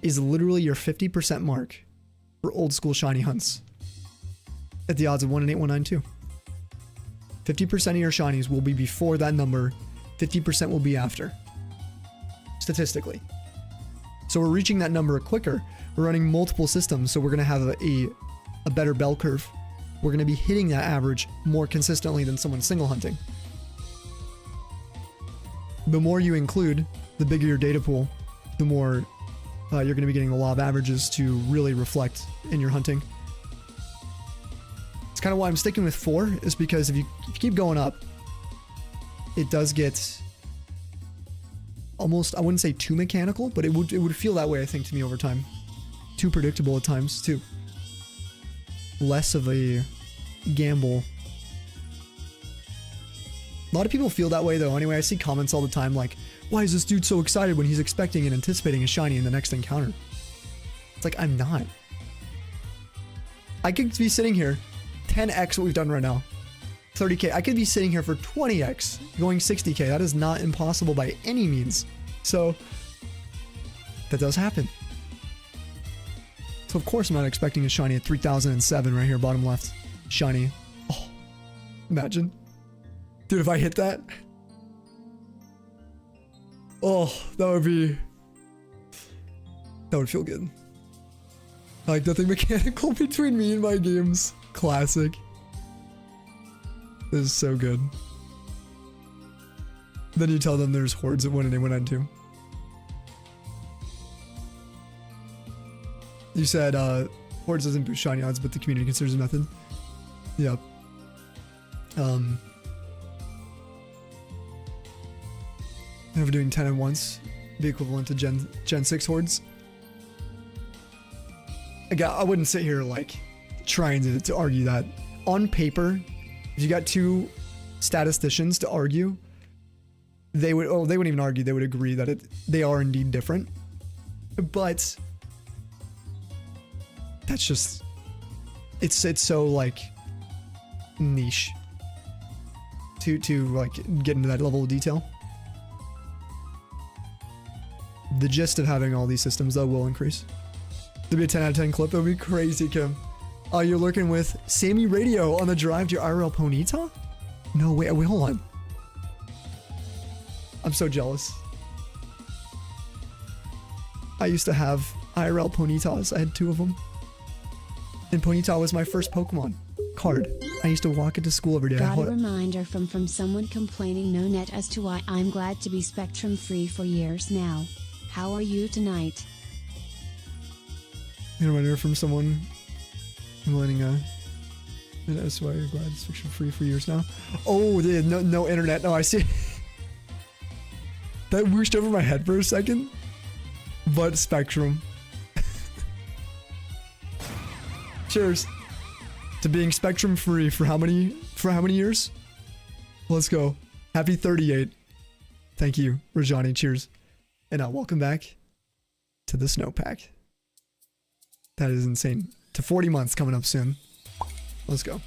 Speaker 1: is literally your 50% mark for old school shiny hunts at the odds of 1 in 8192. 50% of your shinies will be before that number, 50% will be after, statistically. So we're reaching that number quicker. We're running multiple systems, so we're going to have a better bell curve. We're going to be hitting that average more consistently than someone single hunting. The more you include, the bigger your data pool, the more you're going to be getting the law of averages to really reflect in your hunting. It's kind of why I'm sticking with 4, is because if you keep going up, it does get almost, I wouldn't say too mechanical, but it would feel that way, I think, to me over time. Too predictable at times, too. Less of a gamble. A lot of people feel that way, though. Anyway, I see comments all the time like, why is this dude so excited when he's expecting and anticipating a shiny in the next encounter? It's like, I'm not. I could be sitting here 10x what we've done right now. 30k. I could be sitting here for 20x, going 60k. That is not impossible by any means. So, that does happen. So of course I'm not expecting a shiny at 3007 right here, bottom left. Shiny. Oh, imagine. Dude, if I hit that. Oh, that would feel good. Like, nothing mechanical between me and my games. Classic. This is so good. Then you tell them there's hordes at 1 and 192. You said hordes doesn't boost shiny odds, but the community considers a method. Yep. And if we're doing 10 at once, be equivalent to Gen 6 hordes. Again, I wouldn't sit here like trying to argue that. On paper, if you got 2 statisticians to argue, they wouldn't even argue, they would agree that they are indeed different. But that's just, it's so like niche to like get into that level of detail. The gist of having all these systems though will increase. There'll be a 10 out of 10 clip. That'll be crazy, Kim. Oh, you're lurking with Sammy Radio on the drive to your IRL Ponyta? No, wait, hold on. I'm so jealous. I used to have IRL Ponytas. I had 2 of them. And Ponyta was my first Pokemon card. I used to walk into school every day.
Speaker 5: Got a reminder from someone complaining no net as to why I'm glad to be Spectrum free for years now. How are you tonight?
Speaker 1: A reminder from someone complaining that's why you're glad it's Spectrum free for years now. Oh, no internet. No, I see. That whooshed over my head for a second. But Spectrum. Cheers to being Spectrum free for how many years? Let's go. Happy 38. Thank you, Rajani. Cheers. And welcome back to the snowpack. That is insane. To 40 months coming up soon. Let's go.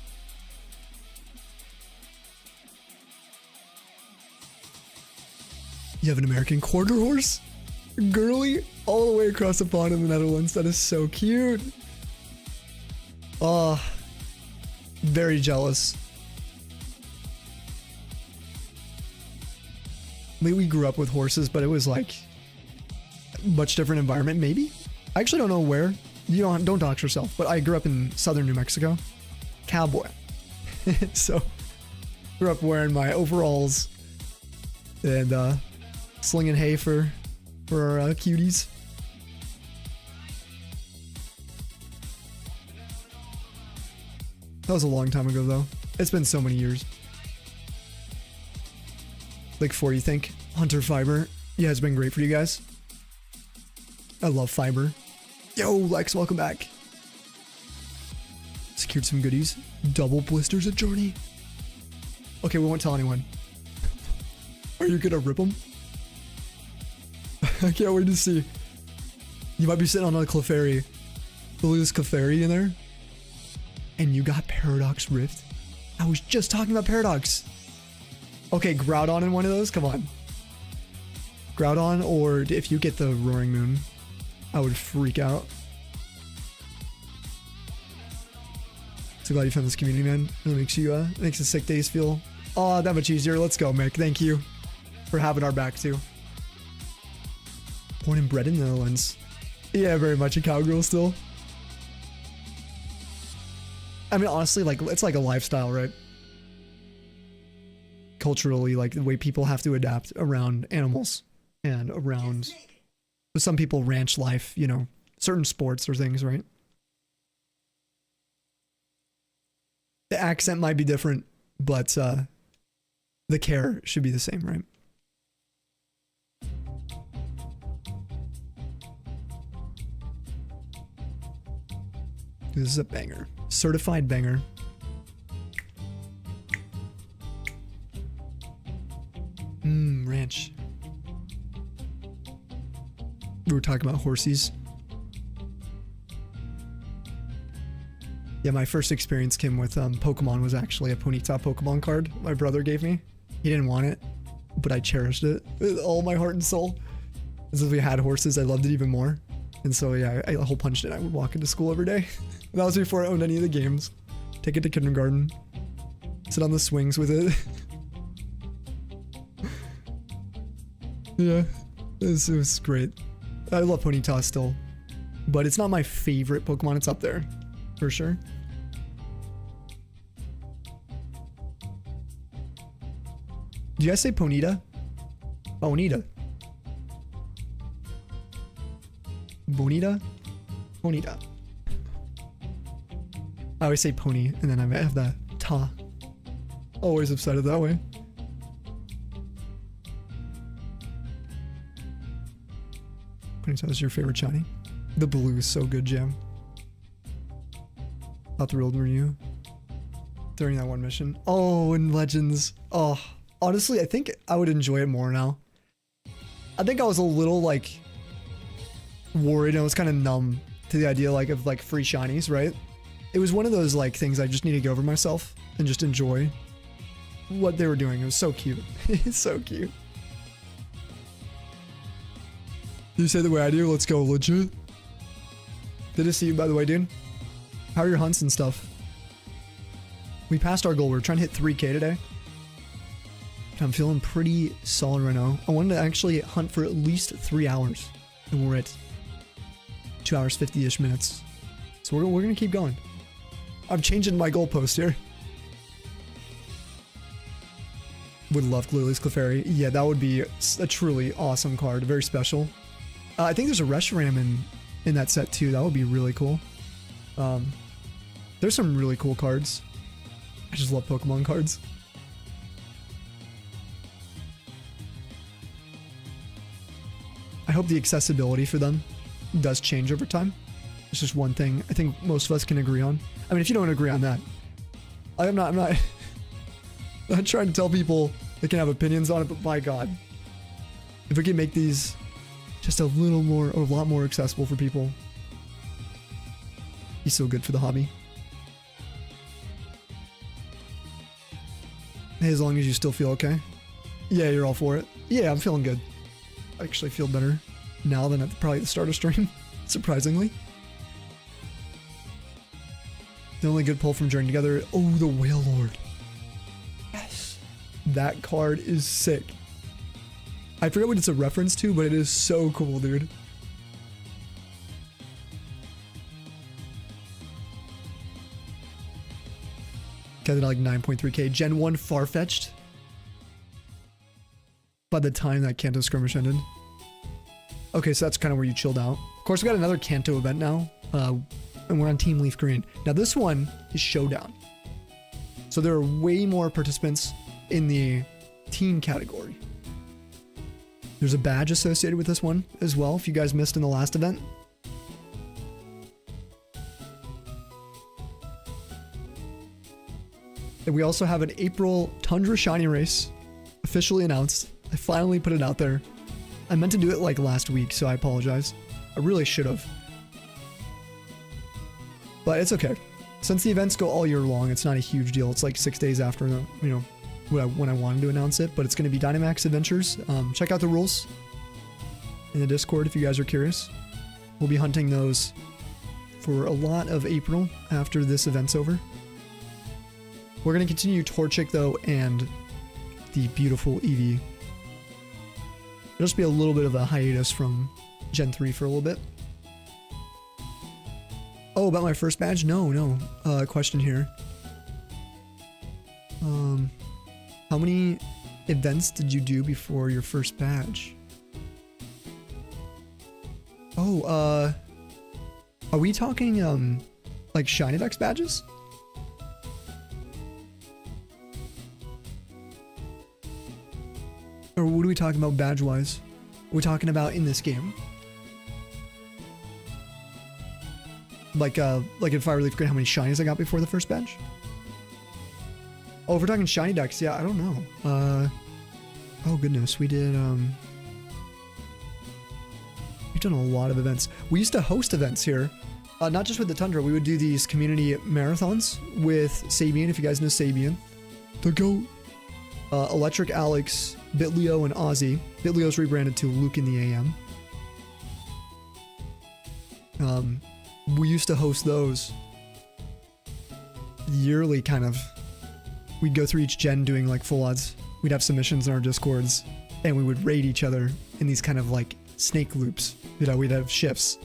Speaker 1: You have an American quarter horse? Girly? All the way across the pond in the Netherlands. That is so cute. Oh, very jealous. We grew up with horses, but it was like much different environment, maybe? I actually don't know where. You don't dox yourself, but I grew up in southern New Mexico. Cowboy. So, grew up wearing my overalls and slinging hay for our cuties. That was a long time ago, though. It's been so many years. Like 4, you think? Hunter Fiber. Yeah, it's been great for you guys. I love fiber. Yo, Lex, welcome back. Secured some goodies. Double blisters at Journey. Okay, we won't tell anyone. Are you gonna rip them? I can't wait to see. You might be sitting on a Clefairy. There's Clefairy in there. And you got Paradox Rift. I was just talking about Paradox. Okay, Groudon in one of those? Come on. Groudon, or if you get the Roaring Moon, I would freak out. So glad you found this community, man. It makes you, makes the sick days feel, that much easier. Let's go, Mick. Thank you for having our back, too. Born and bred in the Netherlands. Yeah, very much a cowgirl still. I mean, honestly, like, it's like a lifestyle, right? Culturally, like, the way people have to adapt around animals and around, with some people, ranch life, you know, certain sports or things, right? The accent might be different, but the care should be the same, right? This is a banger. Certified banger. Ranch. We were talking about horsies. Yeah, my first experience, Kim, with Pokemon was actually a Ponyta Pokemon card my brother gave me. He didn't want it, but I cherished it with all my heart and soul. As if we had horses, I loved it even more. And so, yeah, I hole punched it. I would walk into school every day. That was before I owned any of the games. Take it to kindergarten. Sit on the swings with it. Yeah, it was great. I love Ponyta still. But it's not my favorite Pokemon. It's up there, for sure. Did you guys say Ponyta? Bonita. Bonita? Ponyta. I always say pony, and then I have the ta. Always upset it that way. Ponyta is your favorite shiny? The blue is so good, Jam. How thrilled were you during that one mission? Oh, and Legends. Oh, honestly, I think I would enjoy it more now. I think I was a little, like, worried. I was kind of numb to the idea, like, of, like, free shinies, right? It was one of those, like, things I just need to get over myself and just enjoy. what they were doing. It was so cute. It's so cute. You say the way I do. Let's go, legit. Good to see you, by the way, dude. How are your hunts and stuff? We passed our goal. We're trying to hit 3K today. I'm feeling pretty solid right now. I wanted to actually hunt for at least 3 hours. And we're at 2 hours, 50-ish minutes. So we're going to keep going. I'm changing my goalpost here. Would love Lily's Clefairy. Yeah, that would be a truly awesome card. Very special. I think there's a Reshiram in that set too. That would be really cool. There's some really cool cards. I just love Pokemon cards. I hope the accessibility for them does change over time. It's just one thing I think most of us can agree on. I mean, if you don't agree on that, I'm not trying to tell people they can have opinions on it, but my God, if we can make these just a little more, or a lot more accessible for people, he's so good for the hobby. Hey, as long as you still feel okay. Yeah, you're all for it. Yeah, I'm feeling good. I actually feel better now than at probably the start of stream, surprisingly. The only good pull from Journey Together. Oh, the Whale Lord. Yes. That card is sick. I forget what it's a reference to, but it is so cool, dude. Got it at like 9.3k. Gen 1 Farfetch'd. By the time that Kanto skirmish ended. Okay, so that's kind of where you chilled out. Of course, we got another Kanto event now. And we're on Team LeafGreen. Now this one is Showdown. So there are way more participants in the team category. There's a badge associated with this one as well, if you guys missed in the last event. And we also have an April Tundra Shiny Race officially announced. I finally put it out there. I meant to do it like last week, so I apologize. I really should have. But it's okay. Since the events go all year long, it's not a huge deal. It's like 6 days after, you know, when I wanted to announce it. But it's going to be Dynamax Adventures. Check out the rules in the Discord if you guys are curious. We'll be hunting those for a lot of April after this event's over. We're going to continue Torchic though, and the beautiful Eevee. It'll just be a little bit of a hiatus from Gen 3 for a little bit. Oh, about my first badge? No. Question here. How many events did you do before your first badge? Oh, are we talking, like Shiny Dex badges? Or what are we talking about badge-wise? Are we talking about in this game? Like in FireRed LeafGreen, how many shinies I got before the first badge? Oh, if we're talking Shiny Dex, yeah, I don't know. Oh goodness, we did, we've done a lot of events. We used to host events here, not just with the Tundra. We would do these community marathons with Sabian, if you guys know Sabian. The GOAT. Electric Alex, Bitleo, and Ozzy. Bitleo's rebranded to Luke in the AM. We used to host those yearly, kind of. We'd go through each gen doing like full odds. We'd have submissions in our Discords, and we would raid each other in these kind of like snake loops. You know, we'd have shifts.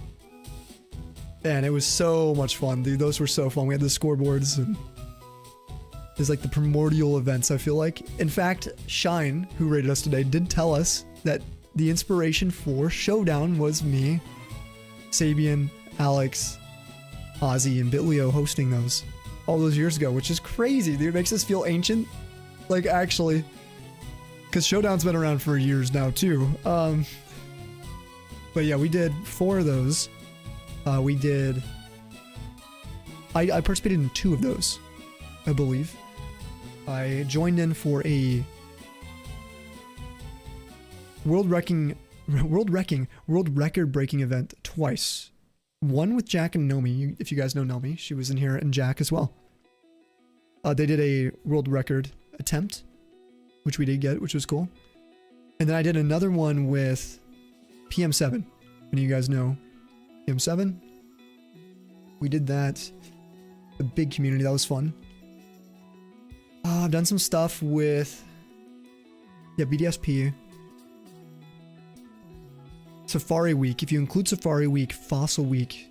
Speaker 1: And it was so much fun, dude. Those were so fun. We had the scoreboards, and it was like the primordial events, I feel like. In fact, Shine, who rated us today, did tell us that the inspiration for Showdown was me, Sabian, Alex, Ozzy, and Bitleo hosting those all those years ago, which is crazy, dude. It makes us feel ancient. Like, actually. Because Showdown's been around for years now, too. But yeah, we did 4 of those. We did... I participated in 2 of those, I believe. I joined in for a world record-breaking event twice. One with Jack and Nomi, if you guys know Nomi. She was in here, and Jack as well. They did a world record attempt which we did get, which was cool. And then I did another one with PM7. Any of you guys know PM7? We did that. A big community. That was fun. I've done some stuff with BDSP. Safari Week. If you include Safari Week, Fossil Week,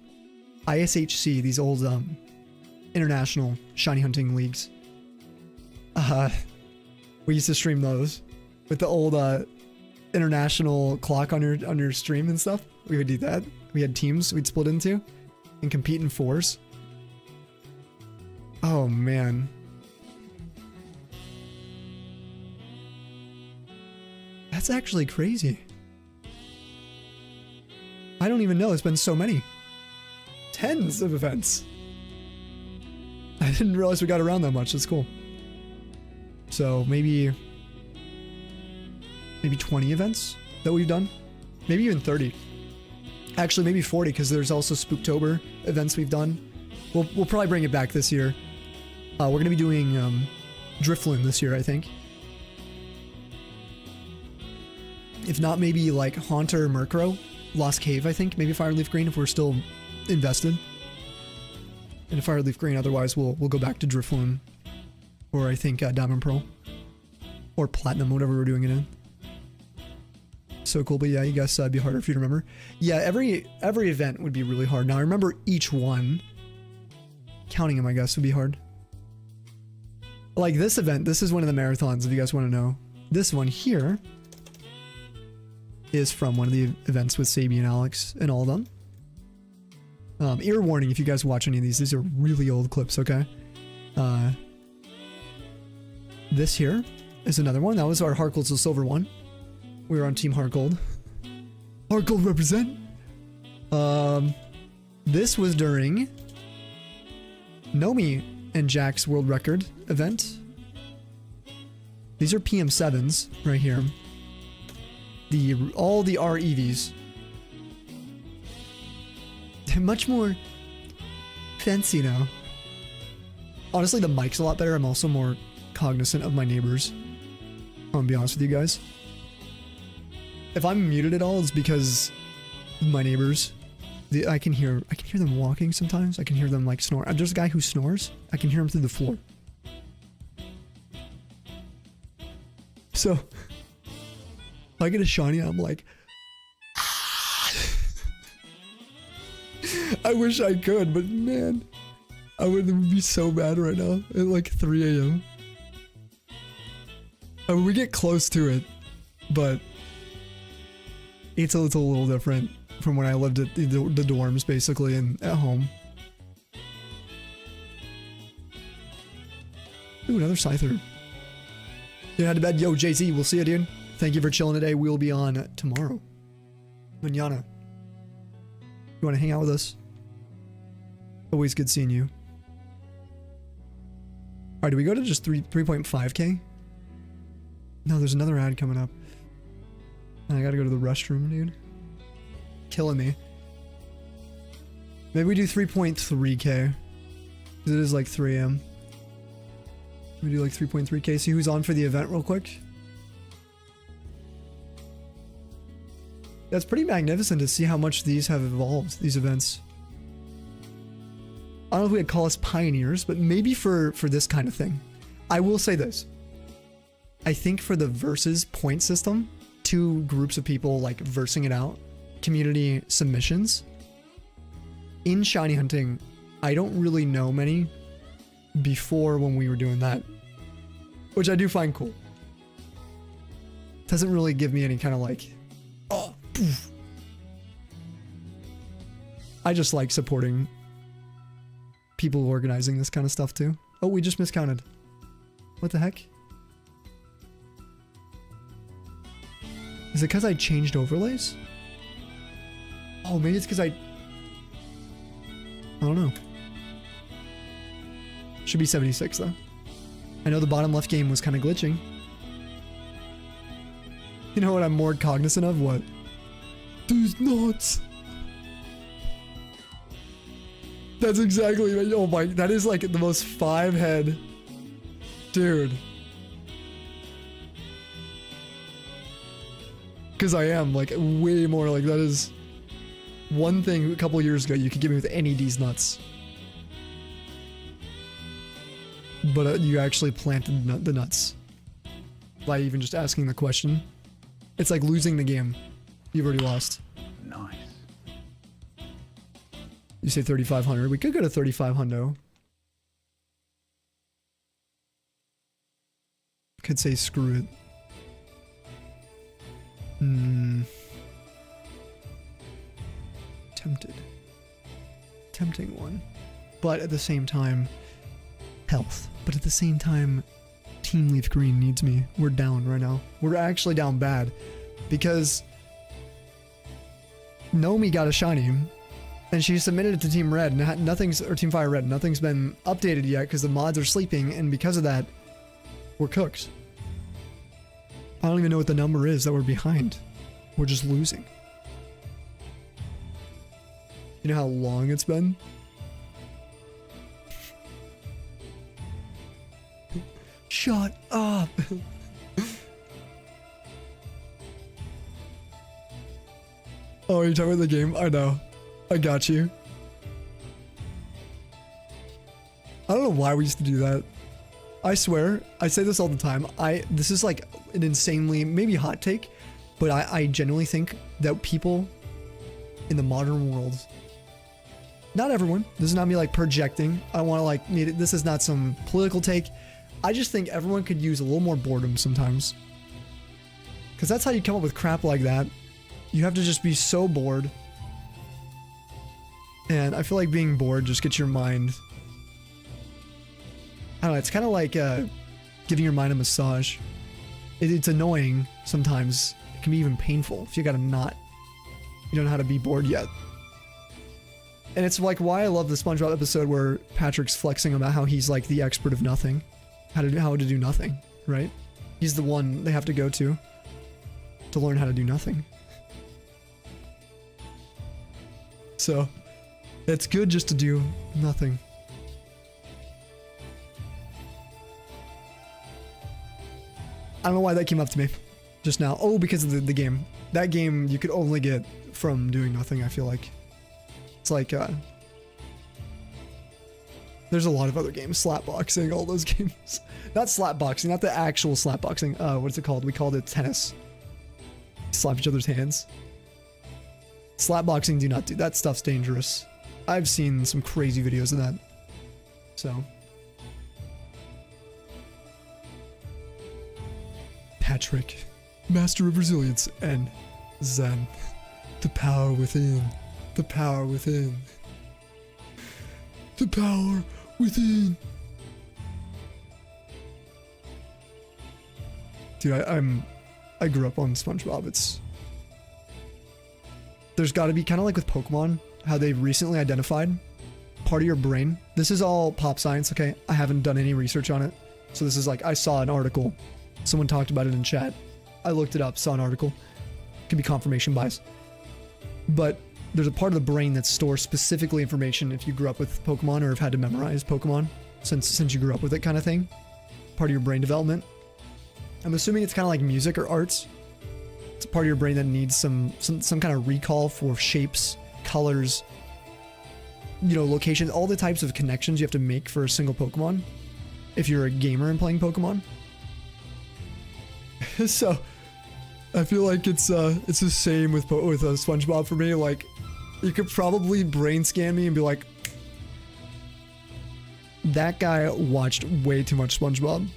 Speaker 1: ISHC, these old international shiny hunting leagues. We used to stream those with the old international clock on your stream and stuff. We would do that. We had teams we'd split into and compete in fours. Oh man. That's actually crazy. I don't even know. It's been so many. Tens of events. I didn't realize we got around that much. That's cool. So maybe 20 events that we've done. Maybe even 30. Actually, maybe 40 because there's also Spooktober events we've done. We'll probably bring it back this year. We're going to be doing Drifloon this year, I think. If not, maybe like Haunter Murkrow, Lost Cave, I think. Maybe Fire LeafGreen if we're still invested. And Fire LeafGreen, otherwise we'll go back to Drifloon. Or I think Diamond Pearl. Or Platinum, whatever we're doing it in. So cool, but yeah, you guys, it'd be harder for you to remember. Yeah, every event would be really hard. Now I remember each one. Counting them, I guess, would be hard. Like this event, this is one of the marathons, if you guys want to know. This one here is from one of the events with Sabi and Alex and all of them. Ear warning if you guys watch any of these are really old clips, okay? This here is another one. That was our Heartgold's the silver one. We were on Team Heartgold. Heartgold represent. This was during Nomi and Jack's world record event. These are PM7s right here. All the R EVs. They're much more fancy now. Honestly, the mic's a lot better. I'm also more cognizant of my neighbors. I'm gonna be honest with you guys. If I'm muted at all, it's because my neighbors. I can hear them walking sometimes. I can hear them like snore. There's a guy who snores. I can hear him through the floor. So, if I get a shiny, I'm like, I wish I could, but man, I would be so bad right now at like 3 a.m. I mean, we get close to it, but it's a little different from when I lived at the dorms, basically, and at home. Ooh, another Scyther. You had to bed. Yo, Jay-Z, we'll see you, dude. Thank you for chilling today. We'll be on tomorrow. Manana. You want to hang out with us? Always good seeing you. Alright, do we go to just 3.5k? No, there's another ad coming up. I gotta go to the restroom, dude. Killing me. Maybe we do 3.3k. It is like 3 a.m. We do like 3.3k. See who's on for the event real quick. That's pretty magnificent to see how much these have evolved, these events. I don't know if we'd call us pioneers, but maybe for this kind of thing. I will say this. I think for the versus point system, 2 groups of people like versing it out, community submissions. In shiny hunting, I don't really know many before when we were doing that, which I do find cool. Doesn't really give me any kind of like, oh, poof. I just like supporting people organizing this kind of stuff too. Oh, we just miscounted. What the heck? Is it because I changed overlays? Oh, maybe it's because I don't know. Should be 76 though. I know the bottom left game was kind of glitching. You know what I'm more cognizant of? What? These nuts. That's exactly right. Oh my, that is like the most 5 head. Dude. Because I am, like, way more, like, that is one thing a couple years ago you could give me with any of these nuts. But you actually planted the nuts. By even just asking the question. It's like losing the game. You've already lost.
Speaker 6: Nice.
Speaker 1: You say 3,500. We could go to 3,500. Could say screw it. Tempted. Tempting one. But at the same time, health. But at the same time, Team LeafGreen needs me. We're down right now. We're actually down bad. Because Nomi got a shiny. And she submitted it to Team Red. And nothing's, or Team FireRed. Nothing's been updated yet because the mods are sleeping. And because of that, we're cooked. I don't even know what the number is that we're behind. We're just losing. You know how long it's been? Shut up! Oh, you're talking about the game? I know. I got you. I don't know why we used to do that. I swear, I say this all the time. This is like an insanely, maybe hot take, but I genuinely think that people in the modern world, not everyone, this is not me like projecting. I don't want to like, this is not some political take. I just think everyone could use a little more boredom sometimes. Because that's how you come up with crap like that. You have to just be so bored. And I feel like being bored just gets your mind... I don't know, it's kind of like giving your mind a massage. It's annoying sometimes. It can be even painful if you don't know how to be bored yet. And it's like why I love the SpongeBob episode where Patrick's flexing about how he's like the expert of nothing. How to do nothing, right? He's the one they have to go to learn how to do nothing. So, it's good just to do nothing. I don't know why that came up to me just now. Oh, because of the game. That game you could only get from doing nothing, I feel like. It's like, there's a lot of other games. Slapboxing, all those games. Not slapboxing, not the actual slapboxing. What's it called? We called it tennis. Slap each other's hands. Slapboxing, do not do that. Stuff's dangerous. I've seen some crazy videos of that. So. Patrick, master of resilience, and Zen. The power within. The power within. The power within. Dude, I grew up on SpongeBob. There's got to be kind of like with Pokemon, how they've recently identified part of your brain. This is all pop science, okay? I haven't done any research on it. So this is like, I saw an article. Someone talked about it in chat. I looked it up, saw an article. Could be confirmation bias. But there's a part of the brain that stores specifically information if you grew up with Pokemon or have had to memorize Pokemon since you grew up with it kind of thing. Part of your brain development. I'm assuming it's kind of like music or arts. It's a part of your brain that needs some kind of recall for shapes, colors, locations, all the types of connections you have to make for a single Pokemon. If you're a gamer and playing Pokemon. So, I feel like it's the same with SpongeBob for me. Like, you could probably brain scan me and be like, that guy watched way too much SpongeBob.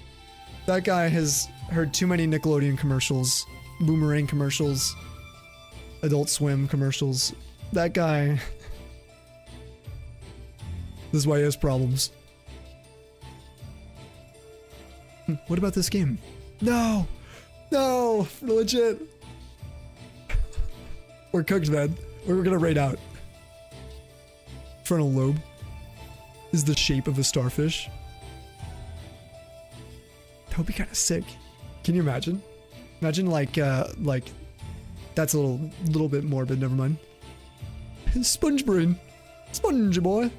Speaker 1: That guy has heard too many Nickelodeon commercials, Boomerang commercials, Adult Swim commercials. That guy... This is why he has problems. What about this game? No! No! Legit! We're cooked, man. We're gonna raid out. Frontal lobe is the shape of a starfish. That would be kind of sick. Can you imagine? Imagine like that's a little bit morbid. Never mind. Sponge brain, spongy boy.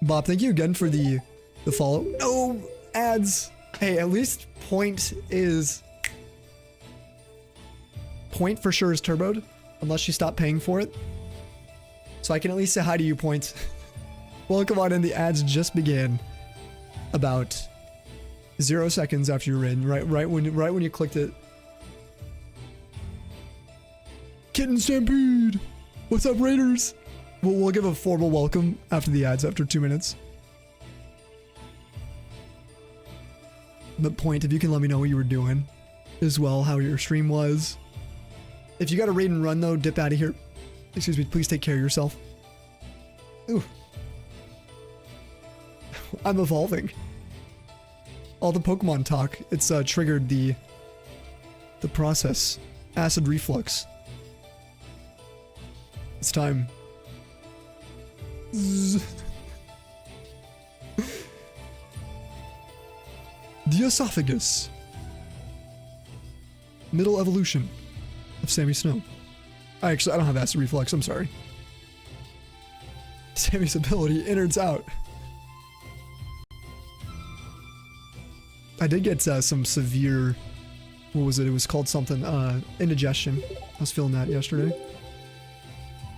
Speaker 1: Bob, thank you again for the The follow. No ads. Hey, at least Point for sure is turboed, unless you stop paying for it. So I can at least say hi to you, Point. Welcome on in. The ads just began about 0 seconds after you're in. Right when you clicked it. Kitten Stampede. What's up, Raiders? We'll give a formal welcome after the ads after 2 minutes. But Point, if you can let me know what you were doing as well, how your stream was. If you got a raid and run though, dip out of here. Excuse me, please take care of yourself. Ooh. I'm evolving. All the Pokemon talk, it's triggered the process. Acid reflux. It's time. Zzz. The esophagus. Middle evolution of Sammy Snow. I don't have acid reflux, I'm sorry. Sammy's ability, innards out. I did get some severe, what was it? It was called something, indigestion. I was feeling that yesterday.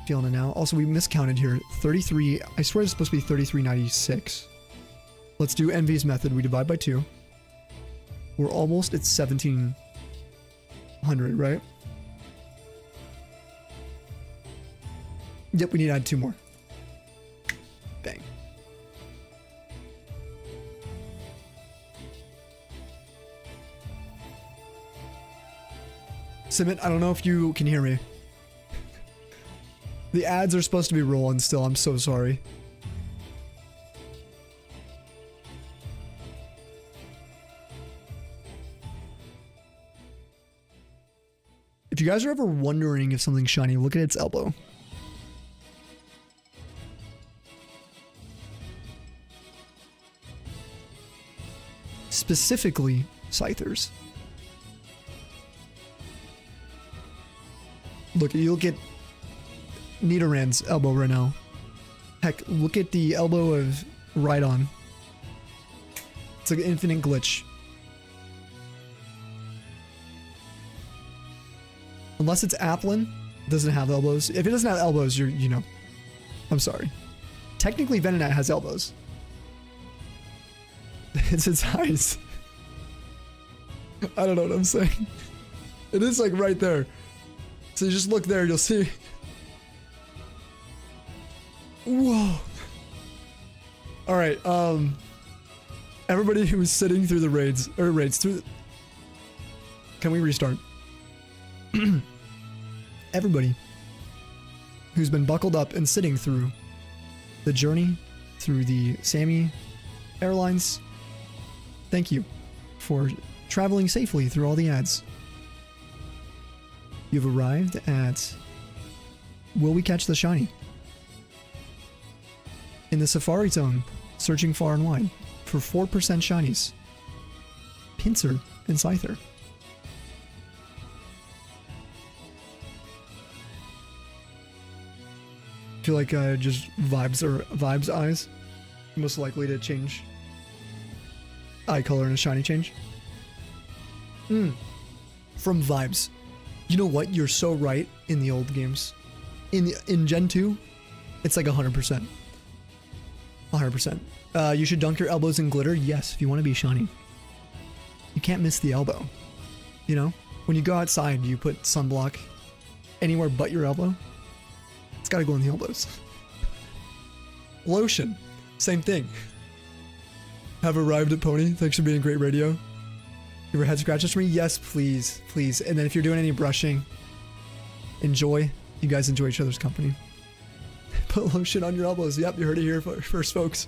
Speaker 1: Feeling it now. Also, we miscounted here. 33, I swear it's supposed to be 3396. Let's do Envy's method. We divide by 2. We're almost at 1700, right? Yep, we need to add 2 more. Bang. Simit, I don't know if you can hear me. The ads are supposed to be rolling still. I'm so sorry. If you guys are ever wondering if something's shiny, look at its elbow. Specifically, Scythers. Look, you look at Nidoran's elbow right now. Heck, look at the elbow of Rhydon. It's like an infinite glitch. Unless it's Applin, doesn't have elbows. If it doesn't have elbows, you know. I'm sorry. Technically, Venonat has elbows. It's its eyes. I don't know what I'm saying. It is like right there. So you just look there, you'll see. Whoa. All right. Everybody who's sitting through the raids through. Can we restart? Everybody who's been buckled up and sitting through the journey through the Sammy Airlines, thank you for traveling safely through all the ads. You've arrived at Will We Catch the Shiny? In the Safari Zone, searching far and wide for 4% shinies. Pinsir and Scyther. I feel like just vibes eyes. Most likely to change eye color and a shiny change. From vibes. You know what? You're so right in the old games. In Gen 2, it's like 100%. 100%. You should dunk your elbows in glitter. Yes, if you want to be shiny. You can't miss the elbow. You know? When you go outside, you put sunblock anywhere but your elbow. It's gotta go in the elbows. Lotion. Same thing. Have arrived at Pony. Thanks for being great radio. Give your head scratches for me? Yes, please. Please. And then if you're doing any brushing, enjoy. You guys enjoy each other's company. Put lotion on your elbows. Yep, you heard it here first, folks.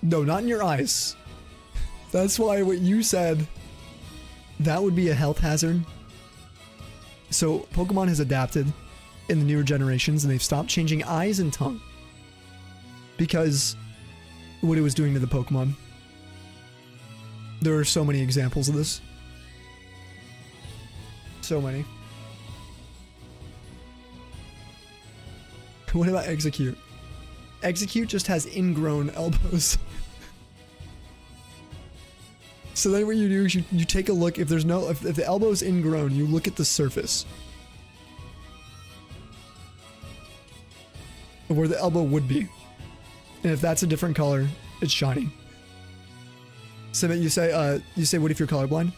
Speaker 1: No, not in your eyes. That's why what you said, that would be a health hazard. So Pokemon has adapted in the newer generations and they've stopped changing eyes and tongue because what it was doing to the Pokemon. There are so many examples of this. So many. What about Execute? Execute just has ingrown elbows. So then what you do is you take a look, if there's no, if the elbow's ingrown, you look at the surface of where the elbow would be. And if that's a different color, it's shiny. So that you say, what if you're colorblind?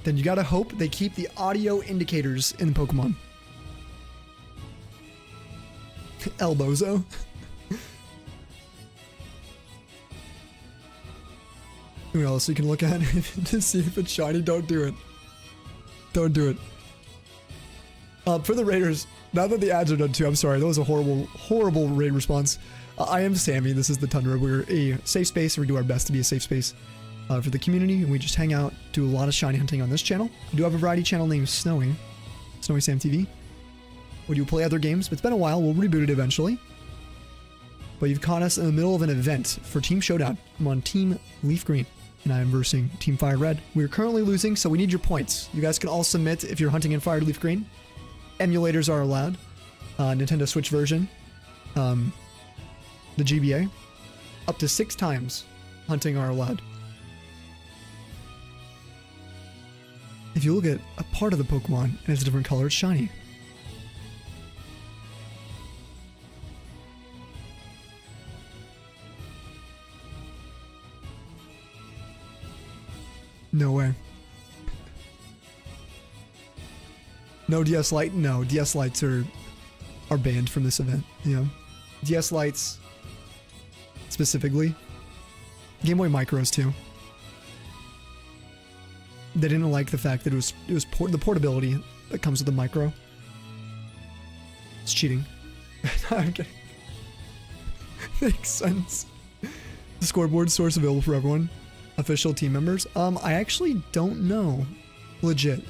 Speaker 1: Then you gotta hope they keep the audio indicators in Pokemon. Elbozo. What else you can look at to see if it's shiny? Don't do it. Don't do it. For the raiders, now that the ads are done too, I'm sorry, that was a horrible, horrible raid response. I am Sammy, this is the Tundra. We're a safe space, we do our best to be a safe space for the community, and we just hang out, do a lot of shiny hunting on this channel. We do have a variety channel named Snowy Sam TV. We do play other games, but it's been a while, we'll reboot it eventually. But you've caught us in the middle of an event for Team Showdown. I'm on Team LeafGreen, and I am versing Team FireRed. We're currently losing, so we need your points. You guys can all submit if you're hunting in Fire LeafGreen. Emulators are allowed. Nintendo Switch version. The GBA. Up to 6 times hunting are allowed. If you look at a part of the Pokemon and it's a different color, it's shiny. No way. No DS Lite? No, DS Lites are banned from this event. Yeah. DS Lites specifically. Game Boy Micros too. They didn't like the fact that it was the portability that comes with the micro. It's cheating. I'm kidding. Makes sense. The scoreboard source available for everyone. Official team members. I actually don't know. Legit.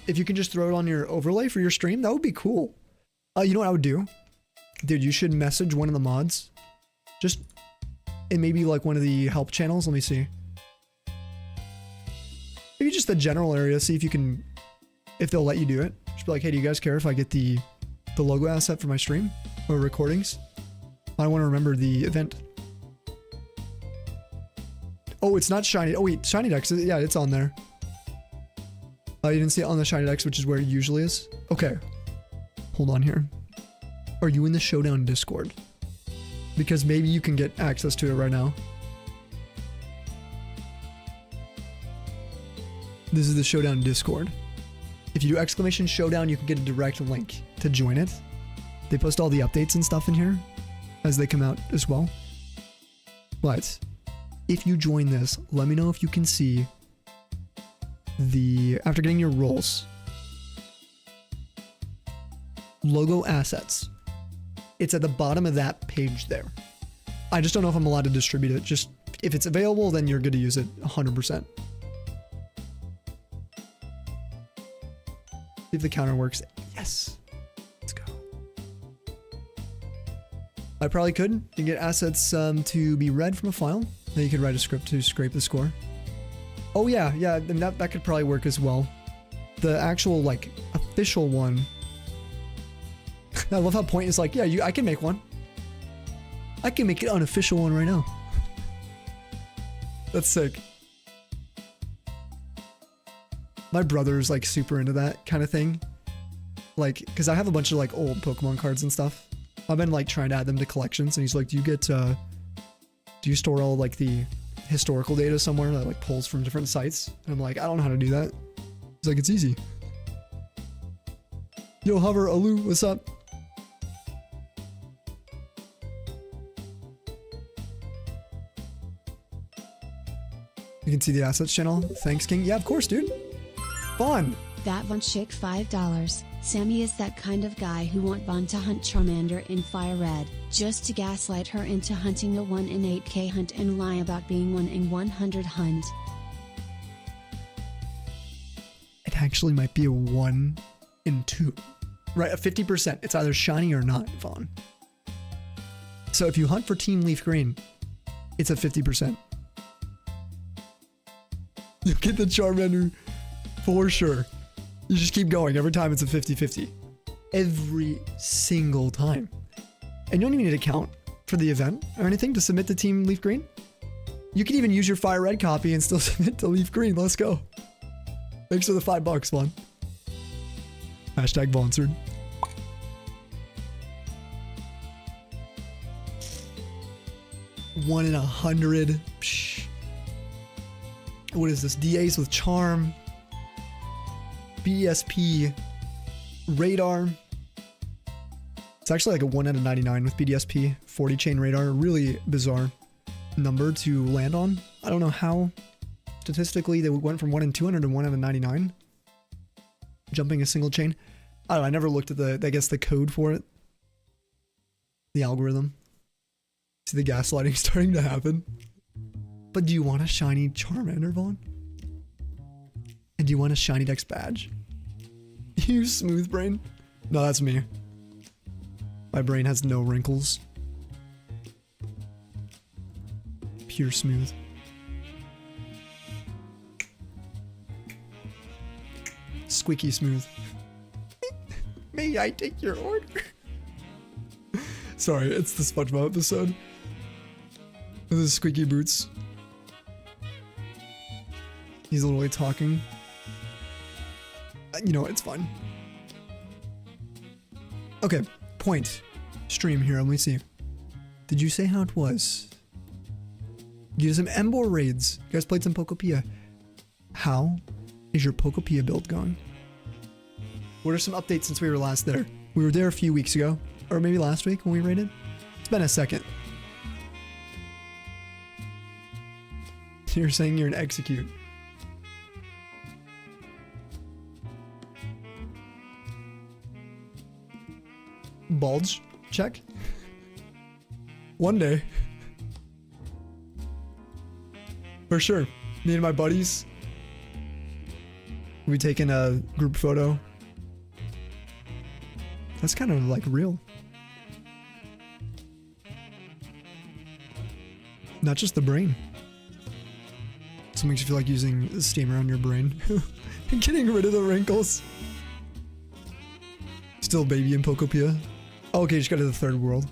Speaker 1: If you can just throw it on your overlay for your stream, that would be cool. You know what I would do? Dude, you should message one of the mods. Just in maybe like one of the help channels. Let me see. Maybe just the general area. See if you can, if they'll let you do it. Just be like, hey, do you guys care if I get the logo asset for my stream or recordings? I want to remember the event. Oh, it's not shiny. Oh wait, Shiny Dex. Yeah, it's on there. You didn't see it on the Shiny Dex, which is where it usually is. Okay. Hold on here. Are you in the Showdown Discord? Because maybe you can get access to it right now. This is the Showdown Discord. If you do exclamation Showdown, you can get a direct link to join it. They post all the updates and stuff in here as they come out as well. But if you join this, let me know if you can see after getting your rolls, logo assets. It's at the bottom of that page there. I just don't know if I'm allowed to distribute it. Just if it's available, then you're good to use it 100%. See if the counter works. Yes. Let's go. I probably could. You can get assets to be read from a file. Then you could write a script to scrape the score. Oh yeah, and that could probably work as well. The actual like official one. I love how Point is like, yeah, I can make one. I can make an unofficial one right now. That's sick. My brother's like super into that kind of thing. Like, because I have a bunch of like old Pokemon cards and stuff. I've been like trying to add them to collections, and he's like, do you store all like the historical data somewhere that like pulls from different sites? And I'm like, I don't know how to do that. He's like, it's easy. Yo, Hover, Alu, what's up? You can see the assets channel. Thanks, King. Yeah, of course, dude. Fun.
Speaker 5: That Von Chick $5. Sammy is that kind of guy who want Von to hunt Charmander in FireRed, just to gaslight her into hunting a 1 in 8k hunt and lie about being 1 in 100 hunt.
Speaker 1: It actually might be a 1 in 2. Right, a 50%. It's either shiny or not, Vaughn. So if you hunt for Team LeafGreen, it's a 50%. You'll get the Charmander for sure. You just keep going. Every time it's a 50-50. Every single time. And you don't even need to count for the event or anything to submit to Team LeafGreen. You can even use your FireRed copy and still submit to LeafGreen. Let's go. Thanks for the $5, Vaughn. Hashtag sponsored. One in 100. Psh. What is this? DAs with charm. BSP radar. It's actually like a 1 out of 99 with BDSP. 40 chain radar. Really bizarre number to land on. I don't know how statistically they went from 1 in 200 to 1 out of 99. Jumping a single chain. I don't know. I never looked at I guess the code for it. The algorithm. See the gaslighting starting to happen. But do you want a shiny Charmander, Vaughn? And do you want a shiny Dex badge? You smooth brain? No, that's me. My brain has no wrinkles. Pure smooth. Squeaky smooth. May I take your order? Sorry, it's the SpongeBob episode. With his squeaky boots. He's literally talking. You know, it's fun. Okay, point. Stream here, let me see. Did you say how it was? You did some Embor raids. You guys played some Pokopia. How is your Pokopia build going? What are some updates since we were last there? We were there a few weeks ago. Or maybe last week when we raided. It's been a second. You're saying you're an execute. Bulge? Check. One day. For sure. Me and my buddies. We taken a group photo. That's kind of like real. Not just the brain. So it makes you feel like using a steamer on your brain. And getting rid of the wrinkles. Still baby in Pokopia. Oh, okay, just got to the third world.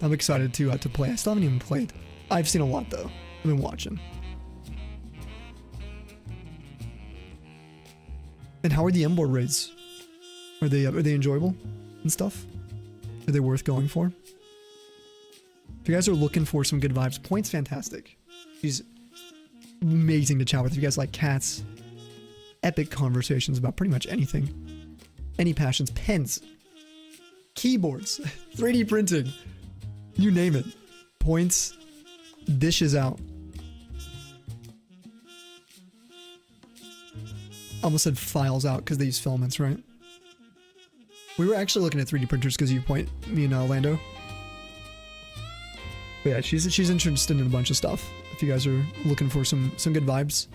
Speaker 1: I'm excited to play. I still haven't even played. I've seen a lot though. I've been watching. And how are the Embor raids? Are they enjoyable and stuff? Are they worth going for? If you guys are looking for some good vibes, Point's fantastic. She's amazing to chat with. If you guys like cats, epic conversations about pretty much anything. Any passions, pens, keyboards, 3D printing, you name it. Points dishes out. Almost said files out because they use filaments, right? We were actually looking at 3D printers because you point, me and Lando. But yeah, she's interested in a bunch of stuff. If you guys are looking for some good vibes.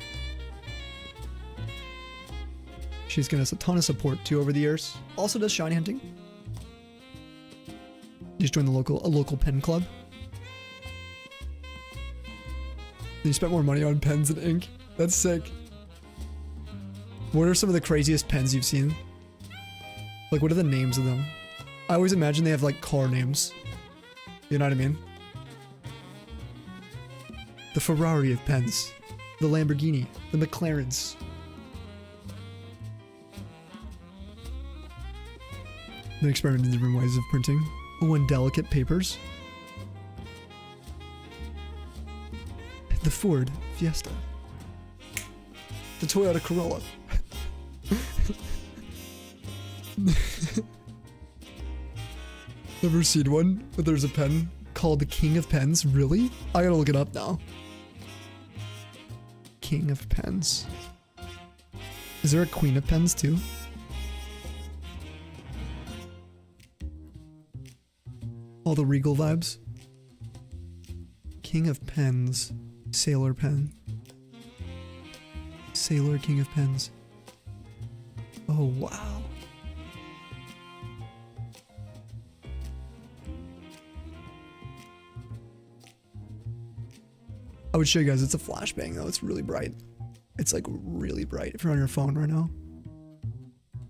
Speaker 1: She's given us a ton of support too over the years. Also does shiny hunting. Just joined a local pen club. You spent more money on pens and ink. That's sick. What are some of the craziest pens you've seen? Like, what are the names of them? I always imagine they have like car names. You know what I mean? The Ferrari of pens. The Lamborghini. The McLarens. They experiment in different ways of printing. Oh, and delicate papers. The Ford Fiesta. The Toyota Corolla. Never seen one, but there's a pen called the King of Pens. Really? I gotta look it up now. King of Pens. Is there a Queen of Pens too? All the regal vibes. King of Pens. Sailor pen. Sailor King of Pens. Oh, wow. I would show you guys, it's a flashbang though, it's really bright. It's like really bright if you're on your phone right now.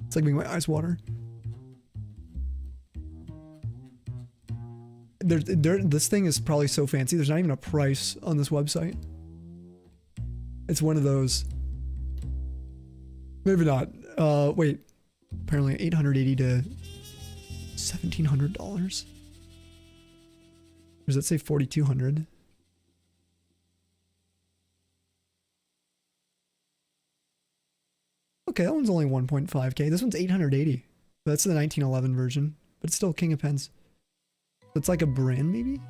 Speaker 1: It's like making my eyes water. This thing is probably so fancy. There's not even a price on this website. It's one of those. Maybe not. Wait. Apparently $880 to $1,700. Or does that say $4,200? Okay, that one's only 1.5K. This one's 880. That's the 1911 version, but it's still King of Pens. It's like a brand, maybe?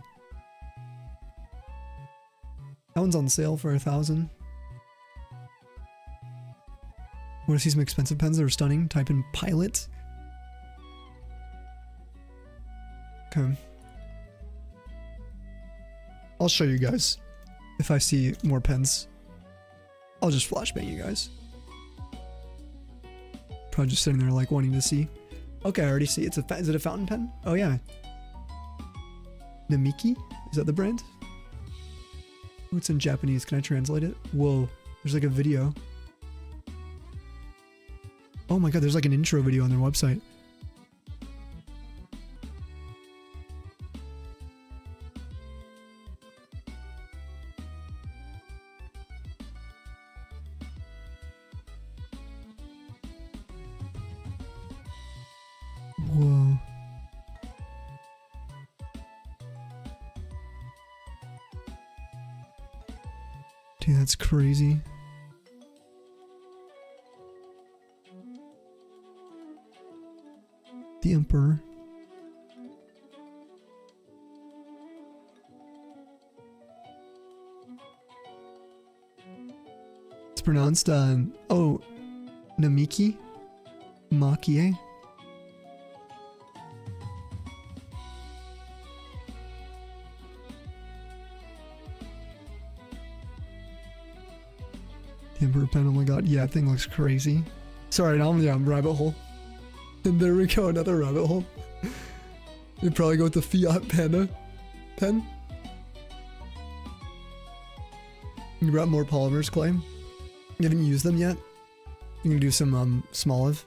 Speaker 1: That one's on sale for 1,000. Want to see some expensive pens that are stunning? Type in Pilot. Okay. I'll show you guys. If I see more pens, I'll just flashbang you guys. Probably just sitting there like wanting to see. Okay, I already see. Is it a fountain pen? Oh yeah. Namiki? Is that the brand? Oh, it's in Japanese. Can I translate it? Whoa. There's like a video. Oh my god, there's like an intro video on their website. Whoa. Dude, that's crazy. The Emperor. It's pronounced, oh, Namiki? Makie? The Emperor pen, oh my god, yeah, that thing looks crazy. Sorry, now I'm rabbit hole. And there we go, another rabbit hole. You'd probably go with the Fiat Panda pen. You brought more polymers, Clay. You haven't used them yet? You can do some Smoliv.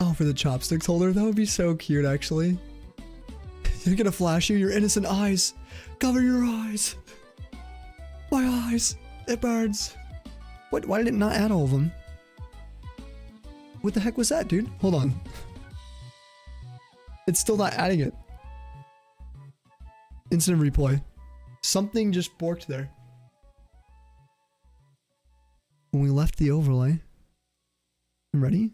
Speaker 1: Oh, for the chopsticks holder? That would be so cute, actually. You're gonna flash your innocent eyes. Cover your eyes. My eyes. It burns. What? Why did it not add all of them? What the heck was that, dude? Hold on. It's still not adding it. Instant replay. Something just borked there. When we left the overlay. I'm ready?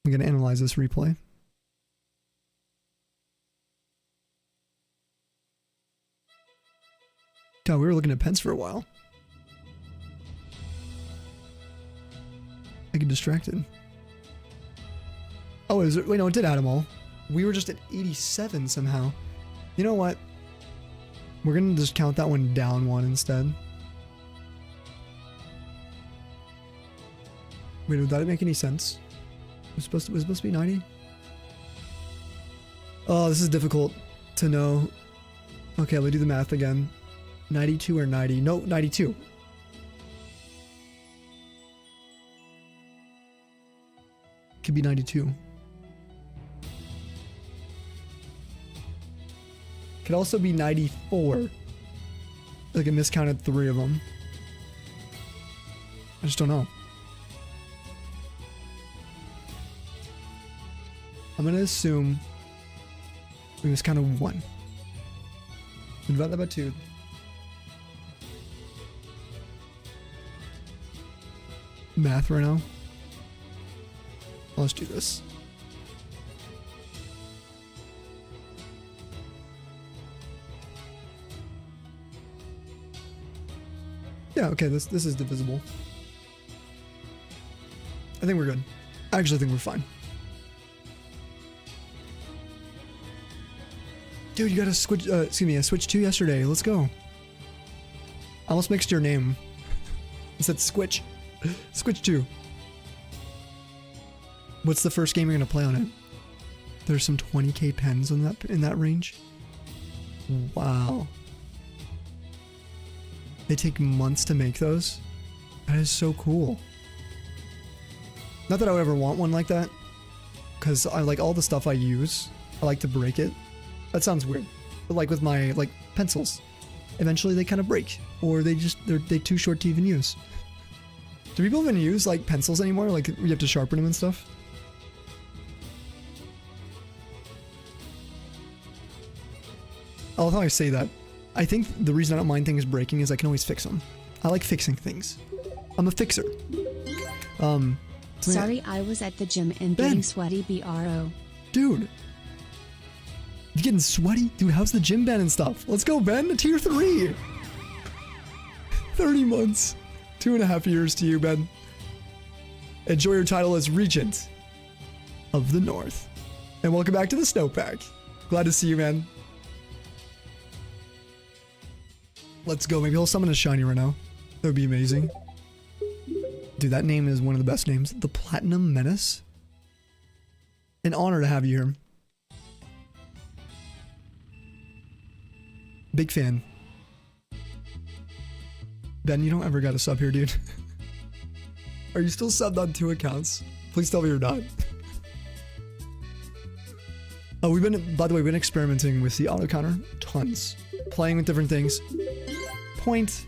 Speaker 1: I'm gonna analyze this replay. God, we were looking at pens for a while. I get distracted. Oh, is it? Wait, no, it did add them all. We were just at 87 somehow. You know what? We're gonna just count that one down one instead. Wait, did that make any sense? Was it supposed to be 90? Oh, this is difficult to know. Okay, let me do the math again. 92 or 90? No, 92. Could be 92. Could also be 94. Like I miscounted 3 of them. I just don't know. I'm gonna assume we miscounted 1. Divide that by 2. Math right now. Let's do this. Yeah, okay, this is divisible. I think we're good. I actually think we're fine. Dude, you got a switch, excuse me, a switch 2 yesterday. Let's go. I almost mixed your name. I said Squitch. Squitch 2. What's the first game you're gonna play on it? There's some 20k pens in that range. Wow. They take months to make those. That is so cool. Not that I would ever want one like that, because I like all the stuff I use. I like to break it. That sounds weird, but like with my like pencils, eventually they kind of break, or they're too short to even use. Do people even use like pencils anymore? Like you have to sharpen them and stuff. I love how I say that. I think the reason I don't mind things breaking is I can always fix them. I like fixing things. I'm a fixer.
Speaker 5: Sorry, I was at the gym and
Speaker 1: Ben.
Speaker 5: getting sweaty, bro.
Speaker 1: Dude. You getting sweaty? Dude, how's the gym been and stuff? Let's go, Ben. Tier 3. 30 months. 2.5 years to you, Ben. Enjoy your title as Regent of the North. And welcome back to the Snowpack. Glad to see you, man. Let's go. Maybe he'll summon a shiny right now. That would be amazing. Dude, that name is one of the best names. The Platinum Menace. An honor to have you here. Big fan. Ben, you don't ever got a sub here, dude. Are you still subbed on 2 accounts? Please tell me you're not. Oh, by the way, we've been experimenting with the auto counter. Tons. Playing with different things. Point,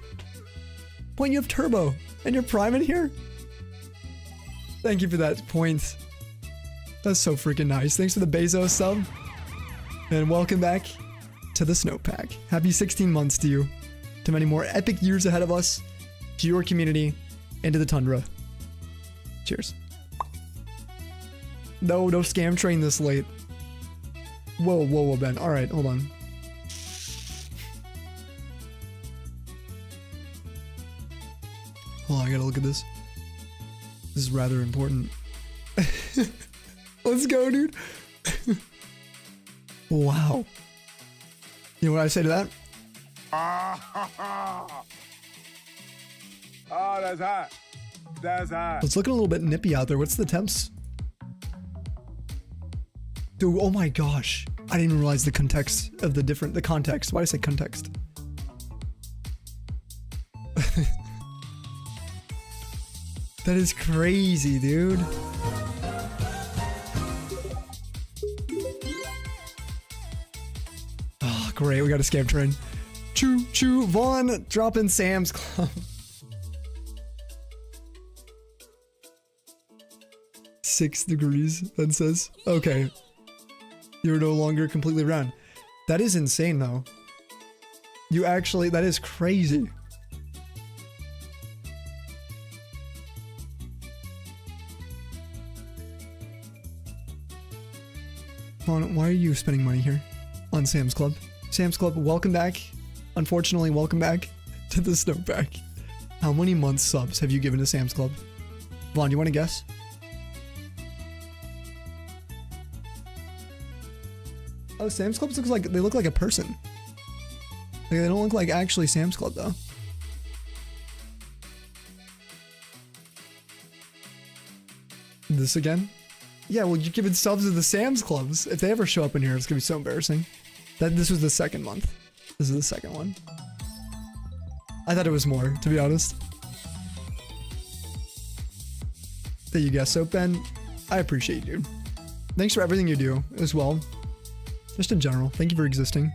Speaker 1: you have turbo and you're prime in here? Thank you for that, Point. That's so freaking nice. Thanks for the Bezos sub. And welcome back to the Snowpack. Happy 16 months to you. To many more epic years ahead of us. To your community. And to the Tundra. Cheers. No scam train this late. Whoa, Ben. Alright, hold on. Hold on, I gotta look at this. This is rather important. Let's go, dude. Wow. You know what I say to that?
Speaker 6: Oh, that's hot. That's hot.
Speaker 1: It's looking a little bit nippy out there. What's the temps? Dude, oh my gosh. I didn't realize the context of the context. Why did I say context? That is crazy, dude. Oh, great. We got a scam train. Choo. Vaughn, drop in Sam's Club. 6 degrees, Ben says. Okay. You're no longer completely round. That is insane, though. That is crazy. Vaughn, why are you spending money here on Sam's Club? Sam's Club, welcome back. Unfortunately, welcome back to the Snowpack. How many months subs have you given to Sam's Club? Vaughn, you want to guess? Oh, Sam's Club look like a person. Like, they don't look like actually Sam's Club though. This again? Yeah, well, you're giving subs to the Sam's Clubs. If they ever show up in here, it's gonna be so embarrassing. This was the second month. This is the second one. I thought it was more, to be honest. That you guessed so, Ben. I appreciate you, dude. Thanks for everything you do as well. Just in general. Thank you for existing.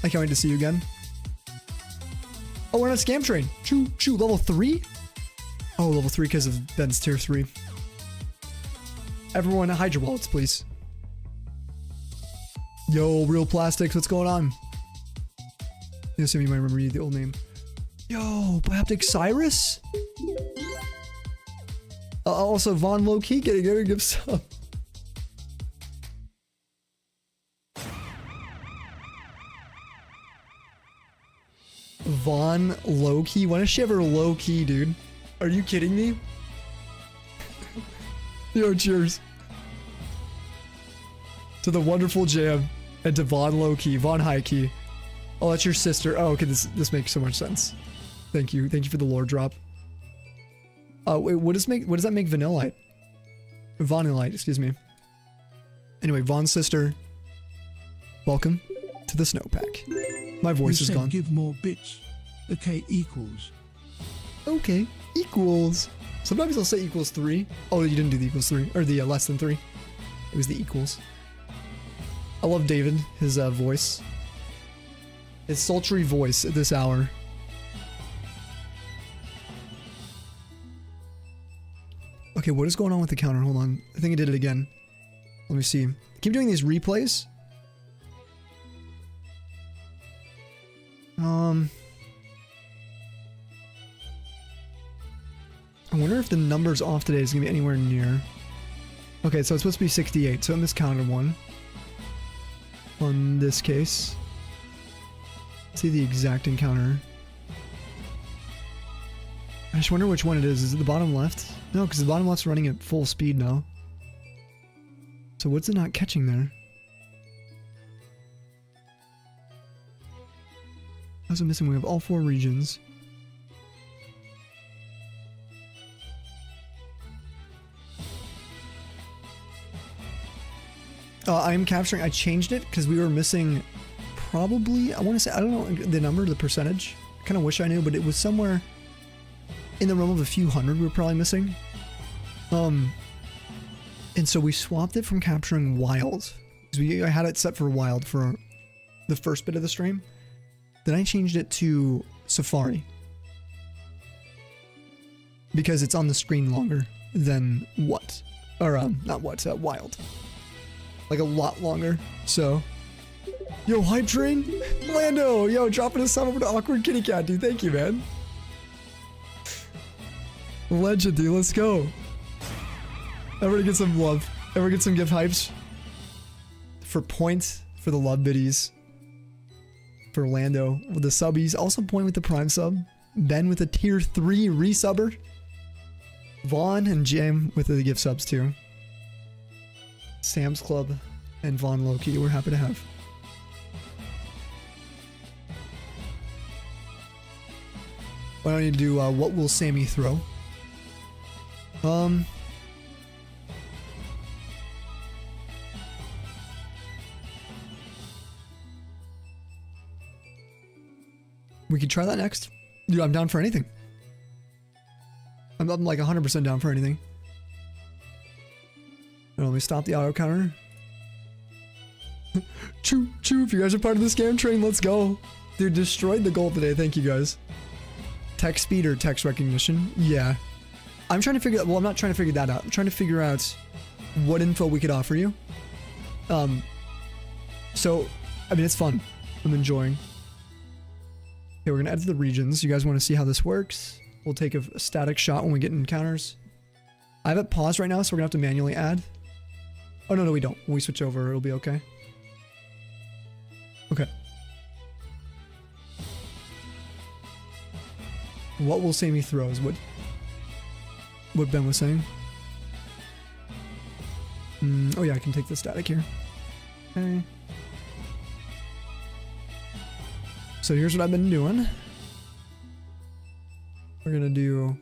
Speaker 1: I can't wait to see you again. Oh, we're on a scam train. Choo. Level 3? Oh, level 3 because of Ben's tier 3. Everyone, hide your wallets, please. Yo, Real Plastics, what's going on? I assume you might remember the old name. Yo, Bioptic Cyrus? Also, Vaughn low-key getting a give sub. Vaughn low-key? When is she ever low-key, dude? Are you kidding me? Yo, cheers. To the wonderful jam. And to Vaughn low-key. Vaughn high-key. Oh, that's your sister. Oh, okay, this makes so much sense. Thank you. Thank you for the lore drop. Wait, what does that make Vanillite? Vanillite, excuse me. Anyway, Vaughn's sister. Welcome. to the snowpack. My voice
Speaker 2: you
Speaker 1: is
Speaker 2: said
Speaker 1: gone.
Speaker 2: give more bits. Okay, equals.
Speaker 1: Okay, equals. Sometimes I'll say equals 3. Oh, you didn't do the equals 3, or the less than 3. It was the equals. I love David, his voice. His sultry voice at this hour. Okay, what is going on with the counter? Hold on. I think I did it again. Let me see. Keep doing these replays. I wonder if the numbers off today is going to be anywhere near. Okay, so it's supposed to be 68, so I miscounted one. On this case. Let's see the exact encounter. I just wonder which one it is. Is it the bottom left? No, because the bottom left's running at full speed now. So what's it not catching there? How's it missing? We have all 4 regions. I am capturing. I changed it because we were missing probably, I want to say, I don't know the number, the percentage. I kind of wish I knew, but it was somewhere in the realm of a few hundred we were probably missing. And so we swapped it from capturing wild. Because I had it set for wild for the first bit of the stream. Then I changed it to Safari. Because it's on the screen longer than what? Or, not what, wild. Like a lot longer. So, yo, hype train? Lando, yo, dropping a sub over to Awkward Kitty Cat, dude. Thank you, man. Legend, dude. Let's go. Everybody get some love. Everybody get some gift hypes. For points, for the love biddies. For Lando with the subbies. Also point with the prime sub. Ben with a tier 3 resubber. Vaughn and Jam with the gift subs too. Sam's Club and Vaughn Loki, we're happy to have. Why don't you do what will Sammy throw? We could try that next. Dude, I'm down for anything. I'm like 100% down for anything. Let me stop the auto counter. Choo, choo, if you guys are part of the scam train, let's go. Dude, destroyed the goal today. Thank you guys. Text speed or text recognition? Yeah. I'm trying to figure out, well, I'm not trying to figure that out. I'm trying to figure out what info we could offer you. So, I mean, it's fun. I'm enjoying. Okay, we're going to add to the regions. You guys want to see how this works? We'll take a static shot when we get encounters. I have it paused right now, so we're going to have to manually add. Oh, no, we don't. When we switch over, it'll be okay. Okay. What will Sammy throw is what Ben was saying. Oh yeah, I can take the static here. Okay. So here's what I've been doing. We're gonna do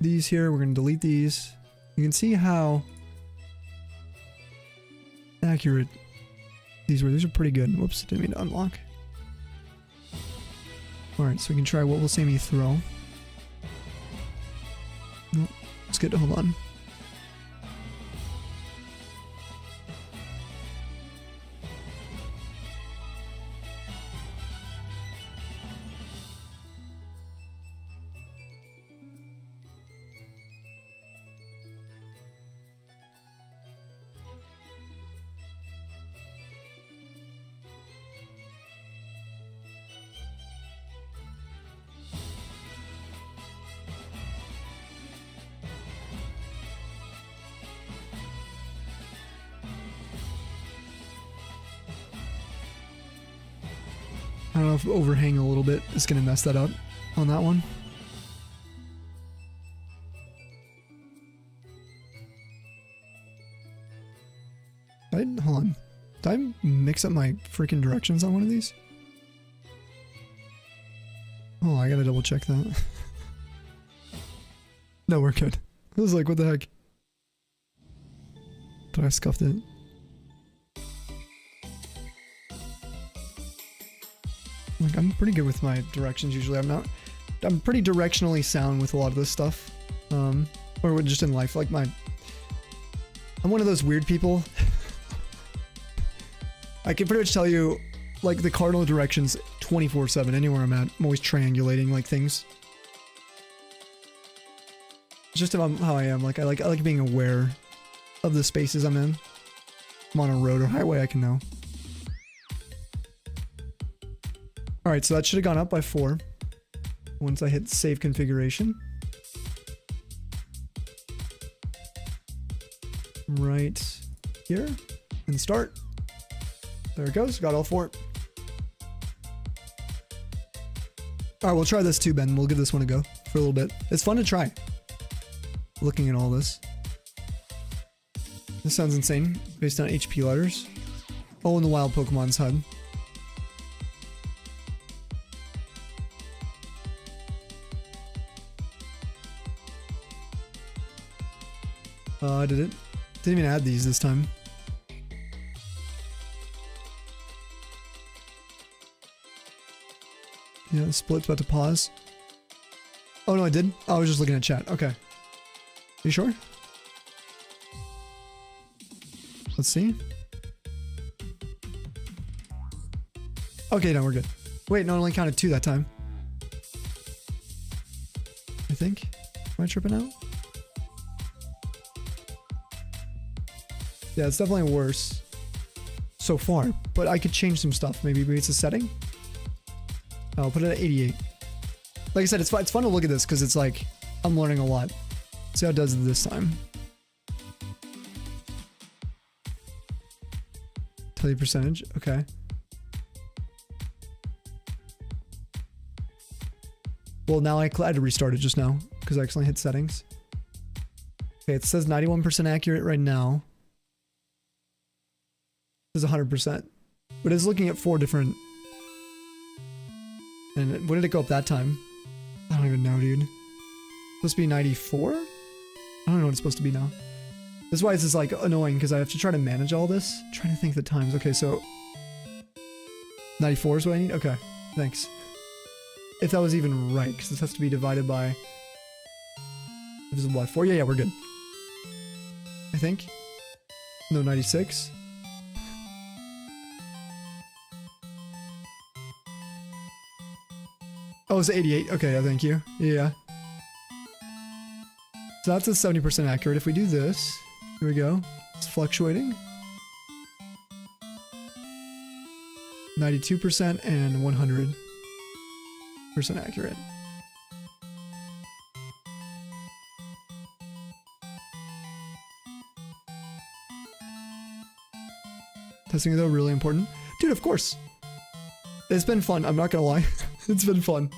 Speaker 1: these here. We're gonna delete these. You can see how accurate these were. These are pretty good. Whoops, didn't mean to unlock. Alright, so we can try what will Sammy throw. Nope. It's good. Hold on. I don't know if overhang a little bit is going to mess that up on that one. Hold on. Did I mix up my freaking directions on one of these? Oh, I gotta double check that. No, we're good. I was like, what the heck? But I scuffed it. Like, I'm pretty good with my directions usually. I'm pretty directionally sound with a lot of this stuff. Or just in life, like I'm one of those weird people. I can pretty much tell you, like, the cardinal directions 24/7, anywhere I'm at. I'm always triangulating, like, things. It's just about how I am. Like, I like being aware of the spaces I'm in. I'm on a road or highway, I can know. Alright, so that should have gone up by 4. Once I hit save configuration. Right here. And start. There it goes. Got all 4. Alright, we'll try this too, Ben. We'll give this one a go for a little bit. It's fun to try. Looking at all this. This sounds insane. Based on HP letters. Oh, and the wild Pokemon's HUD. Did it? Didn't even add these this time. Yeah, the split's about to pause. Oh no, I did? Oh, I was just looking at chat. Okay. You sure? Let's see. Okay, no, we're good. Wait, no, it only counted 2 that time. I think. Am I tripping out? Yeah, it's definitely worse so far, but I could change some stuff. Maybe it's a setting. I'll put it at 88. Like I said, it's fun to look at this because it's like I'm learning a lot. See how it does this time. Tell you percentage. Okay. Well, now I had to restart it just now because I accidentally hit settings. Okay, it says 91% accurate right now. Is 100%, but it's looking at 4 different. And what did it go up that time? I don't even know, dude. It's supposed to be 94? I don't know what it's supposed to be now. This is why this is like annoying because I have to try to manage all this. I'm trying to think of the times. Okay, so 94 is what I need. Okay, thanks. If that was even right, because this has to be divided by divisible by 4. Yeah, we're good. I think. No, 96. Oh, it's 88. Okay, yeah, thank you. Yeah. So that's a 70% accurate. If we do this, here we go. It's fluctuating. 92% and 100% accurate. Testing though, really important. Dude, of course. It's been fun, I'm not gonna lie. It's been fun.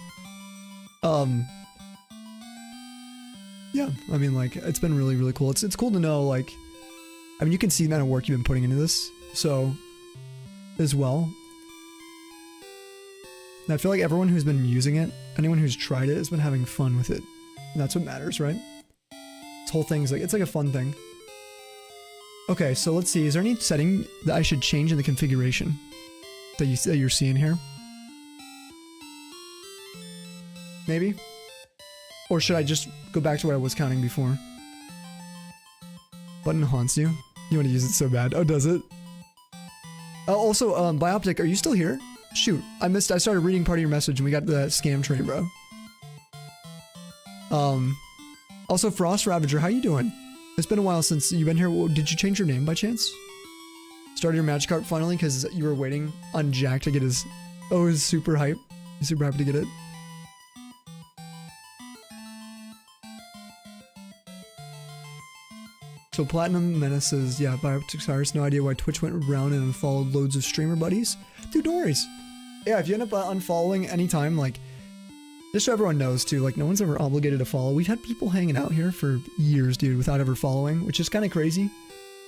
Speaker 1: Yeah, I mean, like, it's been really, really cool. It's cool to know, like, I mean, you can see the amount of work you've been putting into this, so, as well. And I feel like everyone who's been using it, anyone who's tried it, has been having fun with it. And that's what matters, right? This whole thing's like, it's like a fun thing. Okay, so let's see, is there any setting that I should change in the configuration that you're seeing here? Maybe? Or should I just go back to what I was counting before? Button haunts you? You want to use it so bad. Oh, does it? Also, Bioptic, are you still here? Shoot, I started reading part of your message and we got the scam train, bro. Also, Frost Ravager, how you doing? It's been a while since you've been here. Did you change your name by chance? Started your Magikarp finally because you were waiting on Jack to get his... Oh, he's super hype. He's super happy to get it. So Platinum Menace says, yeah, Bioptic Cyrus, no idea why Twitch went around and unfollowed loads of streamer buddies. Dude, no worries. Yeah, if you end up unfollowing anytime, like, just so everyone knows too, like, no one's ever obligated to follow. We've had people hanging out here for years, dude, without ever following, which is kind of crazy.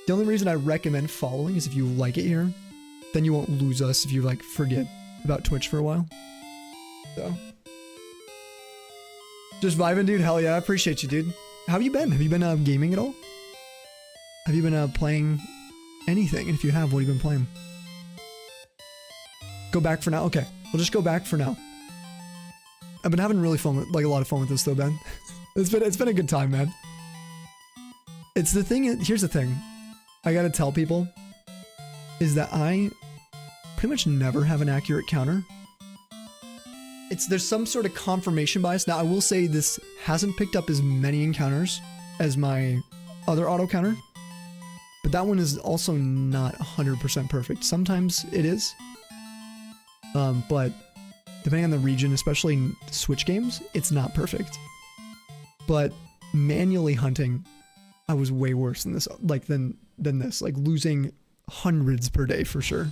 Speaker 1: The only reason I recommend following is if you like it here, then you won't lose us if you, like, forget about Twitch for a while. So. Just vibing, dude. Hell yeah, I appreciate you, dude. How have you been? Have you been gaming at all? Have you been playing anything? And if you have, what have you been playing? Go back for now? Okay. We'll just go back for now. I've been having really fun with, like a lot of fun with this though, Ben. It's been a good time, man. It's the thing, here's the thing. I gotta tell people is that I pretty much never have an accurate counter. There's some sort of confirmation bias. Now I will say this hasn't picked up as many encounters as my other auto counter, but that one is also not 100% perfect. Sometimes it is, but depending on the region, especially in Switch games, it's not perfect. But manually hunting, I was way worse than this, than this, like losing hundreds per day for sure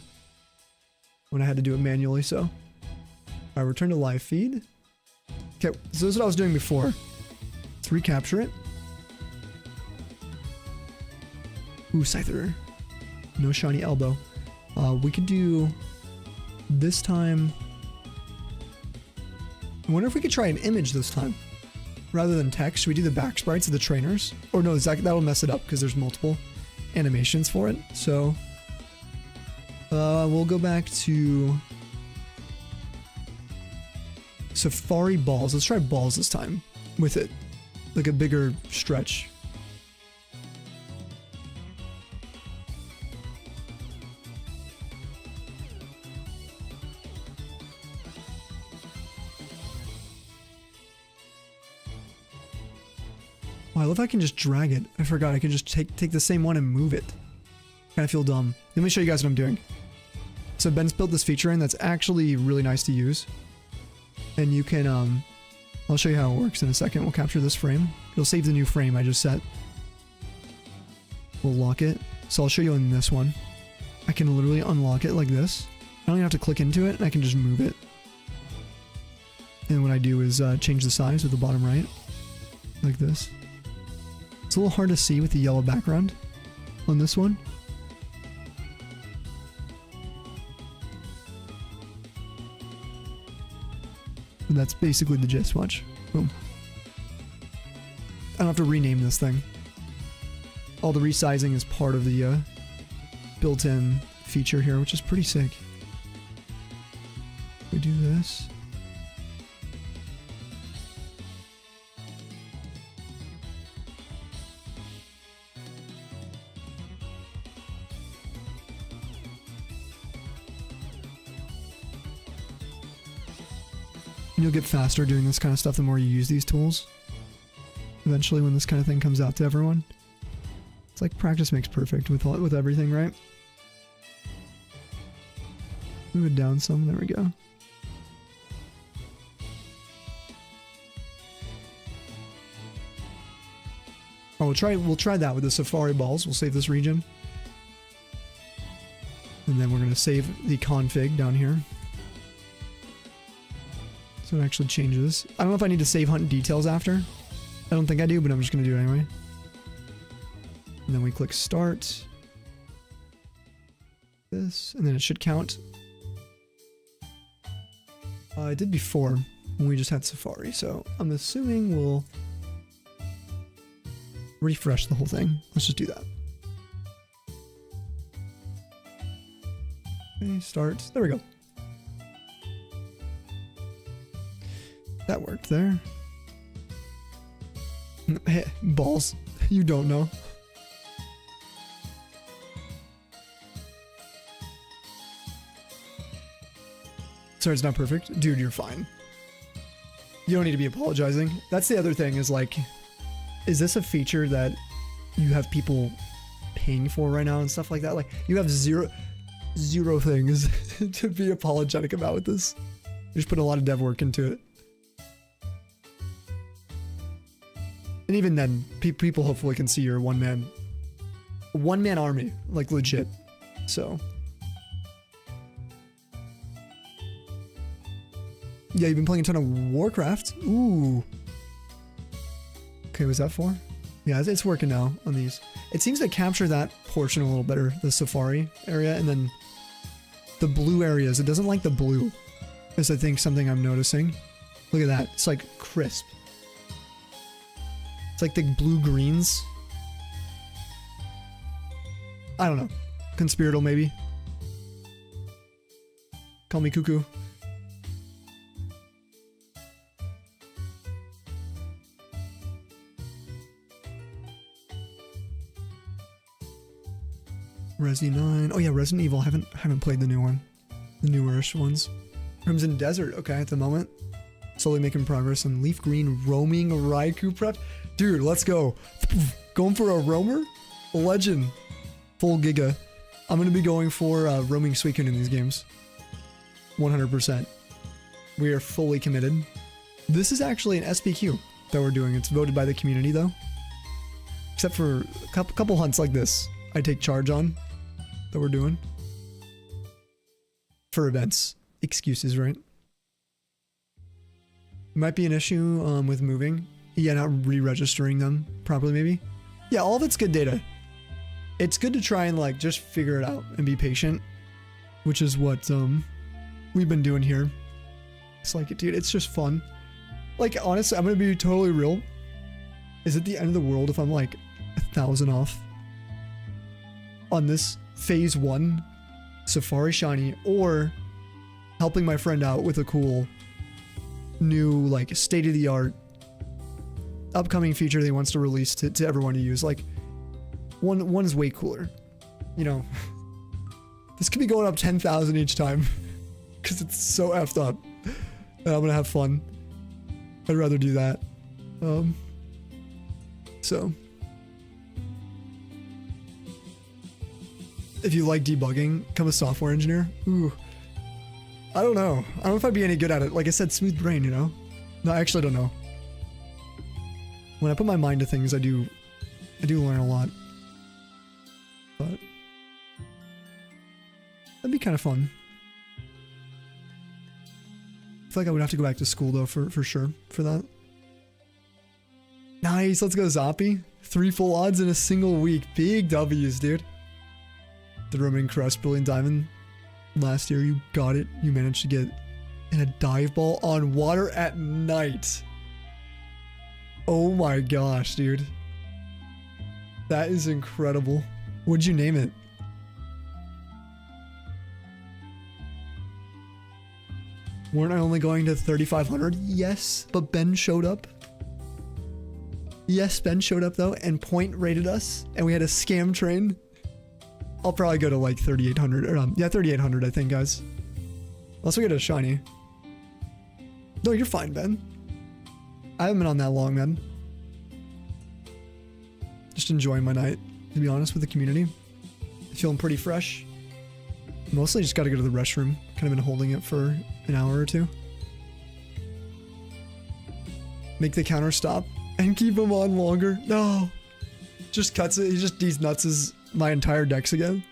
Speaker 1: when I had to do it manually. So I return to live feed. Okay, so this is what I was doing before. Let's recapture it. Ooh, Scyther. No shiny elbow. We could do this time. I wonder if we could try an image this time rather than text. Should we do the back sprites of the trainers? Or no, that'll mess it up because there's multiple animations for it. So we'll go back to Safari balls. Let's try balls this time with it, like a bigger stretch. Oh, I love how I can just drag it. I forgot I can just take the same one and move it. Kind of feel dumb. Let me show you guys what I'm doing. So Ben's built this feature in that's actually really nice to use. And you can, I'll show you how it works in a second. We'll capture this frame. It'll save the new frame I just set. We'll lock it. So I'll show you on this one. I can literally unlock it like this. I don't even have to click into it, and I can just move it. And what I do is change the size with the bottom right. Like this. It's a little hard to see with the yellow background on this one. And that's basically the gist. Watch. Boom. I don't have to rename this thing. All the resizing is part of the built-in feature here, which is pretty sick. We do this. You'll get faster doing this kind of stuff the more you use these tools. Eventually, when this kind of thing comes out to everyone. It's like practice makes perfect with everything, right? Move it down some, there we go. Oh, we'll try that with the Safari balls. We'll save this region. And then we're gonna save the config down here. So it actually changes. I don't know if I need to save hunt details after. I don't think I do, but I'm just gonna do it anyway. And then we click start. This, and then it should count. I did before when we just had Safari, so I'm assuming we'll refresh the whole thing. Let's just do that. Okay, start. There we go. That worked there. Hey, balls. You don't know. Sorry, it's not perfect. Dude, you're fine. You don't need to be apologizing. That's the other thing is like, is this a feature that you have people paying for right now and stuff like that? Like, you have zero things to be apologetic about with this. You just put a lot of dev work into it. And even then, people hopefully can see your one-man army, like legit. So, yeah, you've been playing a ton of Warcraft. Ooh. Okay, was that for? Yeah, it's working now on these. It seems to capture that portion a little better, the Safari area, and then the blue areas. It doesn't like the blue, is I think something I'm noticing. Look at that. It's like crisp. It's like the blue greens. I don't know. Conspiratorial maybe. Call me cuckoo. Resident 9. Oh yeah, Resident Evil. Haven't played the new one. The newerish ones. Crimson Desert. Okay, at the moment. Slowly making progress on LeafGreen roaming Raikou prep. Dude, let's go. Going for a roamer? Legend. Full giga. I'm going to be going for roaming Suicune in these games. 100%. We are fully committed. This is actually an SPQ that we're doing. It's voted by the community though. Except for a couple hunts like this. I take charge on that we're doing. For events. Excuses, right? Might be an issue with moving. Yeah, not re-registering them properly maybe. Yeah, all of it's good data. It's good to try and like just figure it out and be patient. Which is what we've been doing here. It's like, dude, it's just fun. Like, honestly, I'm gonna be totally real. Is it the end of the world if I'm like 1,000 off on this phase 1 Safari Shiny, or helping my friend out with a cool new like state-of-the-art upcoming feature that he wants to release to everyone to use? Like one is way cooler, you know. This could be going up 10,000 each time because it's so effed up, and I'm gonna have fun. I'd rather do that. So if you like debugging, become a software engineer. Ooh, I don't know. I don't know if I'd be any good at it. Like I said, smooth brain, you know? No, I actually don't know. When I put my mind to things, I do learn a lot. But that'd be kind of fun. I feel like I would have to go back to school though for sure for that. Nice, let's go Zoppy. 3 full odds in a single week. Big W's, dude. The Roman Crest Brilliant Diamond. Last year you got it. You managed to get in a dive ball on water at night. Oh my gosh, dude. That is incredible. What'd you name it? Weren't I only going to 3,500? Yes, but Ben showed up. Yes, Ben showed up though, and Point rated us, and we had a scam train. I'll probably go to like 3,800, or yeah, 3,800 I think, guys. Unless we get a shiny. No, you're fine, Ben. I haven't been on that long, man. Just enjoying my night, to be honest, with the community. Feeling pretty fresh. Mostly just gotta go to the restroom. Kind of been holding it for an hour or two. Make the counter stop and keep him on longer. No. Just cuts it. He just de-nuts my entire decks again.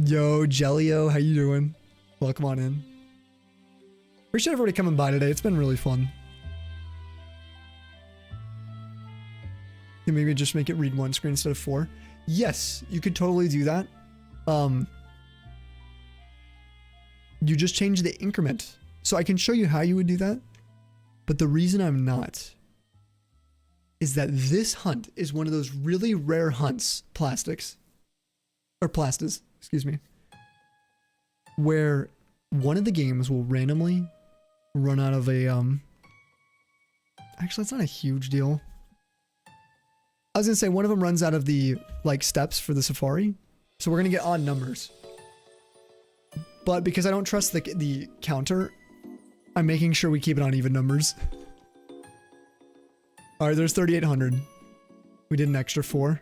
Speaker 1: Yo, Jellio, how you doing? Welcome on in. Appreciate everybody coming by today. It's been really fun. Maybe just make it read 1 screen instead of 4. Yes, you could totally do that. You just change the increment. So I can show you how you would do that. But the reason I'm not is that this hunt is one of those really rare hunts, plastas, excuse me, where one of the games will randomly run out of a, actually, it's not a huge deal. I was gonna say one of them runs out of the like steps for the safari, so we're gonna get odd numbers. But because I don't trust the counter, I'm making sure we keep it on even numbers. All right, there's 3,800. We did an extra 4.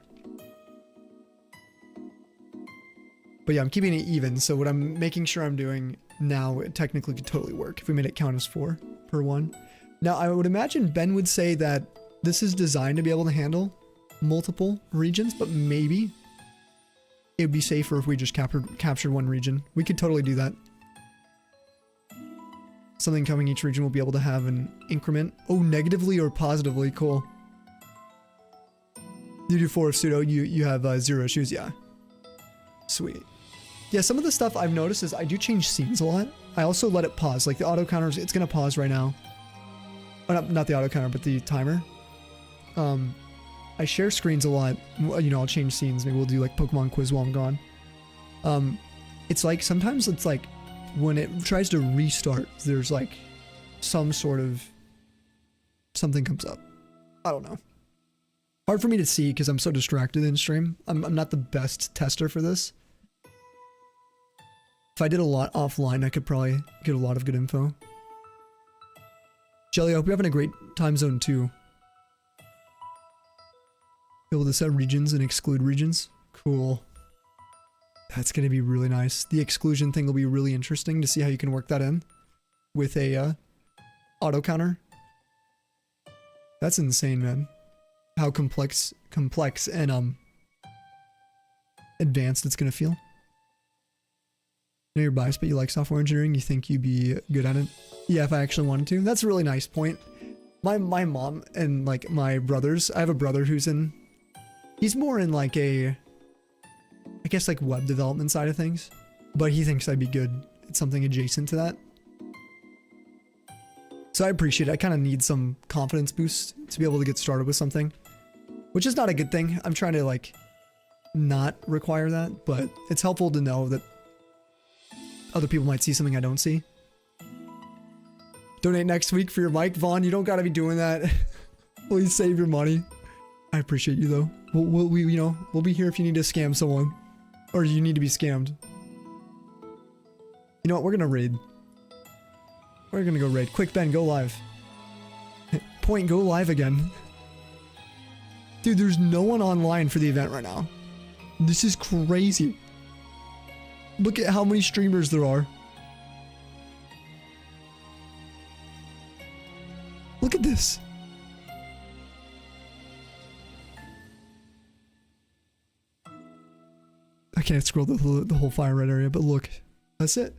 Speaker 1: But yeah, I'm keeping it even. So what I'm making sure I'm doing now, it technically could totally work if we made it count as 4 per 1. Now I would imagine Ben would say that this is designed to be able to handle multiple regions, but maybe it would be safer if we just captured one region. We could totally do that. Something coming each region will be able to have an increment. Oh, negatively or positively. Cool. You do 4 of pseudo. You have 0 issues. Yeah. Sweet. Yeah, some of the stuff I've noticed is I do change scenes a lot. I also let it pause. Like the auto counters, it's going to pause right now. Oh, not the auto counter, but the timer. I share screens a lot. You know, I'll change scenes. Maybe we'll do like Pokemon quiz while I'm gone. It's like sometimes it's like when it tries to restart, there's like some sort of something comes up. I don't know. Hard for me to see because I'm so distracted in stream. I'm not the best tester for this. If I did a lot offline, I could probably get a lot of good info. Jelly, I hope you're having a great time zone too. Be able to set regions and exclude regions. Cool. That's going to be really nice. The exclusion thing will be really interesting to see how you can work that in with a auto counter. That's insane, man. How complex and advanced it's going to feel. I know you're biased, but you like software engineering. You think you'd be good at it? Yeah, if I actually wanted to. That's a really nice point. My mom and like my brothers, I have a brother who's in, he's more in like I guess like web development side of things, but he thinks I'd be good at something adjacent to that. So I appreciate it. I kind of need some confidence boost to be able to get started with something, which is not a good thing. I'm trying to like not require that, but it's helpful to know that other people might see something I don't see. Donate next week for your mic, Vaughn. You don't gotta be doing that. Please save your money. I appreciate you though. We'll be here if you need to scam someone, or you need to be scammed. You know what? We're gonna raid. We're gonna go raid. Quick, Ben, go live. Point, go live again. Dude, there's no one online for the event right now. This is crazy. Look at how many streamers there are. Look at this. I can't scroll the whole FireRed area, but look. That's it.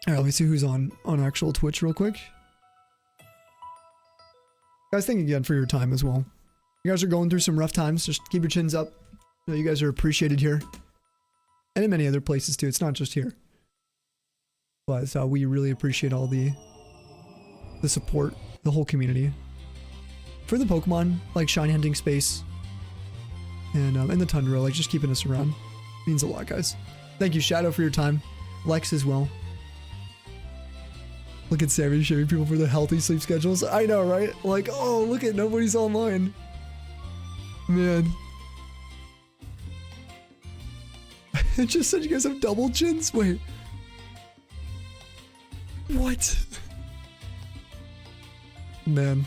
Speaker 1: Alright, let me see who's on actual Twitch real quick. Guys, thank you again for your time as well. You guys are going through some rough times. Just keep your chins up. You know, you guys are appreciated here. And in many other places too. It's not just here. But we really appreciate all the support, the whole community. For the Pokemon, like shiny hunting space. And in the Tundra, like just keeping us around. Means a lot, guys. Thank you, Shadow, for your time. Lex as well. Look at Sammy shaming people for their healthy sleep schedules. I know, right? Like, oh, look at nobody's online. Man. It just said you guys have double chins? Wait. What? Man.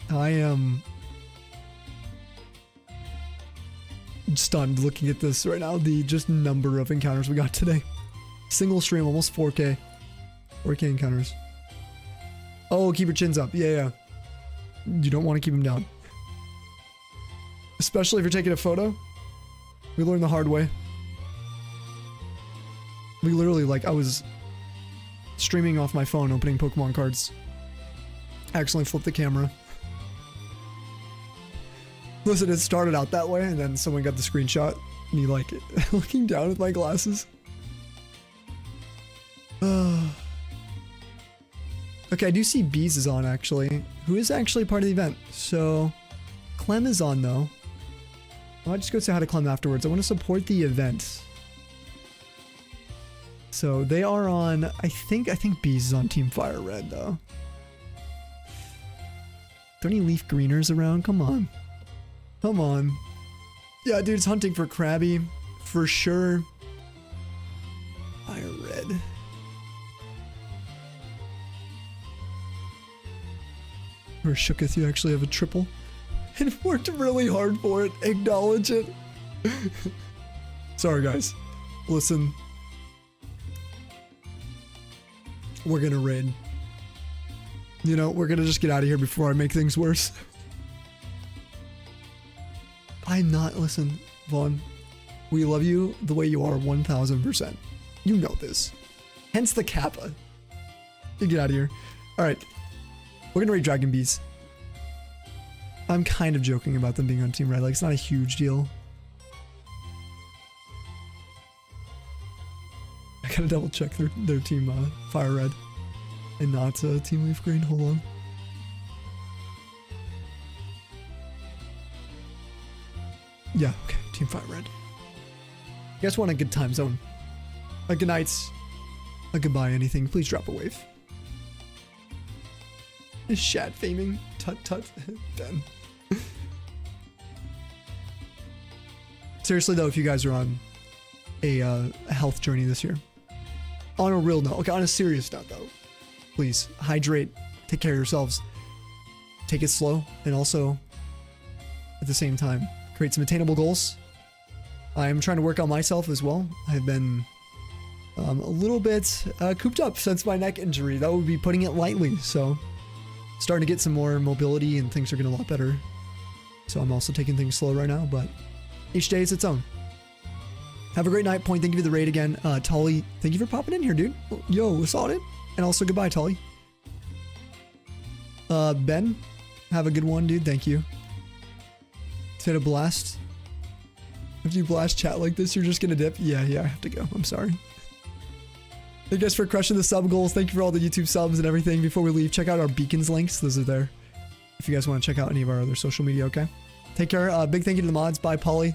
Speaker 1: I am stunned looking at this right now. The just number of encounters we got today. Single stream, almost 4K. 4K encounters. Oh, keep your chins up. Yeah. You don't want to keep them down. Especially if you're taking a photo. We learned the hard way. We literally, like, I was streaming off my phone, opening Pokemon cards. Accidentally flipped the camera. Listen, it started out that way, and then someone got the screenshot. Me, like, looking down at my glasses. Okay, I do see Bees is on, actually. Who is actually part of the event. So, Clem is on, though. I'll just go say hi to Clem afterwards. I want to support the event. So, they are on... I think Bees is on Team FireRed, though. Are there any LeafGreeners around? Come on. Come on. Yeah, dude, it's hunting for Krabby. For sure. FireRed. Or Shooketh, you actually have a triple. And worked really hard for it. Acknowledge it. Sorry, guys. Listen. We're gonna raid. You know, we're gonna just get out of here before I make things worse. I'm not, listen, Vaughn. We love you the way you are 1000%. You know this. Hence the Kappa. You get out of here. Alright. We're gonna raid Dragon Bees. I'm kind of joking about them being on Team Red. Like, it's not a huge deal. I gotta double check their team FireRed and not Team LeafGreen. Hold on. Yeah, okay. Team FireRed. You guys want a good time zone. Good nights. a goodbye, anything, please drop a wave. Is Shad faming? Tut tut. Ben. Seriously though, if you guys are on a health journey this year, on a real note, okay, on a serious note though, please hydrate, take care of yourselves, take it slow, and also at the same time create some attainable goals. I'm trying to work on myself as well. I've been a little bit cooped up since my neck injury. That would be putting it lightly. So starting to get some more mobility and things are getting a lot better. So I'm also taking things slow right now, but each day is its own. Have a great night. Point, thank you for the raid again. Tully, thank you for popping in here, dude. Yo, saw it. And also goodbye, Tully. Ben, have a good one, dude. Thank you. Hit a blast. If you blast chat like this, you're just gonna dip. Yeah, I have to go. I'm sorry. Thank you guys for crushing the sub goals. Thank you for all the YouTube subs and everything. Before we leave, check out our beacons links. Those are there. If you guys want to check out any of our other social media, okay? Take care. Big thank you to the mods. Bye, Polly.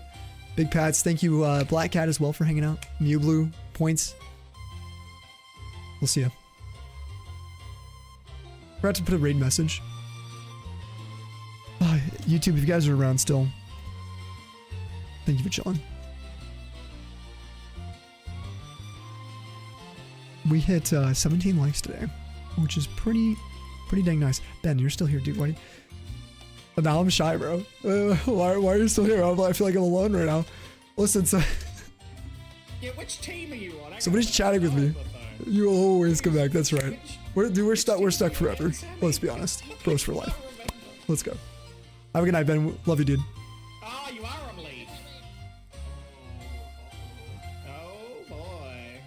Speaker 1: Big Pats. Thank you, Black Cat, as well for hanging out. Mew Blue. Points. We'll see you. Forgot to put a raid message. YouTube, if you guys are around still, thank you for chilling. We hit 17 likes today, which is pretty dang nice. Ben, you're still here, dude. Why? Now I'm shy, bro. Why are you still here? I feel like I'm alone right now. Listen, so
Speaker 7: yeah, which team are you on?
Speaker 1: Somebody's chatting with me. You will always come back. That's right. We're stuck forever. Let's be honest. Bros for life. Let's go. Have a good night, Ben. Love you, dude.
Speaker 7: Oh, you are on Leaf. Oh boy.